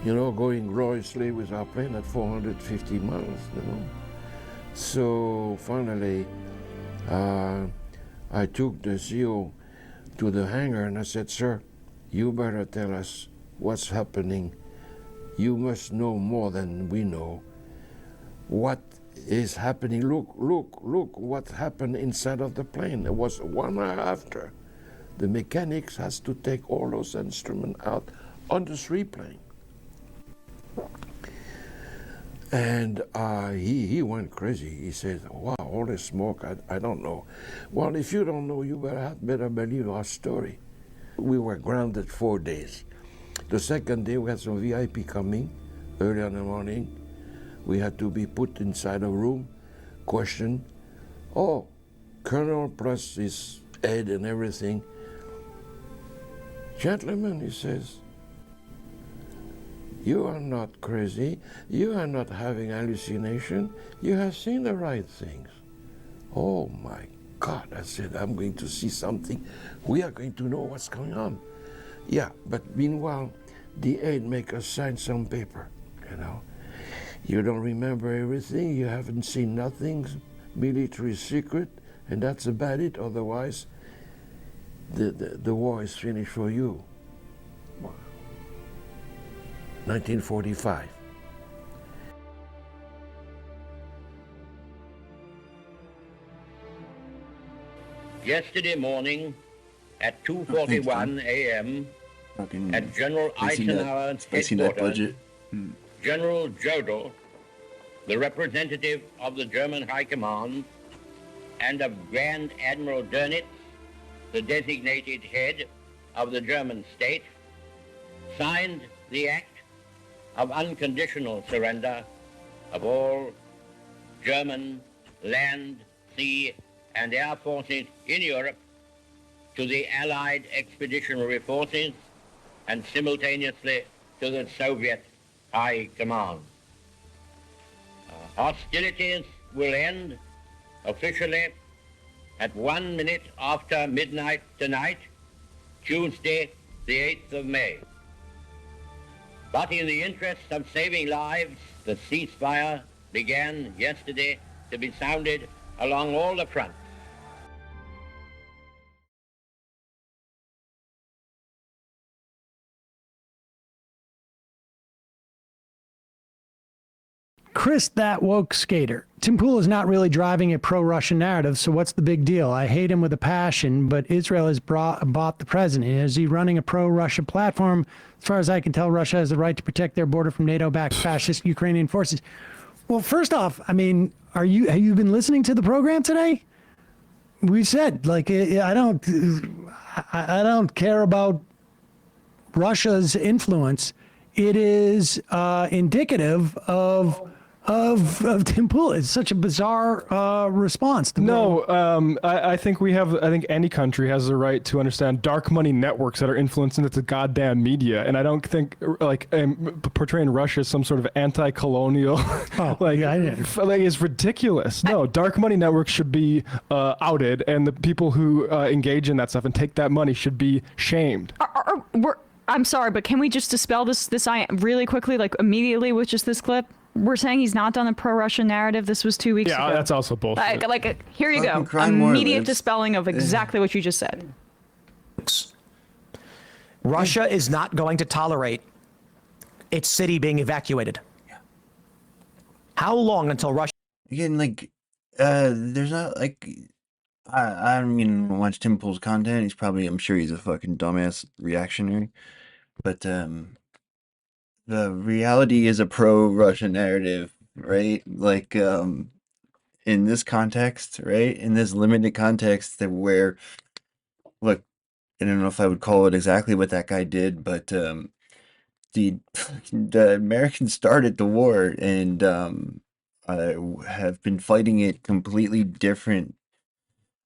You know, going gloriously with our plane at 450 miles, you know. So finally, I took the CEO to the hangar and I said, sir, you better tell us what's happening. You must know more than we know. What is happening? Look what happened inside of the plane. It was 1 hour after. The mechanics has to take all those instruments out on the 3 plane. And he went crazy. He said, wow, all this smoke, I don't know. Well, if you don't know, you better believe our story. We were grounded 4 days. The second day, we had some VIP coming early in the morning. We had to be put inside a room, questioned. Oh, Colonel plus his aide and everything. Gentlemen, he says, you are not crazy. You are not having hallucination. You have seen the right things. Oh my God, I said, I'm going to see something. We are going to know what's going on. Yeah, but meanwhile, the aide make us sign some paper, you know. You don't remember everything. You haven't seen nothing. Military secret, and that's about it. Otherwise, the war is finished for you. 1945. Yesterday morning at 2:41 a.m. at General Eisenhower's headquarters, General Jodl, the representative of the German High Command, and of Grand Admiral Dönitz, the designated head of the German state, signed the act of unconditional surrender of all German land, sea, and air forces in Europe to the Allied Expeditionary Forces and simultaneously to the Soviet High Command. Hostilities will end officially at 1 minute after midnight tonight, Tuesday, the 8th of May. But in the interest of saving lives, the ceasefire began yesterday to be sounded along all the fronts. Chris, that woke skater. Tim Pool is not really driving a pro-Russian narrative, so what's the big deal? I hate him with a passion, but Israel has bought the president. Is he running a pro-Russia platform? As far as I can tell, Russia has the right to protect their border from NATO-backed fascist Ukrainian forces. Well, first off, I mean, have you been listening to the program today? We said, like, I don't care about Russia's influence. It is indicative of of Tim Pool. It's such a bizarre response. No, I think I think any country has the right to understand dark money networks that are influencing the goddamn media, and I don't think like portraying Russia as some sort of anti-colonial like is ridiculous. No, dark money networks should be outed, and the people who engage in that stuff and take that money should be shamed. I'm sorry, but can we just dispel this really quickly, like immediately with just this clip? We're saying he's not done the pro-Russian narrative. This was 2 weeks ago. Yeah, that's also bullshit. Here you go. Immediate dispelling of exactly what you just said. Russia is not going to tolerate its city being evacuated. How long until Russia? Again, like, there's not like, I don't even watch Tim Pool's content. I'm sure he's a fucking dumbass reactionary, but the reality is a pro-Russian narrative, right? Like, in this context, right? In this limited context where, look, I don't know if I would call it exactly what that guy did, but the Americans started the war and have been fighting it completely different.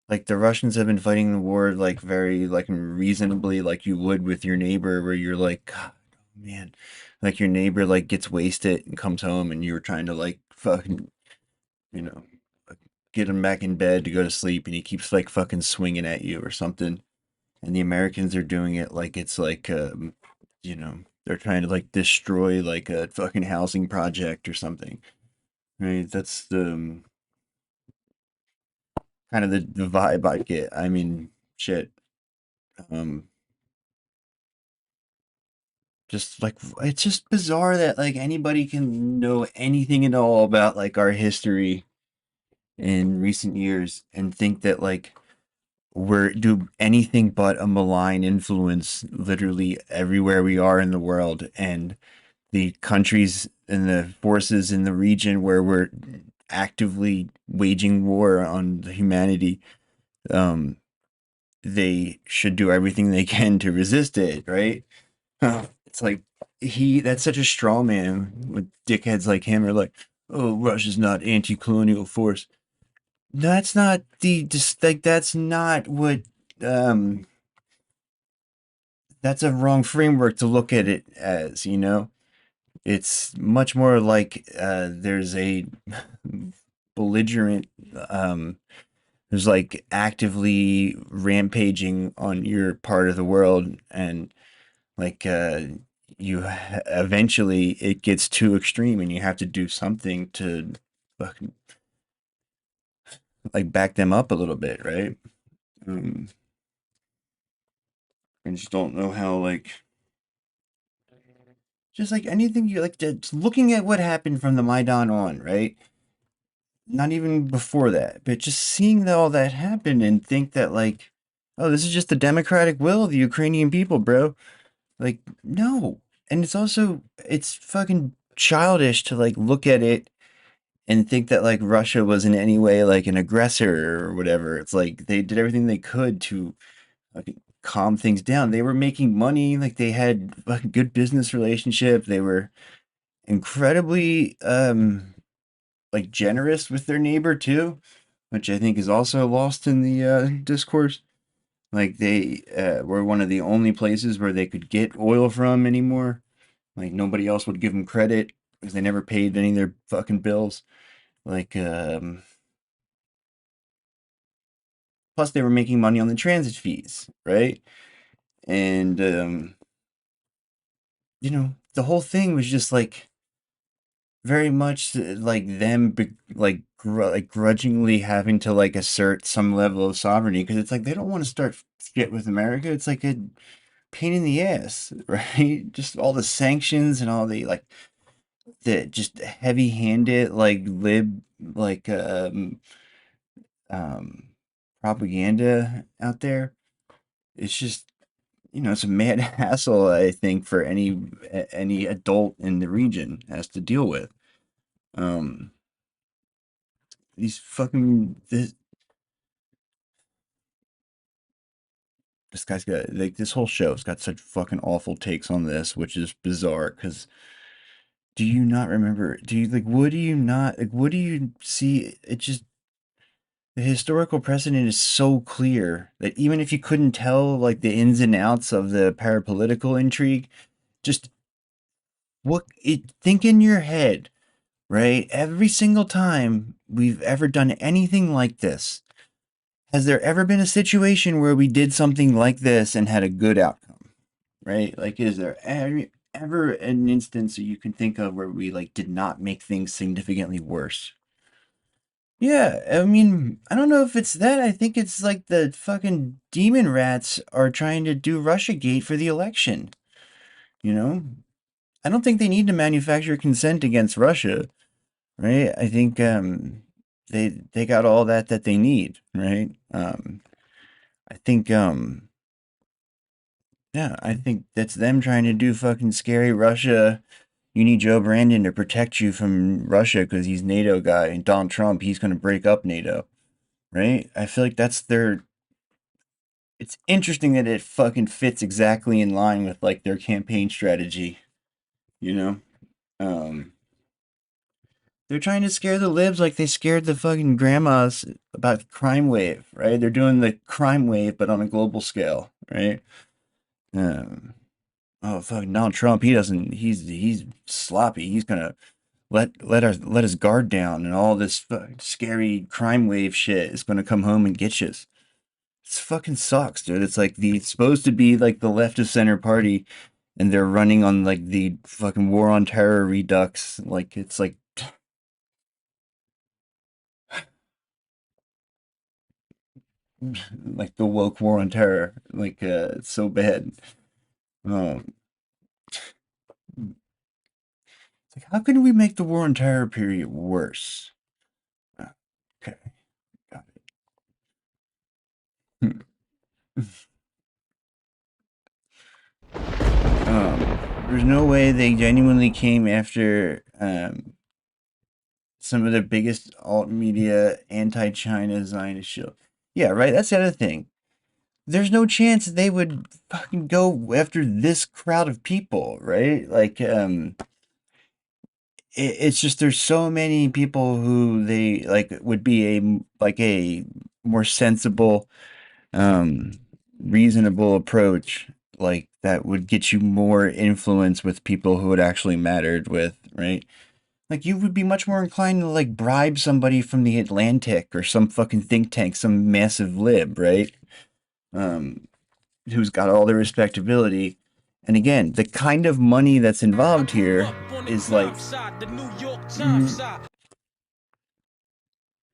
Like the Russians have been fighting the war like very like reasonably, like you would with your neighbor, where you're like, God, man, like your neighbor like gets wasted and comes home, and you're trying to like fucking, get him back in bed to go to sleep, and he keeps like fucking swinging at you or something. And the Americans are doing it like it's like, they're trying to like destroy like a fucking housing project or something, right? That's the kind of the vibe I get. I mean, shit. Just like it's just bizarre that like anybody can know anything at all about like our history in recent years and think that like we're do anything but a malign influence literally everywhere we are in the world, and the countries and the forces in the region where we're actively waging war on humanity, they should do everything they can to resist it, right? It's like that's such a straw man with dickheads like him are like, oh, Russia's not anti-colonial force. That's not that's not what that's a wrong framework to look at it as, It's much more like there's a belligerent who's like actively rampaging on your part of the world, and like eventually it gets too extreme and you have to do something to fucking like back them up a little bit, right? I just don't know how, like, just like anything you like, just looking at what happened from the Maidan on, right? Not even before that, but just seeing all that happen and think that like, oh, this is just the democratic will of the Ukrainian people, bro. Like, no. And it's fucking childish to like look at it and think that like Russia was in any way like an aggressor or whatever. It's like they did everything they could to like calm things down. They were making money, like they had a good business relationship. They were incredibly like generous with their neighbor too, which I think is also lost in the discourse. Like they were one of the only places where they could get oil from anymore. Like nobody else would give them credit because they never paid any of their fucking bills. Like plus they were making money on the transit fees, right? And the whole thing was just like very much like them like grudgingly having to like assert some level of sovereignty, because it's like they don't want to start shit with America. It's like a pain in the ass, right? Just all the sanctions and all the like the just heavy-handed like lib like propaganda out there. It's just it's a mad hassle, I think, for any adult in the region has to deal with. These fucking this guy's got like this whole show's got such fucking awful takes on this, which is bizarre because Do you not remember? Do you what do you not what do you see? It just the historical precedent is so clear that even if you couldn't tell like the ins and outs of the parapolitical intrigue, just think in your head, right? Every single time we've ever done anything like this, has there ever been a situation where we did something like this and had a good outcome, right? Like, is there ever an instance that you can think of where we like did not make things significantly worse? Yeah, I mean, I don't know if it's that. I think it's like the fucking demon rats are trying to do Russiagate for the election. You know? I don't think they need to manufacture consent against Russia, right? I think they got all that they need, right? I think yeah, I think that's them trying to do fucking scary Russia. You need Joe Brandon to protect you from Russia because he's NATO guy, and Donald Trump, he's going to break up NATO, right? I feel like that's their. It's interesting that it fucking fits exactly in line with like their campaign strategy, you know. They're trying to scare the libs like they scared the fucking grandmas about crime wave, right? They're doing the crime wave, but on a global scale, right? Oh fuck, Donald Trump, he doesn't. He's sloppy. He's gonna let his guard down, and all this scary crime wave shit is gonna come home and get you. It fucking sucks, dude. It's like it's supposed to be like the left of center party, and they're running on like the fucking war on terror redux. Like it's like. Like the woke war on terror, like it's so bad. It's like, how can we make the war on terror period worse? Okay, got it. There's no way they genuinely came after some of the biggest alt media anti-China Zionist shit. Yeah, right. That's the other thing. There's no chance they would fucking go after this crowd of people, right? Like, it's just there's so many people who they like would be a more sensible, reasonable approach, like that would get you more influence with people who it actually mattered with, right? Like you would be much more inclined to like bribe somebody from the Atlantic or some fucking think tank, some massive lib, right? Who's got all the respectability. And again, the kind of money that's involved here is like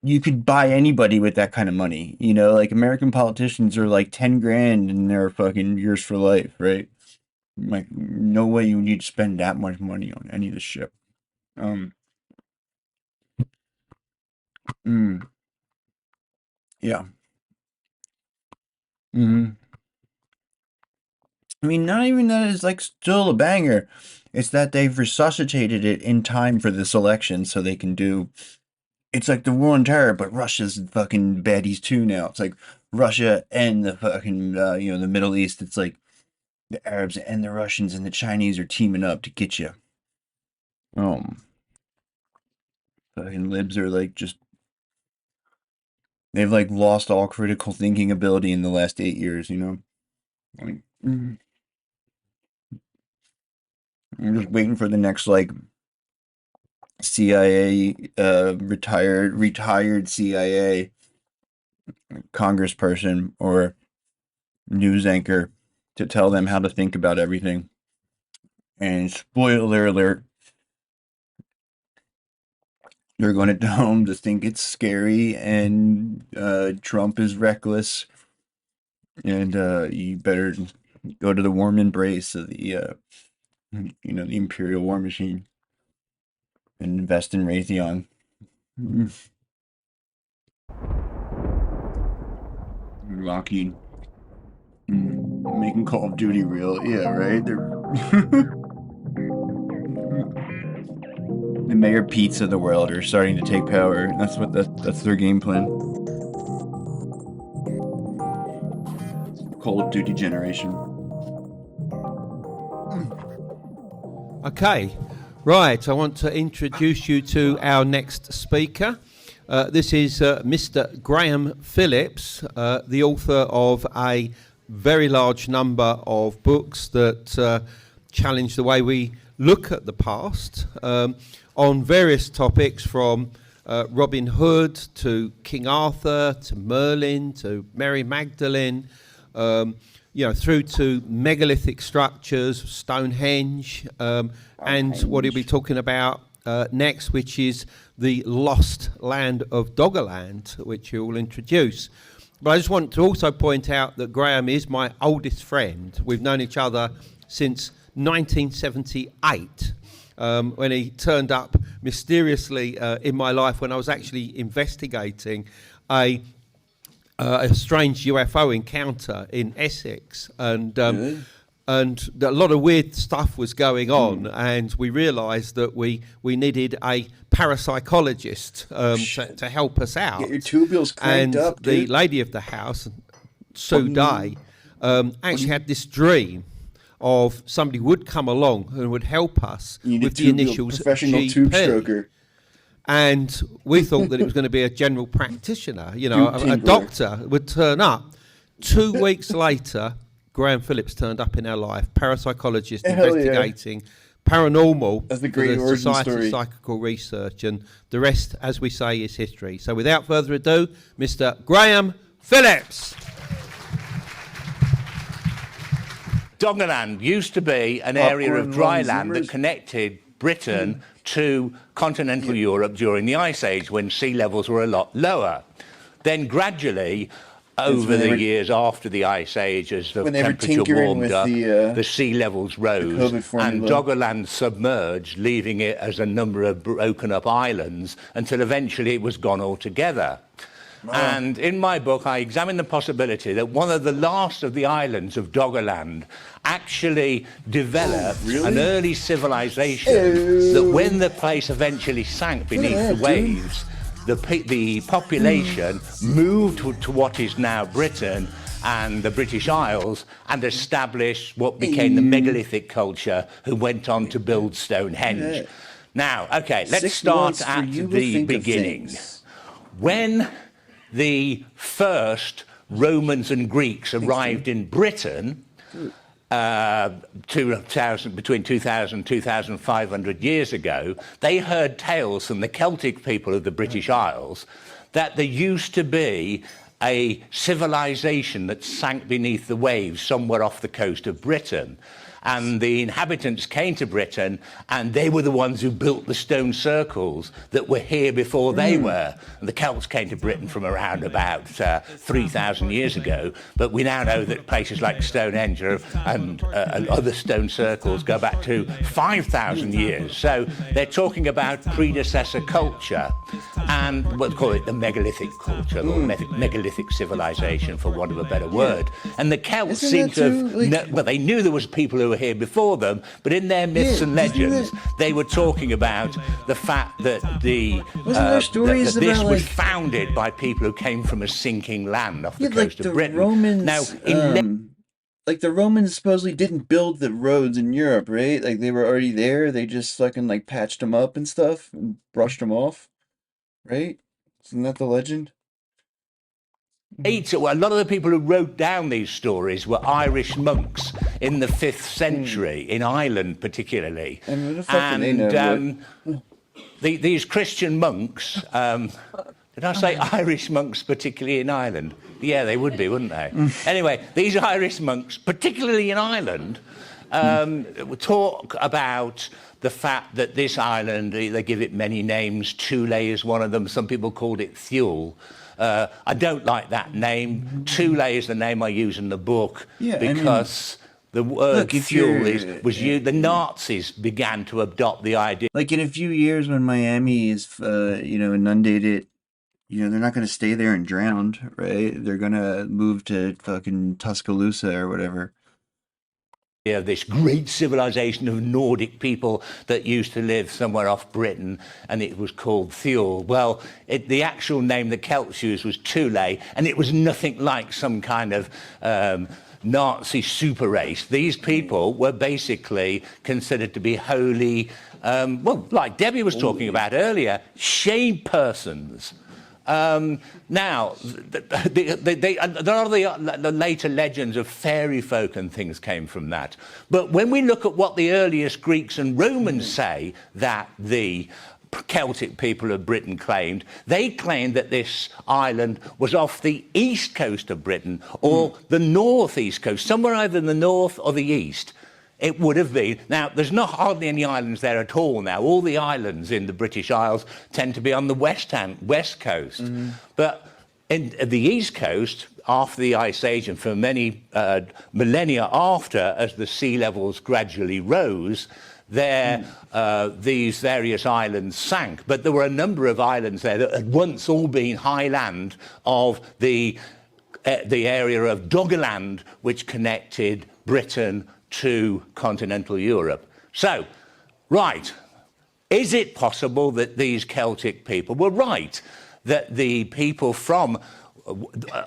you could buy anybody with that kind of money, you know, like American politicians are like 10 grand and they're fucking yours for life, right? Like no way you need to spend that much money on any of this shit. Yeah. I mean, not even that it's like still a banger. It's that they've resuscitated it in time for this election so they can do. It's like the war on terror, but Russia's fucking baddies too now. It's like Russia and the fucking, the Middle East. It's like the Arabs and the Russians and the Chinese are teaming up to get you. Fucking libs are like just. They've like lost all critical thinking ability in the last 8 years, you know? I mean, I'm just waiting for the next like CIA retired CIA congressperson or news anchor to tell them how to think about everything. And spoiler alert, they're going to tell them to think it's scary and Trump is reckless and you better go to the warm embrace of the the Imperial War Machine and invest in Raytheon. Lockheed. Making Call of Duty real. Yeah, right? They're the Mayor Pete's of the world are starting to take power. That's their game plan. Call of Duty generation. Okay. Right, I want to introduce you to our next speaker. This is Mr. Graham Phillips, the author of a very large number of books that challenge the way we look at the past on various topics, from Robin Hood to King Arthur to Merlin to Mary Magdalene, through to megalithic structures, Stonehenge, and what he'll be talking about next, which is the lost land of Doggerland, which he will introduce. But I just want to also point out that Graham is my oldest friend. We've known each other since 1978, when he turned up mysteriously in my life when I was actually investigating a strange UFO encounter in Essex, and a lot of weird stuff was going on, and we realised that we needed a parapsychologist to help us out. Get your tubules cranked up, And dude. the lady of the house, Sue Day, actually had this dream of somebody would come along and would help us with the initials professional GP. tube stroker. And we thought that it was going to be a general practitioner, a doctor would turn up. 2 weeks later, Graham Phillips turned up in our life, parapsychologist investigating paranormal. That's the great for the origin Society story. of Psychical Research, and the rest, as we say, is history. So without further ado, Mr. Graham Phillips. Doggerland used to be an area of dry land that connected Britain to continental Europe during the Ice Age, when sea levels were a lot lower. Then gradually, over the years after the Ice Age, as the temperature warmed up, the sea levels rose, and Doggerland submerged, leaving it as a number of broken up islands, until eventually it was gone altogether. And in my book, I examine the possibility that one of the last of the islands of Doggerland actually developed an early civilization that, when the place eventually sank beneath the waves, the population moved to what is now Britain and the British Isles, and established what became the megalithic culture, who went on to build Stonehenge. Now, okay, let's start at the beginning. When the first Romans and Greeks arrived in Britain, between 2,000 and 2,500 years ago, they heard tales from the Celtic people of the British Isles that there used to be a civilization that sank beneath the waves somewhere off the coast of Britain. And the inhabitants came to Britain, and they were the ones who built the stone circles that were here before they were. And the Celts came to Britain from around about 3,000 years ago, but we now know that places like Stonehenge and other stone circles go back to 5,000 years. So they're talking about predecessor culture, and we'll call it the megalithic culture, or megalithic civilization, for want of a better word. And the Celts seem to have, well, they knew there was people who were here before them, but in their myths and legends, they were talking about the fact that this was founded by people who came from a sinking land off the coast of Britain. Romans, now, like the Romans supposedly didn't build the roads in Europe, right? Like they were already there. They just fucking like patched them up and stuff and brushed them off, right? Isn't that the legend? A lot of the people who wrote down these stories were Irish monks in the 5th century, in Ireland particularly. And what the fuck do they know? These Christian monks, did I say Irish monks particularly in Ireland? Yeah, they would be, wouldn't they? Anyway, these Irish monks, particularly in Ireland, talk about the fact that this island, they give it many names. Thule is one of them. Some people called it Thule. I don't like that name. Thule is the name I use in the book, because the word Thule was used. The Nazis began to adopt the idea. Like in a few years, when Miami is, inundated, they're not going to stay there and drown, right? They're going to move to fucking Tuscaloosa or whatever. This great civilization of Nordic people that used to live somewhere off Britain, and it was called Thule. Well, the actual name the Celts used was Thule, and it was nothing like some kind of Nazi super race. These people were basically considered to be wholly, well, like Debbie was talking about earlier, shame persons. Now, a lot of the later legends of fairy folk and things came from that. But when we look at what the earliest Greeks and Romans say that the Celtic people of Britain claimed, they claimed that this island was off the east coast of Britain or the northeast coast, somewhere either in the north or the east. It would have been. Now, there's not hardly any islands there at all now. All the islands in the British Isles tend to be on the west coast. But in the east coast, after the Ice Age and for many millennia after, as the sea levels gradually rose, these various islands sank. But there were a number of islands there that had once all been high land of the area of Doggerland, which connected Britain to continental Europe. So, right, is it possible that these Celtic people were right, that the people from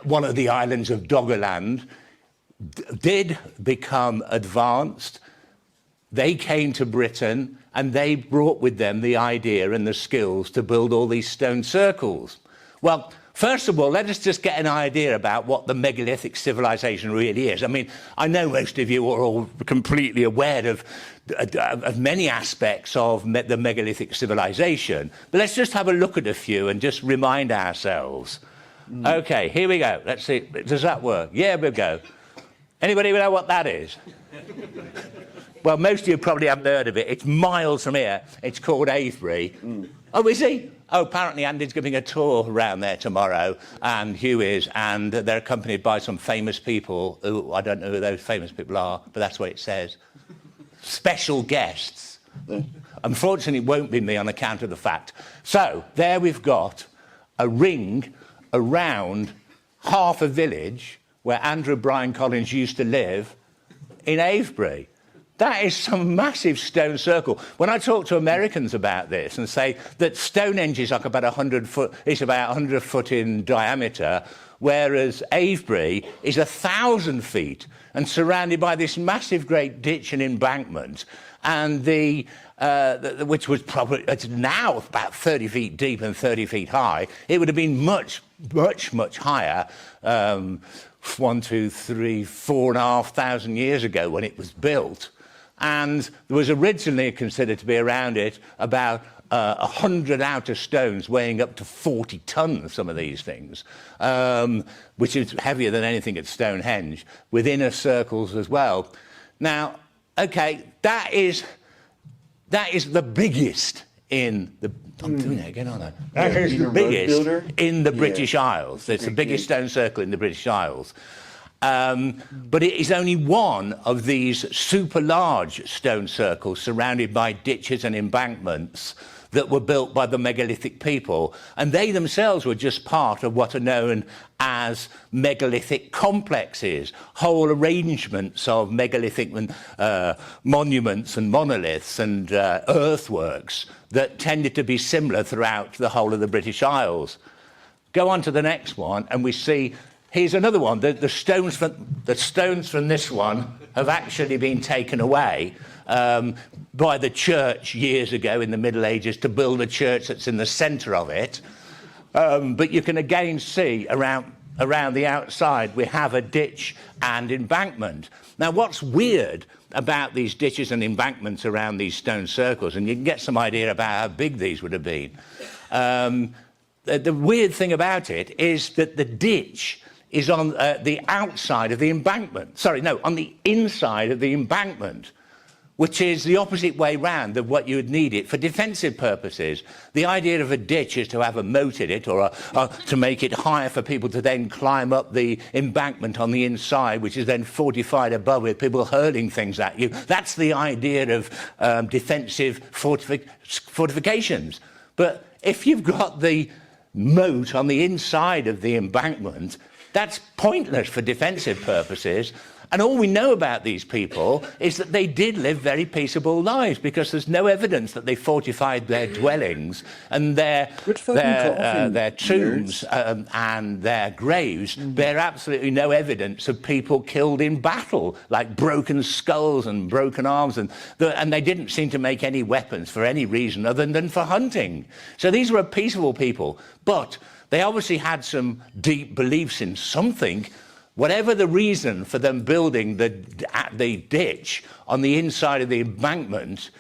one of the islands of Doggerland did become advanced? They came to Britain and they brought with them the idea and the skills to build all these stone circles. Well, first of all, let us just get an idea about what the megalithic civilization really is. I mean, I know most of you are all completely aware of many aspects of the megalithic civilization, but let's just have a look at a few and just remind ourselves. Okay, here we go. Let's see. Does that work? Yeah, we go. Anybody know what that is? Well, most of you probably haven't heard of it. It's miles from here. It's called Avebury. Oh, is he? Oh, apparently Andy's giving a tour around there tomorrow, and Hugh is, and they're accompanied by some famous people who, I don't know who those famous people are, but that's what it says. Special guests. Unfortunately, it won't be me on account of the fact. So, there we've got a ring around half a village where Andrew Bryan Collins used to live in Avebury. That is some massive stone circle. When I talk to Americans about this and say that Stonehenge is like about 100 foot, it's about 100 foot in diameter, whereas Avebury is 1,000 feet and surrounded by this massive great ditch and embankment, and which was probably, it's now about 30 feet deep and 30 feet high. It would have been much, much, much higher 1, 2, 3, 4,500 years ago when it was built. And there was originally considered to be around it about 100 outer stones weighing up to 40 tons, some of these things, which is heavier than anything at Stonehenge, with inner circles as well. Now, okay, that is the biggest in the... I'm doing it again, aren't I? That is the biggest in the British Isles. It's the biggest stone circle in the British Isles. But it is only one of these super large stone circles surrounded by ditches and embankments that were built by the megalithic people. And they themselves were just part of what are known as megalithic complexes, whole arrangements of megalithic monuments and monoliths and earthworks that tended to be similar throughout the whole of the British Isles. Go on to the next one and we see... Here's another one. The stones from this one have actually been taken away by the church years ago in the Middle Ages to build a church that's in the centre of it. But you can again see around the outside we have a ditch and embankment. Now, what's weird about these ditches and embankments around these stone circles, and you can get some idea about how big these would have been, the weird thing about it is that the ditch is on the outside of the embankment. Sorry, no, on the inside of the embankment, which is the opposite way round of what you would need it for defensive purposes. The idea of a ditch is to have a moat in it or to make it higher for people to then climb up the embankment on the inside, which is then fortified above with people hurling things at you. That's the idea of defensive fortifications. But if you've got the moat on the inside of the embankment, that's pointless for defensive purposes. And all we know about these people is that they did live very peaceable lives, because there's no evidence that they fortified their dwellings and their tombs and their graves bear absolutely no evidence of people killed in battle, like broken skulls and broken arms, and they didn't seem to make any weapons for any reason other than for hunting. So these were peaceful people, but they obviously had some deep beliefs in something. Whatever the reason for them building the ditch on the inside of the embankment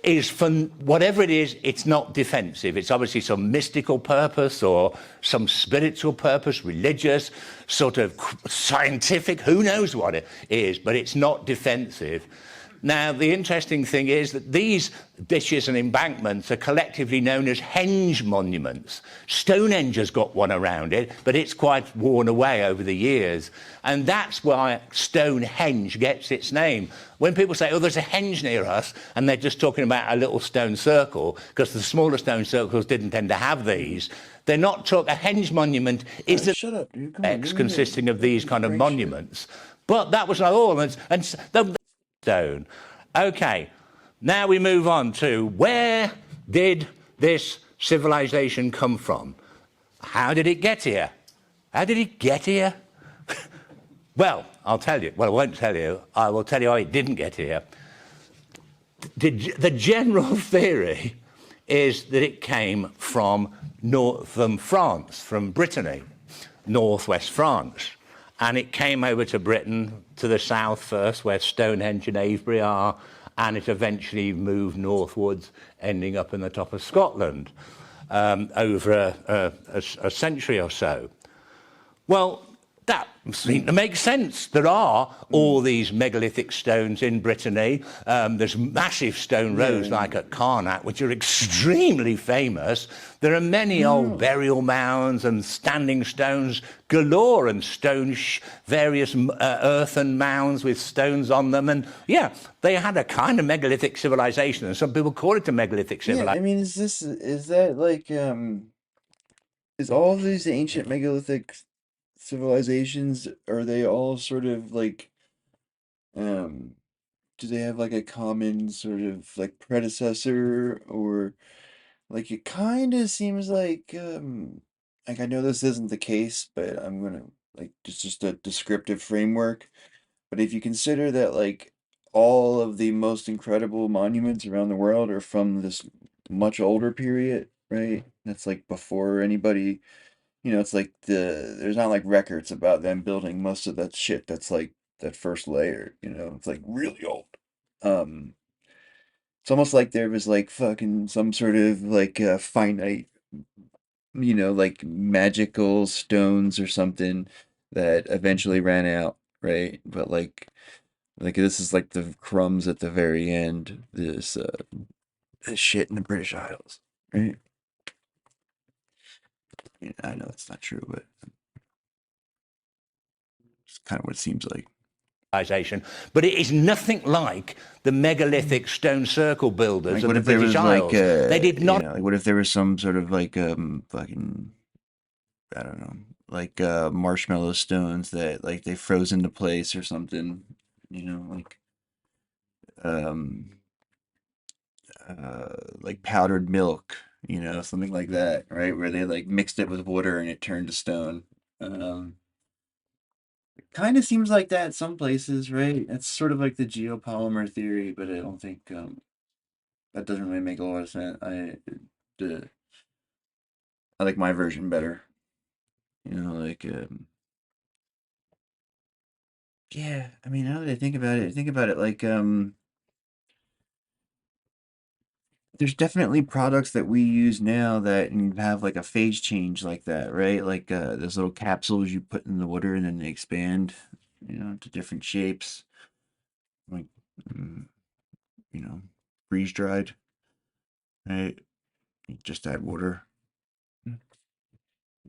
is, for whatever it is, it's not defensive. It's obviously some mystical purpose or some spiritual purpose, religious, sort of scientific, who knows what it is, but it's not defensive. Now, the interesting thing is that these ditches and embankments are collectively known as henge monuments. Stonehenge has got one around it, but it's quite worn away over the years. And that's why Stonehenge gets its name. When people say, oh, there's a henge near us, and they're just talking about a little stone circle, because the smaller stone circles didn't tend to have these, they're not talking. A henge monument is a complex consisting of these kind of monuments. But that was not all. And the stone. Okay, now we move on to, where did this civilization come from? How did it get here? How did it get here? Well, I'll tell you. Well, I won't tell you. I will tell you how it didn't get here. The general theory is that it came from France, from Brittany, northwest France. And it came over to Britain, to the south first, where Stonehenge and Avebury are, and it eventually moved northwards, ending up in the top of Scotland over a century or so. Well, that seemed to make sense. There are all these megalithic stones in Brittany. There's massive stone roads like at Carnac, which are extremely famous. There are many old burial mounds and standing stones galore, and various earthen mounds with stones on them. And yeah, they had a kind of megalithic civilization, and some people call it a megalithic civilization. Yeah, I mean, is that like, is all of these ancient megalithic civilizations, are they all sort of like, do they have like a common sort of like predecessor, or like it kind of seems like I know this isn't the case, but I'm gonna like just a descriptive framework. But if you consider that like all of the most incredible monuments around the world are from this much older period, right? That's like before anybody, it's like there's not like records about them building most of that shit that's like that first layer, it's like really old. Um, it's almost like there was like fucking some sort of like finite, like magical stones or something that eventually ran out, right? But like this is like the crumbs at the very end. This shit in the British Isles, right? I know it's not true, but it's kind of what it seems like. But it is nothing like the megalithic stone circle builders of the British Isles. They did not. Like what if there was some sort of like fucking, I don't know, like marshmallow stones that like they froze into place or something, like powdered milk, something like that, right? Where they like mixed it with water and it turned to stone. It kind of seems like that some places, right? It's sort of like the geopolymer theory, but I don't think that doesn't really make a lot of sense. I like my version better. Like yeah, I mean, now that I think about it like there's definitely products that we use now that have like a phase change like that, right? Like those little capsules you put in the water and then they expand, to different shapes. Like, freeze dried, right? You just add water.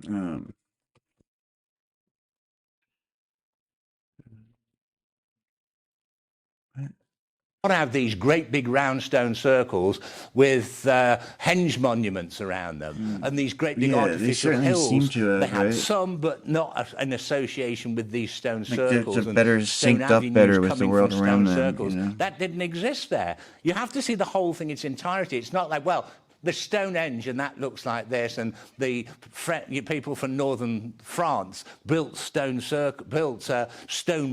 Um, have these great big round stone circles with henge monuments around them and these great big artificial hills. They had some, but not an association with these stone circles and better stone synced up avenues better with the coming world from around stone them. circles. That didn't exist there. You have to see the whole thing in its entirety. It's not like, well, the Stonehenge and that looks like this, and the people from northern France built stone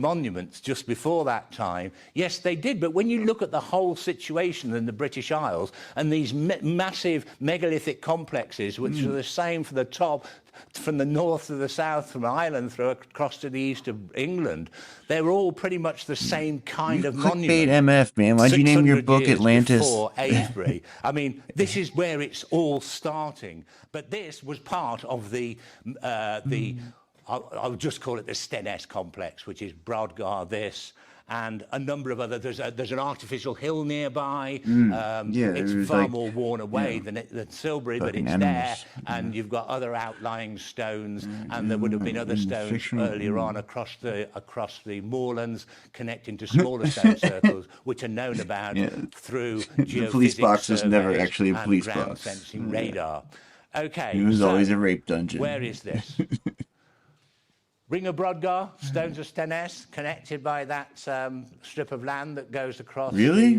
monuments just before that time. Yes, they did, but when you look at the whole situation in the British Isles and these massive megalithic complexes, which are the same from the top, from the north to the south, from Ireland through across to the east of England, they were all pretty much the same kind of Clickbait monument. MF, man. Why'd you name your book Atlantis? Before Avebury. I mean, this is where it's all starting. But this was part of I'll just call it the Stennes complex, which is Brodgar, this, and a number of other. There's an artificial hill nearby. It's far more worn away than Silbury, but it's there. And you've got other outlying stones, and there would have been other stones earlier on across the moorlands, connecting to smaller stone circles, which are known about through the police box is never actually a police box. Sensing radar. Okay. It was always a rape dungeon. Where is this? Ring of Brodgar, Stones of Stennes, connected by that strip of land that goes across the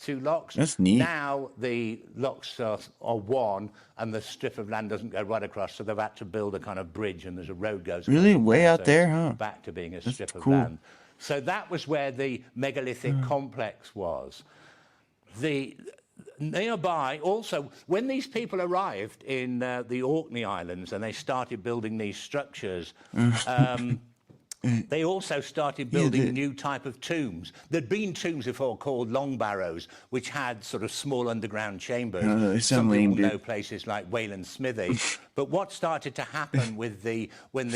two locks. That's neat. Now the locks are one, and the strip of land doesn't go right across, so they've had to build a kind of bridge, and there's a road goes way out there, huh? Back to being a That's strip of cool. land. So that was where the megalithic complex was. Nearby, also, when these people arrived in the Orkney Islands and they started building these structures, they also started building new type of tombs. There'd been tombs before called long barrows, which had sort of small underground chambers. Some people know places like Wayland Smithy. But what started to happen when the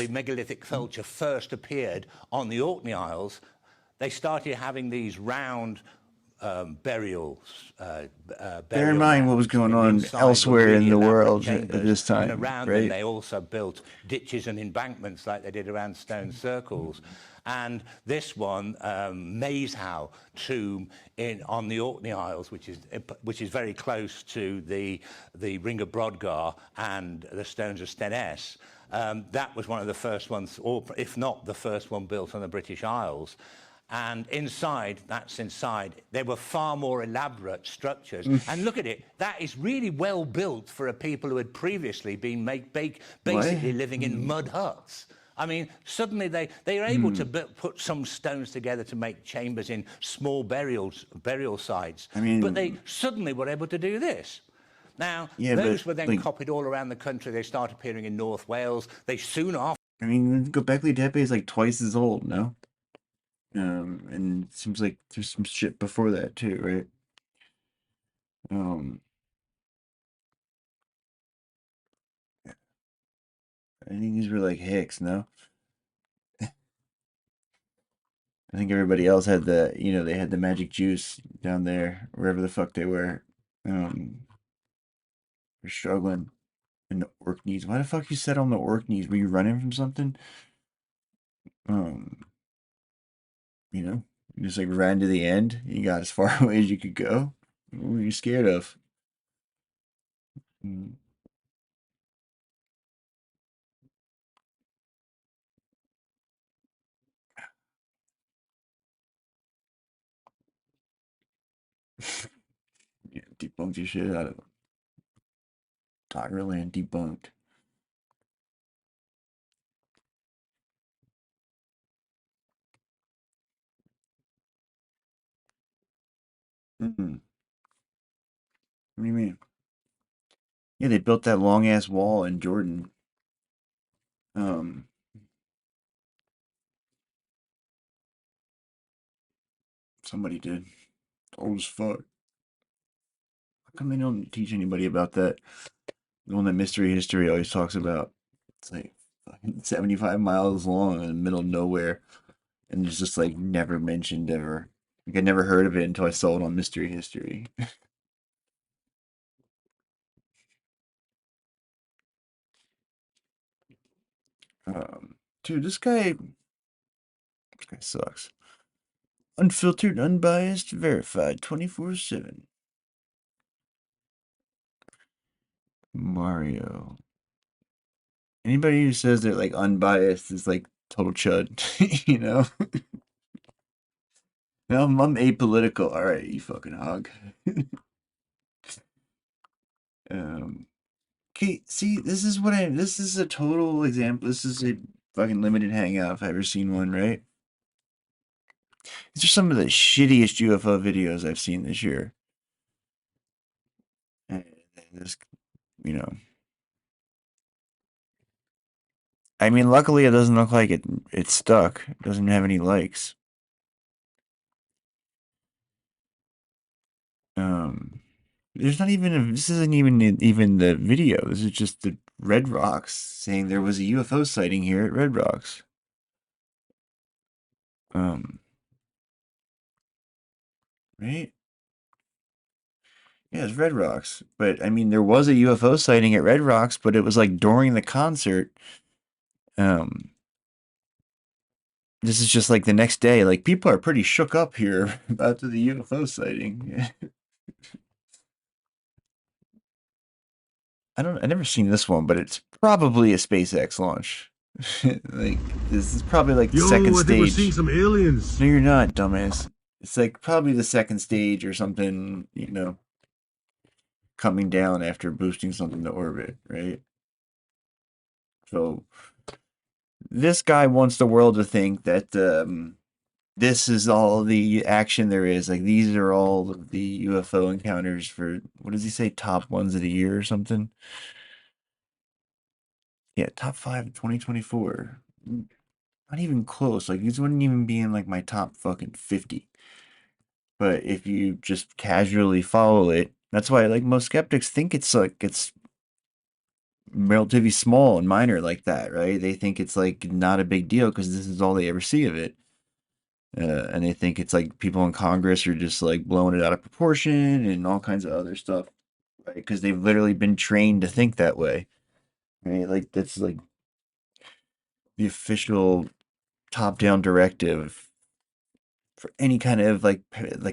megalithic culture first appeared on the Orkney Isles, they started having these round burials. Bear in mind what was going on elsewhere in the world at this time. And around them, they also built ditches and embankments like they did around stone circles. And this one, Maeshowe tomb on the Orkney Isles, which is very close to the Ring of Brodgar and the Stones of Stennes. That was one of the first ones, or if not the first one, built on the British Isles. And inside, there were far more elaborate structures. And look at it, that is really well built for a people who had previously been basically living in mud huts. I mean, suddenly they are able to put some stones together to make chambers in small burial sites. But they suddenly were able to do this. Now, those were then copied all around the country. They started appearing in North Wales. They soon after... I mean, Göbekli Tepe is like twice as old, no? And it seems like there's some shit before that too, right? I think these were like Hicks, no? I think everybody else had they had the magic juice down there, wherever the fuck they were. They're struggling in the Orkneys. Why the fuck you said on the Orkneys? Were you running from something? You just like ran to the end. You got as far away as you could go. What were you scared of? Yeah, debunked your shit out of it. Tigerland debunked. What do you mean? Yeah, they built that long ass wall in Jordan. Somebody did. Old as fuck. How come they don't teach anybody about that? The one that Mystery History always talks about. It's like fucking 75 miles long in the middle of nowhere. And it's just like never mentioned ever. Like I never heard of it until I saw it on Mystery History. Dude, this guy sucks. Unfiltered, unbiased, verified 24/7. Mario. Anybody who says they're like unbiased is like total chud, you know? No, I'm apolitical. All right, you fucking hog. Okay, see, this is a total example. This is a fucking limited hangout if I've ever seen one, right? These are some of the shittiest UFO videos I've seen this year. And this, you know. I mean, luckily it doesn't look like it's stuck. It doesn't have any likes. There's not even this isn't even the video. This is just the Red Rocks saying there was a UFO sighting here at Red Rocks. Right? Yeah, it's Red Rocks. But I mean, there was a UFO sighting at Red Rocks, but it was like during the concert. This is just like the next day. Like, people are pretty shook up here about the UFO sighting. I've never seen this one, but it's probably a SpaceX launch. Like, this is probably like the second stage. I think we're seeing some aliens. No, you're not, dumbass. It's like probably the second stage or something, you know, coming down after boosting something to orbit, right? So this guy wants the world to think that this is all the action there is. Like, these are all of the UFO encounters for, what does he say, top ones of the year or something? Yeah, top 5 of 2024. Not even close. Like, these wouldn't even be in like my top fucking 50. But if you just casually follow it, that's why like most skeptics think it's relatively small and minor like that, right? They think it's like not a big deal because this is all they ever see of it. And they think it's like people in Congress are just like blowing it out of proportion and all kinds of other stuff, right? Because they've literally been trained to think that way, right? Like, that's like the official top-down directive for any kind of like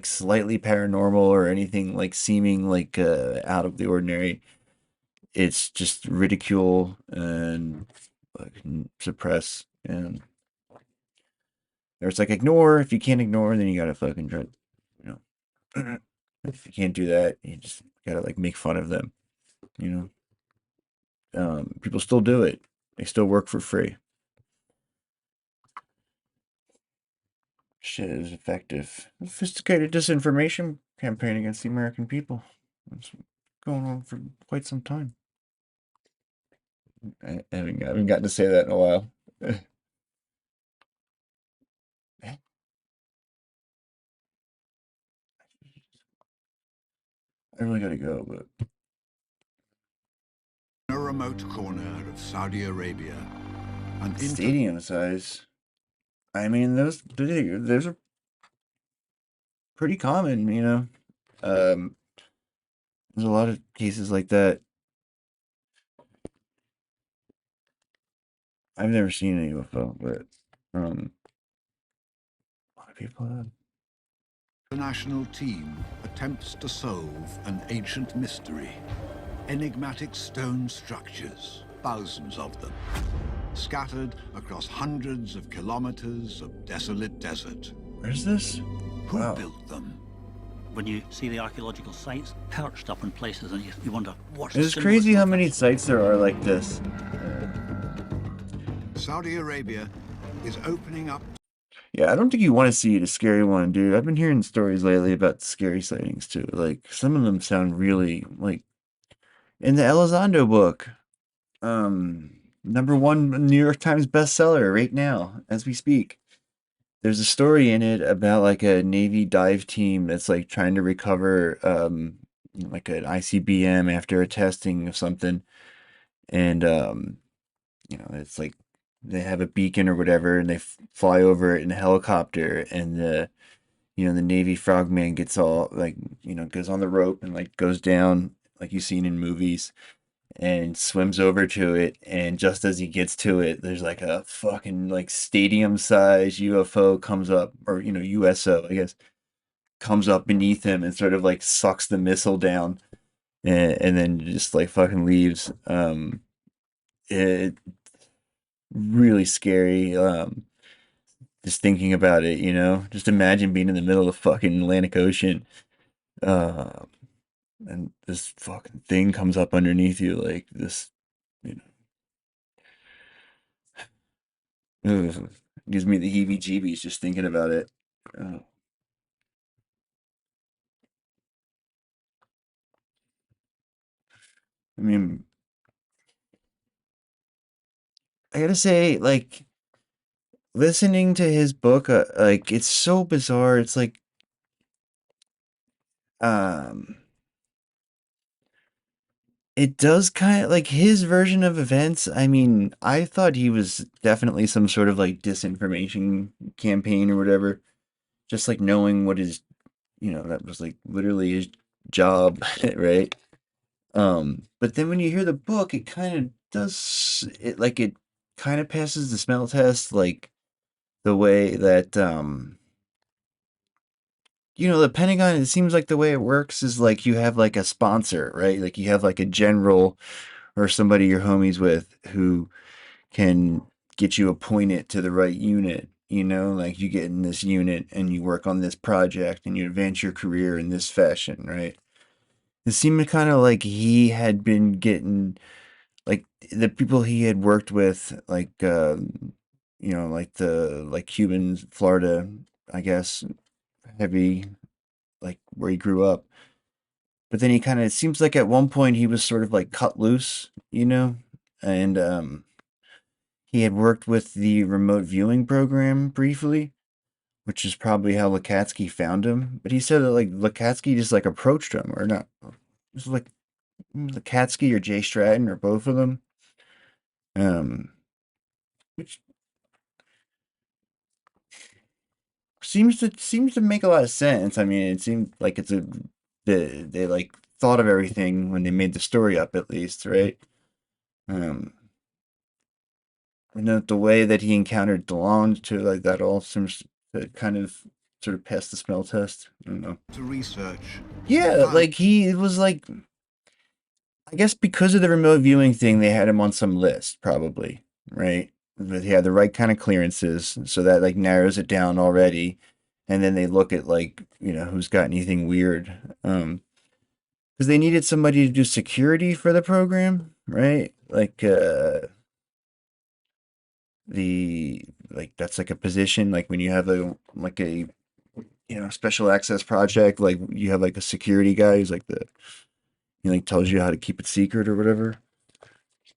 slightly paranormal or anything like seeming like out of the ordinary. It's just ridicule and suppress, and there's like ignore. If you can't ignore, then you gotta fucking try, you know. If you can't do that, you just gotta like make fun of them, you know. People still do it. They still work for free. Shit is effective. Sophisticated disinformation campaign against the American people. It's going on for quite some time. I haven't gotten to say that in a while. I really gotta go, but In a remote corner of Saudi Arabia, an stadium size. I mean, those are pretty common, you know. There's a lot of cases like that. I've never seen a UFO, but a lot of people have. The national team attempts to solve an ancient mystery. Enigmatic stone structures, thousands of them, scattered across hundreds of kilometers of desolate desert. Where's this? Who Wow. built them? When you see the archaeological sites perched up in places and you wonder what's It's crazy how many sites there are like this. Saudi Arabia is opening up. Yeah, I don't think you want to see the scary one, dude. I've been hearing stories lately about scary sightings too. Like, some of them sound really like in the Elizondo book. #1 New York Times bestseller right now as we speak. There's a story in it about like a Navy dive team that's like trying to recover like an ICBM after a testing of something. And you know, it's like they have a beacon or whatever, and they fly over it in a helicopter, and the Navy frogman gets all like, you know, goes on the rope and like goes down like you've seen in movies, and swims over to it, and just as he gets to it, there's like a fucking like stadium size UFO comes up, or USO I guess, comes up beneath him and sort of like sucks the missile down, and then just like fucking leaves. It really scary. Just thinking about it, just imagine being in the middle of the fucking Atlantic Ocean, and this fucking thing comes up underneath you like this, ugh, gives me the heebie-jeebies just thinking about it. I mean, I gotta say, like, listening to his book, like, it's so bizarre. It's like, um, it does kind of like his version of events. I mean, I thought he was definitely some sort of like disinformation campaign or whatever. Just like knowing what his, that was like literally his job, right? But then when you hear the book, it kind of does it, like it kind of passes the smell test, like the way that the Pentagon, it seems like the way it works is like you have like a sponsor, right? Like you have like a general or somebody you're homies with who can get you appointed to the right unit. Like you get in this unit and you work on this project and you advance your career in this fashion, right? It seemed kind of like he had been getting, like the people he had worked with, like like Cubans, Florida, I guess, heavy, like where he grew up. But then he kind of, it seems like at one point he was sort of like cut loose, and he had worked with the remote viewing program briefly, which is probably how Lukatsky found him. But he said that like Lukatsky just like approached him, or not, it was like Lukatsky or Jay Stratton or both of them. Which seems to make a lot of sense. I mean, it seemed like they like thought of everything when they made the story up, at least, right? The way that he encountered DeLonge too, like that all seems to kind of sort of pass the smell test. I don't know. To research. Yeah, like he was like, I guess because of the remote viewing thing, they had him on some list, probably, right? But he had the right kind of clearances, so that like narrows it down already. And then they look at like, who's got anything weird. Because they needed somebody to do security for the program, right? Like that's like a position, like when you have a special access project, like you have like a security guy who's like he like tells you how to keep it secret or whatever.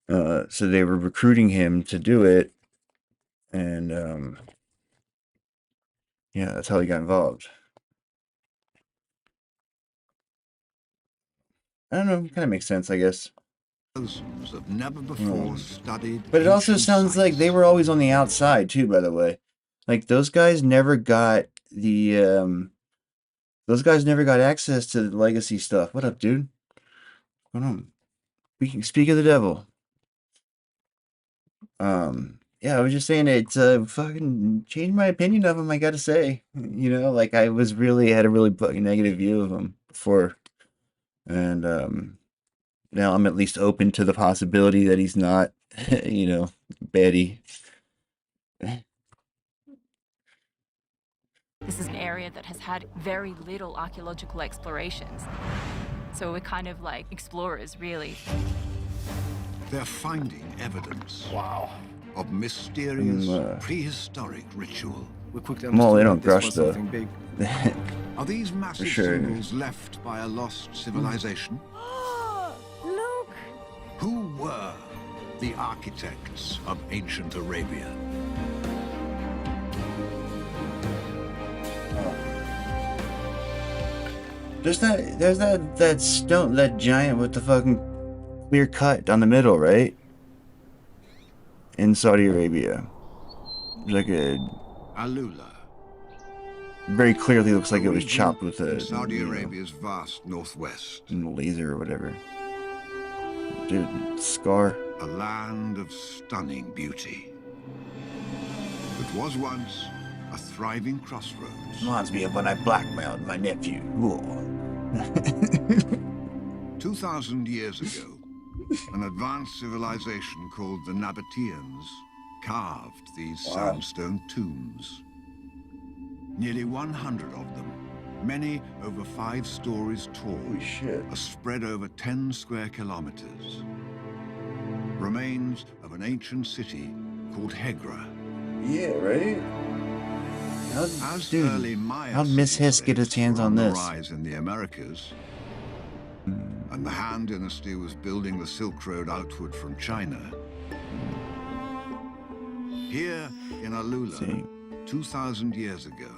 So they were recruiting him to do it, and yeah, that's how he got involved. I don't know, kind of makes sense, I guess. Thousands of never before studied. But it also sounds like they were always on the outside too, by the way. Like those guys never got access to the legacy stuff. What up, dude? What's going on? Speak of the devil. Yeah, I was just saying it's fucking changed my opinion of him, I gotta say. Like I had a really fucking negative view of him before. And now I'm at least open to the possibility that he's not, baddie. This is an area that has had very little archaeological explorations. So we're kind of like explorers, really. They're finding evidence. Wow. Of mysterious prehistoric ritual. Well, they don't brush though. Are these massive symbols left by a lost civilization? Look! Who were the architects of ancient Arabia? There's that stone, that giant with the fucking clear cut down the middle, right? In Saudi Arabia. There's like a Alula. Very clearly looks like it was chopped with a Saudi Arabia's vast northwest. Laser or whatever. Dude, Scar. A land of stunning beauty. It was once a thriving crossroads. Reminds me of when I blackmailed my nephew. 2,000 years ago, an advanced civilization called the Nabateans carved these sandstone tombs. Nearly 100 of them, many over 5 stories tall, are spread over 10 square kilometers. Remains of an ancient city called Hegra. Yeah, right? As early Maya How'd Miss Hiss get his hands on this? rise in the Americas, and the Han Dynasty was building the Silk Road outward from China. Here in Alula, 2,000 years ago,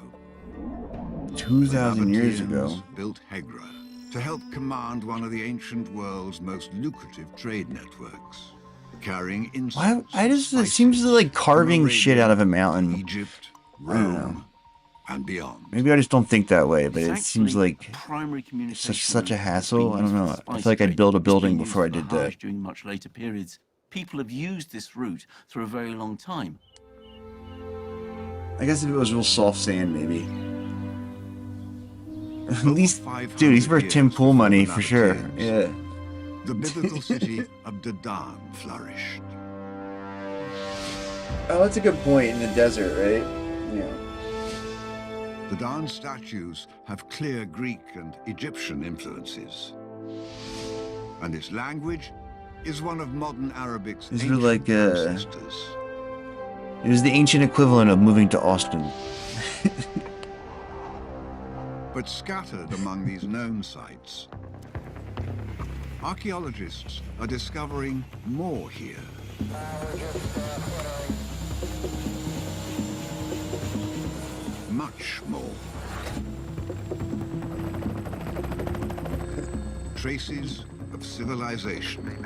2,000 years ago. Nabateans built Hegra to help command one of the ancient world's most lucrative trade networks, carrying incense. Why does it seems like carving shit out of a mountain? Egypt, I don't know. And beyond. Maybe I just don't think that way, but it seems like primary communication such a hassle. I don't know. I feel like I'd build a building before I did that. During much later periods, people have used this route for a very long time. I guess if it was real soft sand, maybe. At least, dude, he's worth Tim Pool money for sure. Yeah. The biblical city of Dedan flourished. Oh, that's a good point. In the desert, right? Yeah. Dedan statues have clear Greek and Egyptian influences. And its language is one of modern Arabic's These were ancient like, ancestors. it was the ancient equivalent of moving to Austin. But scattered among these known sites, archaeologists are discovering more here. Much more. Traces of civilization.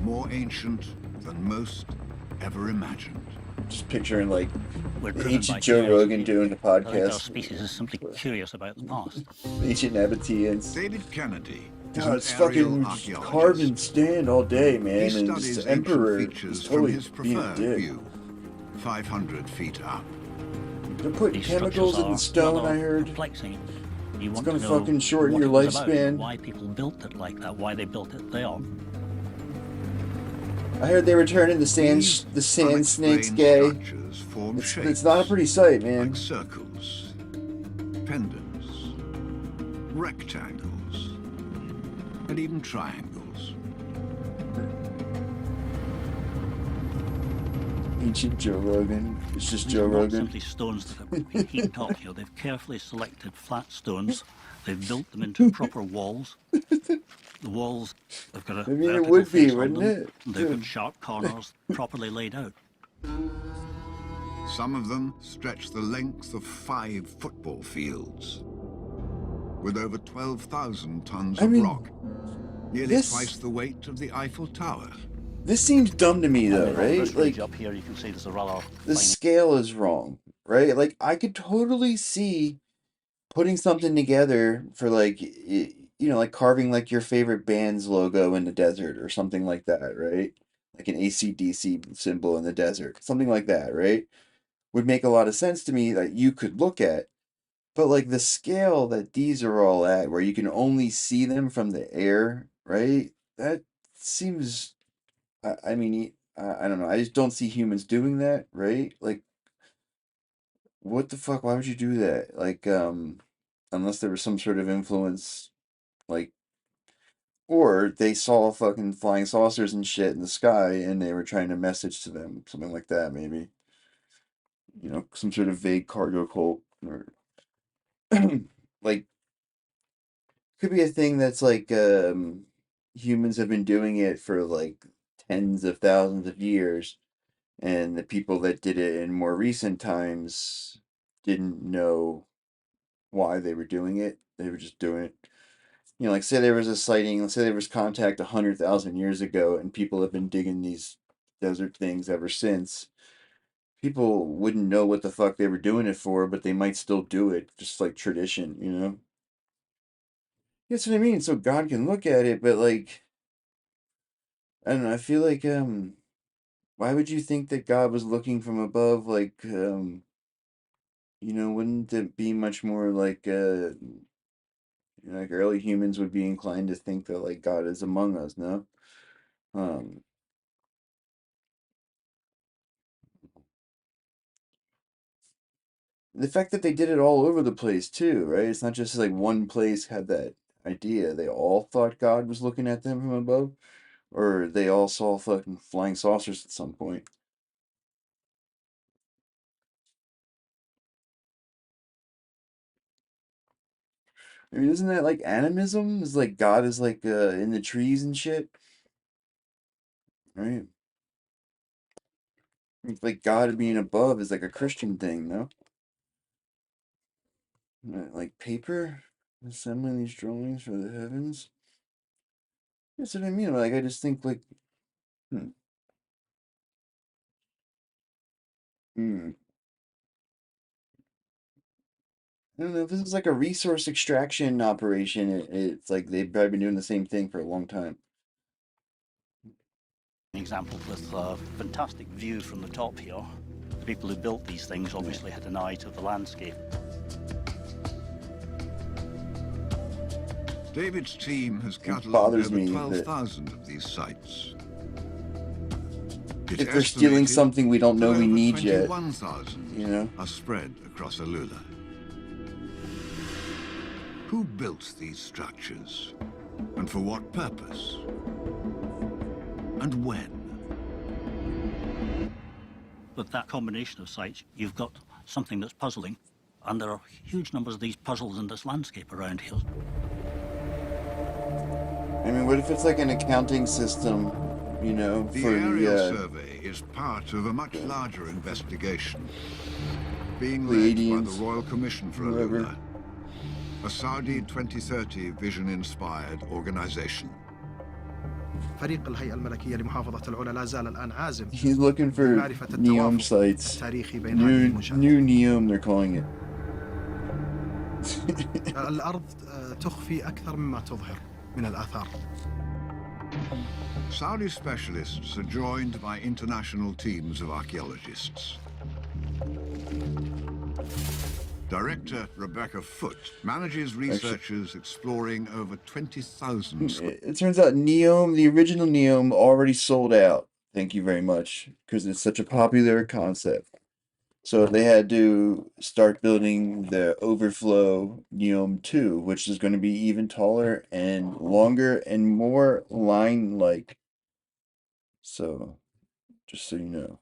More ancient than most ever imagined. Just picturing like We're driven by ancient Joe curiosity. Rogan doing a I think our podcast. species is simply curious about the past. Ancient Nabateans. David Kennedy is God, an it's aerial fucking just archaeologist. carved and stand all day, He man, and studies just ancient Emperor features is from totally his being a preferred dick. view, 500 feet up. They're putting These chemicals structures in the are stone, rather I heard. perplexing. You It's want gonna to know fucking shorten what your it was about, lifespan. why people built it like that, why they built it there. I heard they were turning the sand snakes gay. It's not a pretty sight, man. Like circles, pendants, rectangles, and even triangles. Ancient Joe Rogan. It's just These Joe are not Rogan. simply stones that have been heaped up here. They've carefully selected flat stones. They've built them into proper walls. The walls have got a I mean, it vertical would be, face on wouldn't them, it? and they've Dude. got sharp corners properly laid out. Some of them stretch the length of 5 football fields, with over 12,000 tons of rock, nearly twice the weight of the Eiffel Tower. This seems dumb to me, though, right? Like, Up here, you can see there's a rather the scale is wrong, right? Like, I could totally see putting something together for, like, like carving, like, your favorite band's logo in the desert or something like that, right? Like an AC/DC symbol in the desert. Something like that, right? Would make a lot of sense to me that you could look at. But, like, the scale that these are all at, where you can only see them from the air, right? That seems... I mean, I don't know. I just don't see humans doing that, right? Like, what the fuck? Why would you do that? Like, unless there was some sort of influence, like, or they saw fucking flying saucers and shit in the sky and they were trying to message to them, something like that, maybe. You know, some sort of vague cargo cult, or like, could be a thing that's like, humans have been doing it for like tens of thousands of years, and the people that did it in more recent times didn't know why they were doing it. They were just doing it. You know, like, say there was a sighting, let's say there was contact 100,000 years ago, and people have been digging these desert things ever since. People wouldn't know what the fuck they were doing it for, but they might still do it, just like tradition, you know? That's what I mean. So God can look at it, but like, I don't know. I feel like why would you think that God was looking from above? Like wouldn't it be much more like like early humans would be inclined to think that like God is among us? No. Um. The fact that they did it all over the place too, right? It's not just like one place had that idea. They all thought God was looking at them from above, or they all saw fucking flying saucers at some point. I mean, isn't that like animism? Is like God is like in the trees and shit, right? It's like God being above is like a Christian thing, no? Like paper, assembling these drawings for the heavens. That's what I mean. Like I just think like, hmm. Hmm. I don't know if this is like a resource extraction operation. It's like they've probably been doing the same thing for a long time. An example with a fantastic view from the top here. The people who built these things obviously had an eye to the landscape. David's team has catalogued over 12,000 of these sites. If they're stealing something we don't know we need yet, are spread across Alula. Who built these structures? And for what purpose? And when? With that combination of sites, you've got something that's puzzling, and there are huge numbers of these puzzles in this landscape around here. I mean, what if it's like an accounting system, The for aerial the survey is part of a much larger investigation being led by the Royal Commission for Alula, a Saudi 2030 vision-inspired organization. فريق الهيئة الملكية لمحافظة العلا لا زال الآن عازم. He's looking for neom sites. New neom, they're calling it. الأرض تخفي أكثر مما تظهر من الآثار. Saudi specialists are joined by international teams of archaeologists. Director Rebecca Foote manages researchers exploring over 20,000. It turns out neom, the original neom, already sold out. Thank you very much, because it's such a popular concept. So they had to start building the overflow neom 2, which is going to be even taller and longer and more line-like. So, just so you know.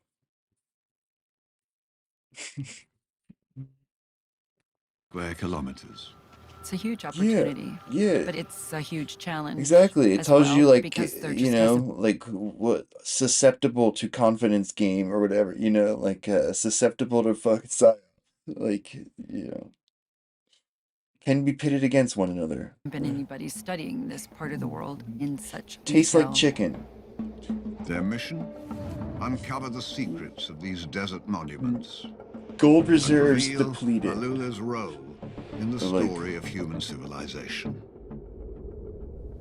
Square kilometers. It's a huge opportunity. Yeah. But it's a huge challenge. Exactly. It as tells well, you, like, because there just hasn't like what susceptible to confidence game or whatever, like susceptible to fucking psyop. Like, can be pitted against one another. been anybody studying this part of the world in such Tastes detail. like chicken. Their mission? Uncover the secrets of these desert monuments. Gold reserves and reveal depleted. Alula's role in the Like- story of human civilization.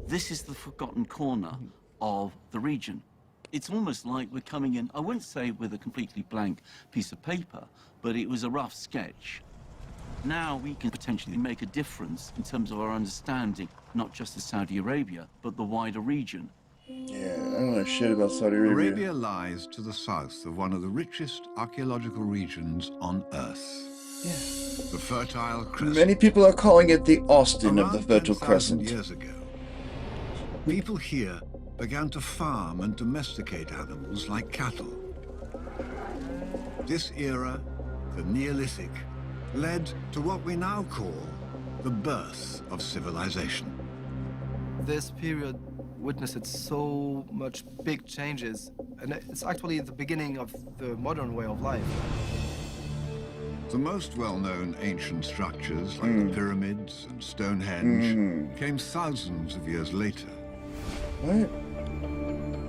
This is the forgotten corner of the region. It's almost like we're coming in, I wouldn't say with a completely blank piece of paper, but it was a rough sketch. Now we can potentially make a difference in terms of our understanding, not just of Saudi Arabia, but the wider region. Yeah, I don't know shit about Saudi Arabia. Arabia lies to the south of one of the richest archaeological regions on Earth. The Fertile Crescent. Many people are calling it the Austin of the Around Fertile 10,000 Crescent. years ago, people here began to farm and domesticate animals like cattle. This era, the Neolithic, led to what we now call the birth of civilization. This period witnessed so much big changes, and it's actually the beginning of the modern way of life. The most well-known ancient structures, like the pyramids and Stonehenge, came thousands of years later. What?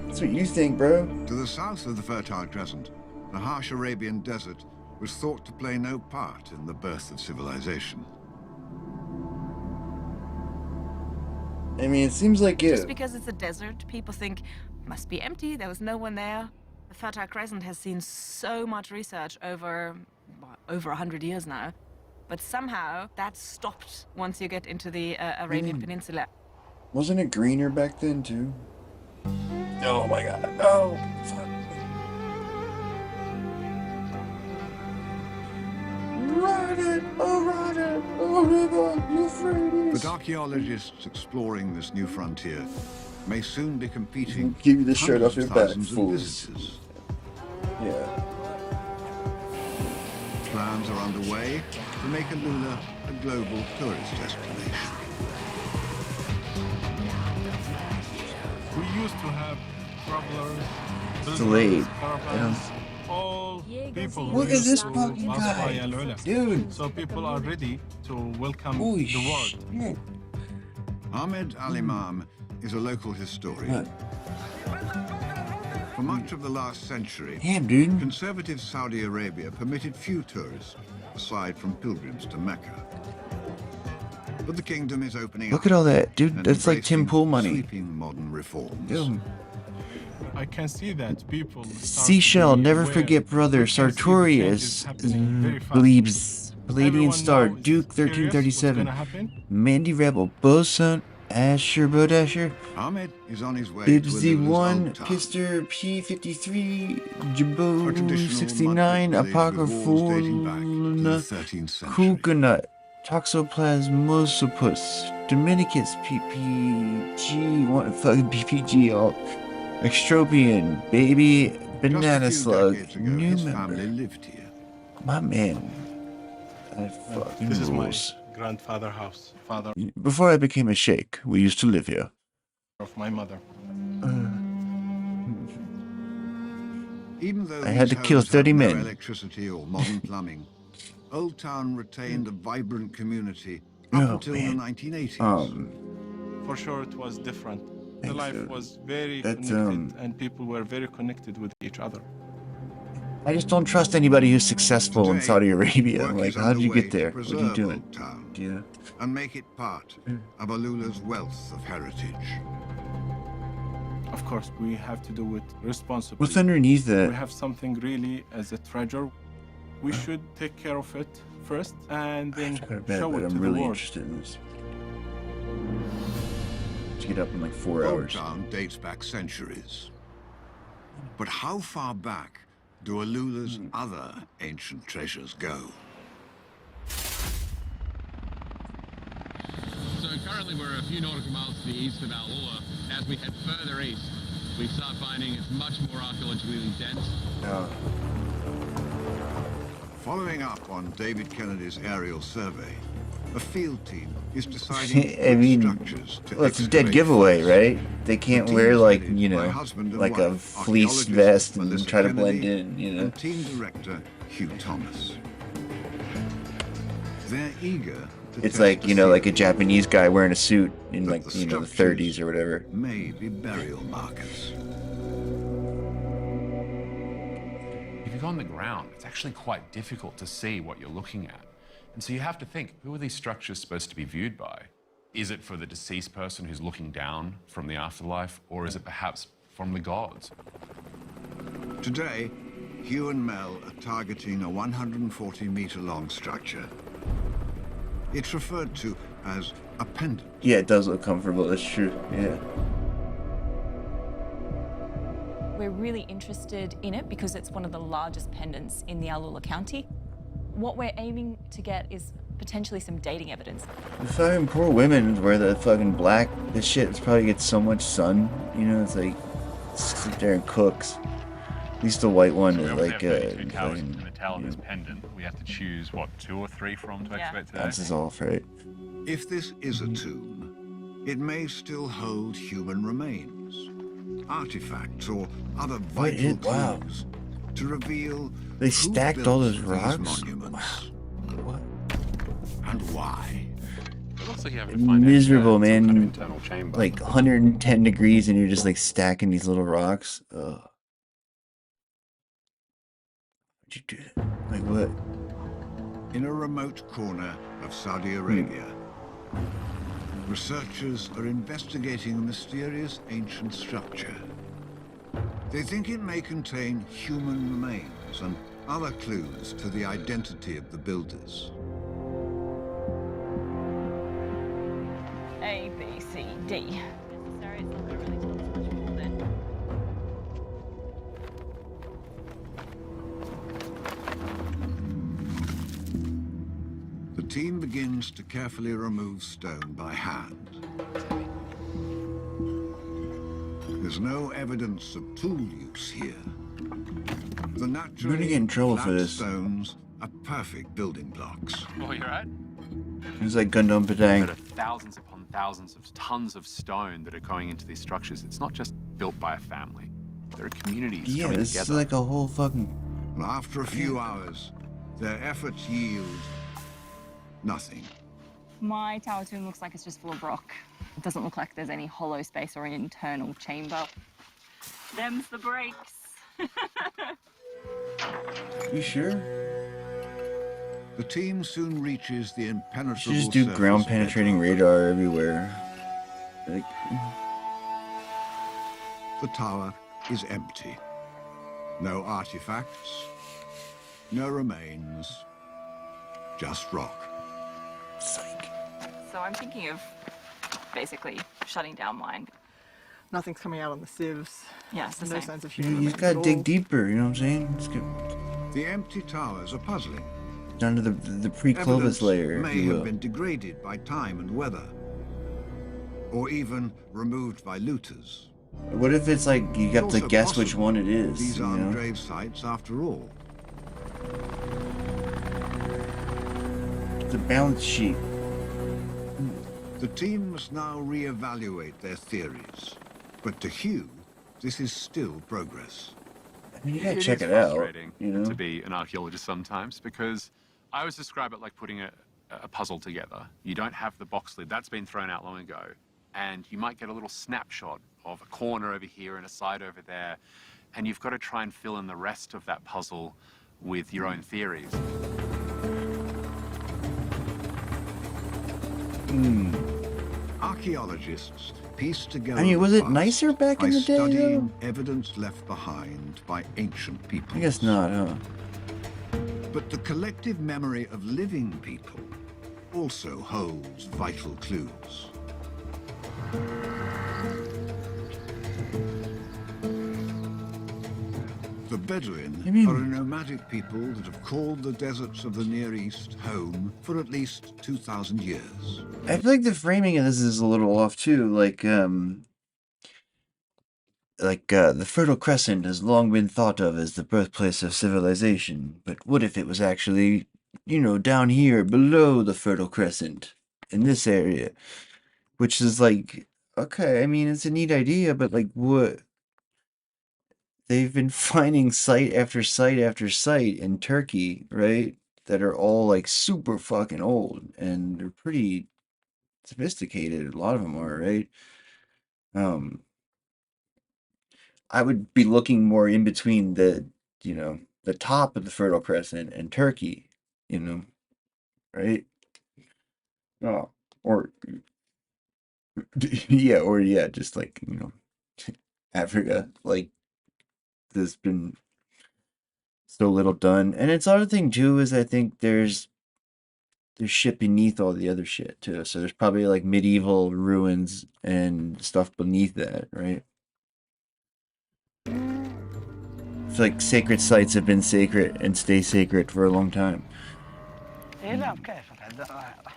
That's what you think, bro. To the south of the Fertile Crescent, the harsh Arabian desert was thought to play no part in the birth of civilization. I mean, it seems like Just because it's a desert, people think it must be empty, there was no one there. The Fertile Crescent has seen so much research over 100 years now, but somehow that stopped once you get into the Arabian Peninsula. Wasn't it greener back then too? Oh my god. Oh, fuck. But archaeologists exploring this new frontier may soon be competing. Give you the shirt off your back, thousands of fools. visitors. Yeah. Plans are underway to make Alula a global tourist destination. We used to have travelers, Delayed. caravans, all people. Look at this fucking guy, dude. So people are ready to welcome Holy the world. Ahmed Al-Imam is a local historian. For much of the last century, conservative Saudi Arabia permitted few tourists, aside from pilgrims to Mecca. But the kingdom is opening Look at all that, dude. That's like Tim Pool money. Sweeping modern reforms. Dude. I can see that people. Seashell, never forget brother Sartorius believes Palladian Star, Duke 1337, Mandy Rebel, Bosun, Asher Bodasher, Ahmed is on his way Bibsy to 1, Pister P53, Jaboo 69, Apocryphon, Coconut, Toxoplasmosopus, Dominicus PPG, one fucking PPG, all Extropian, Baby, Banana Slug, new member. Lived here. My man. I fucking This is my rules. grandfather house, father Before I became a sheikh, we used to live here. of my mother. Even though I had to these kill homes 30 had no men. electricity or modern plumbing, Old Town retained a vibrant community Oh, up until man. the 1980s. For sure, it was different. The Thanks, life dude. was very That's, connected, and people were very connected with each other. I just don't trust anybody who's successful in Today, Saudi Arabia. work Like, is how did you underway get to there? What are you preserve doing? Old Town Yeah. and make it part of Alula's wealth of heritage. Of course, we have to do it responsibly. What's underneath that? We have something really as a treasure. We should take care of it first, and then I bet, show but it to I'm the really world. interested in this. To get up in like 4 Old hours. Town dates back centuries. But how far back do Alula's other ancient treasures go? So currently we're a few nautical miles to the east of Alula. As we head further east, we start finding it's much more archaeologically dense. Following up on David Kennedy's aerial survey, a field team is deciding I mean, structures to well, it's a dead excavate giveaway, first. right? They can't The wear team's like, headed you by know, husband and like a wife, fleece archaeologist vest and Melissa try to blend Kennedy in, you know. and team director Hugh Thomas. They're eager to It's test like, the you know, like a theory Japanese guy wearing a suit in that like, the you know, the structures 30s or whatever. may be burial markers. If you go on the ground, it's actually quite difficult to see what you're looking at. And so you have to think, who are these structures supposed to be viewed by? Is it for the deceased person who's looking down from the afterlife, or is it perhaps from the gods? Today, Hugh and Mel are targeting a 140-meter-long structure. It's referred to as a pendant. Yeah, it does look comfortable, that's true, yeah. We're really interested in it because it's one of the largest pendants in the Alula County. What we're aiming to get is potentially some dating evidence. The fucking poor women wear the fucking black. This shit probably gets so much sun, you know, it's like, sit there and cooks. At least the white one is like, to the tail of this pendant. We have to choose, what, 2 or 3 from to excavate today? bounces off, right? If this is a tomb, it may still hold human remains, artifacts, or other vital Wow. clues to reveal They who stacked built all those these rocks? monuments. What? And why? It looks like you have to find Miserable, some man. kind of internal chamber. Like 110 degrees and you're just like stacking these little rocks. Ugh. What'd you do? Like what? In a remote corner of Saudi Arabia, researchers are investigating a mysterious ancient structure. They think it may contain human remains and other clues to the identity of the builders. A, B, C, D. The team begins to carefully remove stone by hand. There's no evidence of tool use here. The naturally get in trouble for flat this. stones are perfect building blocks. Oh, you're right. It's like Gundam Padang. There are thousands upon thousands of tons of stone that are going into these structures. It's not just built by a family. There are communities Yeah, coming this together. is like a whole fucking... And after a few hours, their efforts yield nothing. My tower tomb looks like it's just full of rock. It doesn't look like there's any hollow space or an internal chamber. Them's the breaks. You sure? The team soon reaches the impenetrable Should just do surface ground of penetrating radar everywhere. Like, the tower is empty. No artifacts, no remains, just rock. Psych. So I'm thinking of basically shutting down mine. Nothing's coming out on the sieves. Yeah, it's the no same. signs of you human just remains gotta at dig all. deeper, you know what I'm saying? Just get The empty towers are puzzling. down to the pre-Clovis Evidence layer, if may you have will. been degraded by time and weather, or even removed by looters. What if it's like you It's have to also guess which possible one it is? These You aren't know? grave sites after all. The balance sheet. The team must now re-evaluate their theories. But to Hugh, this is still progress. I mean, you gotta It check is it out. frustrating You know? to be an archaeologist sometimes, because I always describe it like putting a puzzle together. You don't have the box lid. That's been thrown out long ago. And you might get a little snapshot of a corner over here and a side over there. And you've got to try and fill in the rest of that puzzle with your own theories. Archaeologists piece together. I mean, was the it past nicer back by in the day, though? studying evidence left behind by ancient peoples. I guess not, huh? But the collective memory of living people also holds vital clues. The Bedouin are a nomadic people that have called the deserts of the Near East home for at least 2,000 years. I feel like the framing of this is a little off too. The Fertile Crescent has long been thought of as the birthplace of civilization. But what if it was actually, you know, down here below the Fertile Crescent in this area? Which is like, okay, I mean, it's a neat idea, but like, what? They've been finding site after site after site in Turkey, right? That are all like super fucking old and they're pretty sophisticated. A lot of them are, right? I would be looking more in between the top of the Fertile Crescent and Turkey, you know, right? Oh, or yeah, just like, you know, Africa, like there's been so little done. And it's other thing too is I think there's shit beneath all the other shit too. So there's probably like medieval ruins and stuff beneath that, right? It's like sacred sites have been sacred and stay sacred for a long time.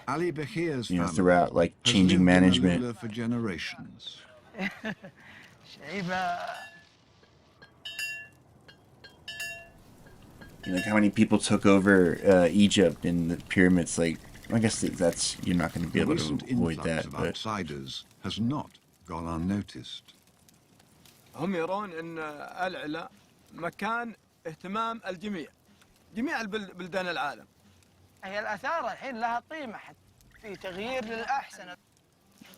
Ali Bahir's You know, family throughout like has changing lived in management. Alula for generations. You know, like how many people took over Egypt and the pyramids? Like, I guess that's you're not going to be The able to recent avoid influx that. of But outsiders has not gone unnoticed. هم يرون أن العلا مكان اهتمام الجميع جميع بلدان العالم. هي الآثار الحين لها قيمة في تغيير للأحسن.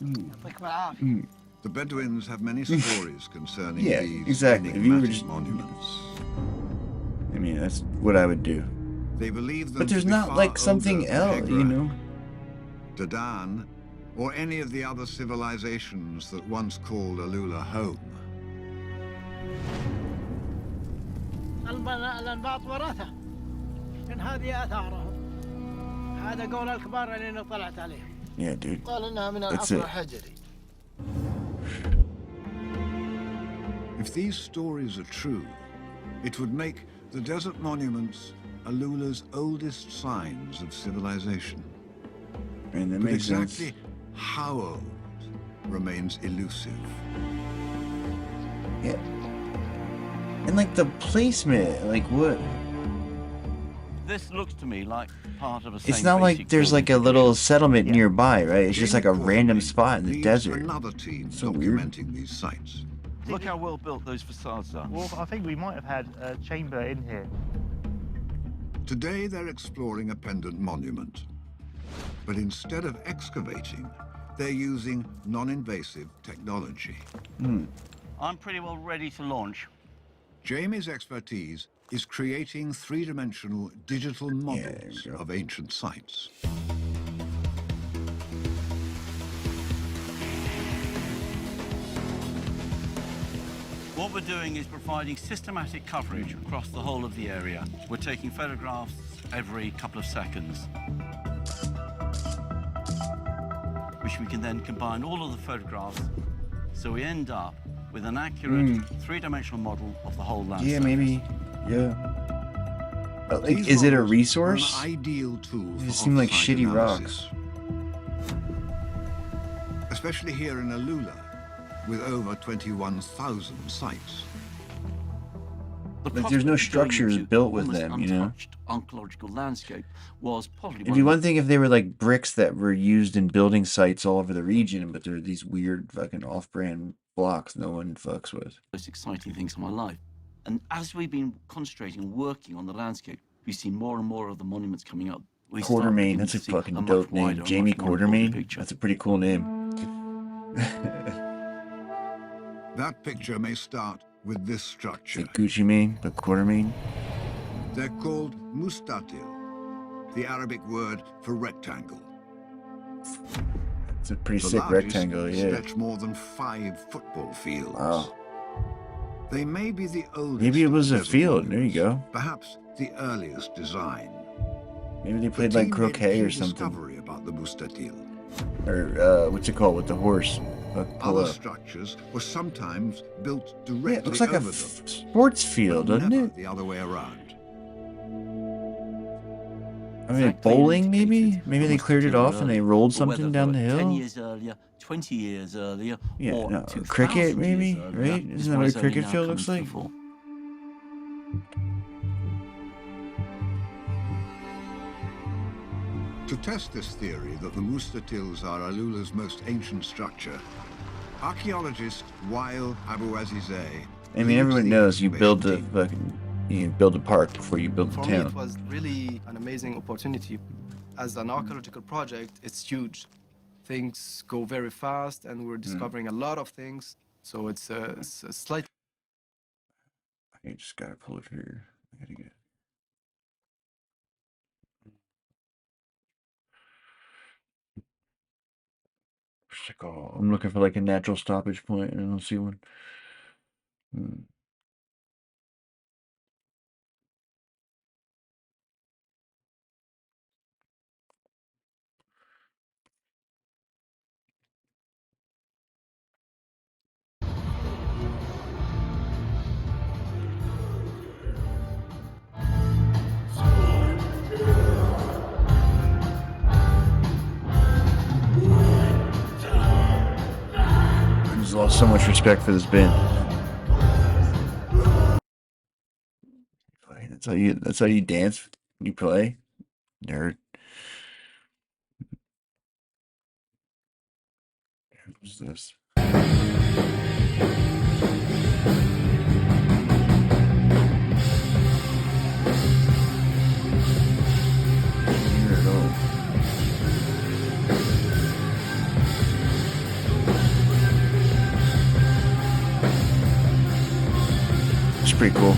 يعطيكم العافية. The Bedouins have many stories concerning yeah, these exactly. If you were enigmatic just, monuments. I mean, that's what I would do. They believe them But there's to be not far like something older than else, you Hegra, know. Dadan, or any of the other civilizations that once called Alula home. الأنباط ورثة إن هذه آثارهم هذا قول الكبار اللي طلعت عليهم. Yeah, dude. قال إنها من That's العصر it. الحجري. If these stories are true, it would make the desert monuments Alula's oldest signs of civilization. And that but makes exactly sense. how old remains elusive. Yeah. And like the placement, like what? This looks to me like part of a It's not like there's like a little settlement nearby, right? It's just like a random spot in the desert. Another team So weird. documenting these sites. Look how well built those facades are. Well, I think we might have had a chamber in here. Today they're exploring a pendant monument. But instead of excavating, they're using non-invasive technology. I'm pretty well ready to launch. Jamie's expertise is creating three-dimensional digital models of ancient sites. What we're doing is providing systematic coverage across the whole of the area. We're taking photographs every couple of seconds, which we can then combine all of the photographs, so we end up with an accurate three-dimensional model of the whole landscape. Yeah, maybe. Yeah. Like, is it a resource? An ideal tool It for seem like off-site shitty analysis. rocks. Especially here in Alula, with over 21,000 sites. Like there's no structures built with them, you know? Archaeological landscape was probably It'd be one thing if they were like bricks that were used in building sites all over the region, but they're these weird fucking off-brand blocks no one fucks with. most exciting things in my life. And as we've been concentrating and working on the landscape, we see more and more of the monuments coming up. We start Quartermain, beginning that's to a see fucking much dope wider name. and Jamie much more important Quartermain? picture. That's a pretty cool name. That picture may start with this structure. Like Gucci Mane, but Quartermain. They're called mustatil, the Arabic word for rectangle. It's a pretty The sick largest rectangle, yeah. stretch more than 5 football fields. Wow. They may be the oldest. Maybe it was a desert field. There you go. Perhaps the earliest design. Maybe they The played like team made a croquet key or something. discovery about the mustatil. Or what's it called with the horse? Pull Other up. structures were sometimes built Yeah, directly it looks like a over them, sports field, but doesn't never it? the other way around. I mean, bowling maybe? Maybe they cleared it off and they rolled something down the 10 hill? years earlier, 20 years earlier, Yeah, or no, 2,000 cricket maybe, years earlier right? is Isn't that what what is a only cricket now field coming looks to the like? fore. To test this theory that the mustatils are Alula's most ancient structure, archaeologist Wael Abu-Azizeh. I mean, everyone knows you build the fucking, you build a park before you build the For me, it town. was really an amazing opportunity. As an archaeological project, it's huge. Things go very fast, and we're discovering a lot of things. So it's a slight. I just gotta pull it here. I gotta get. I'm looking for like a natural stoppage point, and I don't see one. I just lost so much respect for this band. That's how you dance when you play? Nerd. What's this? Here it all. It's pretty cool.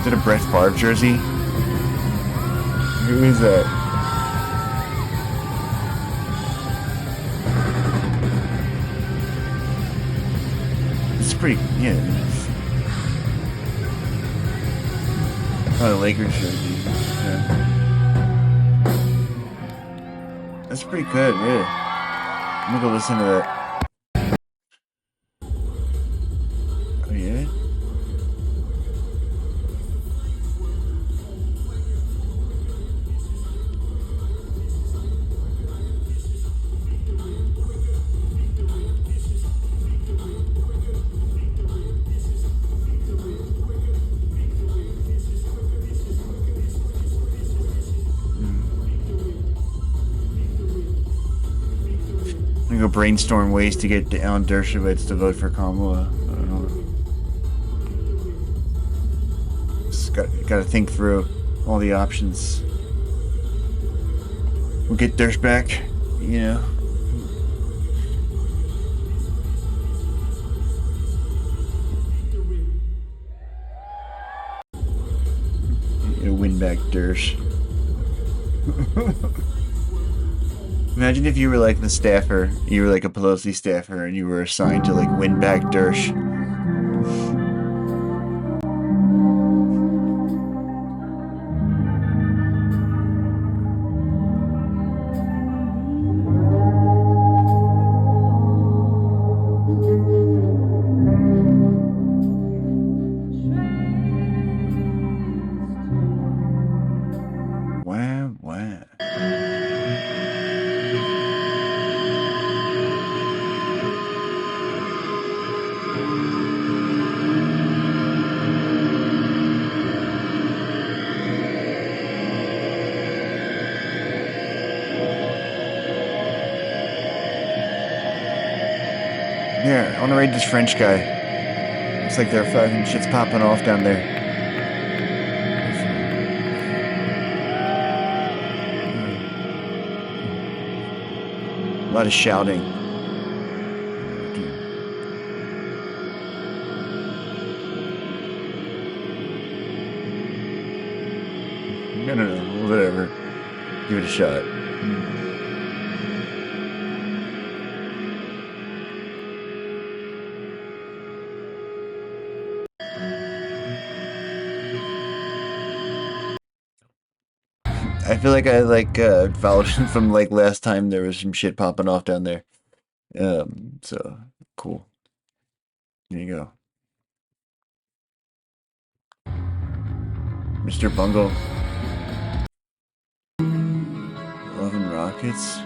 Is it a Brett Favre jersey? Who is that? It's pretty, yeah. Oh, the Lakers jersey. Yeah. That's pretty good, yeah. I'm gonna go listen to that. Oh, yeah? I'm gonna go brainstorm ways to get Alan Dershowitz to vote for Kamala. I don't know. Just gotta think through all the options. We'll get Dersh back, you know. Win back Dersh. Imagine if you were like the staffer, you were like a Pelosi staffer, and you were assigned to like win back Dersh. Wow, wow. Yeah, I want to raid this French guy. Looks like their fucking shit's popping off down there. A lot of shouting. No, whatever. Give it a shot. I feel like I followed from like last time there was some shit popping off down there. So cool. There you go. Mr. Bungle. Love and Rockets.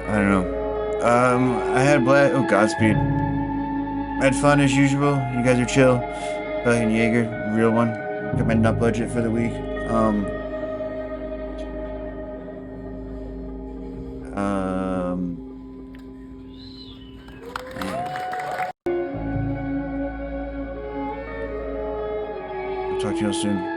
I don't know. I had Godspeed. I had fun as usual. You guys are chill. Fucking Jaeger, real one. Got my nut budget for the week. I'll talk to you all soon.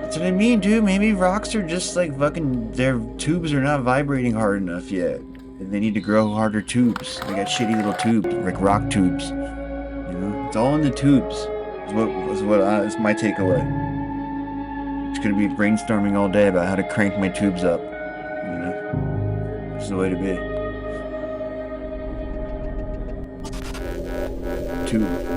That's what I mean, dude. Maybe rocks are just like fucking, their tubes are not vibrating hard enough yet. And they need to grow harder tubes. They got shitty little tubes, like rock tubes. You know? It's all in the tubes. Is my takeaway. It's gonna be brainstorming all day about how to crank my tubes up. You know? It's the way to be. Tube.